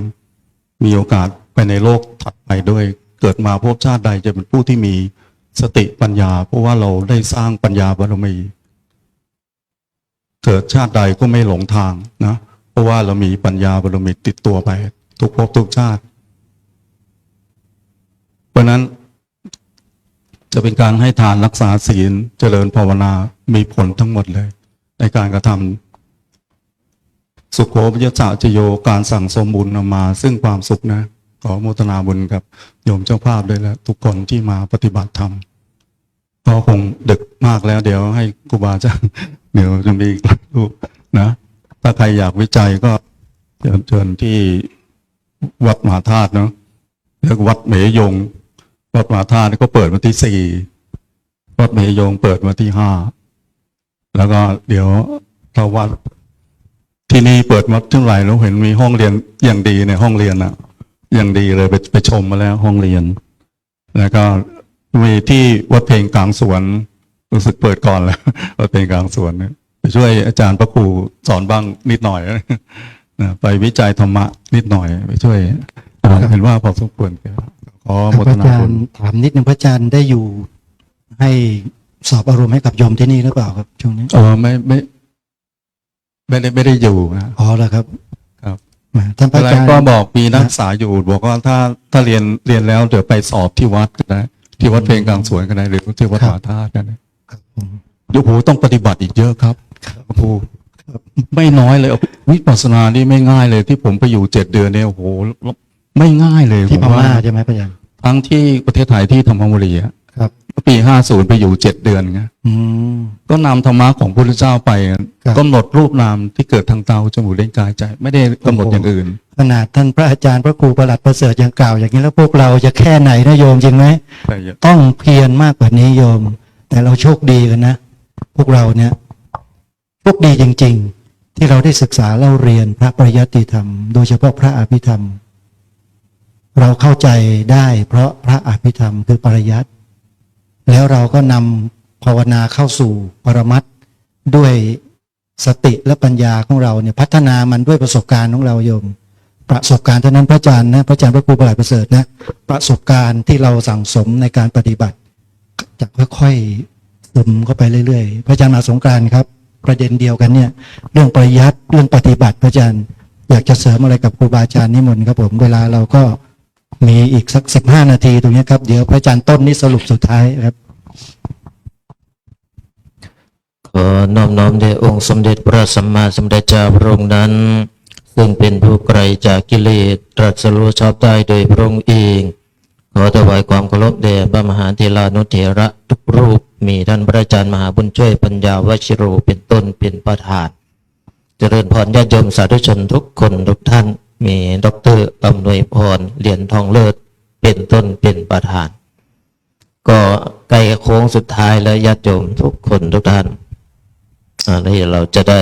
มีโอกาสไปในโลกถัดไปด้วยเกิดมาภพชาติใดจะเป็นผู้ที่มีสติปัญญาเพราะว่าเราได้สร้างปัญญาบารมีเกิดชาติใดก็ไม่หลงทางนะเพราะว่าเรามีปัญญาบารมีติดตัวไปทุกภพทุกชาติเพราะนั้นจะเป็นการให้ทานรักษาศีลเจริญภาวนามีผลทั้งหมดเลยในการกระทำสุโขปยสะจโยการสั่งสมบุญนำมาซึ่งความสุขนะขอโมทนาบุญกับโยมเจ้าภาพด้วยและทุกคนที่มาปฏิบัติธรรมก็คงดึกมากแล้วเดี๋ยวให้ครูบาอาจารย์เดี๋ยวจะมีรูปนะถ้าใครอยากวิจัยก็เชิญที่วัดมหาธาตุเนาะเรียกวัดเหมยงวัดมหาธาตุก็เปิดวันที่4วัดเหมยงเปิดวันที่5แล้วก็เดี๋ยวถ้าวัดที่นี่เปิดมาเท่าไหร่แล้วเห็นมีห้องเรียนอย่างดีในห้องเรียนนะอย่างดีเลยไปชมมาแล้วห้องเรียนแล้วก็มีที่วัดเพลงกลางสวนรู้สึกเปิดก่อนแล้ววัดเพลงกลางสวนไปช่วยอาจารย์พระครูสอนบ้างนิดหน่อยนะไปวิจัยธรรมะนิดหน่อยไปช่วยเห็นว่าพอสมควรขอโมทนาบุญ
ถามนิดนึงพระอาจารย์ได้อยู่ให้สอบอารมณ์ให้กับโยมที่นี่หรือเปล่าครับช่วงนี้
ไม่ได้อยู่นะ
อ๋อแล้วครับ
ครับ
ท่านพระอาจารย์
ก็บอกมีนักศึกษาอยู่บอกว่าถ้าเรียนแล้วเดี๋ยวไปสอบที่วัดก็ได้ที่วัดเพลงกลางสวนก็ได้หรือที่วัดมหาธาตุก็ได้โอ้โหต้องปฏิบัติอีกเยอะครับโอ้โหไม่น้อยเลยวิปัสสนานี่ไม่ง่ายเลยที่ผมไปอยู่7 เดือนเนี่ยโอ้โหไม่ง่ายเลย
ที่พม่าใช่ไหมพระอาจารย์
ทั้งที่ประเทศไทยที่ธรรมบุรี
ครับ
ปี50ไปอยู่7 เดือนไง
อืม
ก็นำธรรมะของพระพุทธเจ้าไป
ครับ
กำหนดรูปนามที่เกิดทางตาหูจมูกลิ้นกายใจ ไม่ได้กำหนดอย่างอื่น
ขนาดท่านพระอาจารย์พระครูประหลัดประเสริฐยังกล่าวอย่างนี้แล้วพวกเราจะแค่ไหนนะโยมจริงไหม
ใช่ครับ
ต้องเพียรมากกว่านี้โยม แต่เราโชคดีกันนะ พวกเราเนี่ยโชคดีจริงๆ ที่เราได้ศึกษาเล่าเรียนพระปริยัติธรรม โดยเฉพาะพระอภิธรรม เราเข้าใจได้เพราะพระอภิธรรมคือปริยัติแล้วเราก็นำภาวนาเข้าสู่ปรมัตถ์ด้วยสติและปัญญาของเราเนี่ยพัฒนามันด้วยประสบการณ์ของเราโยม ประสบการณ์เท่านั้นพระอาจารย์นะพระอาจารย์พระครูประหลัดประเสริฐนะประสบการณ์ที่เราสั่งสมในการปฏิบัติจะค่อยๆซึมเข้าไปเรื่อยๆพระอาจารย์มหาสงกรานต์ครับประเด็นเดียวกันเนี่ยเรื่องปริยัติเรื่องปฏิบัติพระอาจารย์อยากจะเสริมอะไรกับครูบาอาจารย์นิมนต์ครับผมเวลาเราก็มีอีกสัก15 นาทีตรงนี้ครับเดี๋ยวพระอาจารย์ต้นนี่สรุปสุดท้ายครับ
ขอน้อมแด่องค์สมเด็จพระสัมมาสัมพุทธเจ้าพระองค์นั้นซึ่งเป็นผู้ไกลจากกิเลสตรัสรู้ชอบได้โดยพระองค์เองขอถวายความเคารพแด่พระมหาเถรานุเถระทุกรูปมีท่านพระอาจารย์มหาบุญช่วยปัญญาวชิโรเป็นต้นเป็นประธานเจริญพรญาติโยมสาธุชนทุกคนทุกท่านมีดร.อำนวยพรเหรียญทองเลิศเป็นต้นเป็นประธาน ก็ใกล้โค้งสุดท้ายแล้วญาติโยมทุกคนทุกท่านที่เราจะได้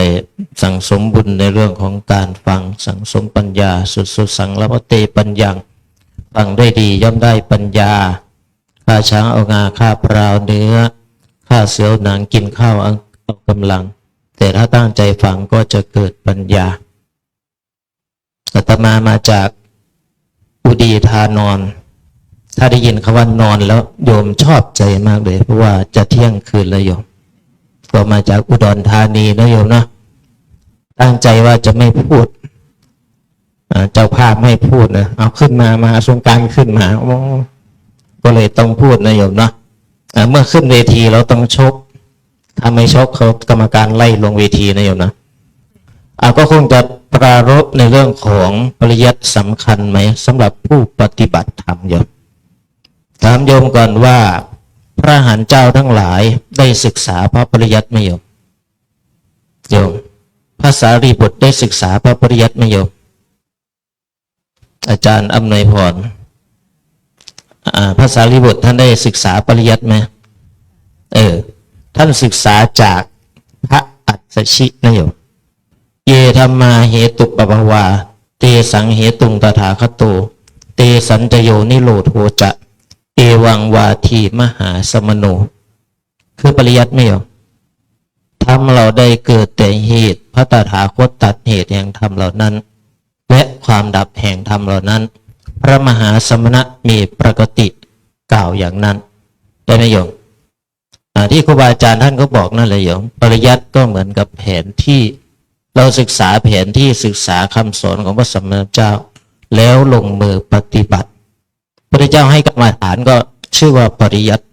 สั่งสมบุญในเรื่องของการฟังสั่งสมปัญญาสุดสังละพเตปัญญังฟังได้ดีย่อมได้ปัญญาฆ่าช้างเอางาฆ่าปลาเนื้อฆ่าเสือหนังกินข้าวเอากำลังแต่ถ้าตั้งใจฟังก็จะเกิดปัญญาอาตมาจากอุดีธานอนถ้าได้ยินคำว่านอนแล้วโยมชอบใจมากเลยเพราะว่าจะเที่ยงคืนแล้วโยมก็มาจากอุดรธานีนะโยมนะตั้งใจว่าจะไม่พูดเจ้าภาพไม่พูดนะเอาขึ้นมาสงการขึ้นมาก็เลยต้องพูดนะโยมนะเมื่อขึ้นเวทีเราต้องชกถ้าไม่ชกเขากรรมการไล่ลงเวทีนะโยมนะก็คงจะปรารภในเรื่องของปริยัติสำคัญไหมสำหรับผู้ปฏิบัติธรรมโยมถามโยมก่อนว่าพระอรหันต์เจ้าทั้งหลายได้ศึกษาพระปริยัติไหมโยมพระสารีบุตรได้ศึกษาพระปริยัติไหมโยมอาจารย์อำนวยพรพระสารีบุตรท่านได้ศึกษาปริยัติไหมท่านศึกษาจากพระอัสสชินะโยมเยธรรมาเหตุปปภวาเตสังเหตุงตถาคโตเตสัญจโยนิโรธโหจะเอวังวาทีมหาสมโนคือปริยัติไม่หรอธรรมเราได้เกิดแต่เหตุพระตถาคตตัดเหตุแห่งธรรมเหล่านั้นและความดับแห่งธรรมเหล่านั้นพระมหาสมณะมีประกติกล่าวอย่างนั้นได้ไหมโยมที่ครูบาอาจารย์ท่านก็บอกนั่นเลยโยมปริยัติก็เหมือนกับแผนที่เราศึกษาแผนที่ศึกษาคำสอนของพระสัมมาสัมพุทธเจ้าแล้วลงมือปฏิบัติพระเจ้าให้กรรมฐานก็ชื่อว่าปริยัติ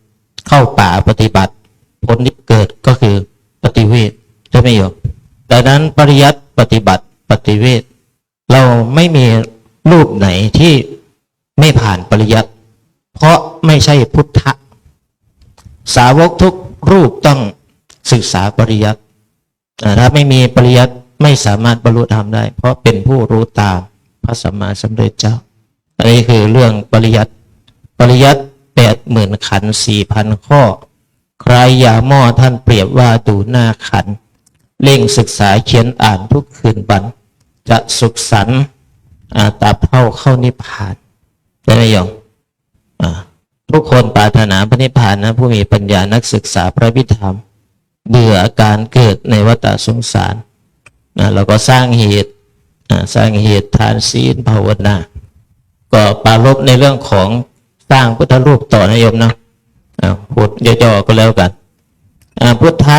เข้าป่าปฏิบัติผลที่เกิดก็คือปฏิเวทใช่ไหมโยมดังนั้นปริยัติปฏิบัติปฏิเวทเราไม่มีรูปไหนที่ไม่ผ่านปริยัติเพราะไม่ใช่พุทธะสาวกทุกรูปต้องศึกษาปริยัติถ้าไม่มีปริยัติไม่สามารถบรรลุธรรมได้เพราะเป็นผู้รู้ตามพระสัมมาสัมพุทธเจ้าอันนี้คือเรื่องปริยัติ80,000 ขันธ์ 4,000 ข้อใครอย่าหม้อท่านเปรียบว่าดูหน้าขันธ์เร่งศึกษาเขียนอ่านทุกคืนบันจะสุขสันต์ตราบเท่าเข้านิพพานได้ไหมโยมทุกคนปรารถนาพระนิพพานนะผู้มีปัญญานักศึกษาพระวิธรรมเบื่อการเกิดในวัฏสงสารเราก็สร้างเหตุทานศีลภาวนาก็ปรารภในเรื่องของสร้างพุทธรูปต่อนะโยมนะพูดย่อๆก็แล้วกันพุทธะ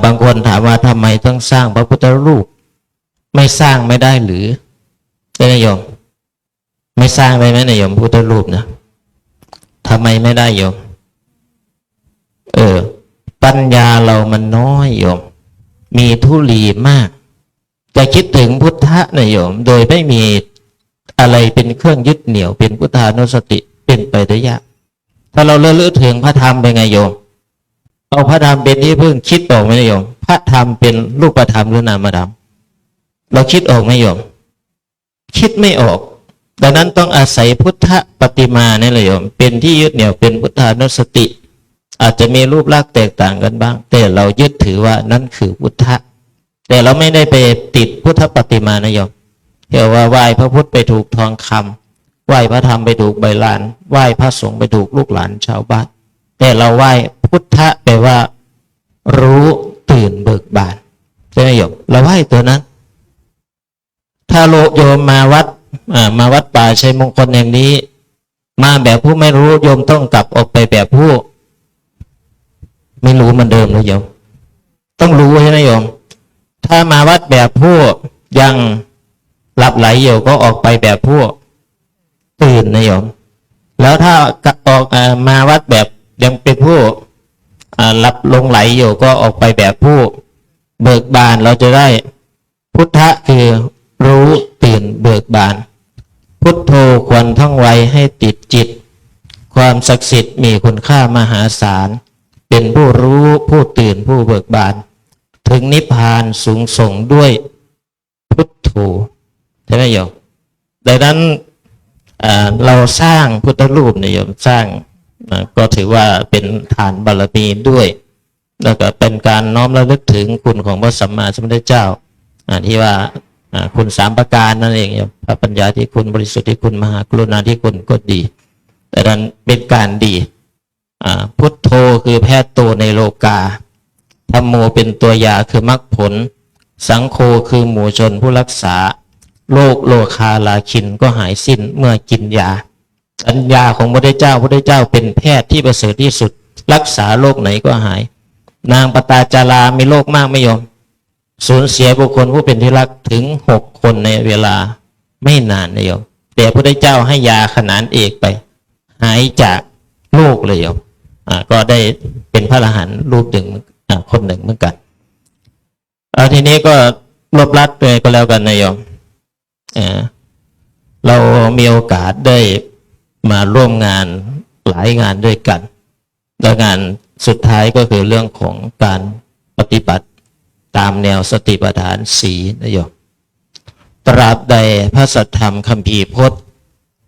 บางคนถามว่าทำไมต้องสร้างพระพุทธรูปไม่สร้างไม่ได้หรือใช่ไหมโยมไม่สร้างได้ไหมนะโยมพุทธรูปนะทำไมไม่ได้โยมปัญญาเรามันน้อยโยมมีทุลีมากจะคิดถึงพุทธะนะโยมโดยไม่มีอะไรเป็นเครื่องยึดเหนี่ยวเป็นพุทธานุสติเป็นไปได้ยาก ถ้าเราเลื่อนถึงพระธรรมเป็นไงโยมเอาพระธรรมเป็นที่พึ่งคิดออกไหมโยมพระธรรมเป็นรูปธรรมหรือนามธรรมเราคิดออกไหมโยมคิดไม่ออกดังนั้นต้องอาศัยพุทธปฏิมาเนี่ยเลยโยมเป็นที่ยึดเหนี่ยวเป็นพุทธานุสติอาจจะมีรูปลักษณ์แตกต่างกันบ้างแต่เรายึดถือว่านั่นคือพุทธะแต่เราไม่ได้ไปติดพุทธปฏิมานะโยมเรียกว่าไหว้พระพุทธไปถูกทองคำไหว้พระธรรมไปถูกใบลานไหว้พระสงฆ์ไปถูกลูกหลานชาวบ้านแต่เราไหว้พุทธะแปลว่ารู้ตื่นเบิกบานใช่ไหมโยมเราไหว้ตัวนั้นถ้าโยมมาวัดป่าชัยมงคลแห่งนี้มาแบบผู้ไม่รู้โยมต้องกลับออกไปแบบผู้ไม่รู้เหมือนเดิมเลยโยมต้องรู้ใช่ไหมโยมถ้ามาวัดแบบผู้ยังหลับไหลอยู่ก็ออกไปแบบผู้ตื่นนะโยมแล้วถ้าออกมาวัดแบบยังเป็นผู้หลับลงไหลอยู่ก็ออกไปแบบผู้เบิกบานเราจะได้พุทธะคือรู้ตื่นเบิกบานพุทโธควรท่องไว้ให้ติดจิตความศักดิ์สิทธิ์มีคุณค่ามหาศาลเป็นผู้รู้ผู้ตื่นผู้เบิกบานถึงนิพพานสูงส่งด้วยพุทโธใช่ไหมโยมดังนั้นเราสร้างพุทธรูปเนี่ยโยมสร้างก็ถือว่าเป็นฐานบารมีด้วยแล้วก็เป็นการน้อมระลึกถึงคุณของพระสัมมาสัมพุทธเจ้าที่ว่าคุณสามประการนั่นเองโยมพระปัญญาที่คุณบริสุทธิ์ที่คุณมหากรุณาที่คุณก็ดีแต่นั้นเป็นการดีพุทโธคือแพทย์โตในโลกาธัมโมเป็นตัวยาคือมรรคผลสังโฆคือหมู่ชนผู้รักษาโลคาลาคินก็หายสิ้นเมื่อกินยาสัญญาของพระเจ้าเป็นแพทย์ที่ประเสริฐที่สุดรักษาโรคไหนก็หายนางปตาจารามีโรคมากไม่ยอมสูญเสียบุคคลผู้เป็นที่รักถึง6 คนในเวลาไม่นานนะโยมแต่พระเจ้าให้ยาขนานเอกไปหายจากโรคเลยโยมก็ได้เป็นพระอรหันต์รูปหนึ่งคนหนึ่งเหมือนกันทีนี้ก็รวบรัดเลยก็แล้วกันนะโยมเรามีโอกาสได้มาร่วมงานหลายงานด้วยกันแล้วงานสุดท้ายก็คือเรื่องของการปฏิบัติตามแนวสติปัฏฐาน4นะโยมตราบใดพระสัทธรรมคัมภีร์พจน์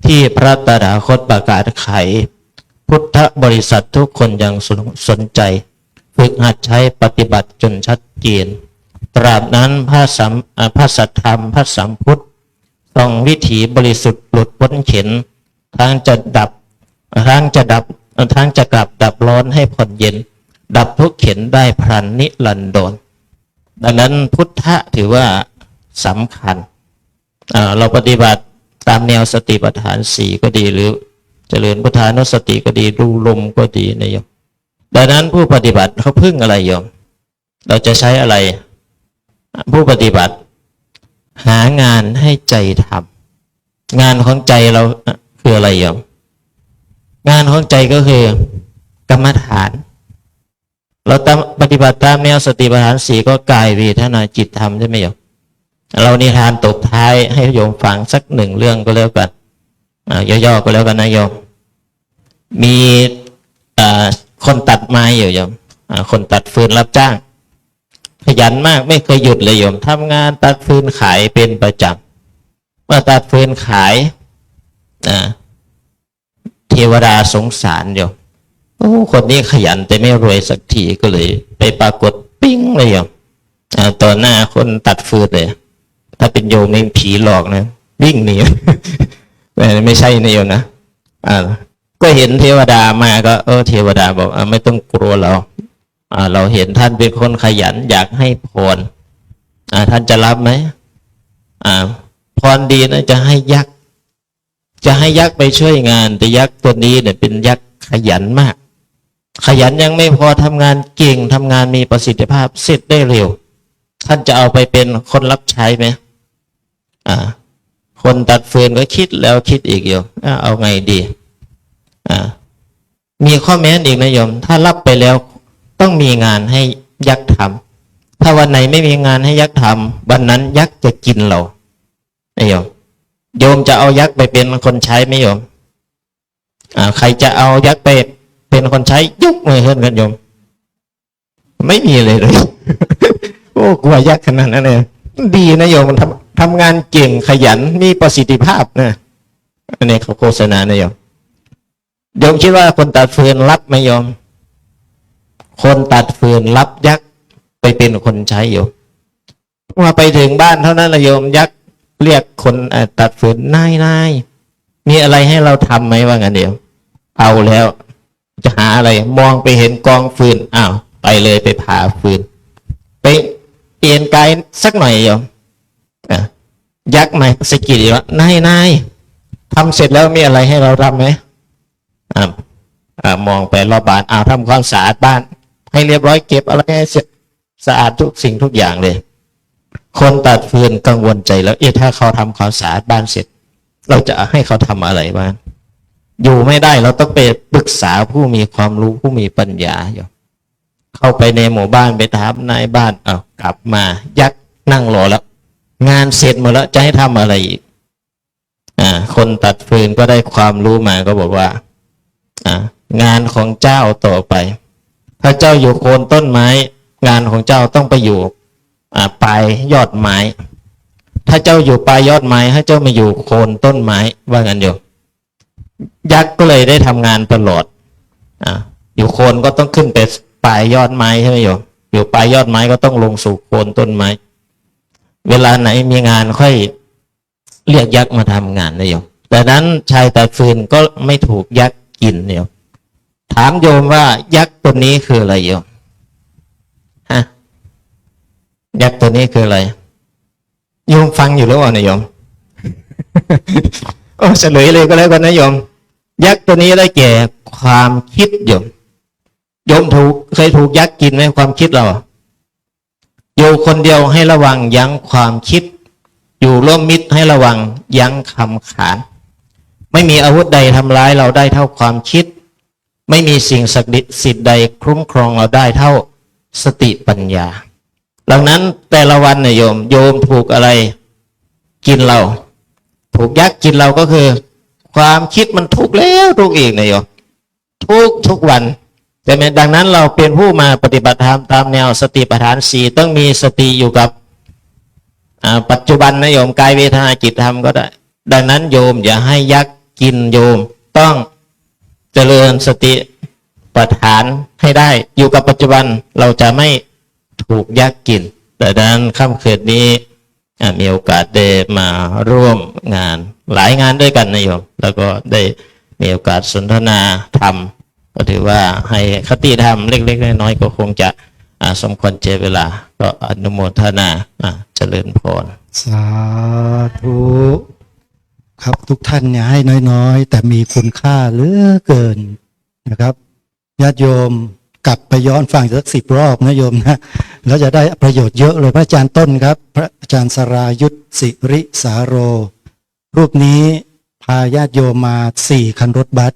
ที่พระตถาคตประกาศไขพุทธบริษัททุกคนยังสนใจฝึกหัดใช้ปฏิบัติจนชัดเจนตราบนั้นพระสัทธรรมพระสัมพุทธต้องวิถีบริสุทธิ์หลุดพ้นเข็ญทั้งจะกลับดับร้อนให้ผ่อนเย็นดับทุกข์เข็ญได้พลันนิรันดรดังนั้นพุทธะถือว่าสำคัญเราปฏิบัติตามแนวสติปัฏฐาน4ก็ดีหรือเจริญพุทธานุสติก็ดีดูลมก็ดีนะโยมดังนั้นผู้ปฏิบัติเขาพึ่งอะไรโยมเราจะใช้อะไรผู้ปฏิบัติหางานให้ใจทำงานของใจเราคืออะไรโยมงานของใจก็คือกรรมฐานเราปฏิบัติตามแนวสติปัฏฐาน4ก็กายเวทนาจิตธรรมใช่ไหมโยมเรานิทานตบท้ายให้โยมฟังสัก1 เรื่องก็แล้วกันย่อๆก็แล้วกันนะโยมมีคนตัดไม้อยู่โยมคนตัดฟืนรับจ้างขยันมากไม่เคยหยุดเลยโยมทำงานตัดฟืนขายเป็นประจำเมื่อตัดฟืนขายเทวดาสงสารโยมโอ้คนนี้ขยันแต่ไม่รวยสักทีก็เลยไปปรากฏปิ้งเลยโยมต่อหน้าคนตัดฟืนเลยถ้าเป็นโยมนี่ผีหลอกนะวิ่งหนีไม่ใช่นะโยมนะก็เห็นเทวดามาก็เทวดาบอกไม่ต้องกลัวเราเห็นท่านเป็นคนขยันอยากให้พรท่านจะรับไหมพรดีนะจะให้ยักษ์ไปช่วยงานแต่ยักษ์ตัวนี้เนี่ยเป็นยักษ์ขยันมากขยันยังไม่พอทำงานเก่งทำงานมีประสิทธิภาพเสร็จได้เร็วท่านจะเอาไปเป็นคนรับใช้ไหมคนตัดฟืนก็คิดแล้วคิดอีกอยู่เอาไงดีมีข้อแม้อีกนะโยมถ้ารับไปแล้วต้องมีงานให้ยักษ์ทำถ้าวันไหนไม่มีงานให้ยักษ์ทำวันนั้นยักษ์จะกินเราโยมจะเอายักษ์ไปเป็นคนใช้ไหมโยมใครจะเอายักษ์ไป เป็นคนใช้ยกมือขึ้นกันโยมไม่มีเลย โอ้กลัวยักษ์ขนาดนั้นเลยดีนะโยมมันทำงานเก่งขยันมีประสิทธิภาพนะอันนี้เขาโฆษณานะโยมคิดว่าคนตัดฟืนรับไหมโยมคนตัดฟืนรับยักษ์ไปเป็นคนใช้โยมมาไปถึงบ้านเท่านั้นละโยมยักษ์เรียกคนตัดฟืนนายมีอะไรให้เราทำไหมว่างั้นเดียวเอาแล้วจะหาอะไรมองไปเห็นกองฟืนอ้าวไปเลยไปผ่าฟืนไปเปลี่ยนกายสักหน่อยโยมยักษ์มาสกิดอีกแล้วนายทำเสร็จแล้วมีอะไรให้เราทำไหมมองไปรอบบ้านทำความสะอาดบ้านให้เรียบร้อยเก็บอะไรให้สะอาดทุกสิ่งทุกอย่างเลยคนตัดฟืนกังวลใจแล้วถ้าเขาทำความสะอาดบ้านเสร็จเราจะให้เขาทำอะไรบ้างอยู่ไม่ได้เราต้องไปปรึกษาผู้มีความรู้ผู้มีปัญญาอยู่เข้าไปในหมู่บ้านไปถามนายบ้านกลับมายักษ์นั่งรอแล้วงานเสร็จหมดแล้วจะให้ทำอะไรอีกคนตัดฟืนก็ได้ความรู้มาก็บอกว่างานของเจ้าต่อไปถ้าเจ้าอยู่โคนต้นไม้งานของเจ้าต้องไปอยู่ปลายยอดไม้ถ้าเจ้าอยู่ปลายยอดไม้ให้เจ้ามาอยู่โคนต้นไม้ว่างั้นอยู่ยักษ์ก็เลยได้ทำงานตลอดอยู่โคนก็ต้องขึ้นไปปลายยอดไม้ใช่ไหมโยมอยู่ปลายยอดไม้ก็ต้องลงสู่โคนต้นไม้เวลาไหนมีงานค่อยเรียกยักษ์มาทำงานนะโยมแต่นั้นชายตัดฟืนก็ไม่ถูกยักษ์กินเนี่ยถามโยมว่ายักษ์ตัวนี้คืออะไรโยมยักษ์ตัวนี้คืออะไรโยมฟังอยู่หรือเปล่านะโยม เฉลยเลยก็แล้วกันนะโยมยักษ์ตัวนี้ได้แก่ความคิดโยมเคยถูกยักษ์กินไหมความคิดเราอยู่คนเดียวให้ระวังยั้งความคิดอยู่ร่วมมิตรให้ระวังยั้งคำขานไม่มีอาวุธใดทำร้ายเราได้เท่าความคิดไม่มีสิ่งศักดิ์สิทธิ์ใดคุ้มครองเราได้เท่าสติปัญญาดังนั้นแต่ละวันเนี่ยโยมถูกอะไรกินเราถูกยักษ์กินเราก็คือความคิดมันทุกข์แล้วทุกข์อีกนะโยมทุกวันแต่ดังนั้นเราเป็นผู้มาปฏิบัติธรรมตามแนวสติปัฏฐานสี่ต้องมีสติอยู่กับปัจจุบันนะโยมกายเวทนาจิตธรรมก็ได้ดังนั้นโยมอย่าให้ยักษ์กินโยมต้องเจริญสติปัฏฐานให้ได้อยู่กับปัจจุบันเราจะไม่ถูกยักษ์กินแต่ดังนั้นค่ำคืนนี้มีโอกาสได้มาร่วมงานหลายงานด้วยกันนะโยมแล้วก็ได้มีโอกาสสนทนาธรรมก็ถือว่าให้คติธรรมเล็กๆน้อยๆก็คงจะสมควรเจเวลาก็อนุโมทนาเจริญพร
สาธุครับทุกท่านเนี่ยให้น้อยๆแต่มีคุณค่าเหลือเกินนะครับญาติโยมกลับไปย้อนฟังสัก10 รอบนะโยมนะแล้วจะได้ประโยชน์เยอะเลยพระอาจารย์ต้นครับพระอาจารย์สรายุทธสิริสาโรรูปนี้พาญาติโยมมา4 คันรถบัส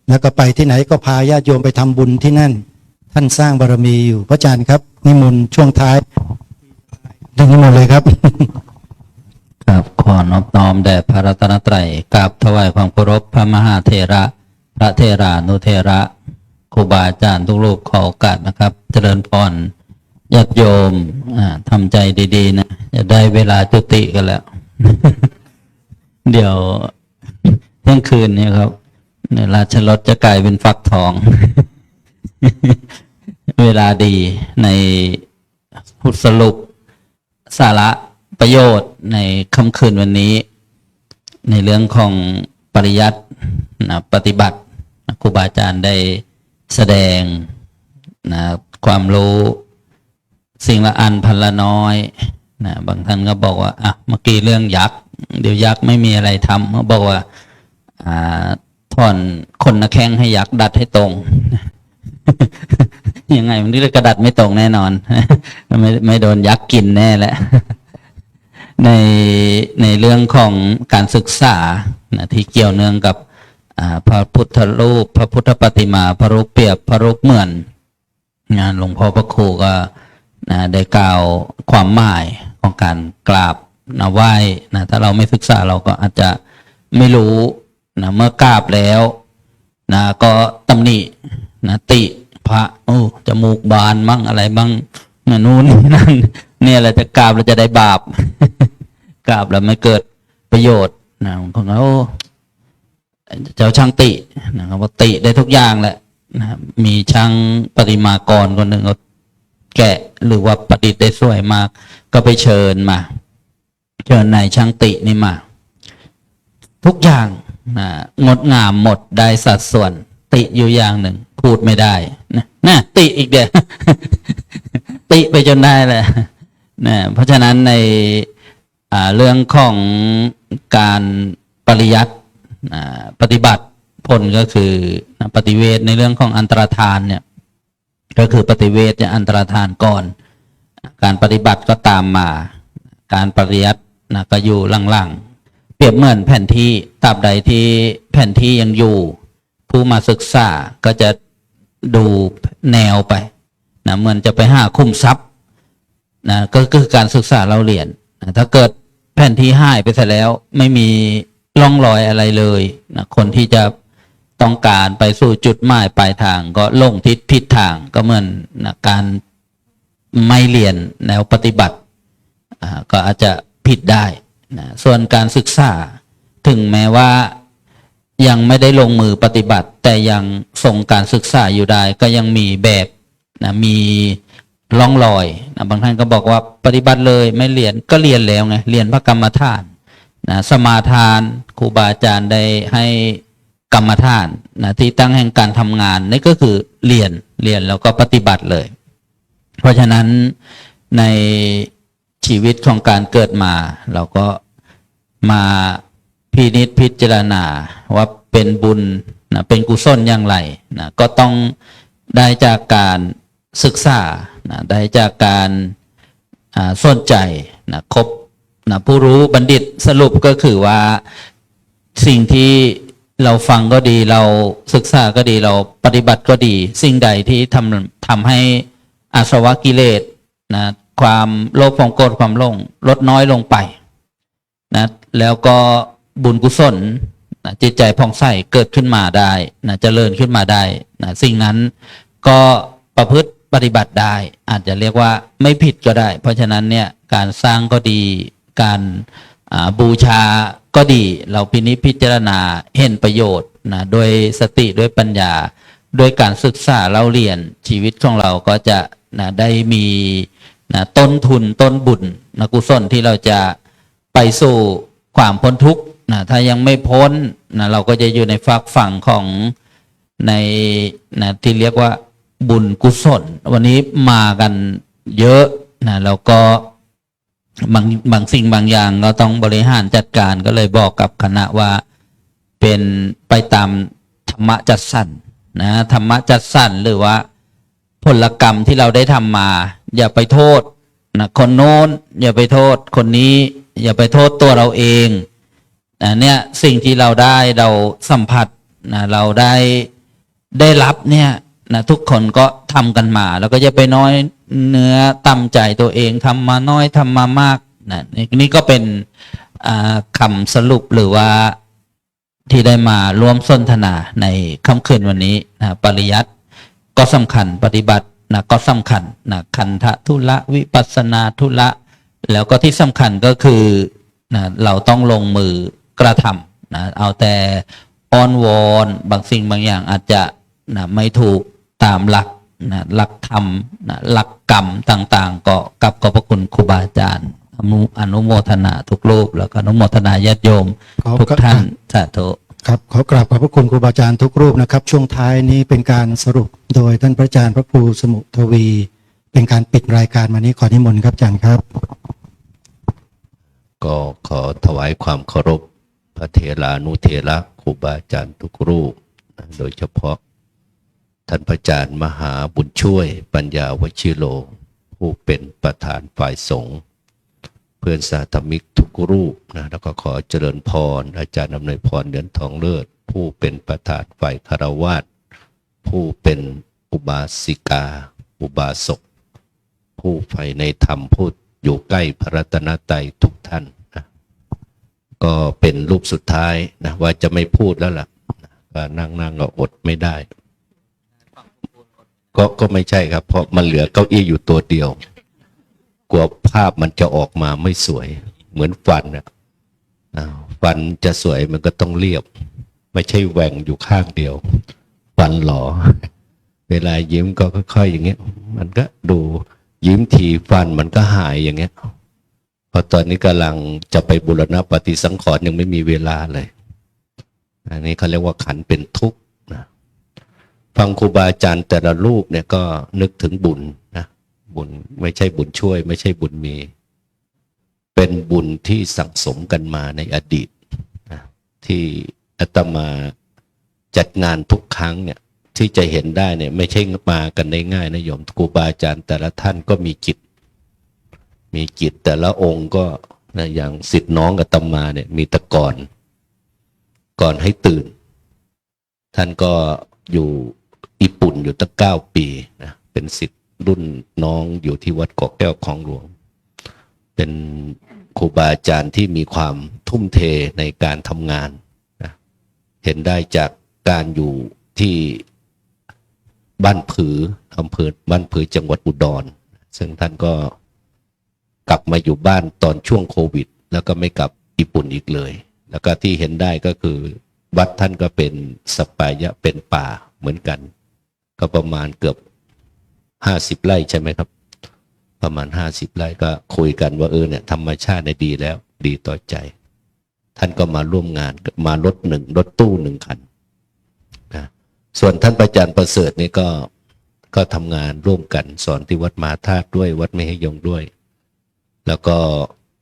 แล้วก็ไปที่ไหนก็พาญาติโยมไปทำบุญที่นั่นท่านสร้างบารมีอยู่พระอาจารย์ครับนิมนต์ช่วงท้ายนิมนต์เลยครับ
ครับขอนอบน้อมแด่พระรัตนตรัยกราบถวายความเคารพพระมหาเถระพระเถรานุเถระครูบาอาจารย์ทุกรูปขอโอกาสนะครับเจริญพรญาติโยมทำใจดีๆนะจะได้เวลาจุติกันแล้ว เดี๋ยวเที่ยงคืนนี้ครับราชรถจะกลายเป็นฟักทอง เวลาดีในพุทธสรุปสาระประโยชน์ในค่ำคืนวันนี้ ในเรื่องของปริยัติปฏิบัติครูบาอาจารย์ได้แสดงความรู้สิ่งละอันพันละน้อยบางท่านก็บอกว่าเมื่อกี้เรื่องยักษ์เดี๋ยวยักษ์ไม่มีอะไรทำเขาบอกว่าถอนคนนะแข้งให้ยักษ์ดัดให้ตรง ยังไงมันนี่กระดัดไม่ตรงแน่นอน ไม่โดนยักษ์กินแน่แหละ ในเรื่องของการศึกษาที่เกี่ยวเนื่องกับพระพุทธรูปพระพุทธปฏิมาพระรูปเปรียบพระรูปเหมือนงานหลวงพ่อพระครูก็ได้กล่าวความหมายของการกราบไหว้ถ้าเราไม่ศึกษาเราก็อาจจะไม่รู้เมื่อกราบแล้วก็ตำหนิ นะติพระโอ้จมูกบานมั่งอะไรบ้างนู่นนี่นั่นเนี่ยแหละจะกราบเราจะได้บาป กราบแล้วไม่เกิดประโยชน์นะคนโอ้เจ้าช่างตินะครับว่าติได้ทุกอย่างแหละนะมีช่างประติมากรคนหนึ่งเขาแกะหรือว่าประดิษฐ์ได้สวยมากก็ไปเชิญมาเชิญนายช่างตินี่มาทุกอย่างนะงดงามหมดได้สัดส่วนติอยู่อย่างหนึ่งพูดไม่ได้นะติอีกเดียว ติไปจนได้แหละนะเพราะฉะนั้นในเรื่องของการปริยัติปฏิบัติผลก็คือปฏิเวทในเรื่องของอันตรธานเนี่ยก็คือปฏิเวทจะอันตรธานก่อนการปฏิบัติก็ตามมาการปริยัติก็อยู่หลังๆเปรียบเหมือนแผนที่ตราบใดที่แผนที่ยังอยู่ผู้มาศึกษาก็จะดูแนวไปนะเหมือนจะไปหาคุ้มทรัพย์นะก็คือการศึกษาเราเรียนนะถ้าเกิดแผนที่หายไปเสร็จแล้วไม่มีร่องรอยอะไรเลยนะคนที่จะต้องการไปสู่จุดหมายปลายทางก็ลงทิศผิดทางก็เหมือนนะการไม่เรียนแนวปฏิบัติก็อาจจะผิดได้นะส่วนการศึกษาถึงแม้ว่ายังไม่ได้ลงมือปฏิบัติแต่ยังทรงการศึกษาอยู่ได้ก็ยังมีแบบนะมีร่องรอยนะบางท่านก็บอกว่าปฏิบัติเลยไม่เรียนก็เรียนแล้วไงเรียนพระกรรมฐานนะสมาทานครูบาอาจารย์ได้ให้กรรมฐานนะที่ตั้งแห่งการทำงานนี่ก็คือเรียนแล้วก็ปฏิบัติเลยเพราะฉะนั้นในชีวิตของการเกิดมาเราก็มาพินิจพิจารณาว่าเป็นบุญนะเป็นกุศลอย่างไรนะก็ต้องได้จากการศึกษานะได้จากการสนใจนะคบนะผู้รู้บัณฑิตสรุปก็คือว่าสิ่งที่เราฟังก็ดีเราศึกษาก็ดีเราปฏิบัติก็ดีสิ่งใดที่ทำให้อาสวะกิเลสนะความโลภความโกรธความหลงลดน้อยลงไปนะแล้วก็บุญกุศลนะจิตใจผ่องใสเกิดขึ้นมาได้นะเจริญขึ้นมาได้นะสิ่งนั้นก็ประพฤติปฏิบัติได้อาจจะเรียกว่าไม่ผิดก็ได้เพราะฉะนั้นเนี่ยการสร้างก็ดีการบูชาก็ดีเราพินิจพิจารณาเห็นประโยชน์นะด้วยสติด้วยปัญญาด้วยการศึกษาเราเรียนชีวิตของเราก็จะนะได้มีนะต้นทุนต้นบุญนะกุศลที่เราจะไปสู่ความพ้นทุกข์นะถ้ายังไม่พ้นนะเราก็จะอยู่ในฝักฝั่งของในนะที่เรียกว่าบุญกุศลวันนี้มากันเยอะนะแล้วก็บางสิ่งบางอย่างเราต้องบริหารจัดการก็เลยบอกกับคณะว่าเป็นไปตามธรรมะจัดสรรนะธรรมะจัดสรรหรือว่าผลกรรมที่เราได้ทำมาอย่าไปโทษนะคนโน้นอย่าไปโทษคนนี้อย่าไปโทษตัวเราเองเนี่ยสิ่งที่เราได้เราสัมผัสนะเราได้รับเนี่ยนะทุกคนก็ทำกันมาแล้วก็จะไปน้อยเนื้อต่ำใจตัวเองทำมาน้อยทำมามากนะนี่ก็เป็นคำสรุปหรือว่าที่ได้มาร่วมสนทนาในค่ำคืนวันนี้นะปริยัติก็สำคัญปฏิบัตินะก็สำคัญนะขันธทุละวิปัสสนาทุละแล้วก็ที่สำคัญก็คือนะเราต้องลงมือกระทำนะเอาแต่อ้อนวอนบางสิ่งบางอย่างอาจจะนะไม่ถูกตามหลักนะหลักธรรมนะหลักกรรมต่างๆก็กับขอบพระคุณครูบาอาจารย์อนุโมทนาทุกรูปแล้วก็อนุโมทนาญาติโยมทุกท่านสาธุ
ครับขอกราบขอบพระคุณครูบาอาจารย์ทุกรูปนะครับช่วงท้ายนี้เป็นการสรุปโดยท่านพระอาจารย์พระครูสมุทวีเป็นการปิดรายการมานี้ขอนิมนต์ครับอาจารย์ครับ
ก็ขอถวายความเคารพพระเถรานุเถระครูบาอาจารย์ทุกรูปโดยเฉพาะท่านพระอาจารย์มหาบุญช่วยปัญญาวชิโรผู้เป็นประธานฝ่ายสงฆ์เพื่อนสาธมิกทุกรูปนะแล้วก็ขอเจริญพรอาจารย์อำนวยพรเดือนทองเลิศผู้เป็นประธานฝ่ายคฤหัสถ์ผู้เป็นอุบาสิกาอุบาสกผู้ใฝ่ในธรรมผู้อยู่ใกล้พระรัตนตรัยทุกท่านนะก็เป็นรูปสุดท้ายนะว่าจะไม่พูดแล้วล่ะก็นั่งก็อดไม่ได้ ก็ไม่ใช่ครับ เพราะมันเหลือเก้าอี้อยู่ตัวเดียว กลัวภาพมันจะออกมาไม่สวย เหมือนฟันอะฟันจะสวยมันก็ต้องเรียบ ไม่ใช่แหว่งอยู่ข้างเดียว ฟันหลอ เวลายิ้มก็ค่อยๆอย่างเงี้ย มันก็ดูยิ้มทีฟันมันก็หายอย่างเงี้ยพอตอนนี้กำลังจะไปบูรณะปฏิสังขรณ์ยังไม่มีเวลาเลยอันนี้เขาเรียกว่าขันเป็นทุกข์นะฟังครูบาอาจารย์แต่ละรูปเนี่ยก็นึกถึงบุญนะบุญไม่ใช่บุญช่วย ไม่ใช่บุญมี เป็นบุญที่สั่งสมกันมาในอดีตนะที่อาตมาจัดงานทุกครั้งเนี่ยที่จะเห็นได้เนี่ยไม่ใช่มากันได้ง่ายนะโยมครูบาอาจารย์แต่ละท่านก็มีจิตแต่ละองค์ก็นะอย่างศิษย์น้องอาตมาเนี่ยมีแต่ก่อนให้ตื่นท่านก็อยู่ญี่ปุ่นอยู่ตั้ง9 ปีนะเป็นศิษย์รุ่นน้องอยู่ที่วัดเกาะแก้วคลองหลวงเป็นครูบาอาจารย์ที่มีความทุ่มเทในการทำงานนะเห็นได้จากการอยู่ที่บ้านผืออำเภอบ้านผือจังหวัดอุดรซึ่งท่านก็กลับมาอยู่บ้านตอนช่วงโควิดแล้วก็ไม่กลับญี่ปุ่นอีกเลยแล้วก็ที่เห็นได้ก็คือวัดท่านก็เป็นสปายะเป็นป่าเหมือนกันก็ประมาณเกือบ50 ไร่ใช่ไหมครับประมาณ50 ไร่ก็คุยกันว่าเนี่ยธรรมชาติดีแล้วดีต่อใจท่านก็มาร่วมงานมารถตู้1 คันนะส่วนท่านอาจารย์ประเสริฐนี่ก็ทำงานร่วมกันสอนที่วัดมหาธาตุด้วยวัดมหิยงด้วยแล้วก็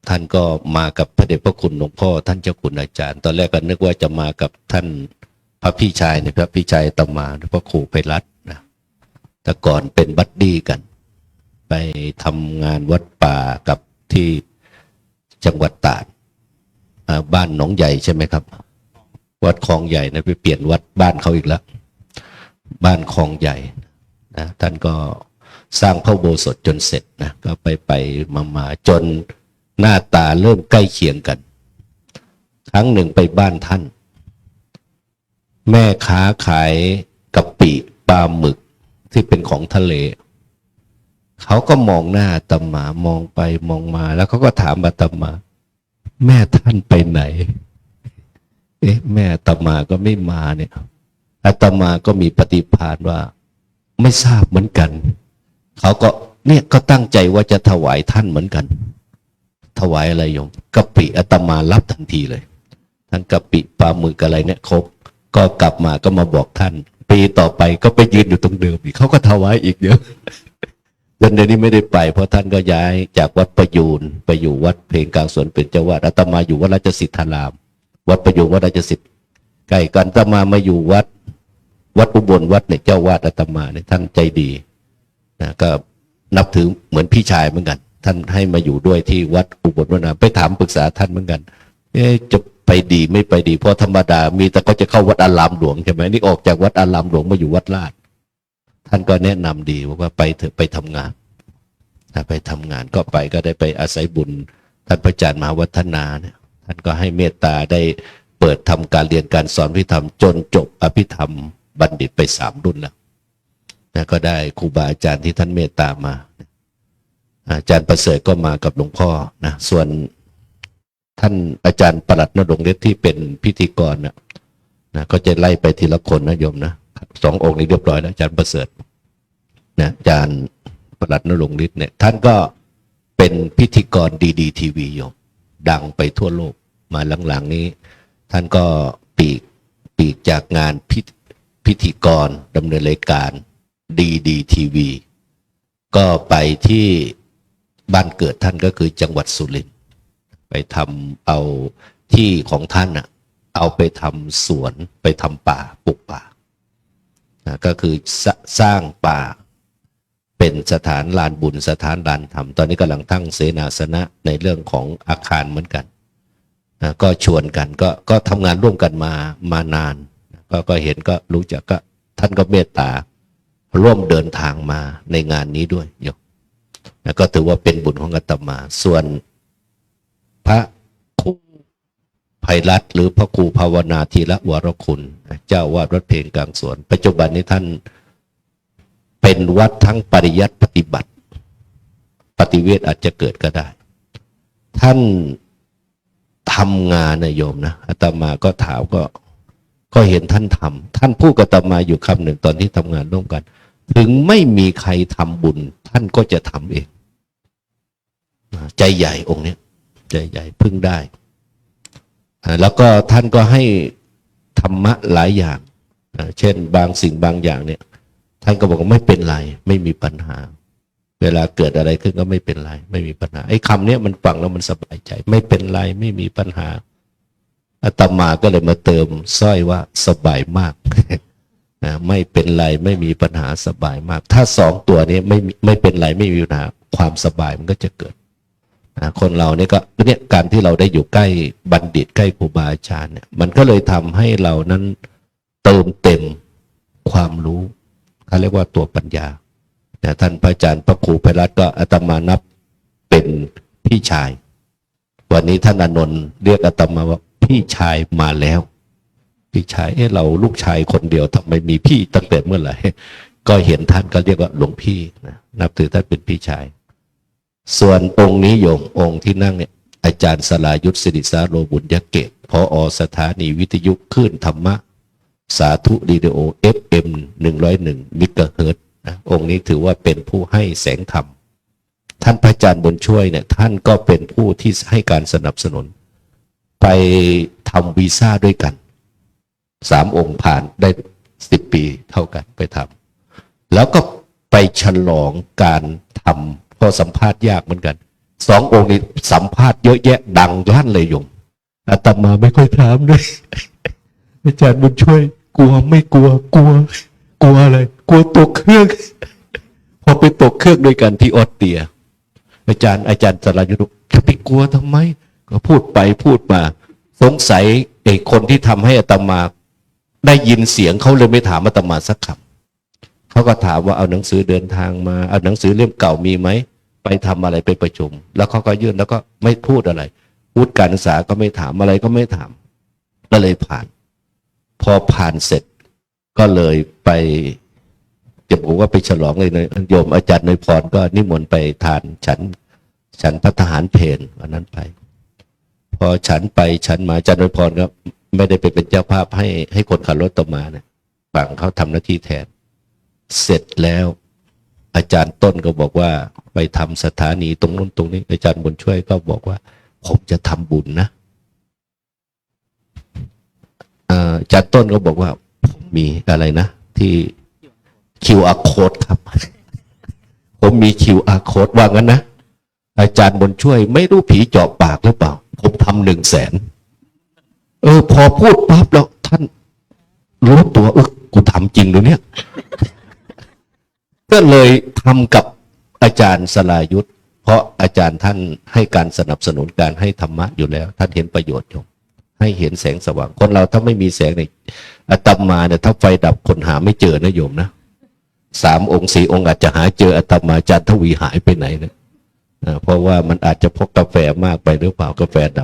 ท่านก็มากับพระเดชพระคุณหลวงพ่อท่านเจ้าคุณอาจารย์ตอนแรกก็นึกว่าจะมากับท่านพระพี่ชายเนี่ยพระพี่ชายอาตมาพระครูไพรัตน์นะแต่ก่อนเป็นบัดดี้กันไปทำงานวัดป่ากับที่จังหวัดตราดบ้านหนองใหญ่ใช่ไหมครับวัดคลองใหญ่นะไปเปลี่ยนวัดบ้านเขาอีกแล้วบ้านคลองใหญ่นะท่านก็สร้างพระอุโบสถจนเสร็จนะก็ไปมาจนหน้าตาเริ่มใกล้เคียงกันครั้งหนึ่งไปบ้านท่านแม่ค้าขายกะปิปลาหมึกที่เป็นของทะเลเขาก็มองหน้าอาตมามองไปมองมาแล้วเขาก็ถามอาตมาแม่ท่านไปไหนแม่อาตมาก็ไม่มาเนี่ยอาตมาก็มีปฏิภาณว่าไม่ทราบเหมือนกันเขาก็เนี่ยก็ตั้งใจว่าจะถวายท่านเหมือนกันถวายอะไรโยมกะปิอาตมารับทันทีเลยทั้งกะปิปลาหมึกอะไรเนี่ยครบก็กลับมาก็มาบอกท่านปีต่อไปก็ไปยืนอยู่ตรงเดิมอีกเขาก็ถวายอีกเดี๋ยวจนเดี๋ยวนี้ไม่ได้ไปเพราะท่านก็ย้ายจากวัดประยูรไปอยู่วัดเพลงกลางสวนเป็นเจ้าวาดอาตมาอยู่วัดราชสิทธารามวัดประยูรวัดราชสิทธิ์ใกล้กันอาตมาอยู่วัดอุบลวัดเนี่ยเจ้าวาดอาตมาเนี่ยท่านใจดีนะก็นับถือเหมือนพี่ชายเหมือนกันท่านให้มาอยู่ด้วยที่วัดอุบลวนาไปถามปรึกษาท่านเหมือนกันจะไปดีไม่ไปดีเพราะธรรมดามีแต่ก็จะเข้าวัดอารามหลวงใช่ไหมนี่ออกจากวัดอารามหลวงมาอยู่วัดลาดท่านก็แนะนำดีว่าไปเถอะไปทำงานไปทำงานก็ไปก็ได้ไปอาศัยบุญท่านพระอาจารย์มหาวัฒนาเนี่ยท่านก็ให้เมตตาได้เปิดทำการเรียนการสอนอภิธรรมจนจบอภิธรรมบัณฑิตไป3 รุ่นแล้วนะก็ได้ครูบาอาจารย์ที่ท่านเมตตามาอาจารย์ประเสริฐก็มากับหลวงพ่อนะส่วนท่านอาจารย์ประหลัดณรงค์ฤทธิ์ที่เป็นพิธีกรนะก็จะไล่ไปทีละคนนะโยมนะ2 องค์นี้เรียบร้อยแล้วอาจารย์ประเสริฐนะอาจารย์ประหลัดณรงค์ฤทธิ์เนี่ยท่านก็เป็นพิธีกรดีทีวีโยมดังไปทั่วโลกมาหลังๆนี้ท่านก็ปีกจากงานพิธีกรดำเนินรายการดีทีวีก็ไปที่บ้านเกิดท่านก็คือจังหวัดสุรินทร์ไปทำเอาที่ของท่านเอาไปทำสวนไปทำป่าปลูกป่าก็คือสร้างป่าเป็นสถานลานบุญสถานลานธรรมตอนนี้กำลังตั้งเสนาสนะในเรื่องของอาคารเหมือนกันก็ชวนกันก็ทำงานร่วมกันมานานก็เห็นก็รู้จักก็ท่านก็เมตตาร่วมเดินทางมาในงานนี้ด้วยโยมก็ถือว่าเป็นบุญของอาตมาส่วนพระครูไพรัตน์หรือพระครูภาวนาธีระวรคุณเจ้าวาดวัดเพลงกลางสวนปัจจุบันนี้ท่าน เป็นวัดทั้งปริยัติปฏิบัติปฏิเวทอาจจะเกิดก็ได้ท่านทำงานนะโยมนะอาตมาก็ถามก็เห็นท่านทำท่านพูดกับอาตมาอยู่คำหนึ่งตอนที่ทำงานร่วมกันถึงไม่มีใครทำบุญท่านก็จะทำเองใจใหญ่องค์นี้ใจใหญ่พึ่งได้แล้วก็ท่านก็ให้ธรรมะหลายอย่างเช่นบางสิ่งบางอย่างเนี่ยท่านก็บอกว่าไม่เป็นไรไม่มีปัญหาเวลาเกิดอะไรขึ้นก็ไม่เป็นไรไม่มีปัญหาไอ้คำนี้มันฟังแล้วมันสบายใจไม่เป็นไรไม่มีปัญหาอาตมาก็เลยมาเติมสร้อยว่าสบายมาก ไม่เป็นไรไม่มีปัญหาสบายมากถ้าสองตัวนี้ไม่เป็นไรไม่มีปัญหาความสบายมันก็จะเกิดคนเราเนี่ยก็เนี่ยการที่เราได้อยู่ใกล้บัณฑิตใกล้ครูบาอาจารย์เนี่ยมันก็เลยทำให้เรานั้นเติมเต็มความรู้เขาเรียกว่าตัวปัญญาท่านพระอาจารย์พระครูไพรัตน์ก็อาตมานับเป็นพี่ชายวันนี้ท่านอานนท์เรียกอาตมาว่าพี่ชายมาแล้วพี่ชายเราลูกชายคนเดียวทำไมมีพี่ตั้งแต่เมื่อไหร่ก็เห็นท่านก็เรียกว่าหลวงพี่นะนับถือท่านเป็นพี่ชายส่วนองค์นี้โยมองค์ที่นั่งเนี่ยอาจารย์สลายุทธสิริสาโรบุญยเกตผอ.สถานีวิทยุคลื่นธรรมะสาธุรีดิโอ FM 101 มิกะเฮิรตซ์นะองค์นี้ถือว่าเป็นผู้ให้แสงธรรมท่านพระอาจารย์บุญช่วยเนี่ยท่านก็เป็นผู้ที่ให้การสนับสนุนไปทำวีซ่าด้วยกัน3 องค์ผ่านได้10 ปีเท่ากันไปทำแล้วก็ไปฉลองการทำก็สัมภาษณ์ยากเหมือนกัน2 องค์นี้สัมภาษณ์เยอะแยะดังลั่นเลยโยมอาตมาไม่ค่อยถามด้วยอาจารย์บุญช่วยกลัวไม่กลัวกลัวอะไรกลัวตกเครื่อง พอไปตกเครื่องด้วยกันที่ออสเตรียอาจารย์สรายุทธจะไปกลัวทำไมก็พูดไปพูดมาสงสัยไอ้คนที่ทำให้อาตมาได้ยินเสียงเขาเลยไม่ถามอาตมาสักคำเขาก็ถามว่าเอาหนังสือเดินทางมาเอาหนังสือเล่มเก่ามีไหมไปทำอะไรไปประชุมแล้วเขาก็ยื่นแล้วก็ไม่พูดอะไรพูดการศึกษาก็ไม่ถามอะไรก็ไม่ถามก็เลยผ่านพอผ่านเสร็จก็เลยไปจะบอกว่าไปฉลองเลยนะโยมอาจารย์นยพรก็นิมนต์ไปทานฉันภัตตาหารเพลวันนั้นไปพอฉันไปฉันมาอาจารย์นยพรก็ไม่ได้ไปเป็นเจ้าภาพให้คนขับรถต่อมาเนี่ยฝั่งเขาทำหน้าที่แทนเสร็จแล้วอาจารย์ต้นก็บอกว่าไปทำสถานีตรงนู้นตรงนี้อาจารย์บุญช่วยก็บอกว่าผมจะทำบุญนะอาจารย์ต้นก็บอกว่าผมมีอะไรนะที่ QR code ครับ ผมมี QR code ว่างั้นนะอาจารย์บุญช่วยไม่รู้ผีเจาะปากหรือเปล่าผมทำ100,000พอพูดปั๊บแล้วท่านรู้ตัวกูทำจริงหรือเนี่ย ก็เลยทำกับอาจารย์สลายุทธเพราะอาจารย์ท่านให้การสนับสนุนการให้ธรรมะอยู่แล้วท่านเห็นประโยชน์อยู่ให้เห็นแสงสว่างคนเราถ้าไม่มีแสงเนี่ยอาตมาเนี่ยถ้าไฟดับคนหาไม่เจอนะโยมนะ3 องค์ 4 องค์อาจจะหาเจออาตมาอาจารย์ทวีหายไปไหนนะเพราะว่ามันอาจจะพกกาแฟมากไปหรือเปล่ากาแฟด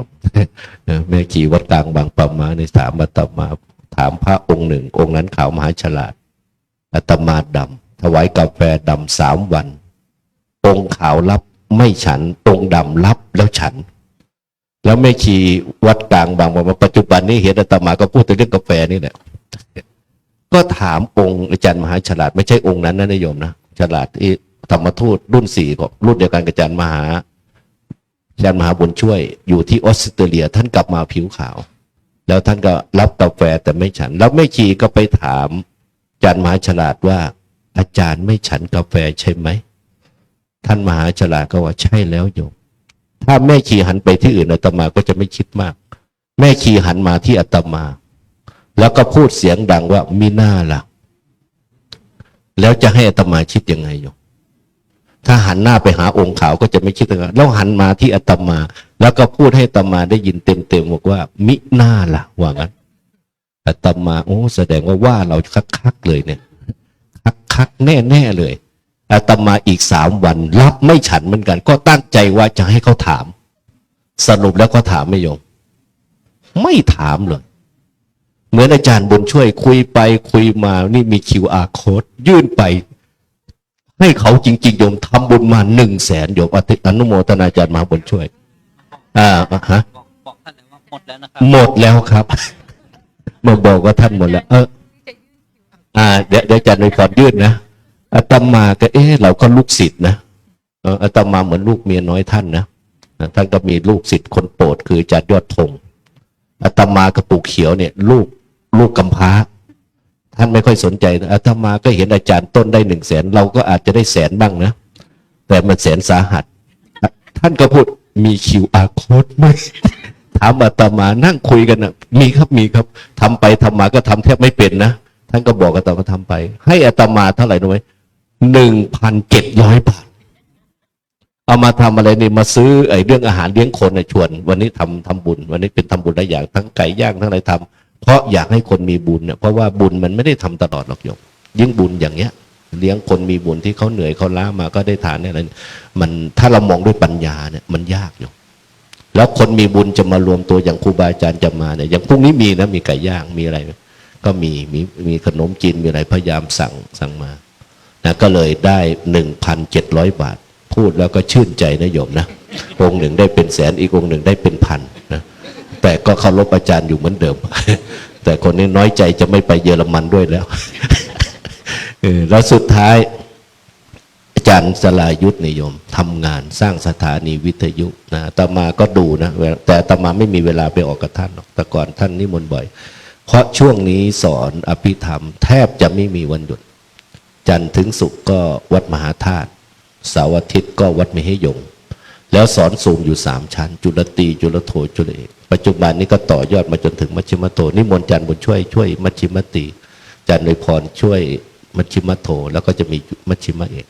ำแม่ขี่วัดกลางบางปะมาในถามอาตมาถามพระองค์หนึ่งองค์นั้นขาวมหาฉลาดอาตมาดำถวายกาแฟดำ3 วันองค์ขาวรับไม่ฉันองค์ดำรับแล้วฉันแล้วแม่ชีวัดกลางบางปะมาปัจจุบันนี้เห็นอาตมาก็พูดแต่เรื่องกาแฟนี่แหละก็ถามองค์อาจารย์มหาฉลาดไม่ใช่องค์นั้นนะโยมนะฉลาดที่ธรรมทูตรุ่น4ก็รุ่นเดียวกันกับอาจารย์มหาบุญช่วยอยู่ที่ออสเตรเลียท่านกลับมาผิวขาวแล้วท่านก็รับกาแฟแต่ไม่ฉันแล้วแม่ชีก็ไปถามอาจารย์มหาฉลาดว่าอาจารย์ไม่ฉันกาแฟใช่ไหมท่านมหาฉลาดก็ว่าใช่แล้วโยมถ้าแม่ชีหันไปที่อื่นอาตมาก็จะไม่คิดมากแม่ชีหันมาที่อาตมาแล้วก็พูดเสียงดังว่ามิน่าล่ะแล้วจะให้อาตมาคิดยังไงโยมถ้าหันหน้าไปหาองค์ขาวก็จะไม่คิดอะไรแล้วหันมาที่อาตมาแล้วก็พูดให้อาตมาได้ยินเต็มๆบอกว่ามิน่าล่ะว่างั้นอาตมาแสดงว่าเราคักๆเลยเนี่ยคักๆแน่ๆเลยอาตมาอีก3 วันรับไม่ฉันเหมือนกันก็ตั้งใจว่าจะให้เขาถามสรุปแล้วก็ถามไม่ยงไม่ถามเลยเหมือนอาจารย์บุญช่วยคุยไปคุยมานี่มี QR code ยื่นไป ให้เขาจริงๆโยมทำบุญมา100,000โยมอนุโมทนาอาจารย์มหาบุญช่วยฮะหมดแล้วครับมาบอกว่าท่านหมดแล้วเดี๋ยวอาจารย์ในพรยื่นนะอาตมาก็เราก็ลูกศิษย์นะอาตมาเหมือนลูกเมียน้อยท่านนะท่านก็มีลูกศิษย์คนโปรดคืออาจารย์ยอดธงอาตมากระปุกเขียวเนี่ยลูกกำพร้าท่านไม่ค่อยสนใจอาตมาก็เห็นอาจารย์ต้นได้100,000เราก็อาจจะได้100,000บ้างนะแต่มันแสนสาหัสท่านก็พูดมี QR code ไหมถามอาตมานั่งคุยกันนะมีครับทำไปทำมาก็ทำแทบไม่เป็นนะท่านก็บอกอาตมาทำไปให้อาตมาเท่าไหร่รู้ไหม1,700 บาทเอามาทำอะไรนี่มาซื้อเรื่องอาหารเลี้ยงคนชวนวันนี้ทำบุญวันนี้เป็นทำบุญหลายอย่างทั้งไก่ย่างทั้งอะไรทำเพราะอยากให้คนมีบุญเนี่ยเพราะว่าบุญมันไม่ได้ทำตลอดหรอกโยมยิ่งบุญอย่างเงี้ยเลี้ยงคนมีบุญที่เขาเหนื่อยเขาล้ามาก็ได้ทานเนี่ยอะไรมันถ้าเรามองด้วยปัญญาเนี่ยมันยากโยมแล้วคนมีบุญจะมารวมตัวอย่างครูบาอาจารย์จะมาเนี่ยอย่างพรุ่งนี้มีนะมีไก่ย่างมีอะไรก็มีขนมจีนมีอะไรพยายามสั่งมานะก็เลยได้ 1,700 บาทพูดแล้วก็ชื่นใจนะโยมนะองค์หนึ่งได้เป็นแสนอีกองค์หนึ่งได้เป็นพันนะแต่ก็เคารพอาจารย์อยู่เหมือนเดิมแต่คนนี้น้อยใจจะไม่ไปเยอรมันด้วยแล้วแล้วสุดท้ายอาจารย์สลายุทธนิยมทำงานสร้างสถานีวิทยุนะอาตมาก็ดูนะแต่อาตมาไม่มีเวลาไปออกกับท่านหรอกแต่ก่อนท่านนิมนต์บ่อยเพราะช่วงนี้สอนอภิธรรมแทบจะไม่มีวันหยุดจันทร์ถึงศุกร์ก็วัดมหาธาตุเสาร์อาทิตย์ก็วัดมเหยงแล้วสอนสูงอยู่3ชั้นจุลตรีจุลโทจุลเอกปัจจุบันนี้ก็ต่อยอดมาจนถึงมัชฌิมโทนิมนต์จันทร์บุญช่วยมัชฌิมตรีจันทร์ในพรช่วยมัชฌิมโทแล้วก็จะมีมัชฌิมเอก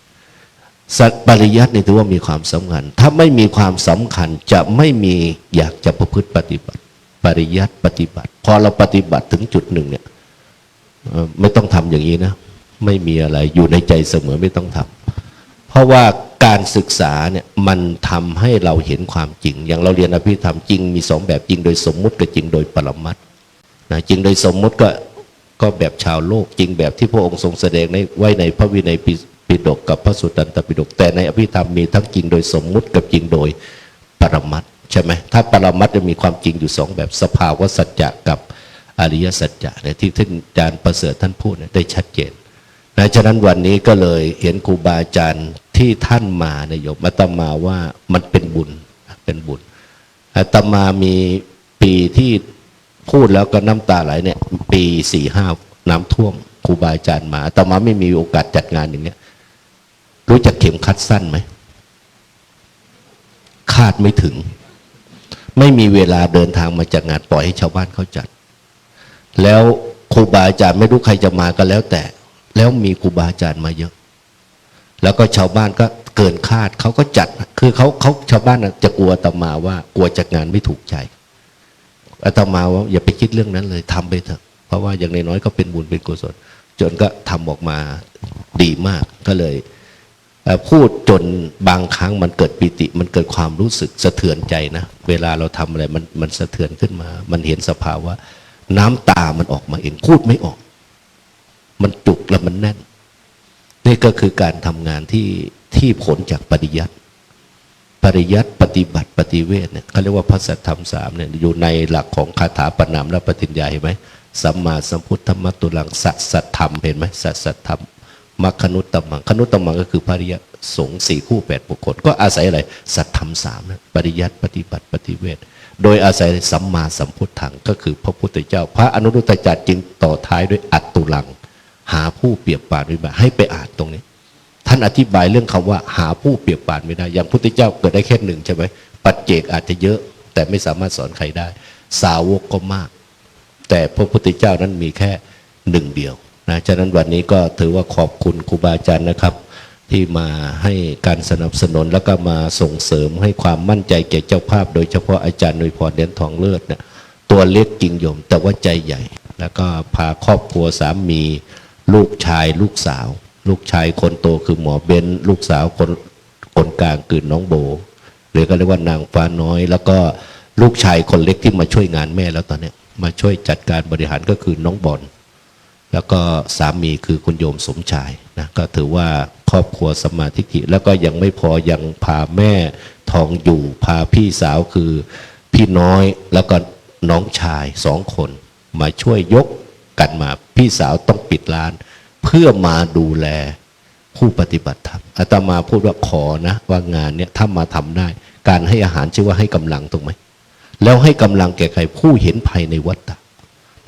สัตปริยัตินี่ถือว่ามีความสำคัญถ้าไม่มีความสำคัญจะไม่มีอยากจะประพฤติปฏิบัติปริยัติปฏิบัติพอเราปฏิบัติถึงจุดหนึ่งเนี่ยไม่ต้องทำอย่างนี้นะไม่มีอะไรอยู่ในใจเสมอไม่ต้องทำเพราะว่าการศึกษาเนี่ยมันทำให้เราเห็นความจริงอย่างเราเรียนอภิธรรมจริงมี2แบบจริงโดยสมมุติกับจริงโดยปรมัตถ์นะจริงโดยสมมุติก็แบบชาวโลกจริงแบบที่พระองค์ทรงแสดงไว้ในพระวินัยปิฎกกับพระสุตตันตปิฎกแต่ในอภิธรรมมีทั้งจริงโดยสมมุติกับจริงโดยปรมัตถ์ใช่ไหมถ้าปรมัตถ์จะมีความจริงอยู่2แบบสภาวะสัจจะกับอริยสัจจะเนี่ยที่ท่านอาจารย์ประเสริฐท่านพูดได้ชัดเจนนะฉะนั้นวันนี้ก็เลยเห็นครูบาอาจารย์ที่ท่านมาเนี่ยโยมอาตมาว่ามันเป็นบุญอาตมามีปีที่พูดแล้วก็น้ำตาไหลเนี่ยปี4-5น้ำท่วมครูบาอาจารย์มาอาตมาไม่มีโอกาสจัดงานอย่างเนี้ยรู้จักเข็มขัดสั้นไหมคาดไม่ถึงไม่มีเวลาเดินทางมาจัดงานปล่อยให้ชาวบ้านเขาจัดแล้วครูบาอาจารย์ไม่รู้ใครจะมาก็แล้วแต่แล้วมีครูบาอาจารย์มาเยอะแล้วก็ชาวบ้านก็เกินคาดเขาก็จัดคือเขาชาวบ้านจะกลัวอาตมาว่ากลัวจัดงานไม่ถูกใจอาตมาว่าอย่าไปคิดเรื่องนั้นเลยทำไปเถอะเพราะว่าอย่างน้อยๆก็เป็นบุญเป็นกุศลจนก็ทำออกมาดีมากก็เลยพูดจนบางครั้งมันเกิดปิติมันเกิดความรู้สึกสะเทือนใจนะเวลาเราทำอะไรมันสะเทือนขึ้นมามันเห็นสภาวะน้ำตามันออกมาเองพูดไม่ออกมันจุกแล้วมันแน่นนี่ก็คือการทำงานที่ผลจากปริยัติปฏิบัติปฏิเวทเนี่ยเขาเรียกว่าพระสัทธรรม3เนี่ยอยู่ในหลักของคาถาปนามและปฏิญญาเห็นไหมสัมมาสัมพุทธมัตตุลังสัตธรรมเห็นไหมสัตธรรมมัคคนุตตมังคนุตตมังก็คือพระอริยสงฆ์4คู่8บุคคลก็อาศัยอะไรสัตธรรม3นะปริยัติปฏิบัติปฏิเวทโดยอาศัยสัมมาสัมพุทธังก็คือพระพุทธเจ้าพระอนุรุตตจารย์จึงต่อท้ายด้วยอัตตุลังหาผู้เปรียบปานไม่ได้ให้ไปอ่านตรงนี้ท่านอธิบายเรื่องคำว่าหาผู้เปรียบปานไม่ได้อย่างพุทธเจ้าเกิดได้แค่1ใช่ไหมปัจเจกอาจจะเยอะแต่ไม่สามารถสอนใครได้สาวกก็มากแต่พระพุทธเจ้านั้นมีแค่1เดียวนะฉะนั้นวันนี้ก็ถือว่าขอบคุณครูบาอาจารย์นะครับที่มาให้การสนับสนุนแล้วก็มาส่งเสริมให้ความมั่นใจแก่เจ้าภาพโดยเฉพาะอาจารย์อวยพรเหรียญทองเลิศเนี่ยตัวเล็กจริงโยมแต่ว่าใจใหญ่แล้วก็พาครอบครัวสามีลูกชายลูกสาวลูกชายคนโตคือหมอเบนลูกสาวคนกลางคือน้องโบหรือก็เรียกว่านางฟ้าน้อยแล้วก็ลูกชายคนเล็กที่มาช่วยงานแม่แล้วตอนนี้มาช่วยจัดการบริหารก็คือน้องบอลแล้วก็สามีคือคุณโยมสมชาย นะก็ถือว่าครอบครัวสัมมาทิฏฐิแล้วก็ยังไม่พอยังพาแม่ทองอยู่พาพี่สาวคือพี่น้อยแล้วก็น้องชาย2 คนมาช่วยยกกันมาพี่สาวต้องปิดร้านเพื่อมาดูแลผู้ปฏิบัติธรรมอาตมาพูดว่าขอนะว่างานเนี้ยถ้ามาทำได้การให้อาหารชื่อว่าให้กำลังถูกไหมแล้วให้กำลังแก่ใครผู้เห็นภัยในวัฏฏะ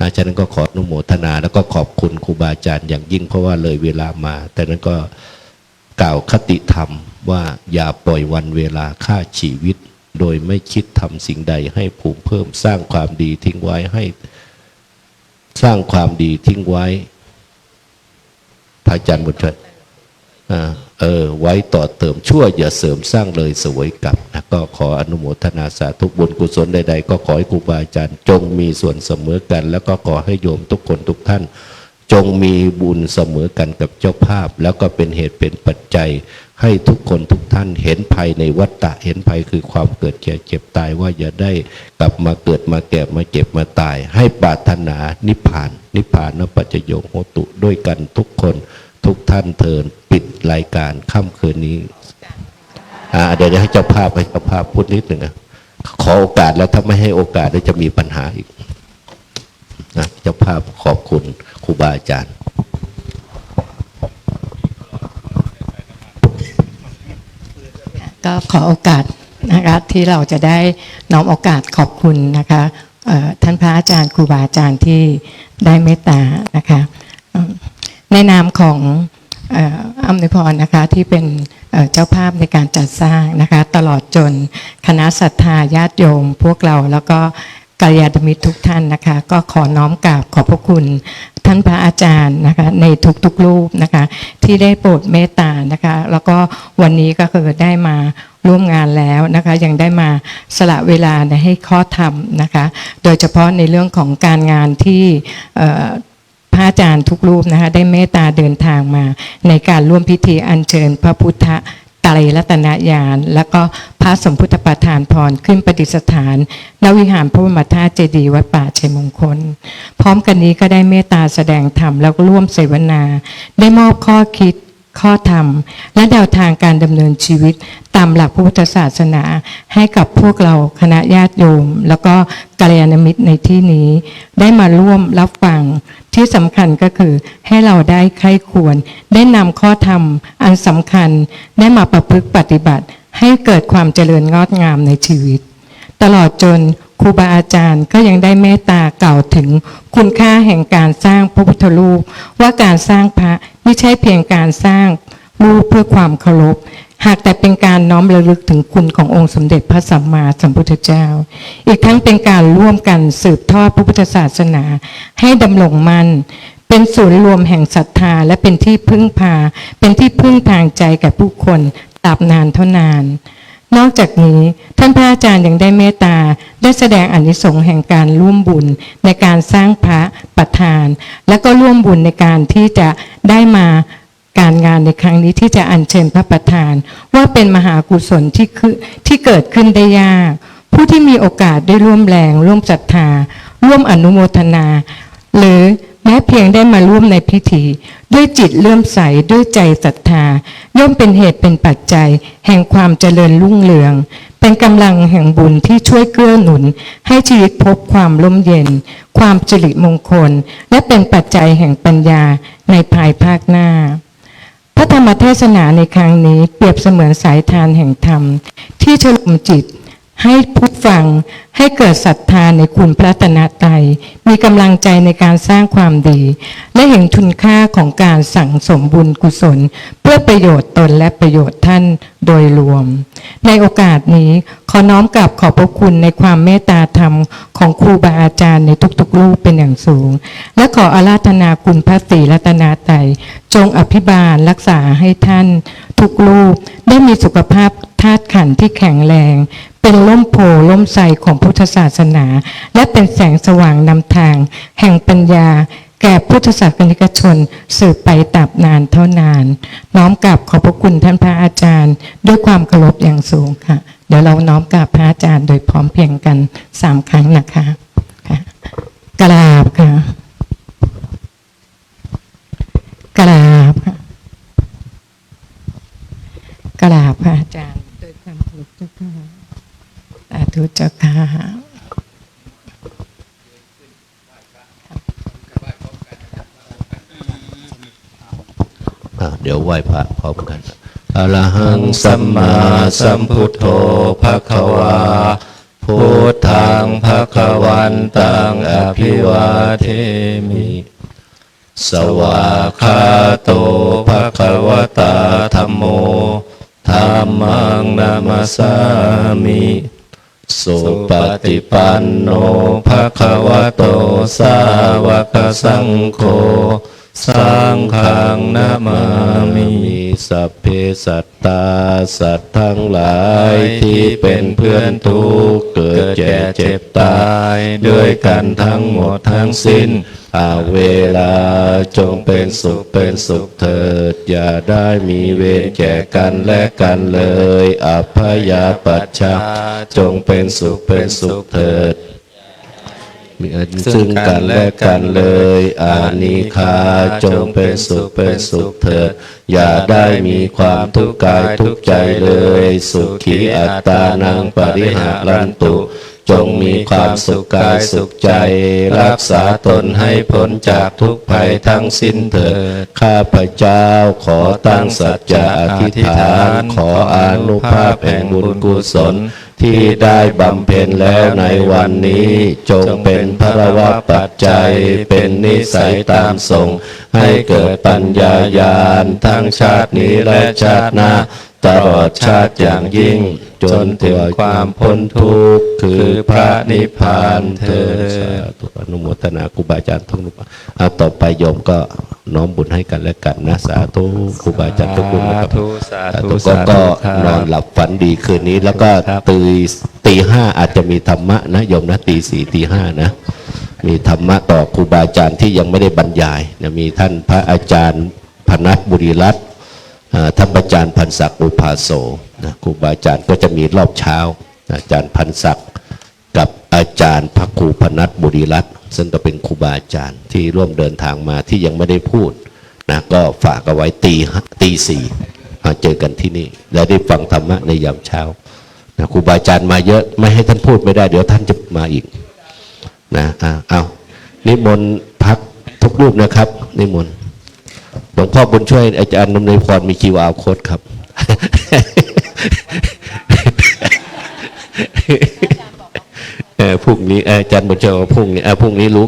นะฉะนั้นก็ขออนุโมทนาแล้วก็ขอบคุณครูบาอาจารย์อย่างยิ่งเพราะว่าเลยเวลามาแต่นั้นก็กล่าวคติธรรมว่าอย่าปล่อยวันเวลาฆ่าชีวิตโดยไม่คิดทำสิ่งใดให้ภูมิเพิ่มสร้างความดีทิ้งไว้ให้สร้างความดีทิ้งไว้พระอาจารย์บุญเถิดไว้ต่อเติมชั่วอย่าเสริมสร้างเลยเสวยกลับนะก็ขออนุโมทนาสาธุบุญกุศลใดๆก็ขอให้ครูบาอาจารย์จงมีส่วนเสมอกันแล้วก็ขอให้โยมทุกคนทุกท่านจงมีบุญเสมอกันกับเจ้าภาพแล้วก็เป็นเหตุเป็นปัจจัยให้ทุกคนทุกท่านเห็นภัยในวัฏฏะเห็นภัยคือความเกิดแก่เจ็บตายว่าอย่าได้กลับมาเกิดมาแก่มาเจ็บมาตายให้ปรารถนานิพพานปัจจโยโหตุด้วยกันทุกคนทุกท่านเทินปิดรายการค่ำคืนนี้เดี๋ยวให้เจ้าภาพพูดนิดหนึ่งนะขอโอกาสแล้วถ้าไม่ให้โอกาสเดี๋ยวจะมีปัญหาอีกนะเจ้าภาพขอบคุณครูบาอาจารย์
ก็ขอโอกาสนะคะที่เราจะได้น้อมโอกาสขอบคุณนะคะท่านพระอาจารย์ครูบาอาจารย์ที่ได้เมตตานะคะในนามของอำนวยพรนะคะที่เป็นเจ้าภาพในการจัดสร้างนะคะตลอดจนคณะศรัทธาญาติโยมพวกเราแล้วก็กัลยาณมิตรทุกท่านนะคะก็ขอน้อมกราบขอบพระคุณท่านพระอาจารย์นะคะในทุกๆรูปนะคะที่ได้โปรดเมตตานะคะแล้วก็วันนี้ก็คือได้มาร่วมงานแล้วนะคะยังได้มาสละเวลาให้ข้อธรรมนะคะโดยเฉพาะในเรื่องของการงานที่พระอาจารย์ทุกรูปนะคะได้เมตตาเดินทางมาในการร่วมพิธีอัญเชิญพระพุทธไตรรัตนญาณแล้วก็พระสมพุทธประธานพรขึ้นประดิษฐานณวิหารพระบรมธาตุเจดีย์วัดป่าชัยมงคลพร้อมกันนี้ก็ได้เมตตาแสดงธรรมแล้วก็ร่วมเสวนาได้มอบข้อคิดข้อธรรมและแนวทางการดำเนินชีวิตตามหลักพุทธศาสนาให้กับพวกเราคณะญาติโยมแล้วก็กัลยาณมิตรในที่นี้ได้มาร่วมรับฟังที่สำคัญก็คือให้เราได้ใคร่ควรได้นำข้อธรรมอันสำคัญได้มาประพฤติปฏิบัติให้เกิดความเจริญงดงามในชีวิตตลอดจนครูบาอาจารย์ก็ยังได้เมตตากล่าวถึงคุณค่าแห่งการสร้างพระพุทธรูปว่าการสร้างพระไม่ใช่เพียงการสร้างรูปเพื่อความเคารพหากแต่เป็นการน้อมระลึกถึงคุณขององค์สมเด็จพระสัมมาสัมพุทธเจ้าอีกทั้งเป็นการร่วมกันสืบทอดพระพุทธศาสนาให้ดำรงมั่นเป็นศูนย์รวมแห่งศรัทธาและเป็นที่พึ่งพาเป็นที่พึ่งทางใจแก่ผู้คนตราบนานเท่านานนอกจากนี้ท่านพระอาจารย์ยังได้เมตตาได้แสดงอานิสงส์แห่งการร่วมบุญในการสร้างพระประธานและก็ร่วมบุญในการที่จะได้มาการงานในครั้งนี้ที่จะอัญเชิญพระประธานว่าเป็นมหากุศลที่เกิดขึ้นได้ยากผู้ที่มีโอกาสได้ร่วมแรงร่วมศรัทธาร่วมอนุโมทนาหรือแม้เพียงได้มาร่วมในพิธีด้วยจิตเลื่อมใสด้วยใจศรัทธาย่อมเป็นเหตุเป็นปัจจัยแห่งความเจริญรุ่งเรืองเป็นกำลังแห่งบุญที่ช่วยเกื้อหนุนให้ชีวิตพบความร่มเย็นความสิริมงคลและเป็นปัจจัยแห่งปัญญาในภายภาคหน้าพระธรรมเทศนาในครั้งนี้เปรียบเสมือนสายทานแห่งธรรมที่ฉลุมจิตให้ผู้ฟังให้เกิดศรัทธาในคุณพระรัตนตรัยมีกำลังใจในการสร้างความดีและเห็นคุณค่าของการสั่งสมบุญกุศลเพื่อประโยชน์ตนและประโยชน์ท่านโดยรวมในโอกาสนี้ขอน้อมกราบขอบพระคุณในความเมตตาธรรมของครูบาอาจารย์ในทุกๆรูปเป็นอย่างสูงและขออาราธนาคุณพระศรีรัตนตรัยจงอภิบาลรักษาให้ท่านทุกรูปได้มีสุขภาพธาตุขันธ์ที่แข็งแรงเป็นร่มโพล่มไทรของพุทธศาสนาและเป็นแสงสว่างนำทางแห่งปัญญาแก่พุทธศาสนิกชนสืบไปตราบนานเท่านานน้อมกราบขอบพระคุณท่านพระอาจารย์ด้วยความเคารพอย่างสูงค่ะเดี๋ยวเราน้อมกราบพระอาจารย์โดยพร้อมเพรียงกัน3 ครั้งนะคะค่ะกราบค่ะกราบค่ะ กราบพระอาจารย์โดยความเคารพเจ้าค่ะสาธุเจ้าค่ะ
เดี๋ยวไหว้พระพร้อมกันอะระหังสัมมาสัมพุทโธภคะวาพุทธังภคะวันตังอภิวาเทมิสวากขาโตภคะวตาธัมโมธัมมังนามัสสามิสุปฏิปันโนภคะวะโตสาวกสังโฆสังฆังนามามิสัพเพสัตตาสัตว์ทั้งหลายที่เป็นเพื่อนทุกข์เกิดแก่เจ็บตายด้วยกันทั้งหมดทั้งสิ้นเวลาจงเป็นสุขเถิดอย่าได้มีเวรแก่กันและกันเลยอภยาปัชชาจงเป็นสุขเถิดมีซึ่งกันและกันเลยอานิคาจงเป็นสุขเถิดอย่าได้มีความทุกข์กายทุกข์ใจเลยสุขีอัตตานังปริหารันตุจงมีความสุขกายสุขใจรักษาตนให้พ้นจากทุกภัยทั้งสิ้นเถิดข้าพเจ้าขอตั้งสัจจะอธิษฐานขออานุภาพแห่งบุญกุศลที่ได้บำเพ็ญแล้วในวันนี้จงเป็นพระวปัจจัยเป็นนิสัยตามส่งให้เกิดปัญญาญาณทั้งชาตินี้และชาติหน้าตลอดชาติอย่างยิ่งจนถึงความพ้นทุกข์คือพระนิพพานเถิดสาธุอนุโมทนาครูบาอาจารย์ทุกรูปต่อไปโยมก็น้อมบุญให้กันและกันนะสาธุครูบาอาจารย์ทุกรูปนะครับสาธุก็นอนหลับฝันดีคืนนี้แล้วก็ตีห้าอาจจะมีธรรมะนะโยมนะตีสี่ตีห้านะมีธรรมะต่อครูบาอาจารย์ที่ยังไม่ได้บรรยายนะมีท่านพระอาจารย์พนัสบุรีรัตน์ท่านอาจารย์พันศักดิ์อุปาโสนะครูบาอาจารย์ก็จะมีรอบเช้าอาจารย์พันศักดิ์กับอาจารย์พระครูพนัสบุรีรัตน์ซึ่งก็เป็นครูบาอาจารย์ที่ร่วมเดินทางมาที่ยังไม่ได้พูดนะก็ฝากเอาไว้ตีสี่มาเจอกันที่นี่และได้ฟังธรรมะในยามเช้านะครูบาอาจารย์มาเยอะไม่ให้ท่านพูดไม่ได้เดี๋ยวท่านจะมาอีกนะเอานิมนต์พักทุกรูปนะครับนิมนต์หลวงพ่อบุญช่วยอาจารย์นมเนยพรมีQR Code ครับ พรุ่งนี้อาจารย์บุญช่วยพรุ่งนี้รู้